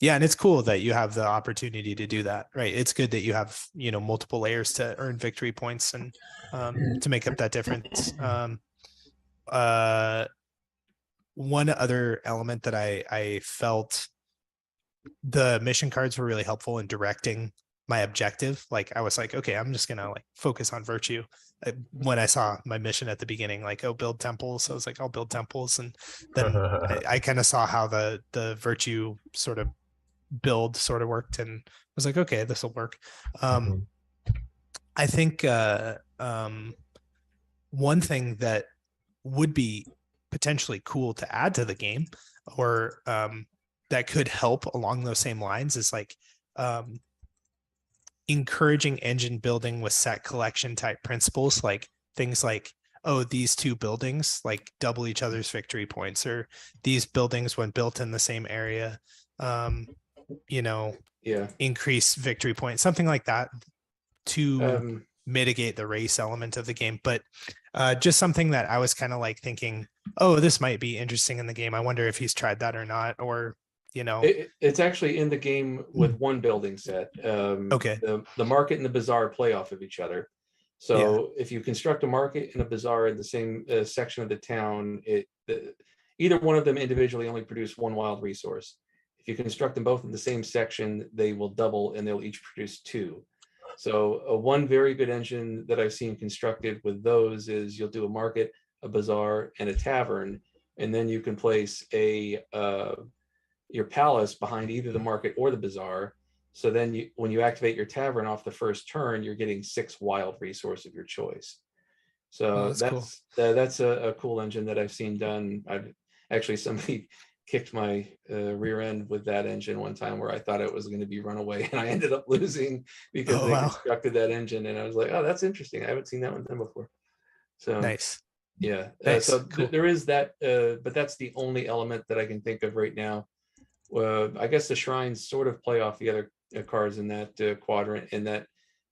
Speaker 3: Yeah, and it's cool that you have the opportunity to do that, right? It's good that you have, multiple layers to earn victory points and to make up that difference. One other element that I felt the mission cards were really helpful in directing my objective. Like I was like, okay, I'm just gonna like focus on virtue. When I saw my mission at the beginning, like, oh, build temples, I was like, I'll build temples, and then I kind of saw how the virtue sort of build sort of worked, and was like, okay, this will work. I think one thing that would be potentially cool to add to the game, or that could help along those same lines, is like encouraging engine building with set collection type principles, like things like, oh, these two buildings like double each other's victory points, or these buildings when built in the same area, increase victory points, something like that, to mitigate the race element of the game. But just something that I was kind of like thinking, oh, this might be interesting in the game. I wonder if he's tried that or not, or
Speaker 4: it's actually in the game with one building set.
Speaker 3: Okay.
Speaker 4: The market and the bazaar play off of each other. So if you construct a market and a bazaar in the same section of the town, either one of them individually only produce one wild resource. If you construct them both in the same section, they will double and they'll each produce 2. So one very good engine that I've seen constructed with those is you'll do a market, a bazaar, and a tavern, and then you can place your palace behind either the market or the bazaar. So then when you activate your tavern off the first turn, you're getting 6 wild resource of your choice. So that's cool. That's a cool engine that I've seen done. I've actually, somebody kicked my rear end with that engine one time, where I thought it was going to be runaway, and I ended up losing because they constructed that engine. And I was like, oh, that's interesting. I haven't seen that one done before. So
Speaker 3: nice.
Speaker 4: Yeah.
Speaker 3: Nice.
Speaker 4: So
Speaker 3: cool.
Speaker 4: There is that, but that's the only element that I can think of right now. I guess the shrines sort of play off the other cards in that quadrant, in that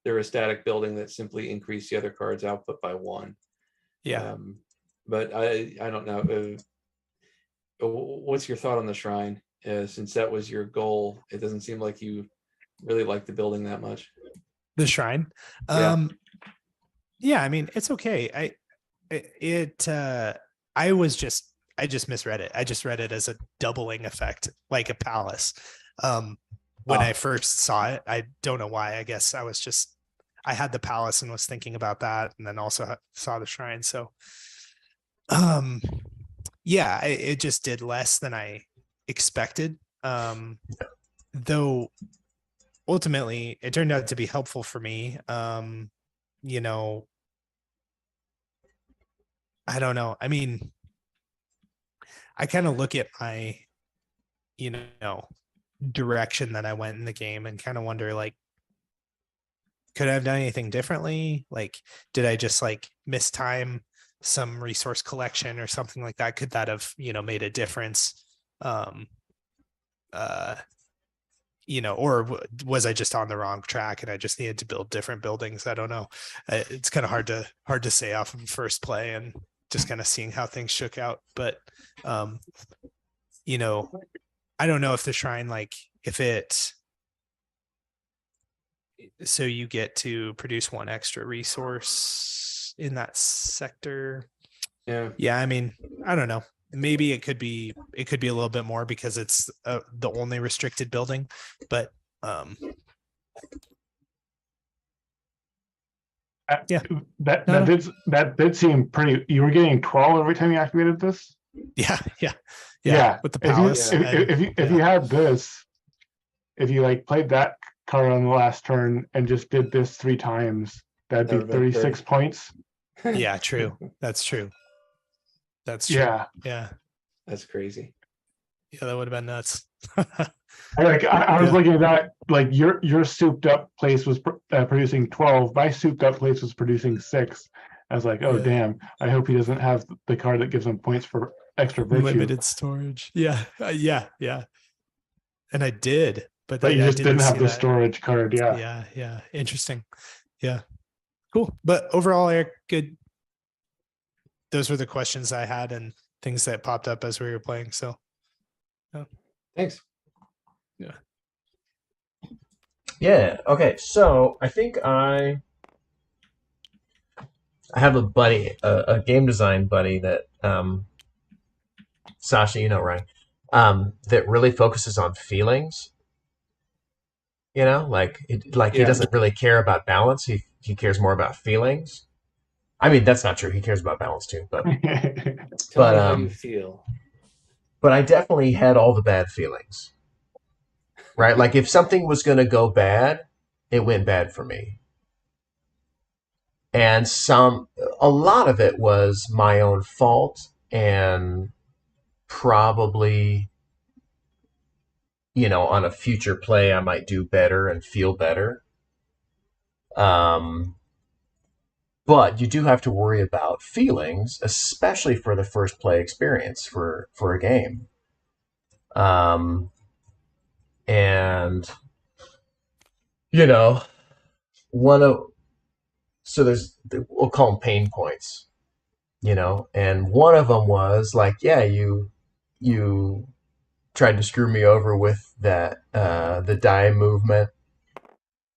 Speaker 4: they're a static building that simply increase the other cards' output by 1.
Speaker 3: Yeah.
Speaker 4: But I don't know. What's your thought on the shrine? Since that was your goal, it doesn't seem like you really like the building that much.
Speaker 3: The shrine? Yeah, I mean, it's okay. I just misread it. I just read it as a doubling effect, like a palace. When I first saw it, I don't know why. I guess I had the palace and was thinking about that, and then also saw the shrine. So, yeah, it just did less than I expected. Though ultimately it turned out to be helpful for me. I don't know. I mean, I kind of look at my, direction that I went in the game and kind of wonder, like, could I have done anything differently? Like, did I just like mistime some resource collection or something like that? Could that have, made a difference? Or was I just on the wrong track and I just needed to build different buildings? I don't know. It's kind of hard to say off of first play and just kind of seeing how things shook out. But, I don't know if the shrine, like, so you get to produce 1 extra resource in that sector. Yeah. I mean, I don't know. Maybe it could be a little bit more because it's the only restricted building, but yeah,
Speaker 1: that did seem pretty. You were getting 12 every time you activated this.
Speaker 3: Yeah. With the palace,
Speaker 1: if you had this, if you like played that card on the last turn and just did this 3 times, that'd be 36 points.
Speaker 3: Yeah, true. That's true. Yeah.
Speaker 4: That's crazy.
Speaker 3: Yeah, that would have been nuts.
Speaker 1: I was looking at that, like your souped up place was producing 12. My souped up place was producing 6. I was like, oh damn! I hope he doesn't have the card that gives him points for extra virtue.
Speaker 3: Limited storage. Yeah. And I did, but
Speaker 1: you just didn't have the storage card.
Speaker 3: Yeah. Interesting. Yeah. Cool. But overall, Eric, good. Those were the questions I had, and things that popped up as we were playing. So
Speaker 4: Thanks.
Speaker 2: Yeah. Okay. So I think I have a buddy, a game design buddy that Sasha, you know, Ryan, that really focuses on feelings. You know, like he
Speaker 4: Yeah.
Speaker 2: doesn't really care about balance. He cares more about feelings. I mean, that's not true. He cares about balance too, but
Speaker 4: Tell me how you feel.
Speaker 2: but I definitely had all the bad feelings. Right? Like if something was going to go bad, it went bad for me. And a lot of it was my own fault, and probably, you know, on a future play, I might do better and feel better. But you do have to worry about feelings, especially for the first play experience for a game. And you know, we'll call them pain points, you know, and one of them was like, yeah, you tried to screw me over with that the die movement,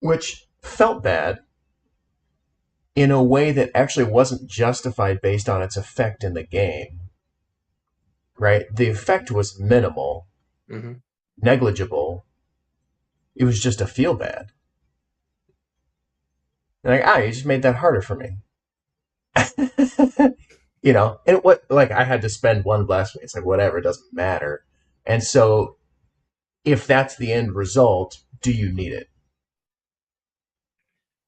Speaker 2: which felt bad in a way that actually wasn't justified based on its effect in the game. Right? The effect was minimal, negligible. It was just a feel bad. And like, you just made that harder for me. You know, and I had to spend one blasphemy. It's like, whatever, it doesn't matter. And so if that's the end result, do you need it?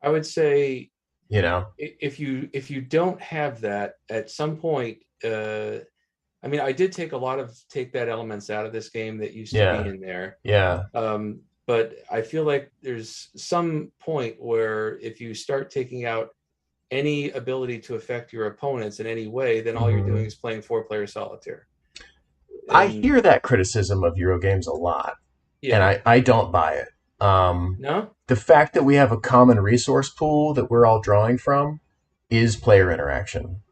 Speaker 4: I would say,
Speaker 2: you know,
Speaker 4: if you don't have that at some point, I mean, I did take that elements out of this game that used to be in there.
Speaker 2: Yeah.
Speaker 4: But I feel like there's some point where if you start taking out any ability to affect your opponents in any way, then all you're doing is playing 4-player solitaire.
Speaker 2: I hear that criticism of Euro games a lot, and I don't buy it.
Speaker 4: No?
Speaker 2: The fact that we have a common resource pool that we're all drawing from is player interaction.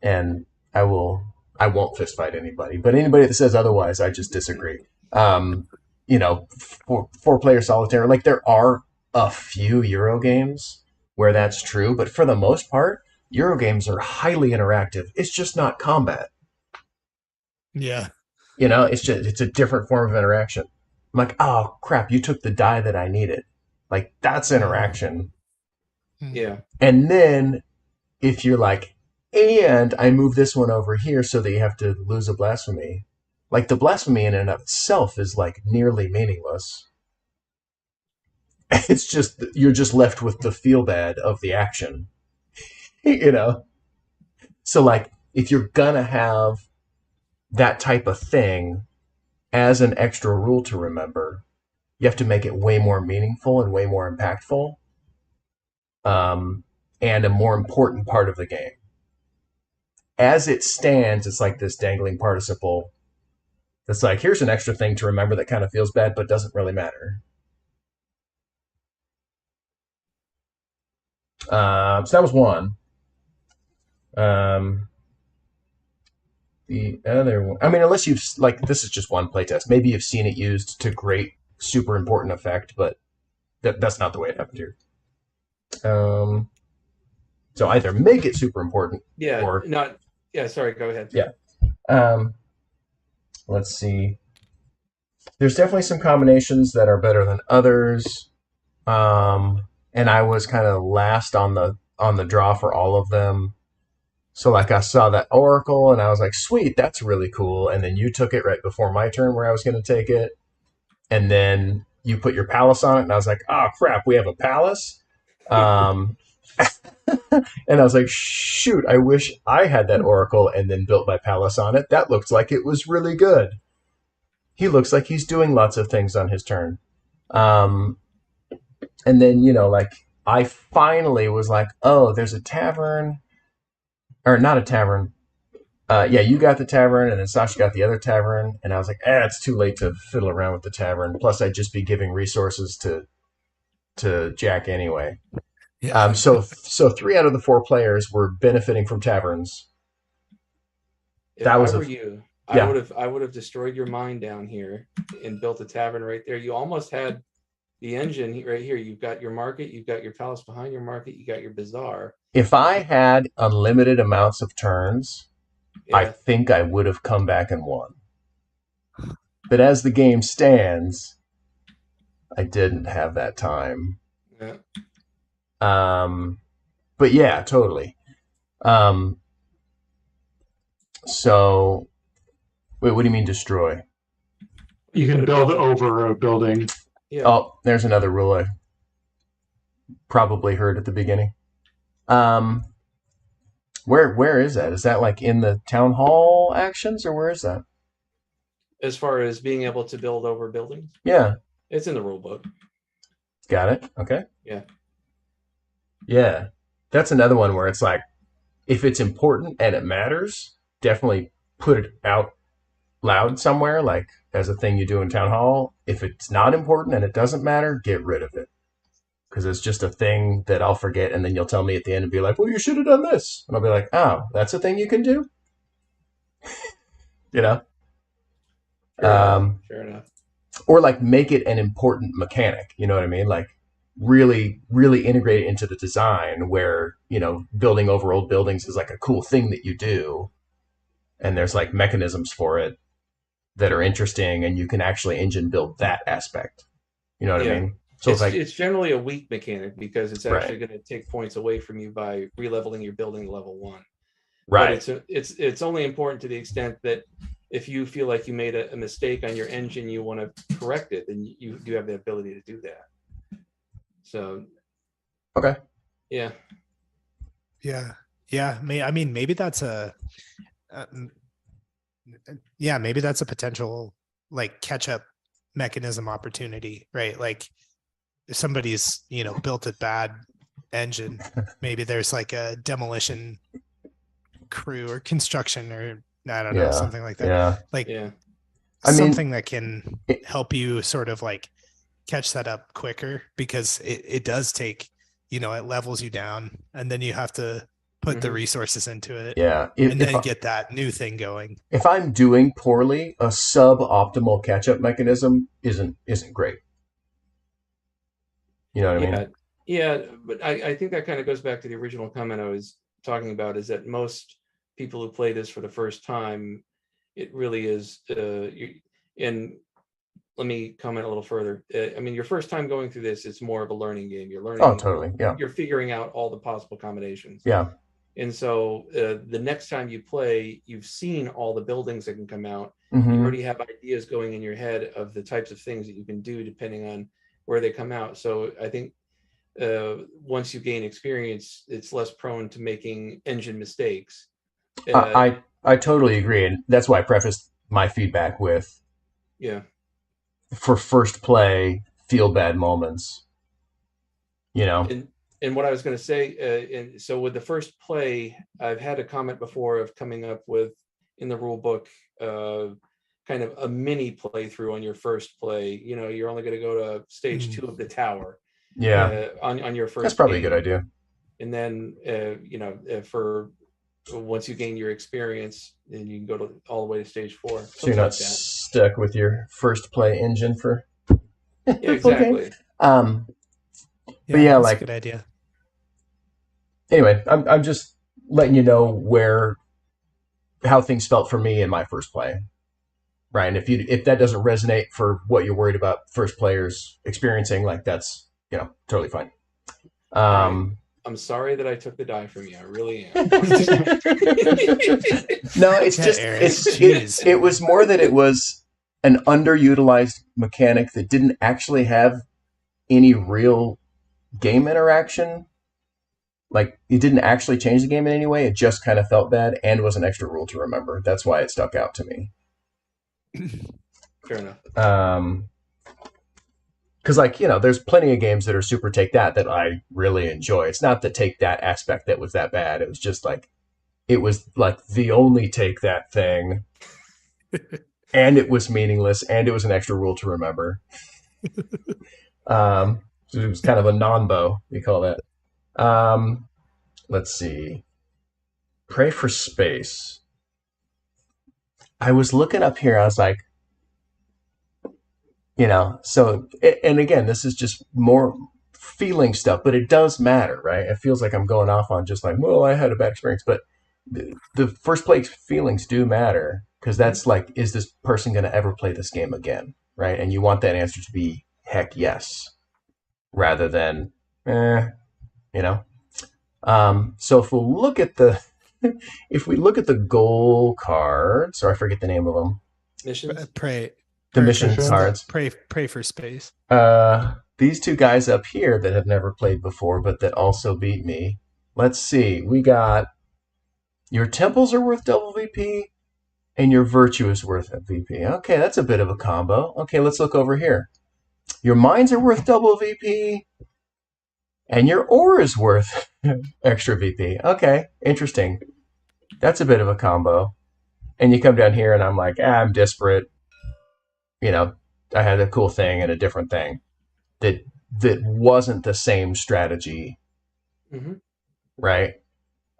Speaker 2: And I won't fist fight anybody, but anybody that says otherwise, I just disagree. You know, 4-player solitaire, like there are a few Euro games where that's true, but for the most part, Euro games are highly interactive. It's just not combat.
Speaker 3: Yeah.
Speaker 2: You know, it's a different form of interaction. I'm like, oh crap, you took the die that I needed. Like that's interaction.
Speaker 4: Yeah.
Speaker 2: And then if you're like, and I move this one over here so that you have to lose a blasphemy. Like the blasphemy in and of itself is like nearly meaningless. It's just, you're just left with the feel bad of the action. You know? So like, if you're gonna have that type of thing as an extra rule to remember, you have to make it way more meaningful and way more impactful. And a more important part of the game. As it stands, it's like this dangling participle. It's like, here's an extra thing to remember that kind of feels bad, but doesn't really matter. So that was one. The other one, I mean, unless you've, like, this is just one playtest. Maybe you've seen it used to great, super important effect, but that's not the way it happened here. So either make it super important, or
Speaker 4: not. Yeah, sorry. Go ahead.
Speaker 2: Yeah. Let's see. There's definitely some combinations that are better than others, and I was kind of last on the draw for all of them. So like I saw that Oracle, and I was like, sweet, that's really cool. And then you took it right before my turn where I was going to take it, and then you put your palace on it, and I was like, oh crap, we have a palace. And I was like, shoot, I wish I had that Oracle and then built my palace on it. That looked like it was really good. He looks like he's doing lots of things on his turn. And then, you know, like, I finally was like, oh, there's a tavern. Or not a tavern. Yeah, you got the tavern, and then Sasha got the other tavern. And I was like, it's too late to fiddle around with the tavern. Plus, I'd just be giving resources to Jack anyway.
Speaker 3: Yeah.
Speaker 2: So 3 out of the 4 players were benefiting from taverns.
Speaker 4: If
Speaker 2: That
Speaker 4: I
Speaker 2: was
Speaker 4: were you,
Speaker 2: yeah.
Speaker 4: I would have destroyed your mine down here and built a tavern right there. You almost had the engine right here. You've got your market, you've got your palace behind your market, you got your bazaar.
Speaker 2: If I had unlimited amounts of turns, I
Speaker 4: Yeah,
Speaker 2: think I would have come back and won. But as the game stands, I didn't have that time.
Speaker 4: yeah.
Speaker 2: But yeah, totally. So, wait, what do you mean destroy?
Speaker 1: You
Speaker 4: could
Speaker 1: can
Speaker 4: have
Speaker 1: build
Speaker 4: built it.
Speaker 1: over a building.
Speaker 4: Yeah.
Speaker 2: Oh, there's another rule I probably heard at the beginning. Where is that? Is that like in the town hall actions, or where is that?
Speaker 4: As far as being able to build over buildings,
Speaker 2: Yeah,
Speaker 4: it's in the rule book.
Speaker 2: got it. Okay.
Speaker 4: Yeah.
Speaker 2: Yeah, that's another one where it's like, if it's important and it matters, definitely put it out loud somewhere, like as a thing you do in town hall. If it's not important and it doesn't matter, get rid of it. Because it's just a thing that I'll forget, and then you'll tell me at the end and be like, well, you should have done this. And I'll be like, oh, that's a thing you can do? You know?
Speaker 4: Fair enough.
Speaker 2: Or like make it an important mechanic. You know what I mean? Like really, really integrate it into the design where, building over old buildings is like a cool thing that you do. And there's like mechanisms for it that are interesting, and you can actually engine build that aspect. You know what I mean? So
Speaker 4: it's generally a weak mechanic because it's actually
Speaker 2: Right.
Speaker 4: going to take points away from you by re-leveling your building to level 1.
Speaker 2: Right.
Speaker 4: But it's only important to the extent that if you feel like you made a mistake on your engine, you want to correct it, then you do have the ability to do that. So,
Speaker 2: Okay.
Speaker 4: yeah.
Speaker 3: Yeah. I mean, maybe that's maybe that's a potential like catch up mechanism opportunity, right? Like if somebody's, built a bad engine, maybe there's like a demolition crew or construction or I don't know, something like that.
Speaker 2: Yeah.
Speaker 3: Like
Speaker 4: Yeah.
Speaker 2: I mean-
Speaker 3: something that can help you sort of like catch that up quicker, because it does take, it levels you down, and then you have to put the resources into it.
Speaker 2: Yeah.
Speaker 3: And then get that new thing going.
Speaker 2: If I'm doing poorly, a suboptimal catch-up mechanism isn't great. You know what I mean?
Speaker 4: Yeah, but I think that kind of goes back to the original comment I was talking about, is that most people who play this for the first time, it really is, and let me comment a little further. I mean, your first time going through this, it's more of a learning game. You're learning.
Speaker 2: Oh, totally. Yeah.
Speaker 4: You're figuring out all the possible combinations.
Speaker 2: Yeah.
Speaker 4: And so the next time you play, you've seen all the buildings that can come out.
Speaker 2: Mm-hmm.
Speaker 4: You already have ideas going in your head of the types of things that you can do depending on where they come out. So I think once you gain experience, it's less prone to making engine mistakes.
Speaker 2: I totally agree. And that's why I prefaced my feedback with, for first play, feel bad moments,
Speaker 4: And what I was going to say, and so with the first play, I've had a comment before of coming up with, in the rule book, kind of a mini playthrough on your first play. You're only going to go to stage 2 of the tower.
Speaker 2: Yeah.
Speaker 4: On your first.
Speaker 2: That's probably
Speaker 4: game.
Speaker 2: A good idea.
Speaker 4: And then, for once you gain your experience, then you can go all the way to stage 4.
Speaker 2: So you're not stuck with your first play engine for.
Speaker 4: Yeah, exactly.
Speaker 2: But yeah,
Speaker 3: that's
Speaker 2: like
Speaker 3: a good idea.
Speaker 2: Anyway, I'm just letting you know how things felt for me in my first play, right? And if that doesn't resonate for what you're worried about first players experiencing, like that's totally fine.
Speaker 4: I'm sorry that I took the die from you. I really am.
Speaker 2: No, it's just it was more that it was an underutilized mechanic that didn't actually have any real game interaction. Like, it didn't actually change the game in any way. It just kind of felt bad and was an extra rule to remember. That's why it stuck out to me.
Speaker 4: Fair enough.
Speaker 2: Because, there's plenty of games that are super take that I really enjoy. It's not the take that aspect that was that bad. It was just it was like the only take that thing. And it was meaningless, and it was an extra rule to remember. So it was kind of a non-bow, we call that. Let's see. Pray for space. I was looking up here. I was like, so, and again, this is just more feeling stuff, but it does matter, right? It feels like I'm going off on just like, well, I had a bad experience, but the first place feelings do matter, because that's like, is this person going to ever play this game again, right? And you want that answer to be heck yes, rather than, So if we'll look at the goal cards, or I forget the name of them,
Speaker 4: Missions.
Speaker 2: the mission cards.
Speaker 3: Pray for space.
Speaker 2: These two guys up here that have never played before, but that also beat me. Let's see. We got your temples are worth double VP, and your virtue is worth a VP. Okay, that's a bit of a combo. Okay, let's look over here. Your mines are worth double VP, and your ore is worth extra VP. Okay, interesting. That's a bit of a combo. And you come down here, and I'm like, I'm desperate. I had a cool thing and a different thing that wasn't the same strategy, right?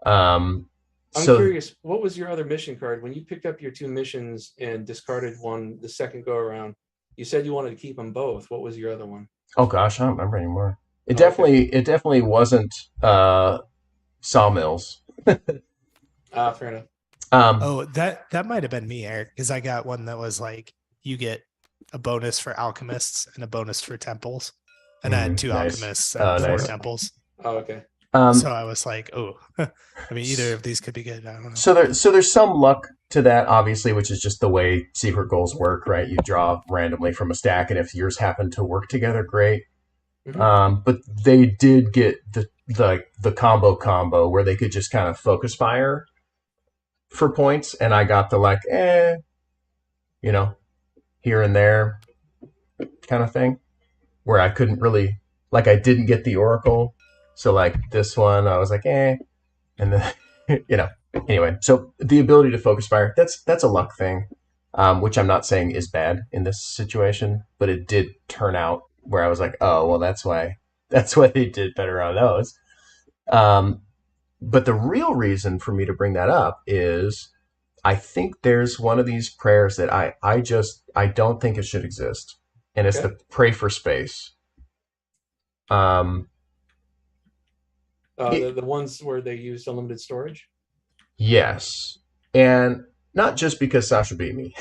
Speaker 4: I'm curious, what was your other mission card? When you picked up your 2 missions and discarded one the second go around, you said you wanted to keep them both. What was your other one?
Speaker 2: Oh gosh, I don't remember anymore. It definitely wasn't sawmills.
Speaker 4: Fair enough.
Speaker 3: That might have been me, Eric, because I got one that was like, you get a bonus for alchemists and a bonus for temples, and I had 2 alchemists and 4 temples.
Speaker 4: Oh, okay.
Speaker 3: So I was like, I mean, either of these could be good. I don't know.
Speaker 2: So there's some luck to that, obviously, which is just the way secret goals work, right? You draw randomly from a stack, and if yours happen to work together, great. But they did get the combo where they could just kind of focus fire for points, and I got the here and there kind of thing, where I couldn't really, I didn't get the oracle. So this one, I was like, and then, anyway. So the ability to focus fire, that's a luck thing, which I'm not saying is bad in this situation, but it did turn out where I was like, oh, well, that's why they did better on those. But the real reason for me to bring that up is I think there's one of these prayers that I don't think it should exist, and it's the pray for space.
Speaker 4: The ones where they used unlimited storage?
Speaker 2: Yes. And not just because Sasha beat me,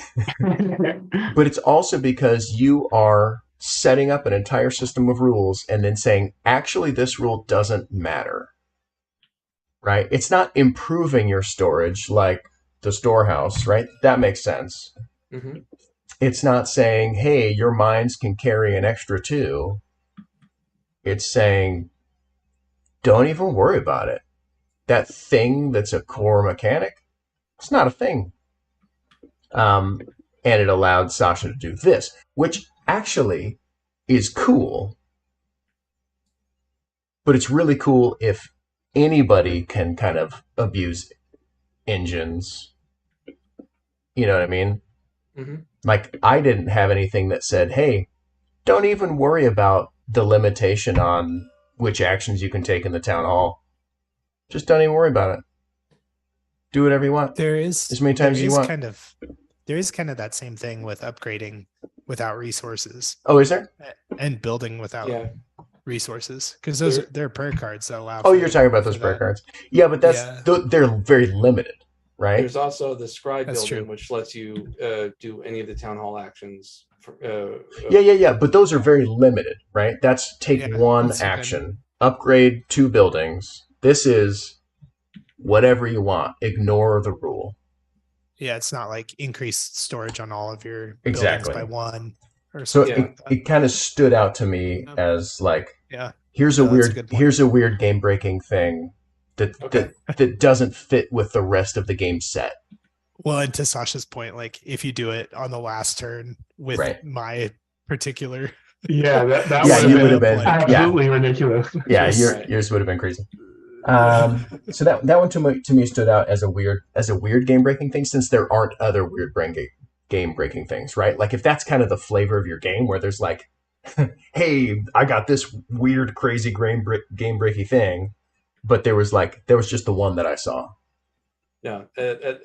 Speaker 2: but it's also because you are setting up an entire system of rules and then saying, actually, this rule doesn't matter, right? It's not improving your storage like the storehouse, right? That makes sense.
Speaker 4: Mm-hmm.
Speaker 2: It's not saying, hey, your mines can carry an extra 2. It's saying, don't even worry about it. That thing that's a core mechanic, it's not a thing. And it allowed Sasha to do this, which actually is cool. But it's really cool if anybody can kind of abuse engines. You know what I mean?
Speaker 4: Mm-hmm.
Speaker 2: I didn't have anything that said, hey, don't even worry about the limitation on which actions you can take in the town hall. Just don't even worry about it. Do whatever you want.
Speaker 3: There is
Speaker 2: as many times as you want.
Speaker 3: There is kind of that same thing with upgrading without resources.
Speaker 2: Oh, is there?
Speaker 3: And building without resources, because they're prayer cards that allow.
Speaker 2: Oh, you're talking about those prayer cards. Yeah, but they're very limited, right?
Speaker 4: There's also the scribe building, which lets you do any of the town hall actions.
Speaker 2: Yeah. But those are very limited, right? That's take one action, upgrade 2 buildings. This is whatever you want. Ignore the rule.
Speaker 3: Yeah, it's not like increased storage on all of your buildings by 1 or
Speaker 2: so.
Speaker 3: Something
Speaker 2: it kind of stood out to me as here's a weird game breaking thing that doesn't fit with the rest of the game set.
Speaker 3: Well, and to Sasha's point, if you do it on the last turn with my particular,
Speaker 1: that would have been absolutely ridiculous.
Speaker 2: Yeah, yours would have been crazy. So that one to me stood out as a weird game breaking thing, since there aren't other weird game breaking things, right? If that's kind of the flavor of your game, where there's hey, I got this weird crazy game breaking thing, but there was just the one that I saw.
Speaker 4: No,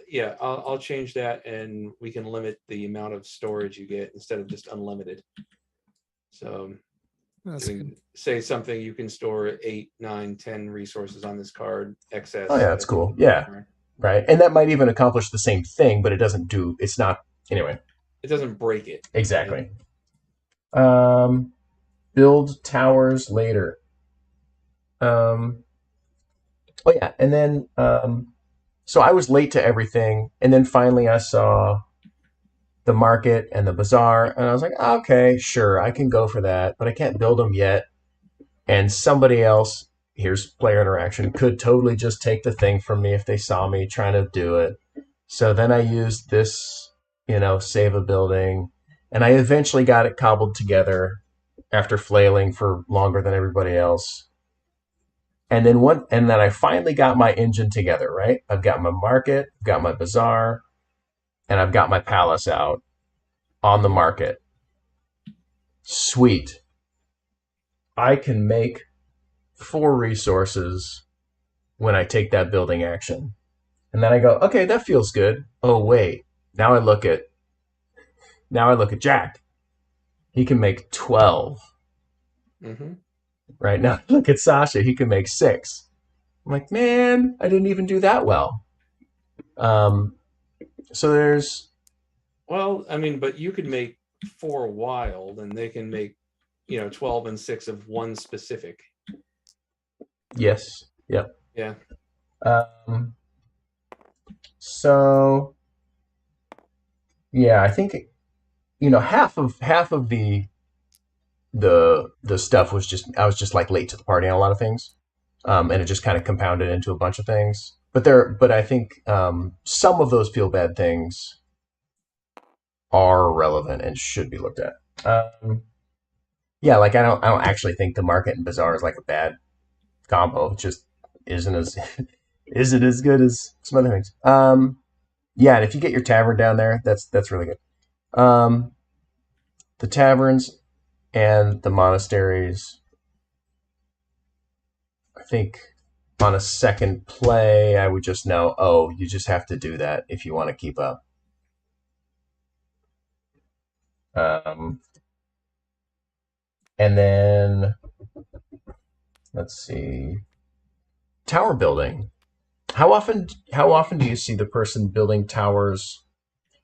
Speaker 4: yeah, I'll change that, and we can limit the amount of storage you get instead of just unlimited. So
Speaker 3: That's
Speaker 4: you can say something, you can store 8, 9, 10 resources on this card, excess.
Speaker 2: Oh yeah, that's cool. Yeah, right. And that might even accomplish the same thing, but it's not, anyway.
Speaker 4: It doesn't break it.
Speaker 2: Exactly. Build towers later. Oh yeah, and then so I was late to everything, and then finally I saw the market and the bazaar, and I was like, okay, sure, I can go for that, but I can't build them yet. And somebody else, here's player interaction, could totally just take the thing from me if they saw me trying to do it. So then I used this, save a building, and I eventually got it cobbled together after flailing for longer than everybody else. And then I finally got my engine together, right? I've got my market, I've got my bazaar, and I've got my palace out on the market. Sweet. I can make 4 resources when I take that building action. And then I go, okay, that feels good. Oh wait. Now I look at Jack. He can make 12.
Speaker 4: Mm-hmm.
Speaker 2: Right now, look at Sasha. He can make 6. I'm like, man, I didn't even do that well. So there's.
Speaker 4: Well, I mean, but you could make 4 wild, and they can make, 12 and 6 of one specific.
Speaker 2: Yes. Yep.
Speaker 4: Yeah.
Speaker 2: So. Yeah, I think, half of the stuff was I was just like late to the party on a lot of things, and it just kind of compounded into a bunch of things. But I think some of those feel bad things are relevant and should be looked at. Yeah, like I don't actually think the market and bazaar is like a bad combo. It just isn't as isn't as good as some other things. Yeah, and if you get your tavern down there, that's really good. The taverns and the monasteries, I think on a second play, I would just know, oh, you just have to do that if you want to keep up. And then, let's see, tower building. How often do you see the person building towers?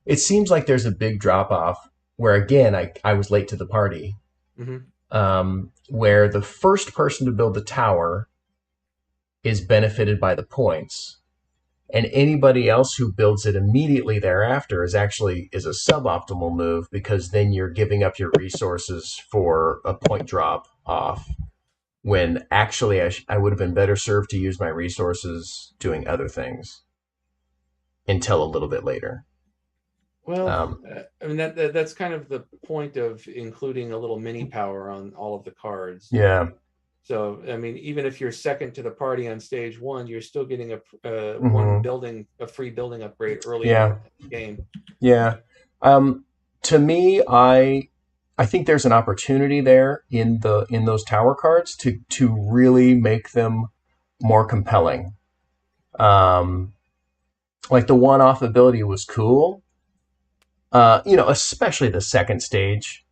Speaker 2: It seems like there's a big drop off where, again, I was late to the party.
Speaker 4: Mm-hmm.
Speaker 2: Where the first person to build the tower is benefited by the points, and anybody else who builds it immediately thereafter is a suboptimal move, because then you're giving up your resources for a point drop off, when actually I would have been better served to use my resources doing other things until a little bit later.
Speaker 4: Well, I mean, that's kind of the point of including a little mini power on all of the cards.
Speaker 2: Yeah.
Speaker 4: So, I mean, even if you're second to the party on stage 1, you're still getting a free building upgrade early in the game.
Speaker 2: Yeah. To me, I think there's an opportunity there in those tower cards to really make them more compelling. Like the one-off ability was cool. Especially the second stage.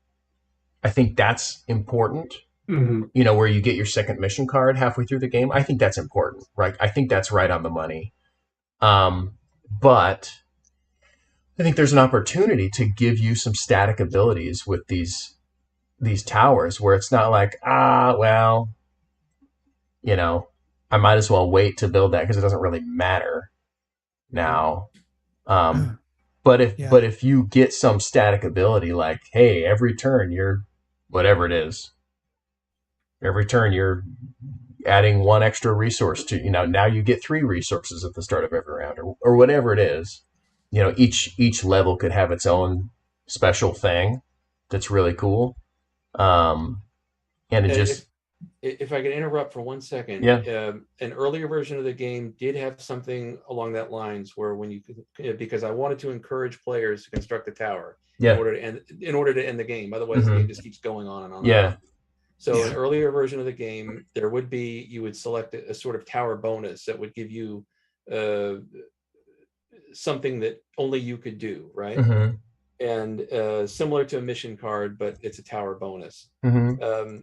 Speaker 2: I think that's important.
Speaker 1: Mm-hmm.
Speaker 2: Where you get your second mission card halfway through the game. I think that's important, right? I think that's right on the money. But I think there's an opportunity to give you some static abilities with these towers, where it's not like, well, I might as well wait to build that because it doesn't really matter now. But if you get some static ability, like, hey, every turn you're whatever it is, every turn you're adding 1 extra resource to, now you get 3 resources at the start of every round, or whatever it is. Each level could have its own special thing that's really cool. And it just.
Speaker 4: If I could interrupt for 1 second,
Speaker 2: yeah.
Speaker 4: An earlier version of the game did have something along that lines where because I wanted to encourage players to construct a tower in order to end the game. Otherwise, the game just keeps going on and on.
Speaker 2: Yeah.
Speaker 4: So an earlier version of the game, there would be, you would select a sort of tower bonus that would give you something that only you could do, right?
Speaker 2: Mm-hmm.
Speaker 4: And similar to a mission card, but it's a tower bonus.
Speaker 2: Mm-hmm.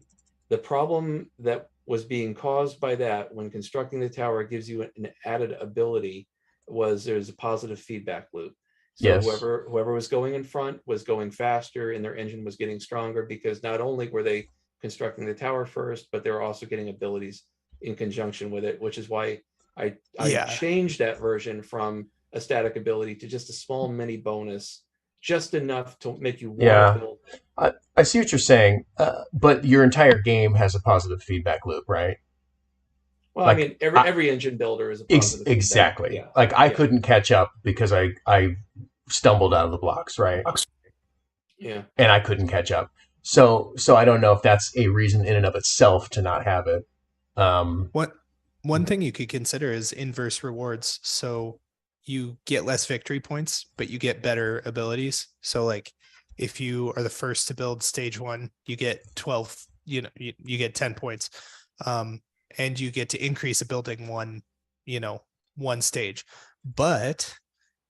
Speaker 4: The problem that was being caused by that when constructing the tower gives you an added ability was there's a positive feedback loop. So
Speaker 2: Yes.
Speaker 4: whoever was going in front was going faster and their engine was getting stronger because not only were they constructing the tower first, but they were also getting abilities in conjunction with it, which is why I changed that version from a static ability to just a small mini bonus, just enough to make you want to build.
Speaker 2: I see what you're saying, but your entire game has a positive feedback loop, right?
Speaker 4: Well, like, I mean, every engine builder is a positive
Speaker 2: exactly.
Speaker 4: feedback. Yeah.
Speaker 2: Like I couldn't catch up because I stumbled out of the blocks, right?
Speaker 4: Yeah.
Speaker 2: And I couldn't catch up. So I don't know if that's a reason in and of itself to not have it.
Speaker 3: One thing you could consider is inverse rewards. So you get less victory points, but you get better abilities. So like if you are the first to build stage 1, you get 12, you get 10 points. And you get to increase a building one stage. But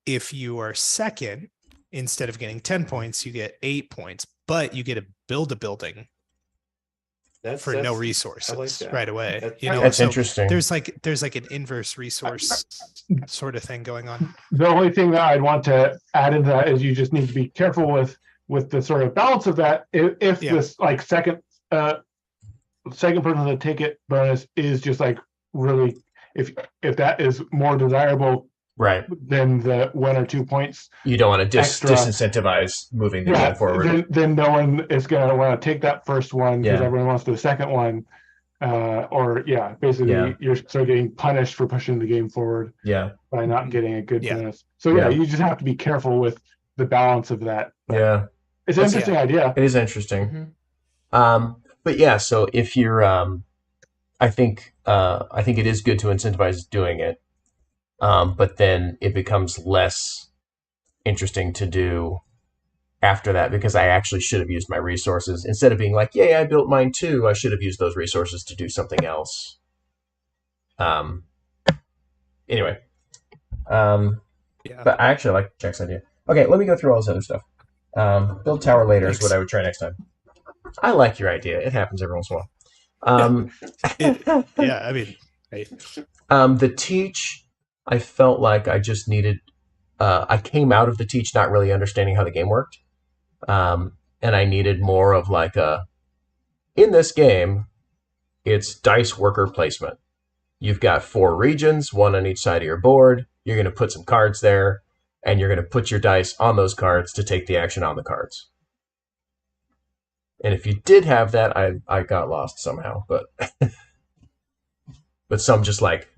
Speaker 3: if you are second, instead of getting 10 points, you get 8 points, but you get to build a building for no resources right away.
Speaker 2: That's interesting.
Speaker 3: There's like an inverse resource sort of thing going on.
Speaker 1: The only thing that I'd want to add into that is you just need to be careful with the sort of balance of that. If this like second person to take it bonus is just like really, if that is more desirable,
Speaker 2: right,
Speaker 1: than the 1 or 2 points,
Speaker 2: you don't want to disincentivize moving the game forward.
Speaker 1: Then no one is going to want to take that first one because everyone wants the second one, basically you're sort of getting punished for pushing the game forward by not getting a good bonus. So you just have to be careful with the balance of that. But it's an interesting idea.
Speaker 2: It is interesting. Mm-hmm. But yeah, so if you're, I think it is good to incentivize doing it, but then it becomes less interesting to do after that because I actually should have used my resources instead of being like, "Yay, I built mine too." I should have used those resources to do something else. Anyway, but I actually like Jack's idea. Okay, let me go through all this other stuff. Build tower later is what I would try next time. I like your idea. It happens every once in a while.
Speaker 3: I mean, hey.
Speaker 2: The teach, I felt like I just needed. I came out of the teach not really understanding how the game worked, and I needed more of like in this game, it's dice worker placement. You've got 4 regions, 1 on each side of your board. You're going to put some cards there, and you're going to put your dice on those cards to take the action on the cards. And if you did have that, I got lost somehow. But some just like,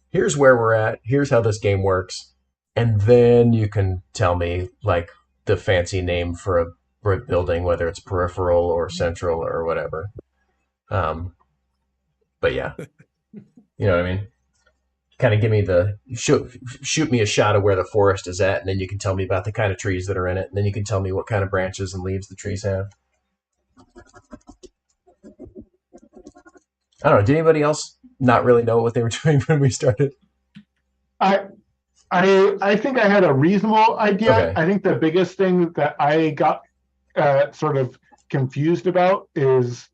Speaker 2: here's where we're at. Here's how this game works. And then you can tell me like the fancy name for a building, whether it's peripheral or central or whatever. But yeah, you know what I mean? Kind of give me shoot me a shot of where the forest is at. And then you can tell me about the kind of trees that are in it. And then you can tell me what kind of branches and leaves the trees have. I don't know. Did anybody else not really know what they were doing when we started?
Speaker 1: I think I had a reasonable idea.
Speaker 2: Okay.
Speaker 1: I think the biggest thing that I got sort of confused about is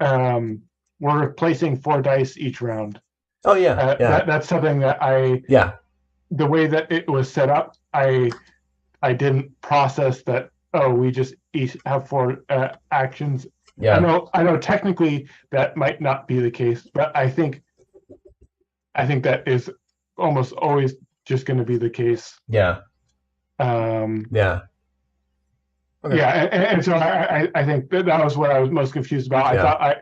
Speaker 1: we're placing 4 dice each round.
Speaker 2: Oh yeah,
Speaker 1: that's something that the way that it was set up, I didn't process that. Oh, we just each have 4 actions.
Speaker 2: Yeah.
Speaker 1: I know technically that might not be the case, but I think that is almost always just going to be the case.
Speaker 2: Yeah.
Speaker 1: Yeah. Okay. Yeah, and so I think that was what I was most confused about. I thought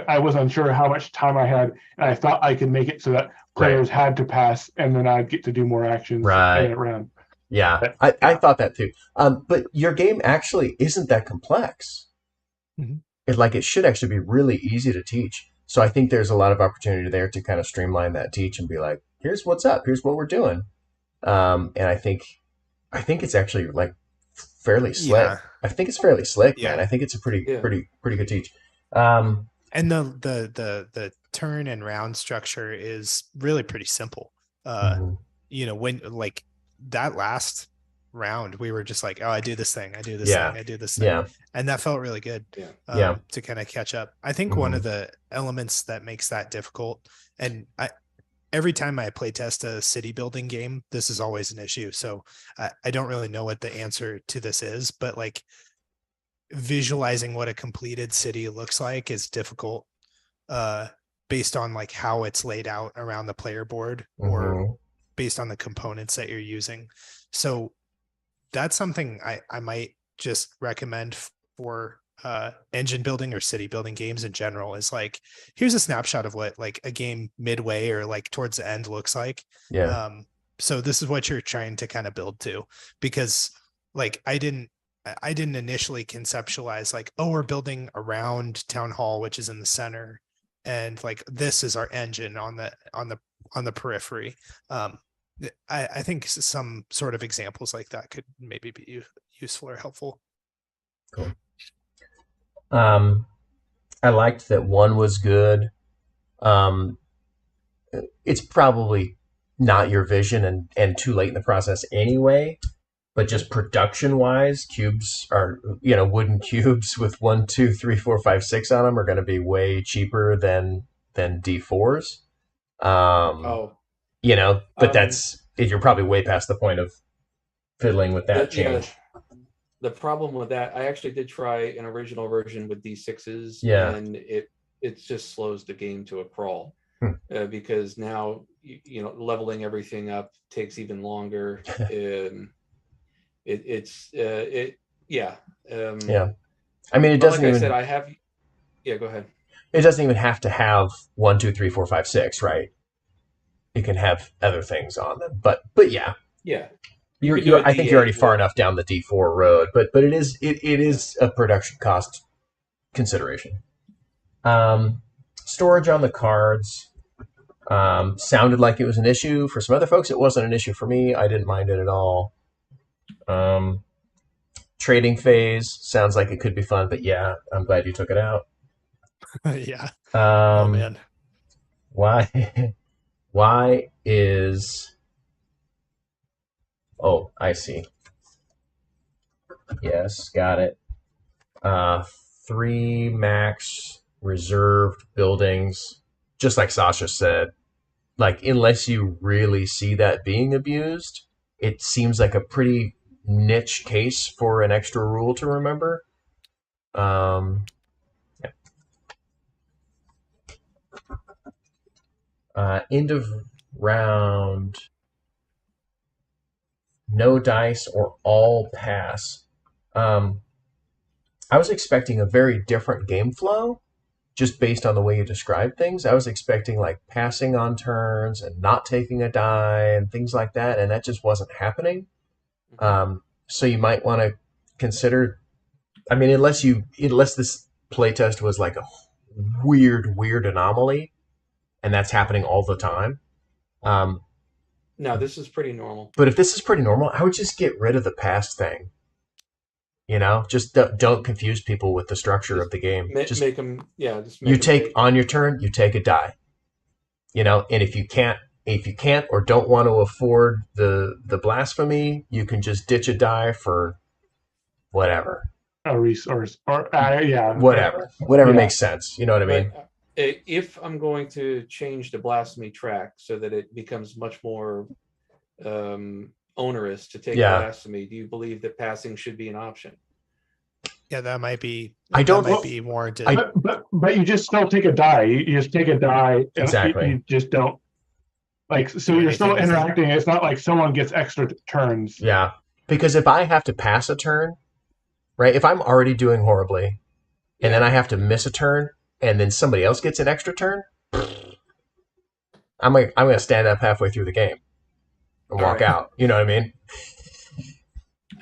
Speaker 1: I was unsure how much time I had, and I thought I could make it so that players had to pass, and then I'd get to do more actions in a round.
Speaker 2: Yeah, I thought that too. But your game actually isn't that complex.
Speaker 3: Mm-hmm.
Speaker 2: It should actually be really easy to teach. So I think there's a lot of opportunity there to kind of streamline that teach and be like, here's what's up, here's what we're doing. And I think it's actually like fairly slick. I think it's fairly slick, man. I think it's a pretty good teach.
Speaker 3: And the turn and round structure is really pretty simple.
Speaker 2: Mhm.
Speaker 3: When like that last round, we were just like, oh, I do this thing, I do this
Speaker 2: Yeah.
Speaker 3: thing, I do this thing.
Speaker 2: Yeah.
Speaker 3: And that felt really good.
Speaker 2: Yeah.
Speaker 3: To kind of catch up. I think one of the elements that makes that difficult, and every time I play test a city building game, this is always an issue. So I don't really know what the answer to this is, but like visualizing what a completed city looks like is difficult based on like how it's laid out around the player board or based on the components that you're using. So that's something I might just recommend for engine building or city building games in general, is like, here's a snapshot of what like a game midway or like towards the end looks like.
Speaker 2: Yeah.
Speaker 3: So this is what you're trying to kind of build to, because like I didn't initially conceptualize like, oh, we're building around town hall, which is in the center, and like this is our engine on the periphery. I think some sort of examples like that could maybe be useful or helpful.
Speaker 2: Cool. I liked that one was good. It's probably not your vision and too late in the process anyway, but just production wise, cubes are, wooden cubes with 1, 2, 3, 4, 5, 6 on them are going to be way cheaper than D4s. But that's, you're probably way past the point of fiddling with that change.
Speaker 4: Yeah, the problem with that, I actually did try an original version with D6s, and it just slows the game to a crawl. Because now leveling everything up takes even longer. Yeah.
Speaker 2: I mean, it doesn't.
Speaker 4: Like
Speaker 2: even,
Speaker 4: I said, I have. Yeah, go ahead.
Speaker 2: It doesn't even have to have 1, 2, 3, 4, 5, 6, right? It can have other things on them, but yeah.
Speaker 4: Yeah.
Speaker 2: I think you're already far enough down the D4 road, but it is a production cost consideration. Storage on the cards sounded like it was an issue for some other folks. It wasn't an issue for me. I didn't mind it at all. Trading phase sounds like it could be fun, but yeah, I'm glad you took it out.
Speaker 3: Yeah. Oh man.
Speaker 2: Why is... Oh, I see. Yes, got it. 3 max reserved buildings, just like Sasha said. Like, unless you really see that being abused, it seems like a pretty niche case for an extra rule to remember. End of round, no dice or all pass. I was expecting a very different game flow just based on the way you described things. I was expecting like passing on turns and not taking a die and things like that, and that just wasn't happening. So you might want to consider, I mean, unless this playtest was like a weird anomaly, and that's happening all the time.
Speaker 4: No, this is pretty normal.
Speaker 2: But if this is pretty normal, I would just get rid of the pass thing. Just don't confuse people with the structure of the game.
Speaker 4: Just make them,
Speaker 2: you take on your turn, you take a die. And if you can't or don't want to afford the blasphemy, you can just ditch a die for whatever.
Speaker 1: A resource or
Speaker 2: whatever makes sense. You know what I mean?
Speaker 4: If I'm going to change the blasphemy track so that it becomes much more onerous to take blasphemy, do you believe that passing should be an option?
Speaker 3: Yeah, that might be.
Speaker 2: I don't.
Speaker 3: That might be warranted.
Speaker 1: But you just still take a die. You just take a die.
Speaker 2: Exactly.
Speaker 1: You just don't So you're still interacting. It's not like someone gets extra turns.
Speaker 2: Yeah, because if I have to pass a turn, right? If I'm already doing horribly, and then I have to miss a turn, and then somebody else gets an extra turn, I'm going to stand up halfway through the game and walk out. You know what I mean?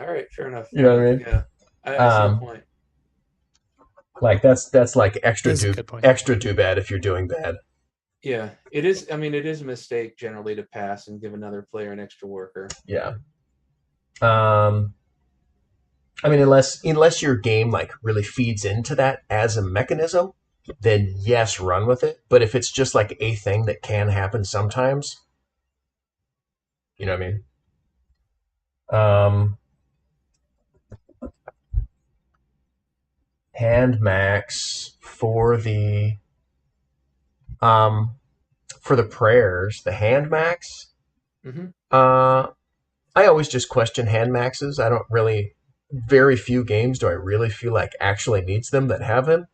Speaker 4: All right, fair enough.
Speaker 2: You know what I mean?
Speaker 4: Yeah, I see the point.
Speaker 2: Like that's like extra do bad if you're doing bad.
Speaker 4: Yeah, it is. I mean, it is a mistake generally to pass and give another player an extra worker.
Speaker 2: Yeah. I mean, unless your game like really feeds into that as a mechanism, then yes, run with it. But if it's just like a thing that can happen sometimes, you know what I mean? Hand max for the prayers, the hand max.
Speaker 4: Mm-hmm.
Speaker 2: I always just question hand maxes. I don't really. Very few games do I really feel like actually needs them that have them.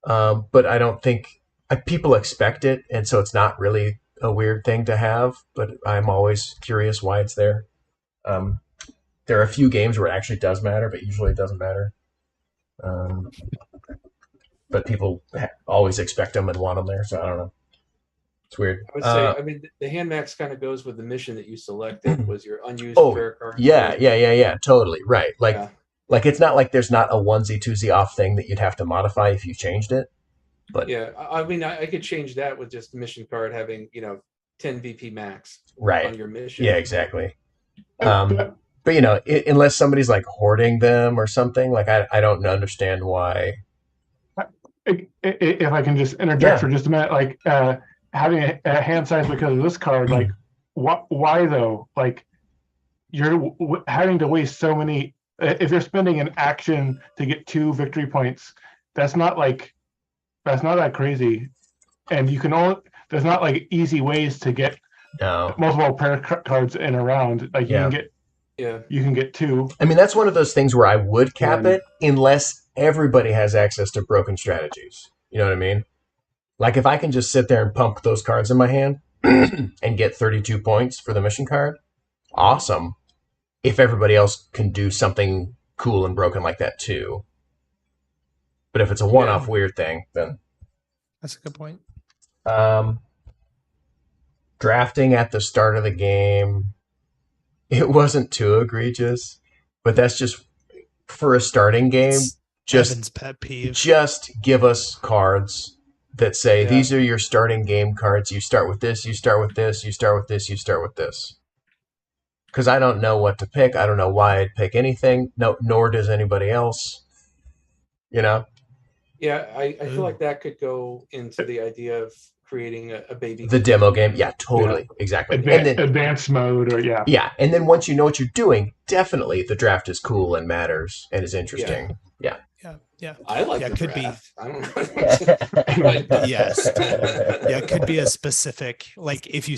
Speaker 2: But I don't think people expect it, and so it's not really a weird thing to have. But I'm always curious why it's there. There are a few games where it actually does matter, but usually it doesn't matter. But people always expect them and want them there, so I don't know. It's weird.
Speaker 4: I would say, I mean, the hand max kind of goes with the mission that you selected. Was your unused prayer cards?
Speaker 2: Yeah, totally right. Like,
Speaker 4: Yeah.
Speaker 2: like it's not like there's not a onesie twosie off thing that you'd have to modify if you changed it. But
Speaker 4: yeah, I mean, I could change that with just mission card having 10 VP max
Speaker 2: right
Speaker 4: on your mission.
Speaker 2: Yeah, exactly. But unless somebody's like hoarding them or something, like I don't understand why.
Speaker 1: If I can just interject for just a minute, like having a hand size because of this card, like why though? Like you're having to waste so many. If you're spending an action to get 2 victory points, that's not that crazy, and you can only there's not like easy ways to get multiple pair cards in a round. Like you can get 2.
Speaker 2: I mean, that's one of those things where I would cap it unless everybody has access to broken strategies. You know what I mean? Like if I can just sit there and pump those cards in my hand and get 32 points for the mission card, awesome. If everybody else can do something cool and broken like that too. But if it's a one-off weird thing, then
Speaker 3: that's a good point.
Speaker 2: Drafting at the start of the game, it wasn't too egregious, but that's just for a starting game.
Speaker 3: Evan's pet peeve.
Speaker 2: Just give us cards that say these are your starting game cards. You start with this. You start with this. You start with this. You start with this. Because I don't know what to pick. I don't know why I'd pick anything. No, nor does anybody else. You know.
Speaker 4: Yeah, I feel like that could go into the idea of creating a baby.
Speaker 2: The demo game, yeah, totally, exactly.
Speaker 1: Advanced mode, or
Speaker 2: yeah, and then once you know what you're doing, definitely the draft is cool and matters and is interesting. Yeah.
Speaker 4: I like the
Speaker 3: could
Speaker 4: draft. I don't know.
Speaker 3: Yes, totally. Yeah, it could be a specific, like if you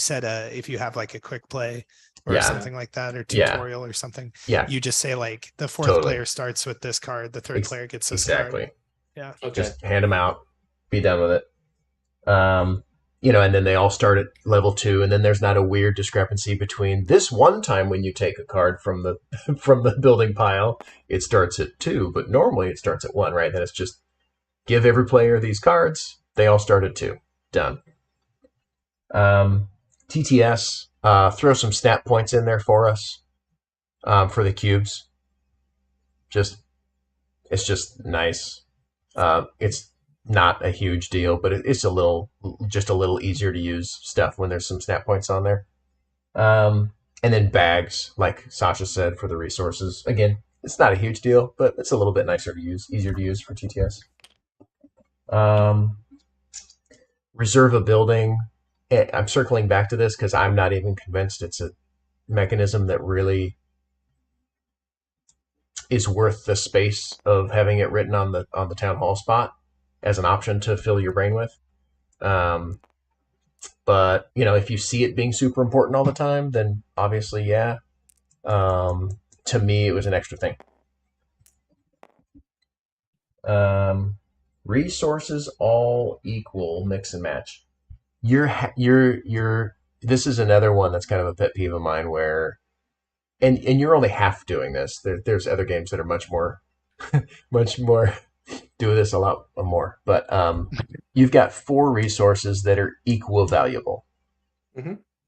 Speaker 3: have like a quick play or something like that, or tutorial or something.
Speaker 2: Yeah,
Speaker 3: you just say like the fourth player starts with this card, the third player gets this card. Yeah.
Speaker 4: Okay.
Speaker 2: Just hand them out, be done with it. And then they all start at level 2, and then there's not a weird discrepancy between this one time when you take a card from the building pile, it starts at 2, but normally it starts at 1, right? Then it's just give every player these cards, they all start at 2. Done. TTS, throw some snap points in there for us, for the cubes. It's just nice. It's not a huge deal, but it's just a little easier to use stuff when there's some snap points on there. And then bags, like Sasha said, for the resources. Again, it's not a huge deal, but it's a little bit nicer to use, easier to use for TTS. Reserve a building. I'm circling back to this because I'm not even convinced it's a mechanism that really is worth the space of having it written on the town hall spot as an option to fill your brain with. But if you see it being super important all the time, then obviously, yeah. To me, it was an extra thing. Resources all equal, mix and match. This is another one that's kind of a pet peeve of mine where, and you're only half doing this. There's other games that are much more do this a lot more. But you've got 4 resources that are equal valuable,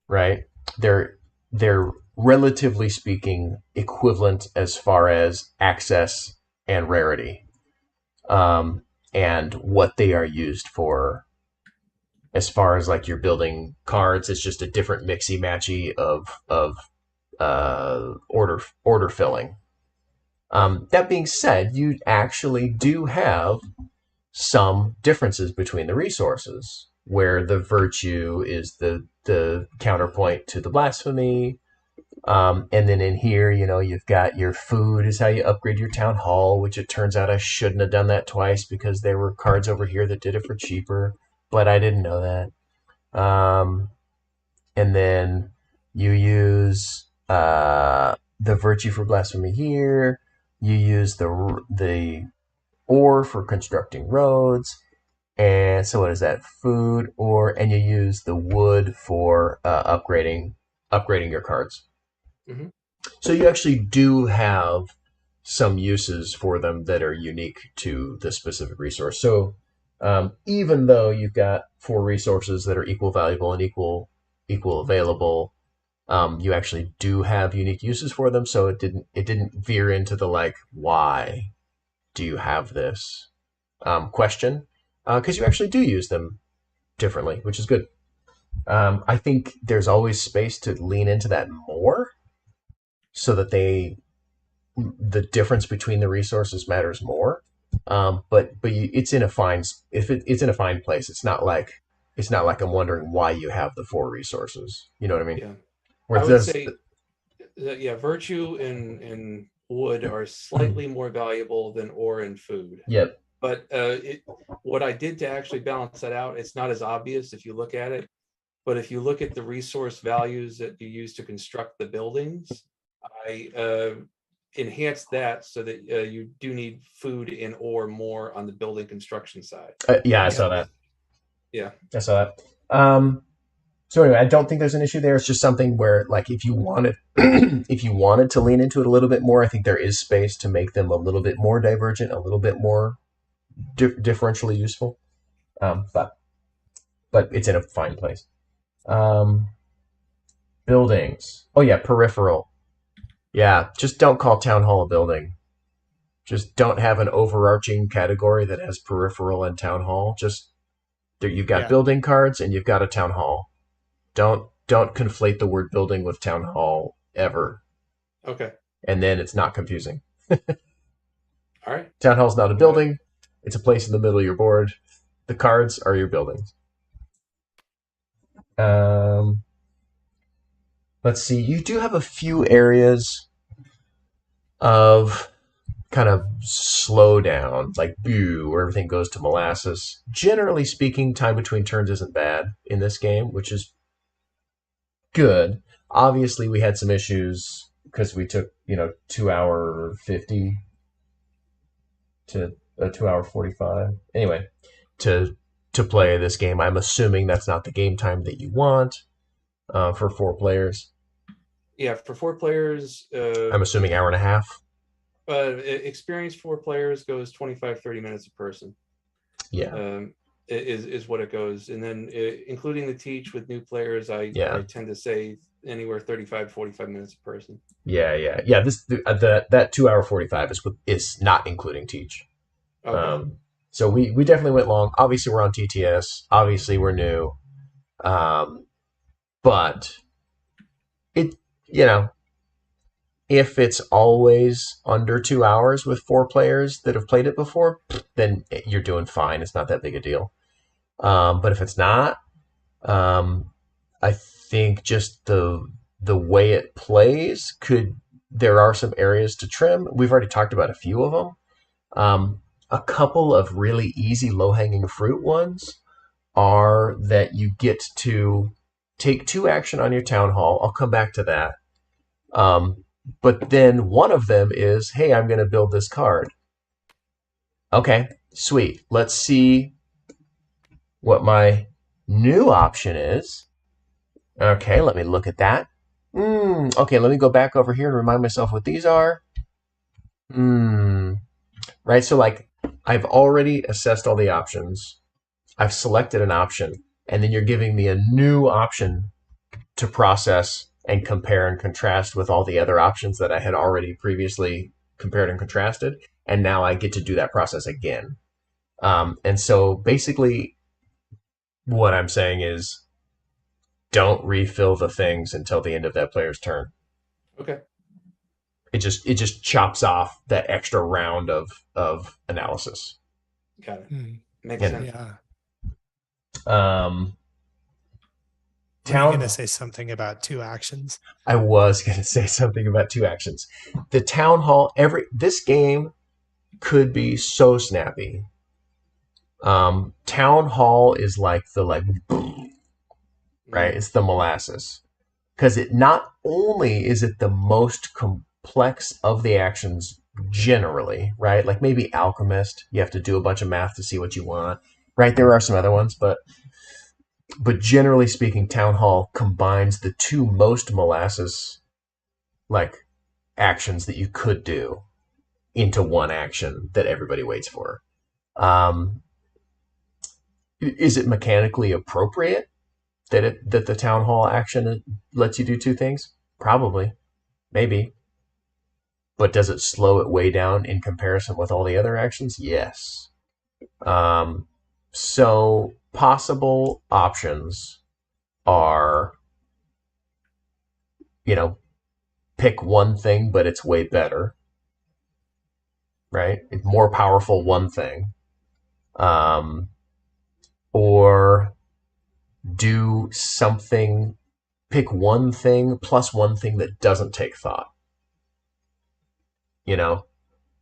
Speaker 2: right? They're relatively speaking equivalent as far as access and rarity, and what they are used for. As far as like you're building cards, it's just a different mixy matchy of order filling. That being said, you actually do have some differences between the resources, where the virtue is the counterpoint to the blasphemy. And then in here, you've got your food is how you upgrade your town hall, which it turns out I shouldn't have done that twice because there were cards over here that did it for cheaper, but I didn't know that. And then you use the virtue for blasphemy here. You use the ore for constructing roads. And so what is that? Food, ore, and you use the wood for upgrading your cards.
Speaker 4: Mhm.
Speaker 2: So you actually do have some uses for them that are unique to the specific resource. So even though you've got 4 resources that are equal valuable and equal available, you actually do have unique uses for them. So it didn't veer into the like, why do you have this question? Because you actually do use them differently, which is good. I think there's always space to lean into that more, so that the difference between the resources matters more. But it's in a fine it's in a fine place. It's not like I'm wondering why you have the 4 resources. You know what I mean?
Speaker 4: Yeah.
Speaker 2: Where
Speaker 4: I would say that, yeah, virtue and wood are slightly more valuable than ore and food.
Speaker 2: Yep.
Speaker 4: But what I did to actually balance that out, it's not as obvious if you look at it. But if you look at the resource values that you use to construct the buildings, I enhanced that so that you do need food and ore more on the building construction side.
Speaker 2: I saw that.
Speaker 4: Yeah.
Speaker 2: I saw that. So anyway, I don't think there's an issue there. It's just something where, like, if you wanted, if you wanted to lean into it a little bit more, I think there is space to make them a little bit more divergent, a little bit more differentially useful. But it's in a fine place. Buildings. Oh yeah, peripheral. Yeah, just don't call town hall a building. Just don't have an overarching category that has peripheral and town hall. Just you've got building cards and you've got a town hall. Don't conflate the word building with town hall ever.
Speaker 4: Okay.
Speaker 2: And then it's not confusing.
Speaker 4: All right.
Speaker 2: Town hall's not a building. It's a place in the middle of your board. The cards are your buildings. Let's see. You do have a few areas of kind of slow down, like where everything goes to molasses. Generally speaking, time between turns isn't bad in this game, which is good. Obviously, we had some issues because we took 2-hour 50 to 2-hour 45. Anyway, to play this game, I'm assuming that's not the game time that you want for 4 players.
Speaker 4: Yeah, for 4 players.
Speaker 2: I'm assuming hour and a half.
Speaker 4: Experienced 4 players goes 25-30 minutes a person.
Speaker 2: Yeah.
Speaker 4: Is what it goes. And then including the teach with new players, I tend to say anywhere 35-45 minutes a person.
Speaker 2: Yeah. That 2-hour 45 is not including teach.
Speaker 4: Okay.
Speaker 2: So we definitely went long. Obviously we're on TTS. Obviously we're new. But it, if it's always under 2 hours with 4 players that have played it before, then you're doing fine. It's not that big a deal. But if it's not, I think just the way it plays there are some areas to trim. We've already talked about a few of them. A couple of really easy low-hanging fruit ones are that you get to take 2 action on your town hall. I'll come back to that. But then one of them is, hey, I'm going to build this card. Okay, sweet. Let's see what my new option is. Okay, let me look at that. Okay, let me go back over here and remind myself what these are. Right, so like I've already assessed all the options. I've selected an option, and then you're giving me a new option to process and compare and contrast with all the other options that I had already previously compared and contrasted. And now I get to do that process again. And so basically what I'm saying is don't refill the things until the end of that player's turn.
Speaker 4: Okay.
Speaker 2: It just chops off that extra round of analysis.
Speaker 4: Got it. Makes
Speaker 2: And-
Speaker 4: sense.
Speaker 3: Yeah. Were you
Speaker 2: Town.
Speaker 3: going to say something about 2 actions?
Speaker 2: I was going to say something about 2 actions. The town hall. This game could be so snappy. Town hall is like right. It's the molasses, because it not only is it the most complex of the actions generally, right? Like maybe alchemist, you have to do a bunch of math to see what you want, right? There are some other ones, but generally speaking, town hall combines the 2 most molasses like actions that you could do into 1 action that everybody waits for. Is it mechanically appropriate that the town hall action lets you do 2 things? Probably, maybe. But does it slow it way down in comparison with all the other actions? Yes. So possible options are, pick 1 thing, but it's way better, right? It's more powerful 1 thing. Or do something, pick 1 thing plus 1 thing that doesn't take thought.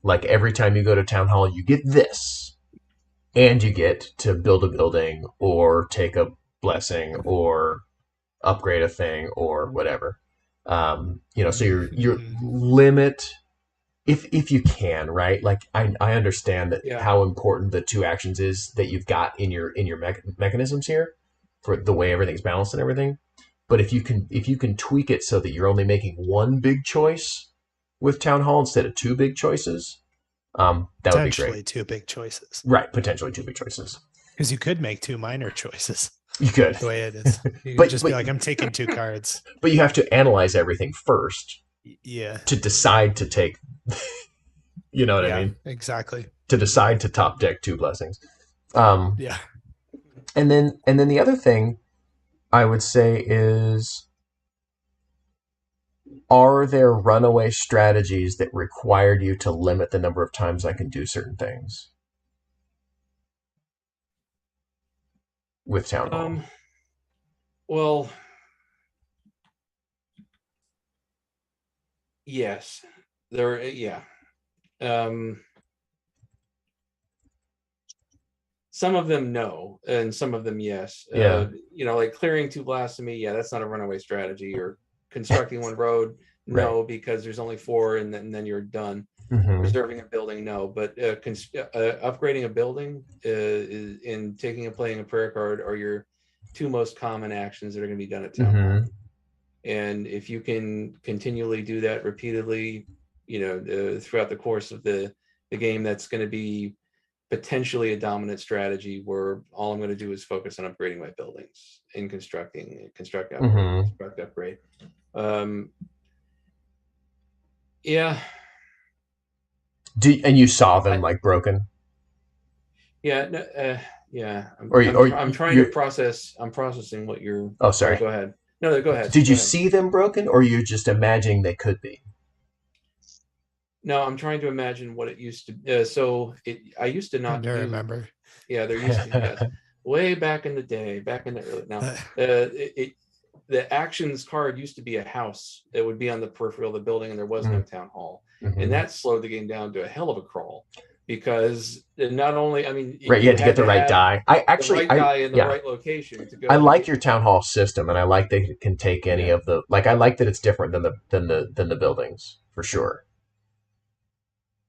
Speaker 2: Like every time you go to town hall, you get this, and you get to build a building or take a blessing or upgrade a thing or whatever. So your limit, if you can, right? Like I understand that how important the 2 actions is that you've got in your mechanisms here for the way everything's balanced and everything. But if you can tweak it so that you're only making 1 big choice with town hall instead of 2 big choices, that would be great.
Speaker 3: Potentially 2 big choices.
Speaker 2: Right, potentially 2 big choices.
Speaker 3: Because you could make 2 minor choices.
Speaker 2: You could.
Speaker 3: The way it is. You could just be like, I'm taking 2 cards.
Speaker 2: But you have to analyze everything first.
Speaker 3: Yeah.
Speaker 2: To decide to take, you know what I mean?
Speaker 3: Exactly.
Speaker 2: To decide to top deck 2 blessings.
Speaker 3: Yeah.
Speaker 2: And then the other thing I would say is, are there runaway strategies that required you to limit the number of times I can do certain things with town hall?
Speaker 4: Well, yes, there. Yeah. Some of them no, and some of them yes.
Speaker 2: Yeah.
Speaker 4: Like clearing 2 blasphemy. Yeah, that's not a runaway strategy. Or constructing 1 road. No,
Speaker 2: Right.
Speaker 4: Because there's only 4, and then you're done.
Speaker 2: Mm-hmm.
Speaker 4: Reserving a building, no. But upgrading a building and playing a prayer card are your 2 most common actions that are going to be done at town hall. And if you can continually do that repeatedly, throughout the course of the game, that's going to be potentially a dominant strategy where all I'm going to do is focus on upgrading my buildings and construct, upgrade. Yeah.
Speaker 2: And you saw them like broken?
Speaker 4: Yeah. No, yeah. I'm trying to process. I'm processing what you're.
Speaker 2: Oh, sorry.
Speaker 4: Go ahead. No, go ahead.
Speaker 2: Did you see them broken, or you're just imagining they could be?
Speaker 4: No, I'm trying to imagine what it used to. I used to not
Speaker 3: remember.
Speaker 4: Yeah, there used to. Yes, way back in the day, back in the early. Now, the actions card used to be a house that would be on the peripheral of the building, and there was no town hall, and that slowed the game down to a hell of a crawl. Because not only,
Speaker 2: right, you had to get the right die.
Speaker 4: The right die in the right location to go.
Speaker 2: I like your town hall system, and I like that it can take any of the. Like, I like that it's different than the buildings, for sure.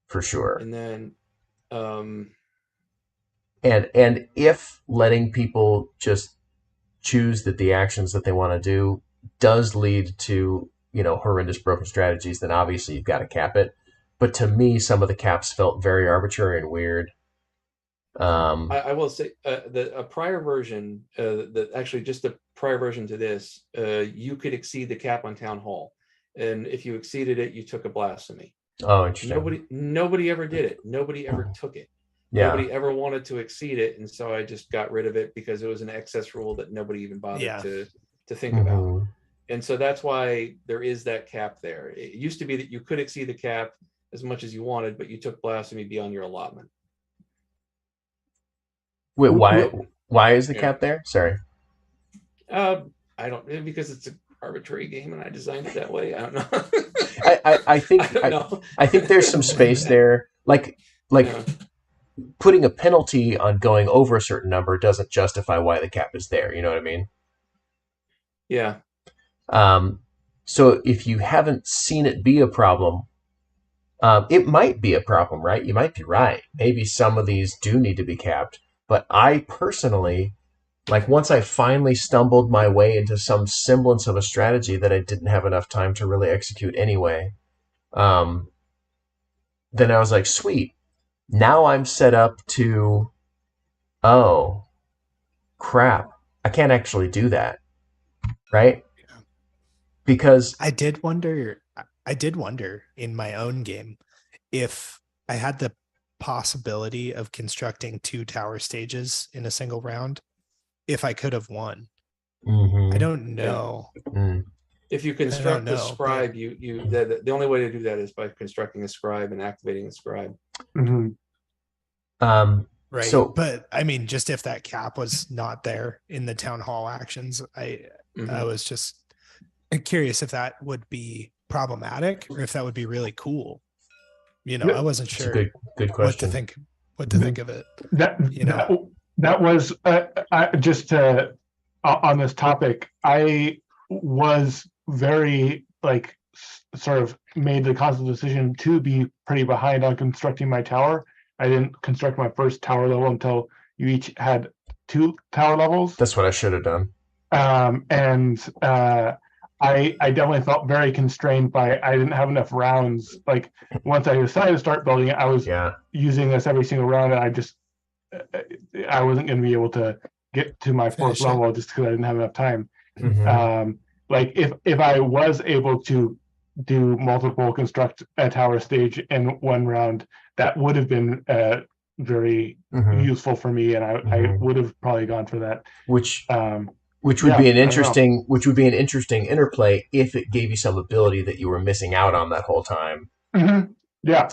Speaker 2: For sure.
Speaker 4: And then,
Speaker 2: and if letting people just choose that the actions that they want to do does lead to horrendous broken strategies, then obviously you've got to cap it. But to me, some of the caps felt very arbitrary and weird.
Speaker 4: I will say a prior version, just a prior version to this, you could exceed the cap on town hall, and if you exceeded it, you took a blasphemy.
Speaker 2: Oh, interesting.
Speaker 4: Nobody ever did it. Nobody ever took it.
Speaker 2: Yeah.
Speaker 4: Nobody ever wanted to exceed it, and so I just got rid of it because it was an excess rule that nobody even bothered to think about. And so that's why there is that cap there. It used to be that you could exceed the cap as much as you wanted, but you took blasphemy beyond your allotment.
Speaker 2: Wait, why?
Speaker 1: w-
Speaker 2: Why is the
Speaker 4: Yeah.
Speaker 2: cap there? Sorry.
Speaker 4: I don't, because it's an arbitrary game and I designed it that way. I don't know.
Speaker 2: I think
Speaker 4: I don't know.
Speaker 2: I think there's some space there. Like
Speaker 4: Yeah.
Speaker 2: putting a penalty on going over a certain number doesn't justify why the cap is there. You know what I mean?
Speaker 4: Yeah.
Speaker 2: So if you haven't seen it be a problem, it might be a problem, right? You might be right. Maybe some of these do need to be capped. But I personally, like, once I finally stumbled my way into some semblance of a strategy that I didn't have enough time to really execute anyway, then I was like, sweet. Now I'm set up to, oh, crap. I can't actually do that, right? Because
Speaker 3: I did wonder in my own game if I had the possibility of constructing 2 tower stages in a single round, if I could have won. I don't know.
Speaker 4: If you construct the scribe, the only way to do that is by constructing a scribe and activating the scribe.
Speaker 3: Right.
Speaker 2: So,
Speaker 3: but I mean, just if that cap was not there in the town hall actions, I was just curious if that would be problematic or if that would be really cool. You know, I wasn't
Speaker 2: it's
Speaker 3: sure
Speaker 2: a good question.
Speaker 3: what to think of it.
Speaker 1: That was just on this topic. I was very sort of made the conscious decision to be pretty behind on constructing my tower. I didn't construct my first tower level until you each had 2 tower levels.
Speaker 2: That's what I should have done.
Speaker 1: I definitely felt very constrained by I didn't have enough rounds. Like once I decided to start building it, I was using this every single round, and I wasn't going to be able to get to my 4th level just because I didn't have enough time. Like if I was able to do multiple construct a tower stage in one round, that would have been very useful for me, and I would have probably gone for that. Which
Speaker 2: would be an interesting interplay if it gave you some ability that you were missing out on that whole time.
Speaker 1: Yeah.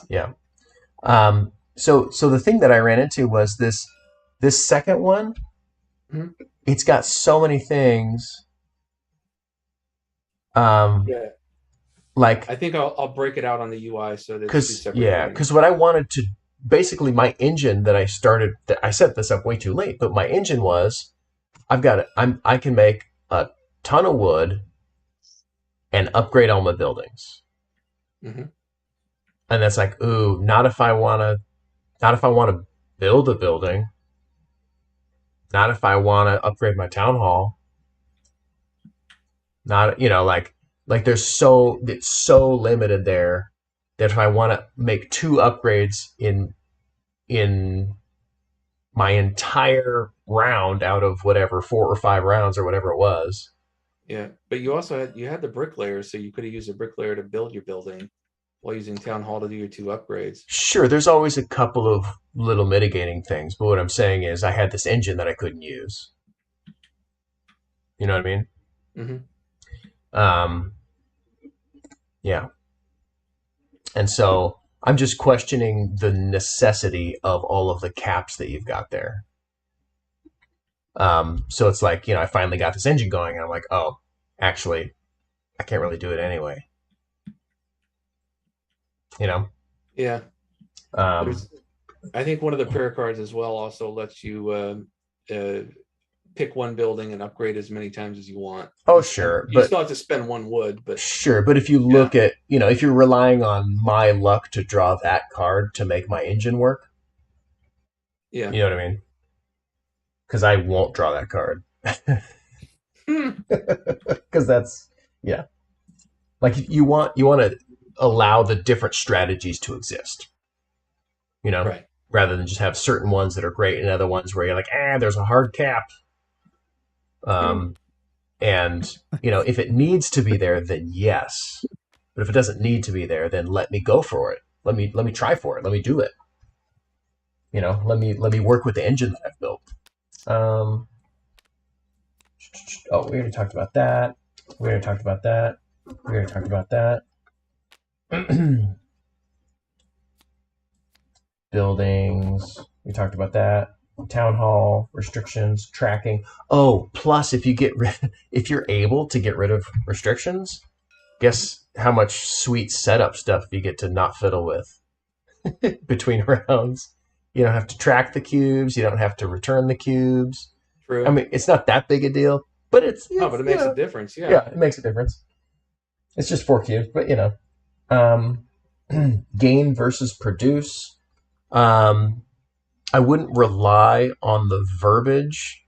Speaker 2: So the thing that I ran into was this second one. It's got so many things. Like
Speaker 4: I think I'll break it out on the UI so that it's 2 separate.
Speaker 2: Because what I wanted to basically my engine that I started, I set this up way too late, but my engine was I can make a ton of wood and upgrade all my buildings. And that's like, ooh, not if I want to build a building. Not if I want to upgrade my town hall. Not, it's so limited there that if I want to make 2 upgrades in my entire round out of whatever 4 or 5 rounds or whatever it was.
Speaker 4: Yeah, but you also had the bricklayer, so you could have used a bricklayer to build your building while using town hall to do your 2 upgrades.
Speaker 2: Sure, there's always a couple of little mitigating things, but what I'm saying is I had this engine that I couldn't use. You know what I mean? Yeah. And so I'm just questioning the necessity of all of the caps that you've got there. So it's like, I finally got this engine going, and I'm like, oh, actually, I can't really do it anyway.
Speaker 4: Yeah. I think one of the prayer cards as well also lets you pick one building and upgrade as many times as you want.
Speaker 2: Oh, sure.
Speaker 4: You still have to spend 1 wood, but
Speaker 2: sure. But if you look at, if you're relying on my luck to draw that card to make my engine work, you know what I mean? Because I won't draw that card. Because that's like you want to allow the different strategies to exist.
Speaker 4: Right.
Speaker 2: Rather than just have certain ones that are great and other ones where you're like, there's a hard cap. And if it needs to be there, then yes. But if it doesn't need to be there, then let me go for it. Let me try for it. Let me do it. Let me work with the engine that I've built. We already talked about that. Buildings. We talked about that. town hall, restrictions, tracking. Oh, plus if you're able to get rid of restrictions, guess how much sweet setup stuff you get to not fiddle with between rounds. You don't have to track the cubes. You don't have to return the cubes.
Speaker 4: True.
Speaker 2: I mean, it's not that big a deal, but
Speaker 4: but it makes a difference. Yeah.
Speaker 2: Yeah, it makes a difference. It's just 4 cubes, but gain versus produce. I wouldn't rely on the verbiage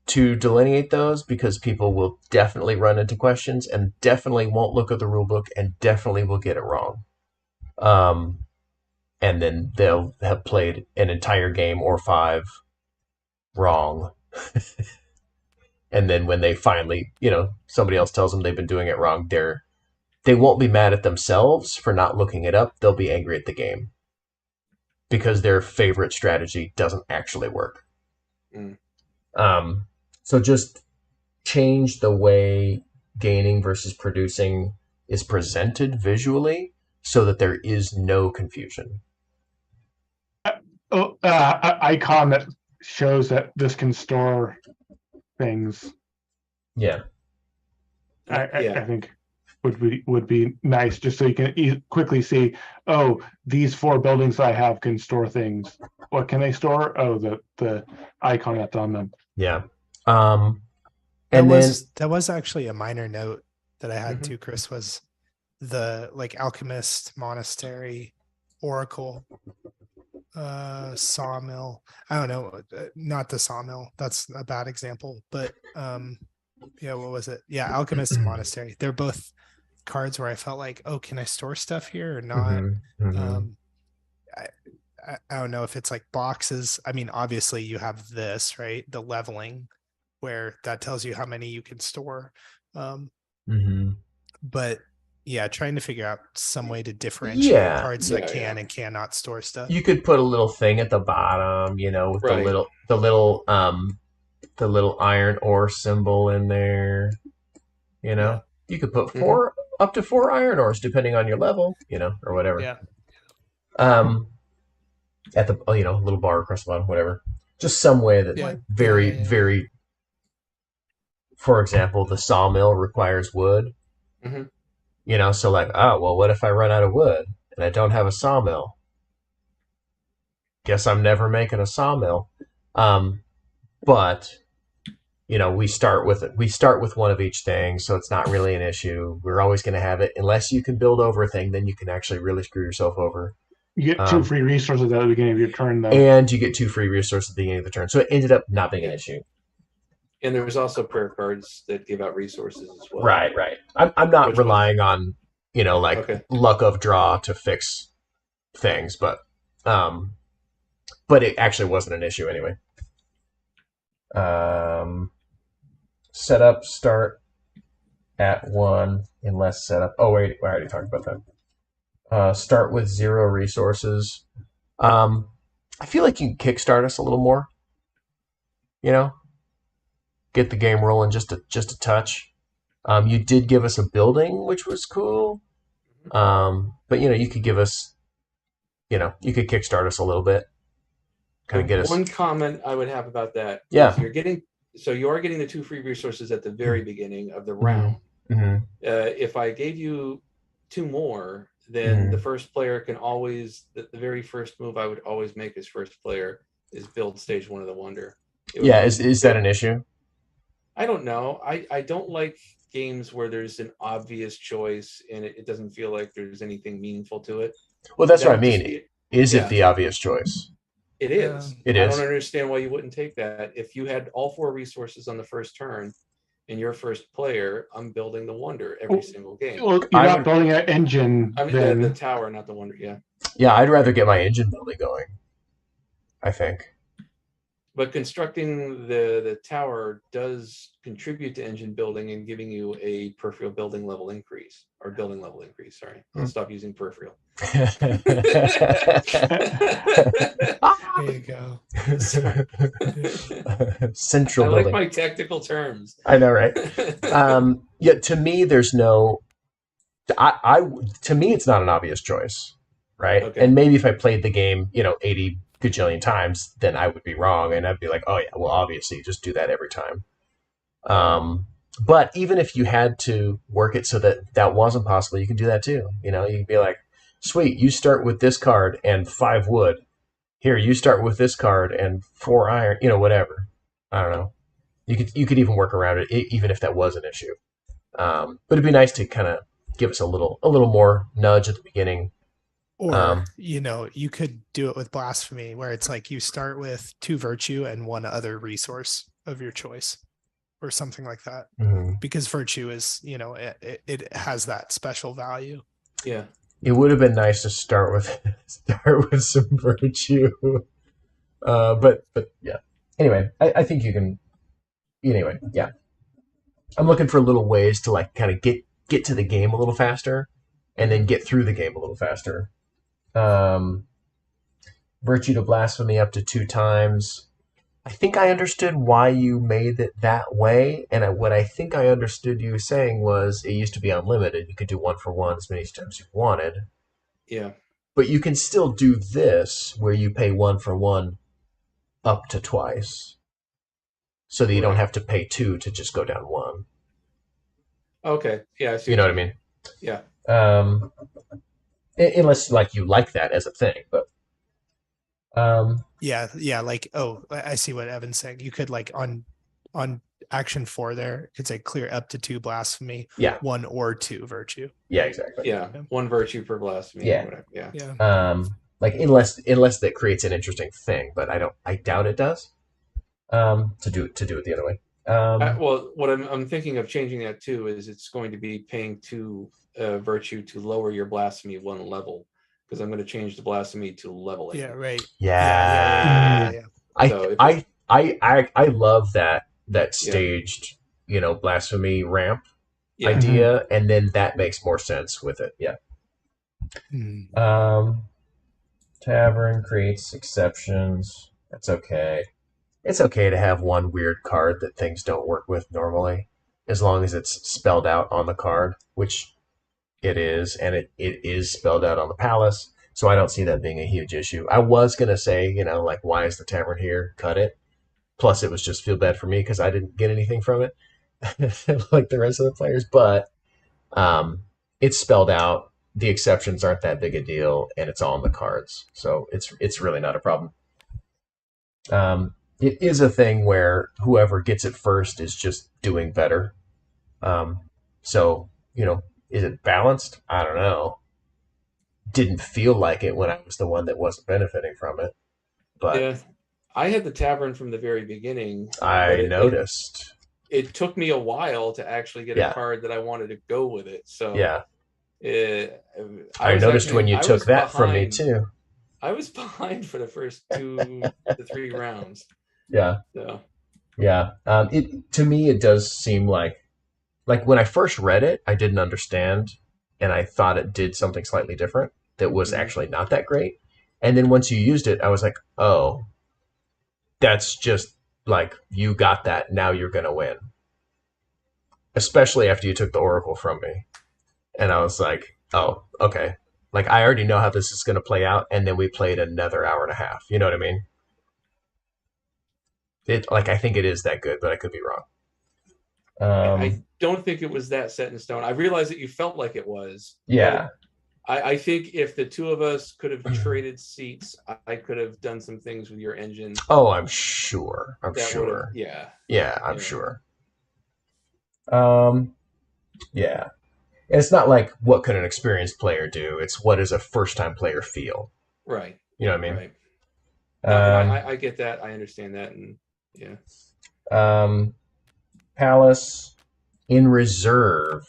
Speaker 2: to delineate those because people will definitely run into questions and definitely won't look at the rule book and definitely will get it wrong. And then they'll have played an entire game or 5 wrong. And then when they finally, somebody else tells them they've been doing it wrong, they won't be mad at themselves for not looking it up. They'll be angry at the game because their favorite strategy doesn't actually work. So just change the way gaining versus producing is presented visually so that there is no confusion.
Speaker 1: Icon that shows that this can store things.
Speaker 2: Yeah.
Speaker 1: I think would be nice, just so you can quickly see, oh, these 4 buildings I have can store things. What can they store? Oh, the icon that's on them.
Speaker 2: Yeah.
Speaker 3: That was actually a minor note that I had too, Chris, was the alchemist, monastery, oracle, sawmill. I don't know, not the sawmill. That's a bad example, but what was it? Yeah, alchemist and monastery. They're both cards where I felt like, oh, can I store stuff here or not? I don't know if it's like boxes. I mean, obviously you have this, right? The leveling, where that tells you how many you can store. But yeah, trying to figure out some way to differentiate cards that can and cannot store stuff.
Speaker 2: You could put a little thing at the bottom, with the little iron ore symbol in there. You could put up to 4 iron ores depending on your level, or whatever.
Speaker 3: Yeah.
Speaker 2: At the little bar across the bottom, whatever. Just some way that very. For example, the sawmill requires wood. So what if I run out of wood and I don't have a sawmill? Guess I'm never making a sawmill. But we start with one of each thing, so it's not really an issue. We're always going to have it unless you can build over a thing. Then you can actually really screw yourself over.
Speaker 1: You get 2 free resources at the beginning of your turn, though.
Speaker 2: And you get 2 free resources at the beginning of the turn. So it ended up not being an issue.
Speaker 4: And there was also prayer cards that give out resources as well.
Speaker 2: Right. I'm not relying on, luck of draw to fix things, but it actually wasn't an issue anyway. Setup start at 1 unless setup. Oh wait, I already talked about that. Start with 0 resources. I feel like you can kickstart us a little more. Get the game rolling just a touch. You did give us a building, which was cool. But you could give us, you could kickstart us a little bit. Kind of get us.
Speaker 4: One comment I would have about that.
Speaker 2: Yeah.
Speaker 4: You are getting the 2 free resources at the very beginning of the round. If I gave you 2 more, then the first player can always, the very first move I would always make as first player is build stage 1 of the wonder.
Speaker 2: Is that an issue?
Speaker 4: I don't know. I don't like games where there's an obvious choice and it doesn't feel like there's anything meaningful to it.
Speaker 2: Well, that's what I mean. Is it the obvious choice?
Speaker 4: It is.
Speaker 2: It is.
Speaker 4: I don't understand why you wouldn't take that. If you had all 4 resources on the first turn and you're first player, I'm building the wonder every single game.
Speaker 1: Well, you're not building an engine.
Speaker 4: I mean, the tower, not the wonder. Yeah.
Speaker 2: Yeah, I'd rather get my engine building going, I think.
Speaker 4: But constructing the tower does contribute to engine building and giving you a peripheral building level increase. Sorry. I'll stop using peripheral.
Speaker 3: There you go.
Speaker 2: Central
Speaker 4: I
Speaker 2: building.
Speaker 4: like my technical terms.
Speaker 2: I know, right? To me, there's no. To me, it's not an obvious choice, right?
Speaker 4: Okay.
Speaker 2: And maybe if I played the game, 80 gajillion times, then I would be wrong, and I'd be like, oh yeah, well obviously just do that every time. But even if you had to work it so that that wasn't possible, you can do that too. You know, you can be like, sweet, you start with this card and 5 wood. Here, you start with this card and 4 iron. You know, whatever. I don't know. You could even work around it, even if that was an issue. But it'd be nice to kind of give us a little more nudge at the beginning.
Speaker 3: Or, you could do it with blasphemy, where it's like you start with 2 virtue and 1 other resource of your choice, or something like that.
Speaker 2: Mm-hmm.
Speaker 3: Because virtue is, it has that special value.
Speaker 4: Yeah.
Speaker 2: It would have been nice to start with some virtue. But yeah. Anyway, I think you can. Anyway, yeah. I'm looking for little ways to like kind of get to the game a little faster, and then get through the game a little faster. Virtue to blasphemy up to 2 times. I think I understood why you made it that way, and what I think I understood you saying was it used to be unlimited. You could do 1 for 1 as many times as you wanted.
Speaker 4: Yeah.
Speaker 2: But you can still do this, where you pay 1 for 1 up to twice, so that you don't have to pay 2 to just go down 1.
Speaker 4: Okay. Yeah. I see
Speaker 2: You know what I mean?
Speaker 4: Yeah.
Speaker 2: Unless like you like that as a thing, but
Speaker 3: yeah, like, oh, I see what Evan's saying. You could like on action 4 there, it could say clear up to 2 blasphemy,
Speaker 2: yeah,
Speaker 3: 1 or 2 virtue.
Speaker 2: Yeah, exactly.
Speaker 4: Yeah, 1 virtue per blasphemy.
Speaker 2: Yeah.
Speaker 4: Whatever. Yeah.
Speaker 3: Yeah.
Speaker 2: Like unless that creates an interesting thing, but I doubt it does. To do it the other way.
Speaker 4: Well, what I'm thinking of changing that too is it's going to be paying 2 virtue to lower your blasphemy 1 level, because I'm going to change the blasphemy to level 8.
Speaker 3: Yeah, right.
Speaker 2: Yeah. I love that staged, blasphemy ramp idea, and then that makes more sense with it. Yeah. Tavern creates exceptions. That's okay. It's okay to have 1 weird card that things don't work with normally, as long as it's spelled out on the card, which it is, and it is spelled out on the palace, so I don't see that being a huge issue. I was going to say, like, why is the tavern here? Cut it. Plus, it was just feel bad for me because I didn't get anything from it, like the rest of the players, but it's spelled out. The exceptions aren't that big a deal, and it's all on the cards, so it's really not a problem. It is a thing where whoever gets it first is just doing better. So, is it balanced? I don't know. Didn't feel like it when I was the one that wasn't benefiting from it. But
Speaker 4: yeah, I had the tavern from the very beginning.
Speaker 2: I noticed.
Speaker 4: It took me a while to actually get a card that I wanted to go with it. So
Speaker 2: yeah,
Speaker 4: I
Speaker 2: noticed when you took that from me too.
Speaker 4: I was behind for the first 2 to 3 rounds.
Speaker 2: Yeah.
Speaker 4: So.
Speaker 2: Yeah. To me, it does seem like when I first read it, I didn't understand, and I thought it did something slightly different that was actually not that great. And then once you used it, I was like, oh, that's just like, you got that. Now you're going to win. Especially after you took the Oracle from me. And I was like, oh, okay. Like, I already know how this is going to play out, and then we played another hour and a half. You know what I mean? I think it is that good, but I could be wrong.
Speaker 4: I don't think it was that set in stone. I realized that you felt like it was.
Speaker 2: Yeah.
Speaker 4: I think if the 2 of us could have traded seats, I could have done some things with your engine.
Speaker 2: Oh, I'm sure.
Speaker 4: Yeah.
Speaker 2: Yeah, I'm sure. Yeah. And it's not like what could an experienced player do. It's what does a first-time player feel.
Speaker 4: Right.
Speaker 2: You know what I mean?
Speaker 4: Right. No, I get that. I understand that. And yeah.
Speaker 2: Palace in reserve.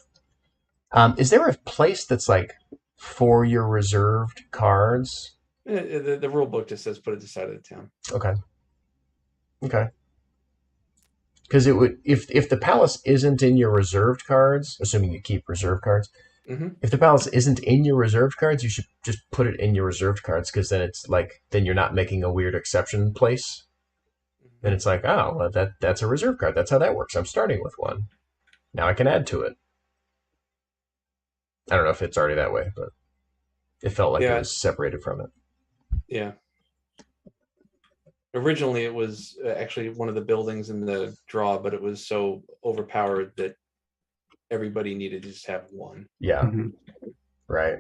Speaker 2: Is there a place that's like for your reserved cards?
Speaker 4: The rule book just says put it to the side of the town.
Speaker 2: Okay. Because it would, if the palace isn't in your reserved cards, assuming you keep reserved cards, if the palace isn't in your reserved cards, you should just put it in your reserved cards, because then it's like, then you're not making a weird exception place. And it's like, oh, well, that's a reserve card. That's how that works. I'm starting with 1. Now I can add to it. I don't know if it's already that way, but it felt like it was separated from it.
Speaker 4: Yeah. Originally, it was actually one of the buildings in the draw, but it was so overpowered that everybody needed to just have one.
Speaker 2: Yeah.
Speaker 1: Mhm.
Speaker 2: Right.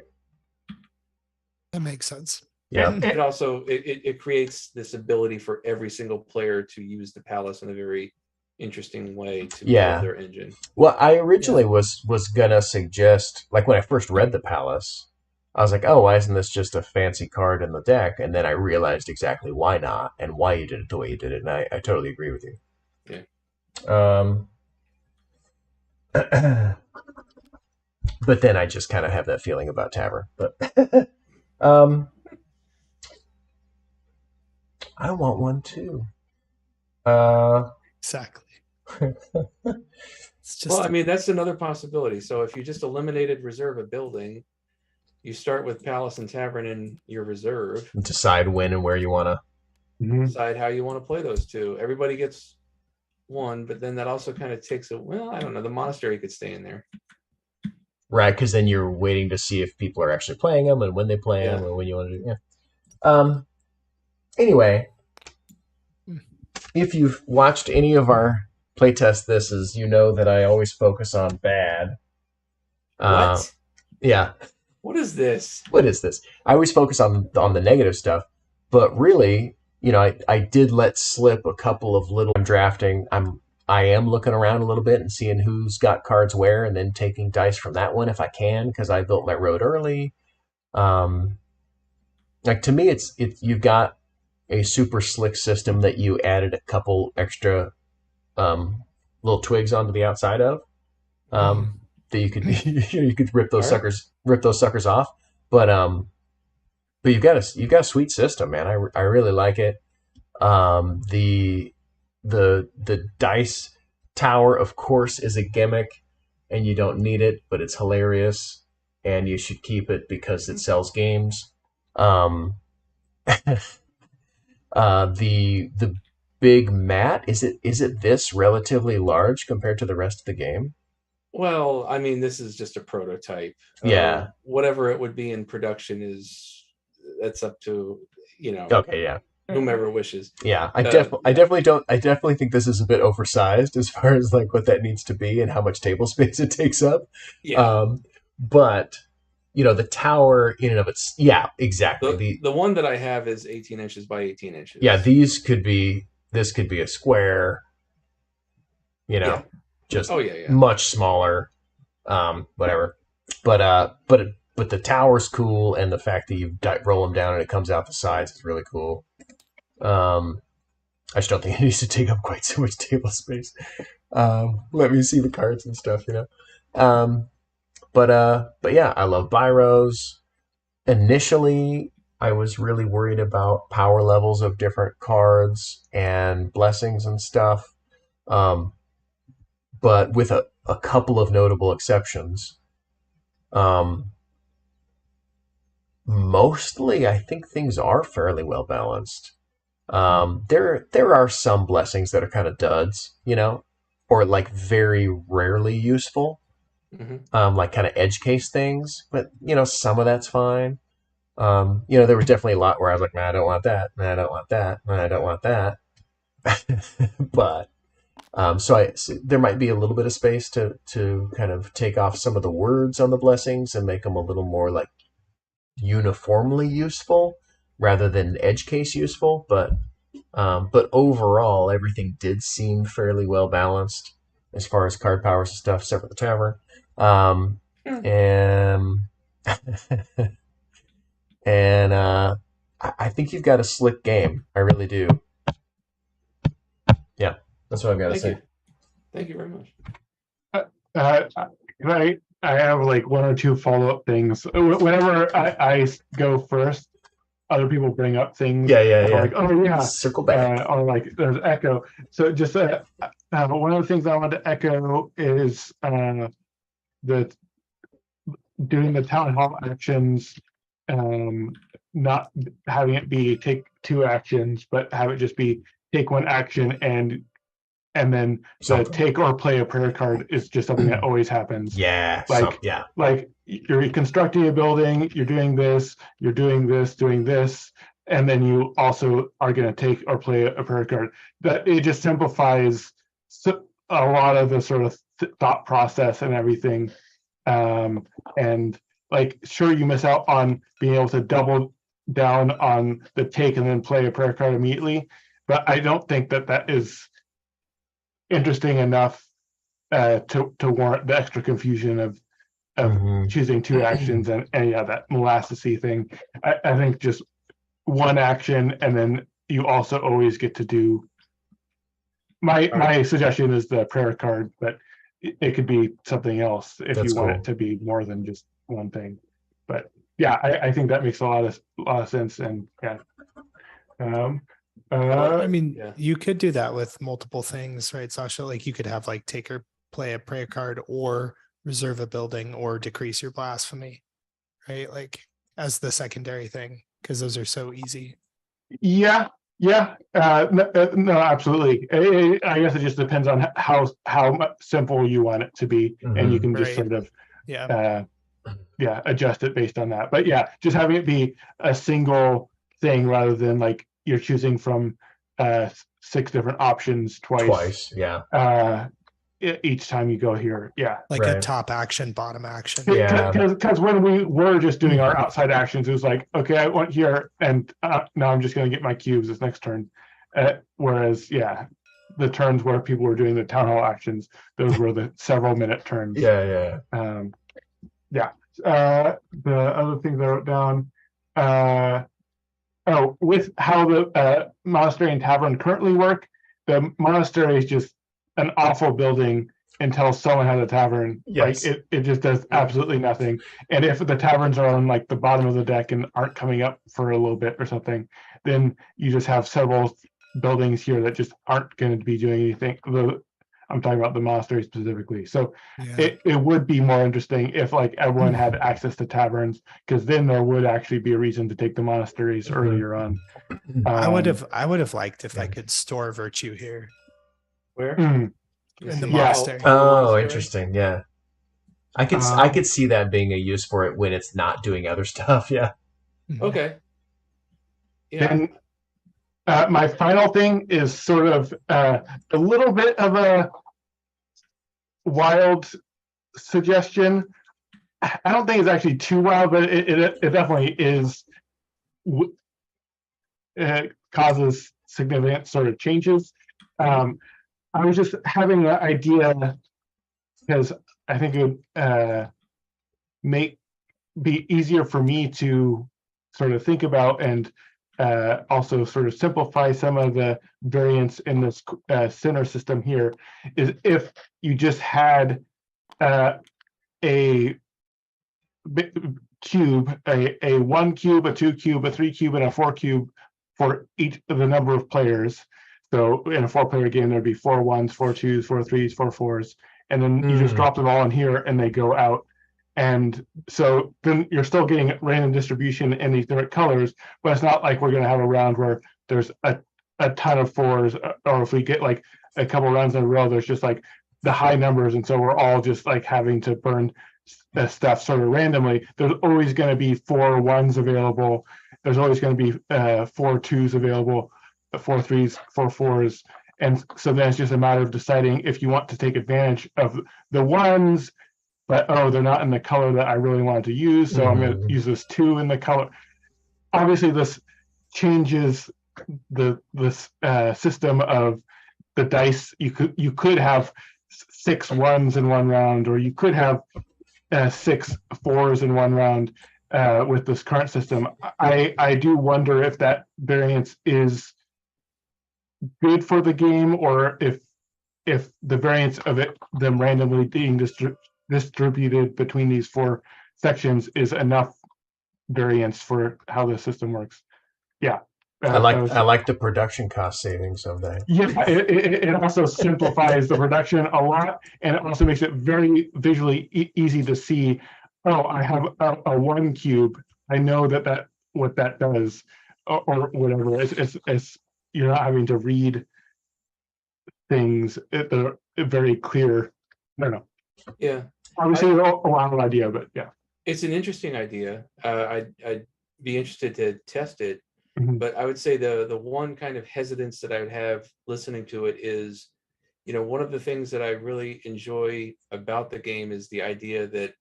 Speaker 3: That makes sense.
Speaker 2: Yeah.
Speaker 4: It also it creates this ability for every single player to use the palace in a very interesting way to
Speaker 2: Yeah.
Speaker 4: build their engine.
Speaker 2: Well, I originally was gonna suggest, like when I first read the palace, I was like, oh, why isn't this just a fancy card in the deck? And then I realized exactly why not and why you did it the way you did it, and I totally agree with you.
Speaker 4: Yeah.
Speaker 2: But then I just kind of have that feeling about Tavern. But I want one too.
Speaker 3: Exactly. It's just
Speaker 4: Well, I mean, that's another possibility. So if you just eliminated reserve a building, you start with palace and tavern in your reserve.
Speaker 2: Decide when and where you want to.
Speaker 1: Mhm.
Speaker 4: Decide how you want to play those two. Everybody gets one, but then that also kind of takes I don't know, the monastery could stay in there.
Speaker 2: Right, because then you're waiting to see if people are actually playing them and when they play them and when you want to do. Yeah. Anyway, if you've watched any of our playtest thises, you know that I always focus on bad.
Speaker 4: What?
Speaker 2: Yeah.
Speaker 4: What is this?
Speaker 2: What is this? I always focus on the negative stuff, but really, you know, I did let slip a couple of little drafting. I am looking around a little bit and seeing who's got cards where, and then taking dice from that one if I can, because I built my road early. Like to me, it's you've got a super slick system that you added a couple extra little twigs onto the outside of. That you could you could rip those suckers off, but you've got a sweet system, man. I really like it. The dice tower, of course, is a gimmick, and you don't need it, but it's hilarious, and you should keep it because it sells games. The big mat, is it this relatively large compared to the rest of the game?
Speaker 4: Well, I mean, this is just a prototype.
Speaker 2: Yeah.
Speaker 4: Whatever it would be in production that's up to,
Speaker 2: Okay, yeah.
Speaker 4: whomever wishes.
Speaker 2: Yeah, I definitely think this is a bit oversized as far as like what that needs to be and how much table space it takes up.
Speaker 4: Yeah.
Speaker 2: But the tower in and of its, yeah, exactly.
Speaker 4: The one that I have is 18 inches by 18 inches.
Speaker 2: Yeah, this could be a square, just much smaller, whatever. But the tower's cool, and the fact that you roll them down and it comes out the sides is really cool. I just don't think it needs to take up quite so much table space. Let me see the cards and stuff, But yeah, I love biros. Initially, I was really worried about power levels of different cards and blessings and stuff. But with a couple of notable exceptions, mostly I think things are fairly well balanced. There are some blessings that are kind of duds, or like very rarely useful.
Speaker 4: Mm-hmm.
Speaker 2: Like kind of edge case things, but some of that's fine. There were definitely a lot where I was like, man, I don't want that, man, I don't want that, man, I don't want that. But so there might be a little bit of space to kind of take off some of the words on the blessings and make them a little more like uniformly useful rather than edge case useful. But overall, everything did seem fairly well balanced as far as card powers and stuff, except for the tavern. And I think you've got a slick game. I really do. Yeah, that's what I've got to say.
Speaker 4: Thank you very much.
Speaker 1: I have like one or two follow-up things. Whenever I go first, other people bring up things.
Speaker 2: Yeah.
Speaker 1: Like, oh yeah,
Speaker 2: circle back.
Speaker 1: Or like there's echo. So just one of the things I want to echo is that doing the town hall actions, not having it be take two actions, but have it just be take one action and then the take or play a prayer card is just something that always happens.
Speaker 2: Yeah.
Speaker 1: Like you're constructing a building, you're doing this, doing this, and then you also are going to take or play a prayer card. That it just simplifies a lot of the sort of thought process and everything. And like, sure, you miss out on being able to double down on the take and then play a prayer card immediately, but I don't think that that is interesting enough to warrant the extra confusion of choosing two actions and yeah, that molassesy thing. I think just one action, and then you also always get to do. My suggestion is the prayer card, but it could be something else if
Speaker 2: That's
Speaker 1: you want
Speaker 2: cool.
Speaker 1: it to be more than just one thing. But yeah, I think that makes a lot of sense, and yeah.
Speaker 3: I mean,
Speaker 4: Yeah.
Speaker 3: you could do that with multiple things, right, Sasha? Like you could have like take or play a prayer card, or reserve a building, or decrease your blasphemy, right? Like as the secondary thing, because those are so easy.
Speaker 1: Yeah, no, absolutely. I guess it just depends on how simple you want it to be, and you can just
Speaker 3: Right.
Speaker 1: sort of
Speaker 3: Yeah.
Speaker 1: adjust it based on that. But yeah, just having it be a single thing rather than like you're choosing from 6 different options twice.
Speaker 2: Yeah.
Speaker 1: Each time you go here, yeah.
Speaker 3: Like a
Speaker 2: Right.
Speaker 3: top action, bottom action.
Speaker 2: Yeah.
Speaker 1: Because when we were just doing our outside actions, it was like, okay, I went here, and now I'm just going to get my cubes this next turn. Whereas, yeah, the turns where people were doing the town hall actions, those were the several minute turns.
Speaker 2: Yeah.
Speaker 1: The other things I wrote down, with how the monastery and tavern currently work, the monastery is just an awful building until someone has a tavern.
Speaker 2: Yes.
Speaker 1: Like it just does absolutely nothing. And if the taverns are on like the bottom of the deck and aren't coming up for a little bit or something, then you just have several buildings here that just aren't going to be doing anything. I'm talking about the monastery specifically. So
Speaker 3: Yeah.
Speaker 1: it would be more interesting if like everyone had access to taverns, because then there would actually be a reason to take the monasteries earlier on.
Speaker 3: I would have liked if I could store virtue here
Speaker 4: Where?
Speaker 1: mm,
Speaker 3: in the
Speaker 1: Yeah.
Speaker 3: monastery.
Speaker 2: Oh, interesting. Yeah. I
Speaker 1: Um,
Speaker 2: could see that being a use for it when it's not doing other stuff. Yeah.
Speaker 3: Mhm.
Speaker 4: Okay. Yeah.
Speaker 1: Then my final thing is sort of a little bit of a wild suggestion. I don't think it's actually too wild, but it definitely is. It causes significant sort of changes. I was just having an idea, because I think it would be easier for me to sort of think about, and also sort of simplify some of the variants in this center system here, is if you just had a cube, a 1 cube, a 2 cube, a 3 cube, and a 4 cube for each of the number of players. So in a 4-player game, there'd be 4 1s, 4 2s, 4 3s, 4 4s, and then you just drop them all in here and they go out. And so then you're still getting random distribution in these different colors, but it's not like we're going to have a round where there's a ton of 4s, or if we get like a couple rounds in a row, there's just like the high numbers, and so we're all just like having to burn stuff sort of randomly. There's always going to be 4 1s available. There's always going to be 4 2s available, 4 3s, 4 4s. And so then it's just a matter of deciding if you want to take advantage of the 1s, but they're not in the color that I really wanted to use, so I'm going to use this 2 in the color. Obviously, this changes this system of the dice. You could have 6 1s in one round, or you could have 6 4s in one round with this current system. I do wonder if that variance is good for the game, or if the variance of them randomly being distributed between these 4 sections is enough variance for how the system works. Yeah.
Speaker 2: I like the production cost savings of that.
Speaker 1: Yeah, it also simplifies the production a lot, and it also makes it very visually easy to see. Oh, I have a 1 cube. I know what that does, or whatever. It's you're not having to read things. They're very clear. I don't know.
Speaker 4: Yeah.
Speaker 1: Obviously, a wild idea, but yeah.
Speaker 4: It's an interesting idea. I'd be interested to test it. But I would say the one kind of hesitance that I would have listening to it is, one of the things that I really enjoy about the game is the idea that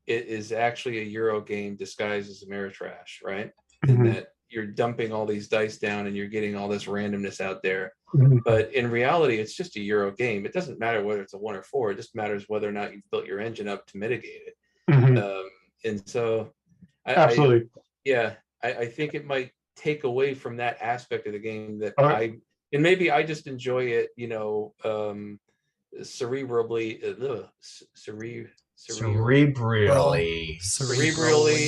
Speaker 4: it is actually a Euro game disguised as Ameritrash, right? And that you're dumping all these dice down and you're getting all this randomness out there. But in reality, it's just a Euro game. It doesn't matter whether it's a 1 or 4. It just matters whether or not you've built your engine up to mitigate it. And so,
Speaker 1: Absolutely.
Speaker 4: I think it might take away from that aspect of the game that and maybe I just enjoy it, cerebrally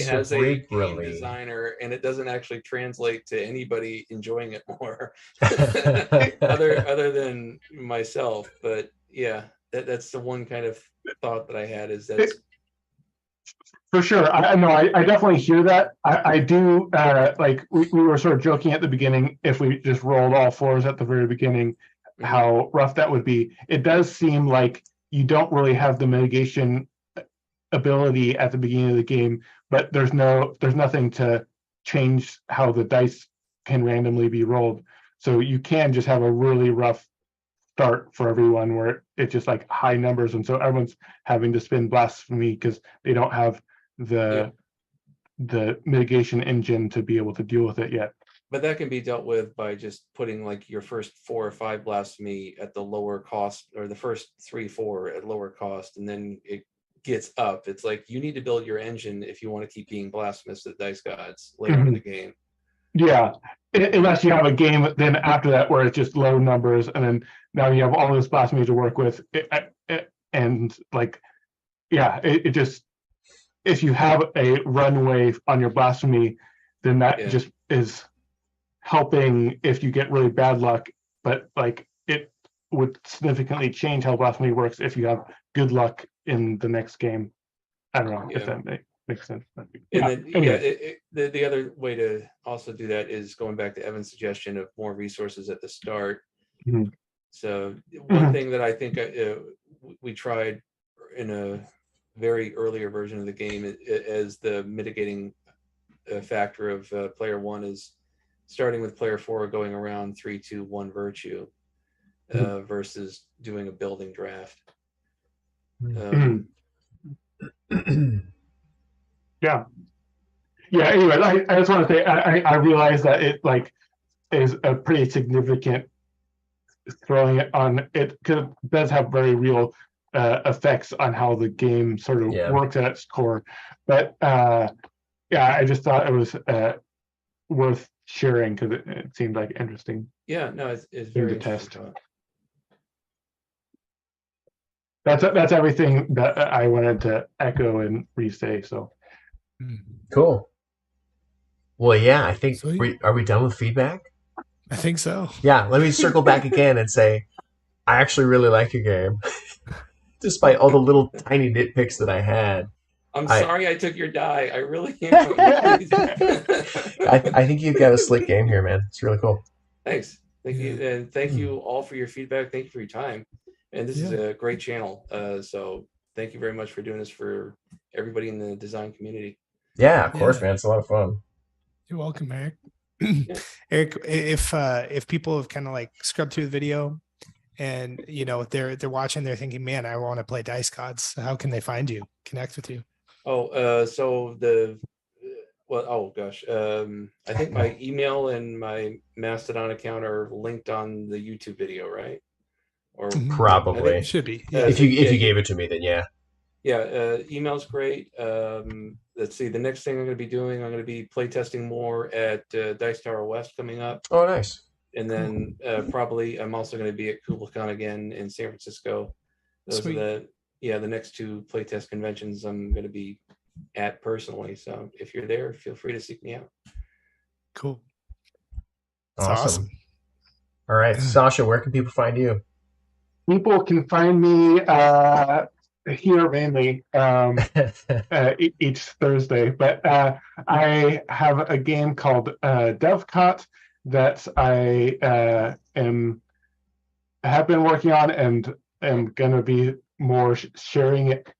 Speaker 4: as a game designer, and it doesn't actually translate to anybody enjoying it more other than myself. But yeah, that's the one kind of thought that I had, is that
Speaker 1: for sure. I know. I definitely hear that. I do. Like we were sort of joking at the beginning, if we just rolled all 4s at the very beginning, how rough that would be. It does seem like you don't really have the mitigation ability at the beginning of the game, but there's nothing to change how the dice can randomly be rolled. So you can just have a really rough start for everyone, where it's just like high numbers, and so everyone's having to spin blasphemy because they don't have the mitigation engine to be able to deal with it yet.
Speaker 4: But that can be dealt with by just putting like your first 4 or 5 blasphemy at the lower cost, or the first 3, 4 at lower cost, and then it gets up. It's like you need to build your engine if you want to keep being blasphemous to the dice gods later on in the game.
Speaker 1: Yeah, unless you have a game then after that where it's just low numbers, and then now you have all this blasphemy to work with, and like, it just, if you have a runway on your blasphemy, then that just is helping if you get really bad luck. But like, it would significantly change how blasphemy works if you have good luck in the next game. I don't know if that makes sense.
Speaker 4: And then anyway. The other way to also do that is going back to Evan's suggestion of more resources at the start. So one thing that I think we tried in a very earlier version of the game as the mitigating factor of player 1 is starting with player 4 going around 3, 2, 1 virtue versus doing a building draft.
Speaker 1: Anyway, I just want to say I realize that it like is a pretty significant throwing it on it, because it does have very real effects on how the game sort of works at its core. But I just thought it was worth sharing because it seemed like interesting.
Speaker 4: It's very
Speaker 1: to test. That's everything that I wanted to echo and re-say. So
Speaker 2: cool. Well, I think are we done with feedback?
Speaker 3: I think so.
Speaker 2: Yeah, let me circle back again and say I actually really like your game, despite all the little tiny nitpicks that I had.
Speaker 4: I'm sorry I took your die. I really am.
Speaker 2: I think you've got a slick game here, man. It's really cool.
Speaker 4: Thanks. Thank you. And thank you all for your feedback. Thank you for your time. And this is a great channel. So thank you very much for doing this for everybody in the design community.
Speaker 2: Yeah, of course, man. It's a lot of fun.
Speaker 3: You're welcome, Eric. Eric, if people have kind of like scrubbed through the video and they're watching, they're thinking, man, I want to play dice gods, how can they find you, connect with you?
Speaker 4: I think my email and my Mastodon account are linked on the YouTube video, right? Or
Speaker 2: probably
Speaker 3: it should be.
Speaker 2: If you gave it to me, then
Speaker 4: email's great. Let's see, the next thing I'm going to be doing, I'm going to be playtesting more at Dice Tower West coming up.
Speaker 2: Oh, nice.
Speaker 4: And then probably I'm also going to be at KublaCon again in San Francisco. Those are the next 2 playtest conventions I'm going to be at personally. So if you're there, feel free to seek me out.
Speaker 3: Cool.
Speaker 2: Awesome. All right, Sasha, where can people find you?
Speaker 1: People can find me here mainly each Thursday, but I have a game called Devcot that I have been working on and am going to be more sharing it.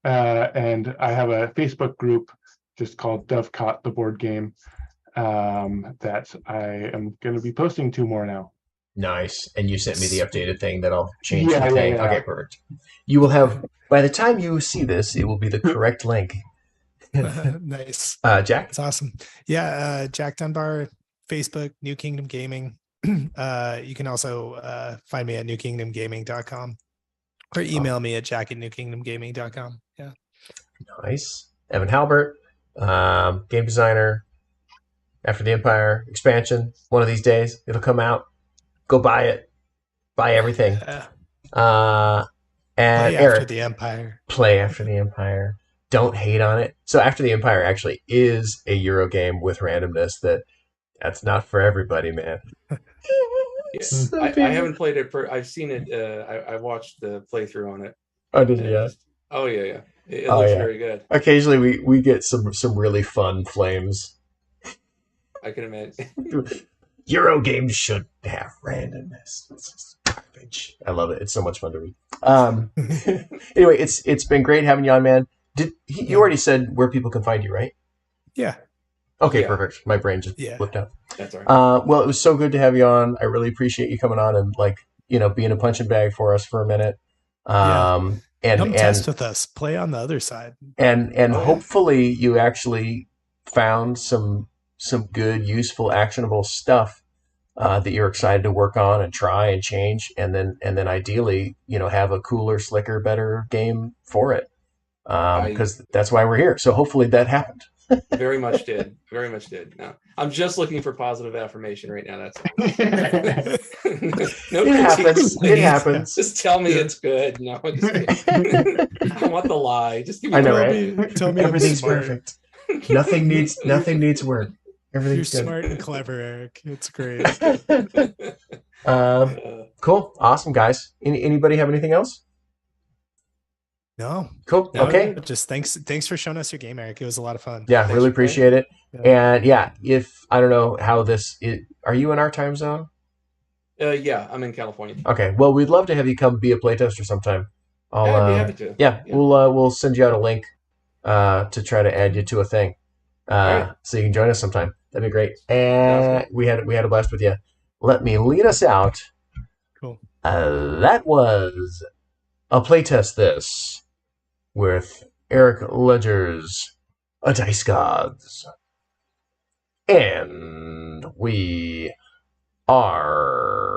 Speaker 1: And I have a Facebook group just called Devcot, the board game. that I am going to be posting 2 more now.
Speaker 2: Nice. And you sent me the updated thing that I'll change
Speaker 1: Yeah,
Speaker 2: the thing.
Speaker 1: yeah.
Speaker 2: Okay, perfect. You will have, by the time you see this, it will be the correct link.
Speaker 3: Nice.
Speaker 2: Jack?
Speaker 3: That's awesome. Yeah, Jack Dunbar, Facebook, New Kingdom Gaming. You can also find me at newkingdomgaming.com or email me at jack@newkingdomgaming.com. Yeah.
Speaker 2: Nice. Evan Halbert, game designer, After the Empire expansion. One of these days, it'll come out. Go buy it. Buy everything. And
Speaker 3: Play
Speaker 2: Eric,
Speaker 3: After the Empire.
Speaker 2: Play After the Empire. Don't hate on it. So After the Empire actually is a Euro game with randomness that's not for everybody, man.
Speaker 4: Yes. I haven't played it. I've seen it. I watched the playthrough on it.
Speaker 2: Oh, did you?
Speaker 4: Oh yeah. It looks very good.
Speaker 2: Occasionally we get some really fun flames.
Speaker 4: I can imagine.
Speaker 2: Euro games should have randomness. It's just garbage. I love it. It's so much fun to read. Anyway, it's been great having you on, man. You already said where people can find you, right?
Speaker 3: Yeah.
Speaker 2: Okay,
Speaker 4: Yeah.
Speaker 2: perfect. My brain just flipped out.
Speaker 4: That's all right.
Speaker 2: Well, it was so good to have you on. I really appreciate you coming on and being a punching bag for us for a minute. And
Speaker 3: come test with us. Play on the other side.
Speaker 2: And hopefully you actually found some good, useful, actionable stuff that you're excited to work on and try and change, and then ideally, have a cooler, slicker, better game for it. Because that's why we're here. So hopefully that happened.
Speaker 4: Very much did. Very much did. No, I'm just looking for positive affirmation right now. That's no
Speaker 2: it happens. It happens.
Speaker 4: Just tell me it's good. No, I want the lie. Just give me.
Speaker 2: I know, right?
Speaker 3: Tell me
Speaker 2: everything's perfect. Nothing needs work. Everything's
Speaker 3: You're
Speaker 2: good.
Speaker 3: smart and clever, Eric. It's great.
Speaker 2: Cool. Awesome, guys. Anybody have anything else?
Speaker 3: No.
Speaker 2: Cool.
Speaker 3: No,
Speaker 2: okay.
Speaker 3: Just thanks for showing us your game, Eric. It was a lot of fun.
Speaker 2: Yeah, really appreciate it. Yeah. And if I don't know how this is, are you in our time zone?
Speaker 4: Yeah, I'm in California.
Speaker 2: Okay. Well, we'd love to have you come be a playtester sometime.
Speaker 4: I'd be happy to.
Speaker 2: Yeah. We'll send you out a link to try to add you to a thing. So you can join us sometime. That'd be great. And we had a blast with you. Let me lead us out.
Speaker 3: Cool.
Speaker 2: That was a playtest this with Eric Ledger's A Dice Gods. And we are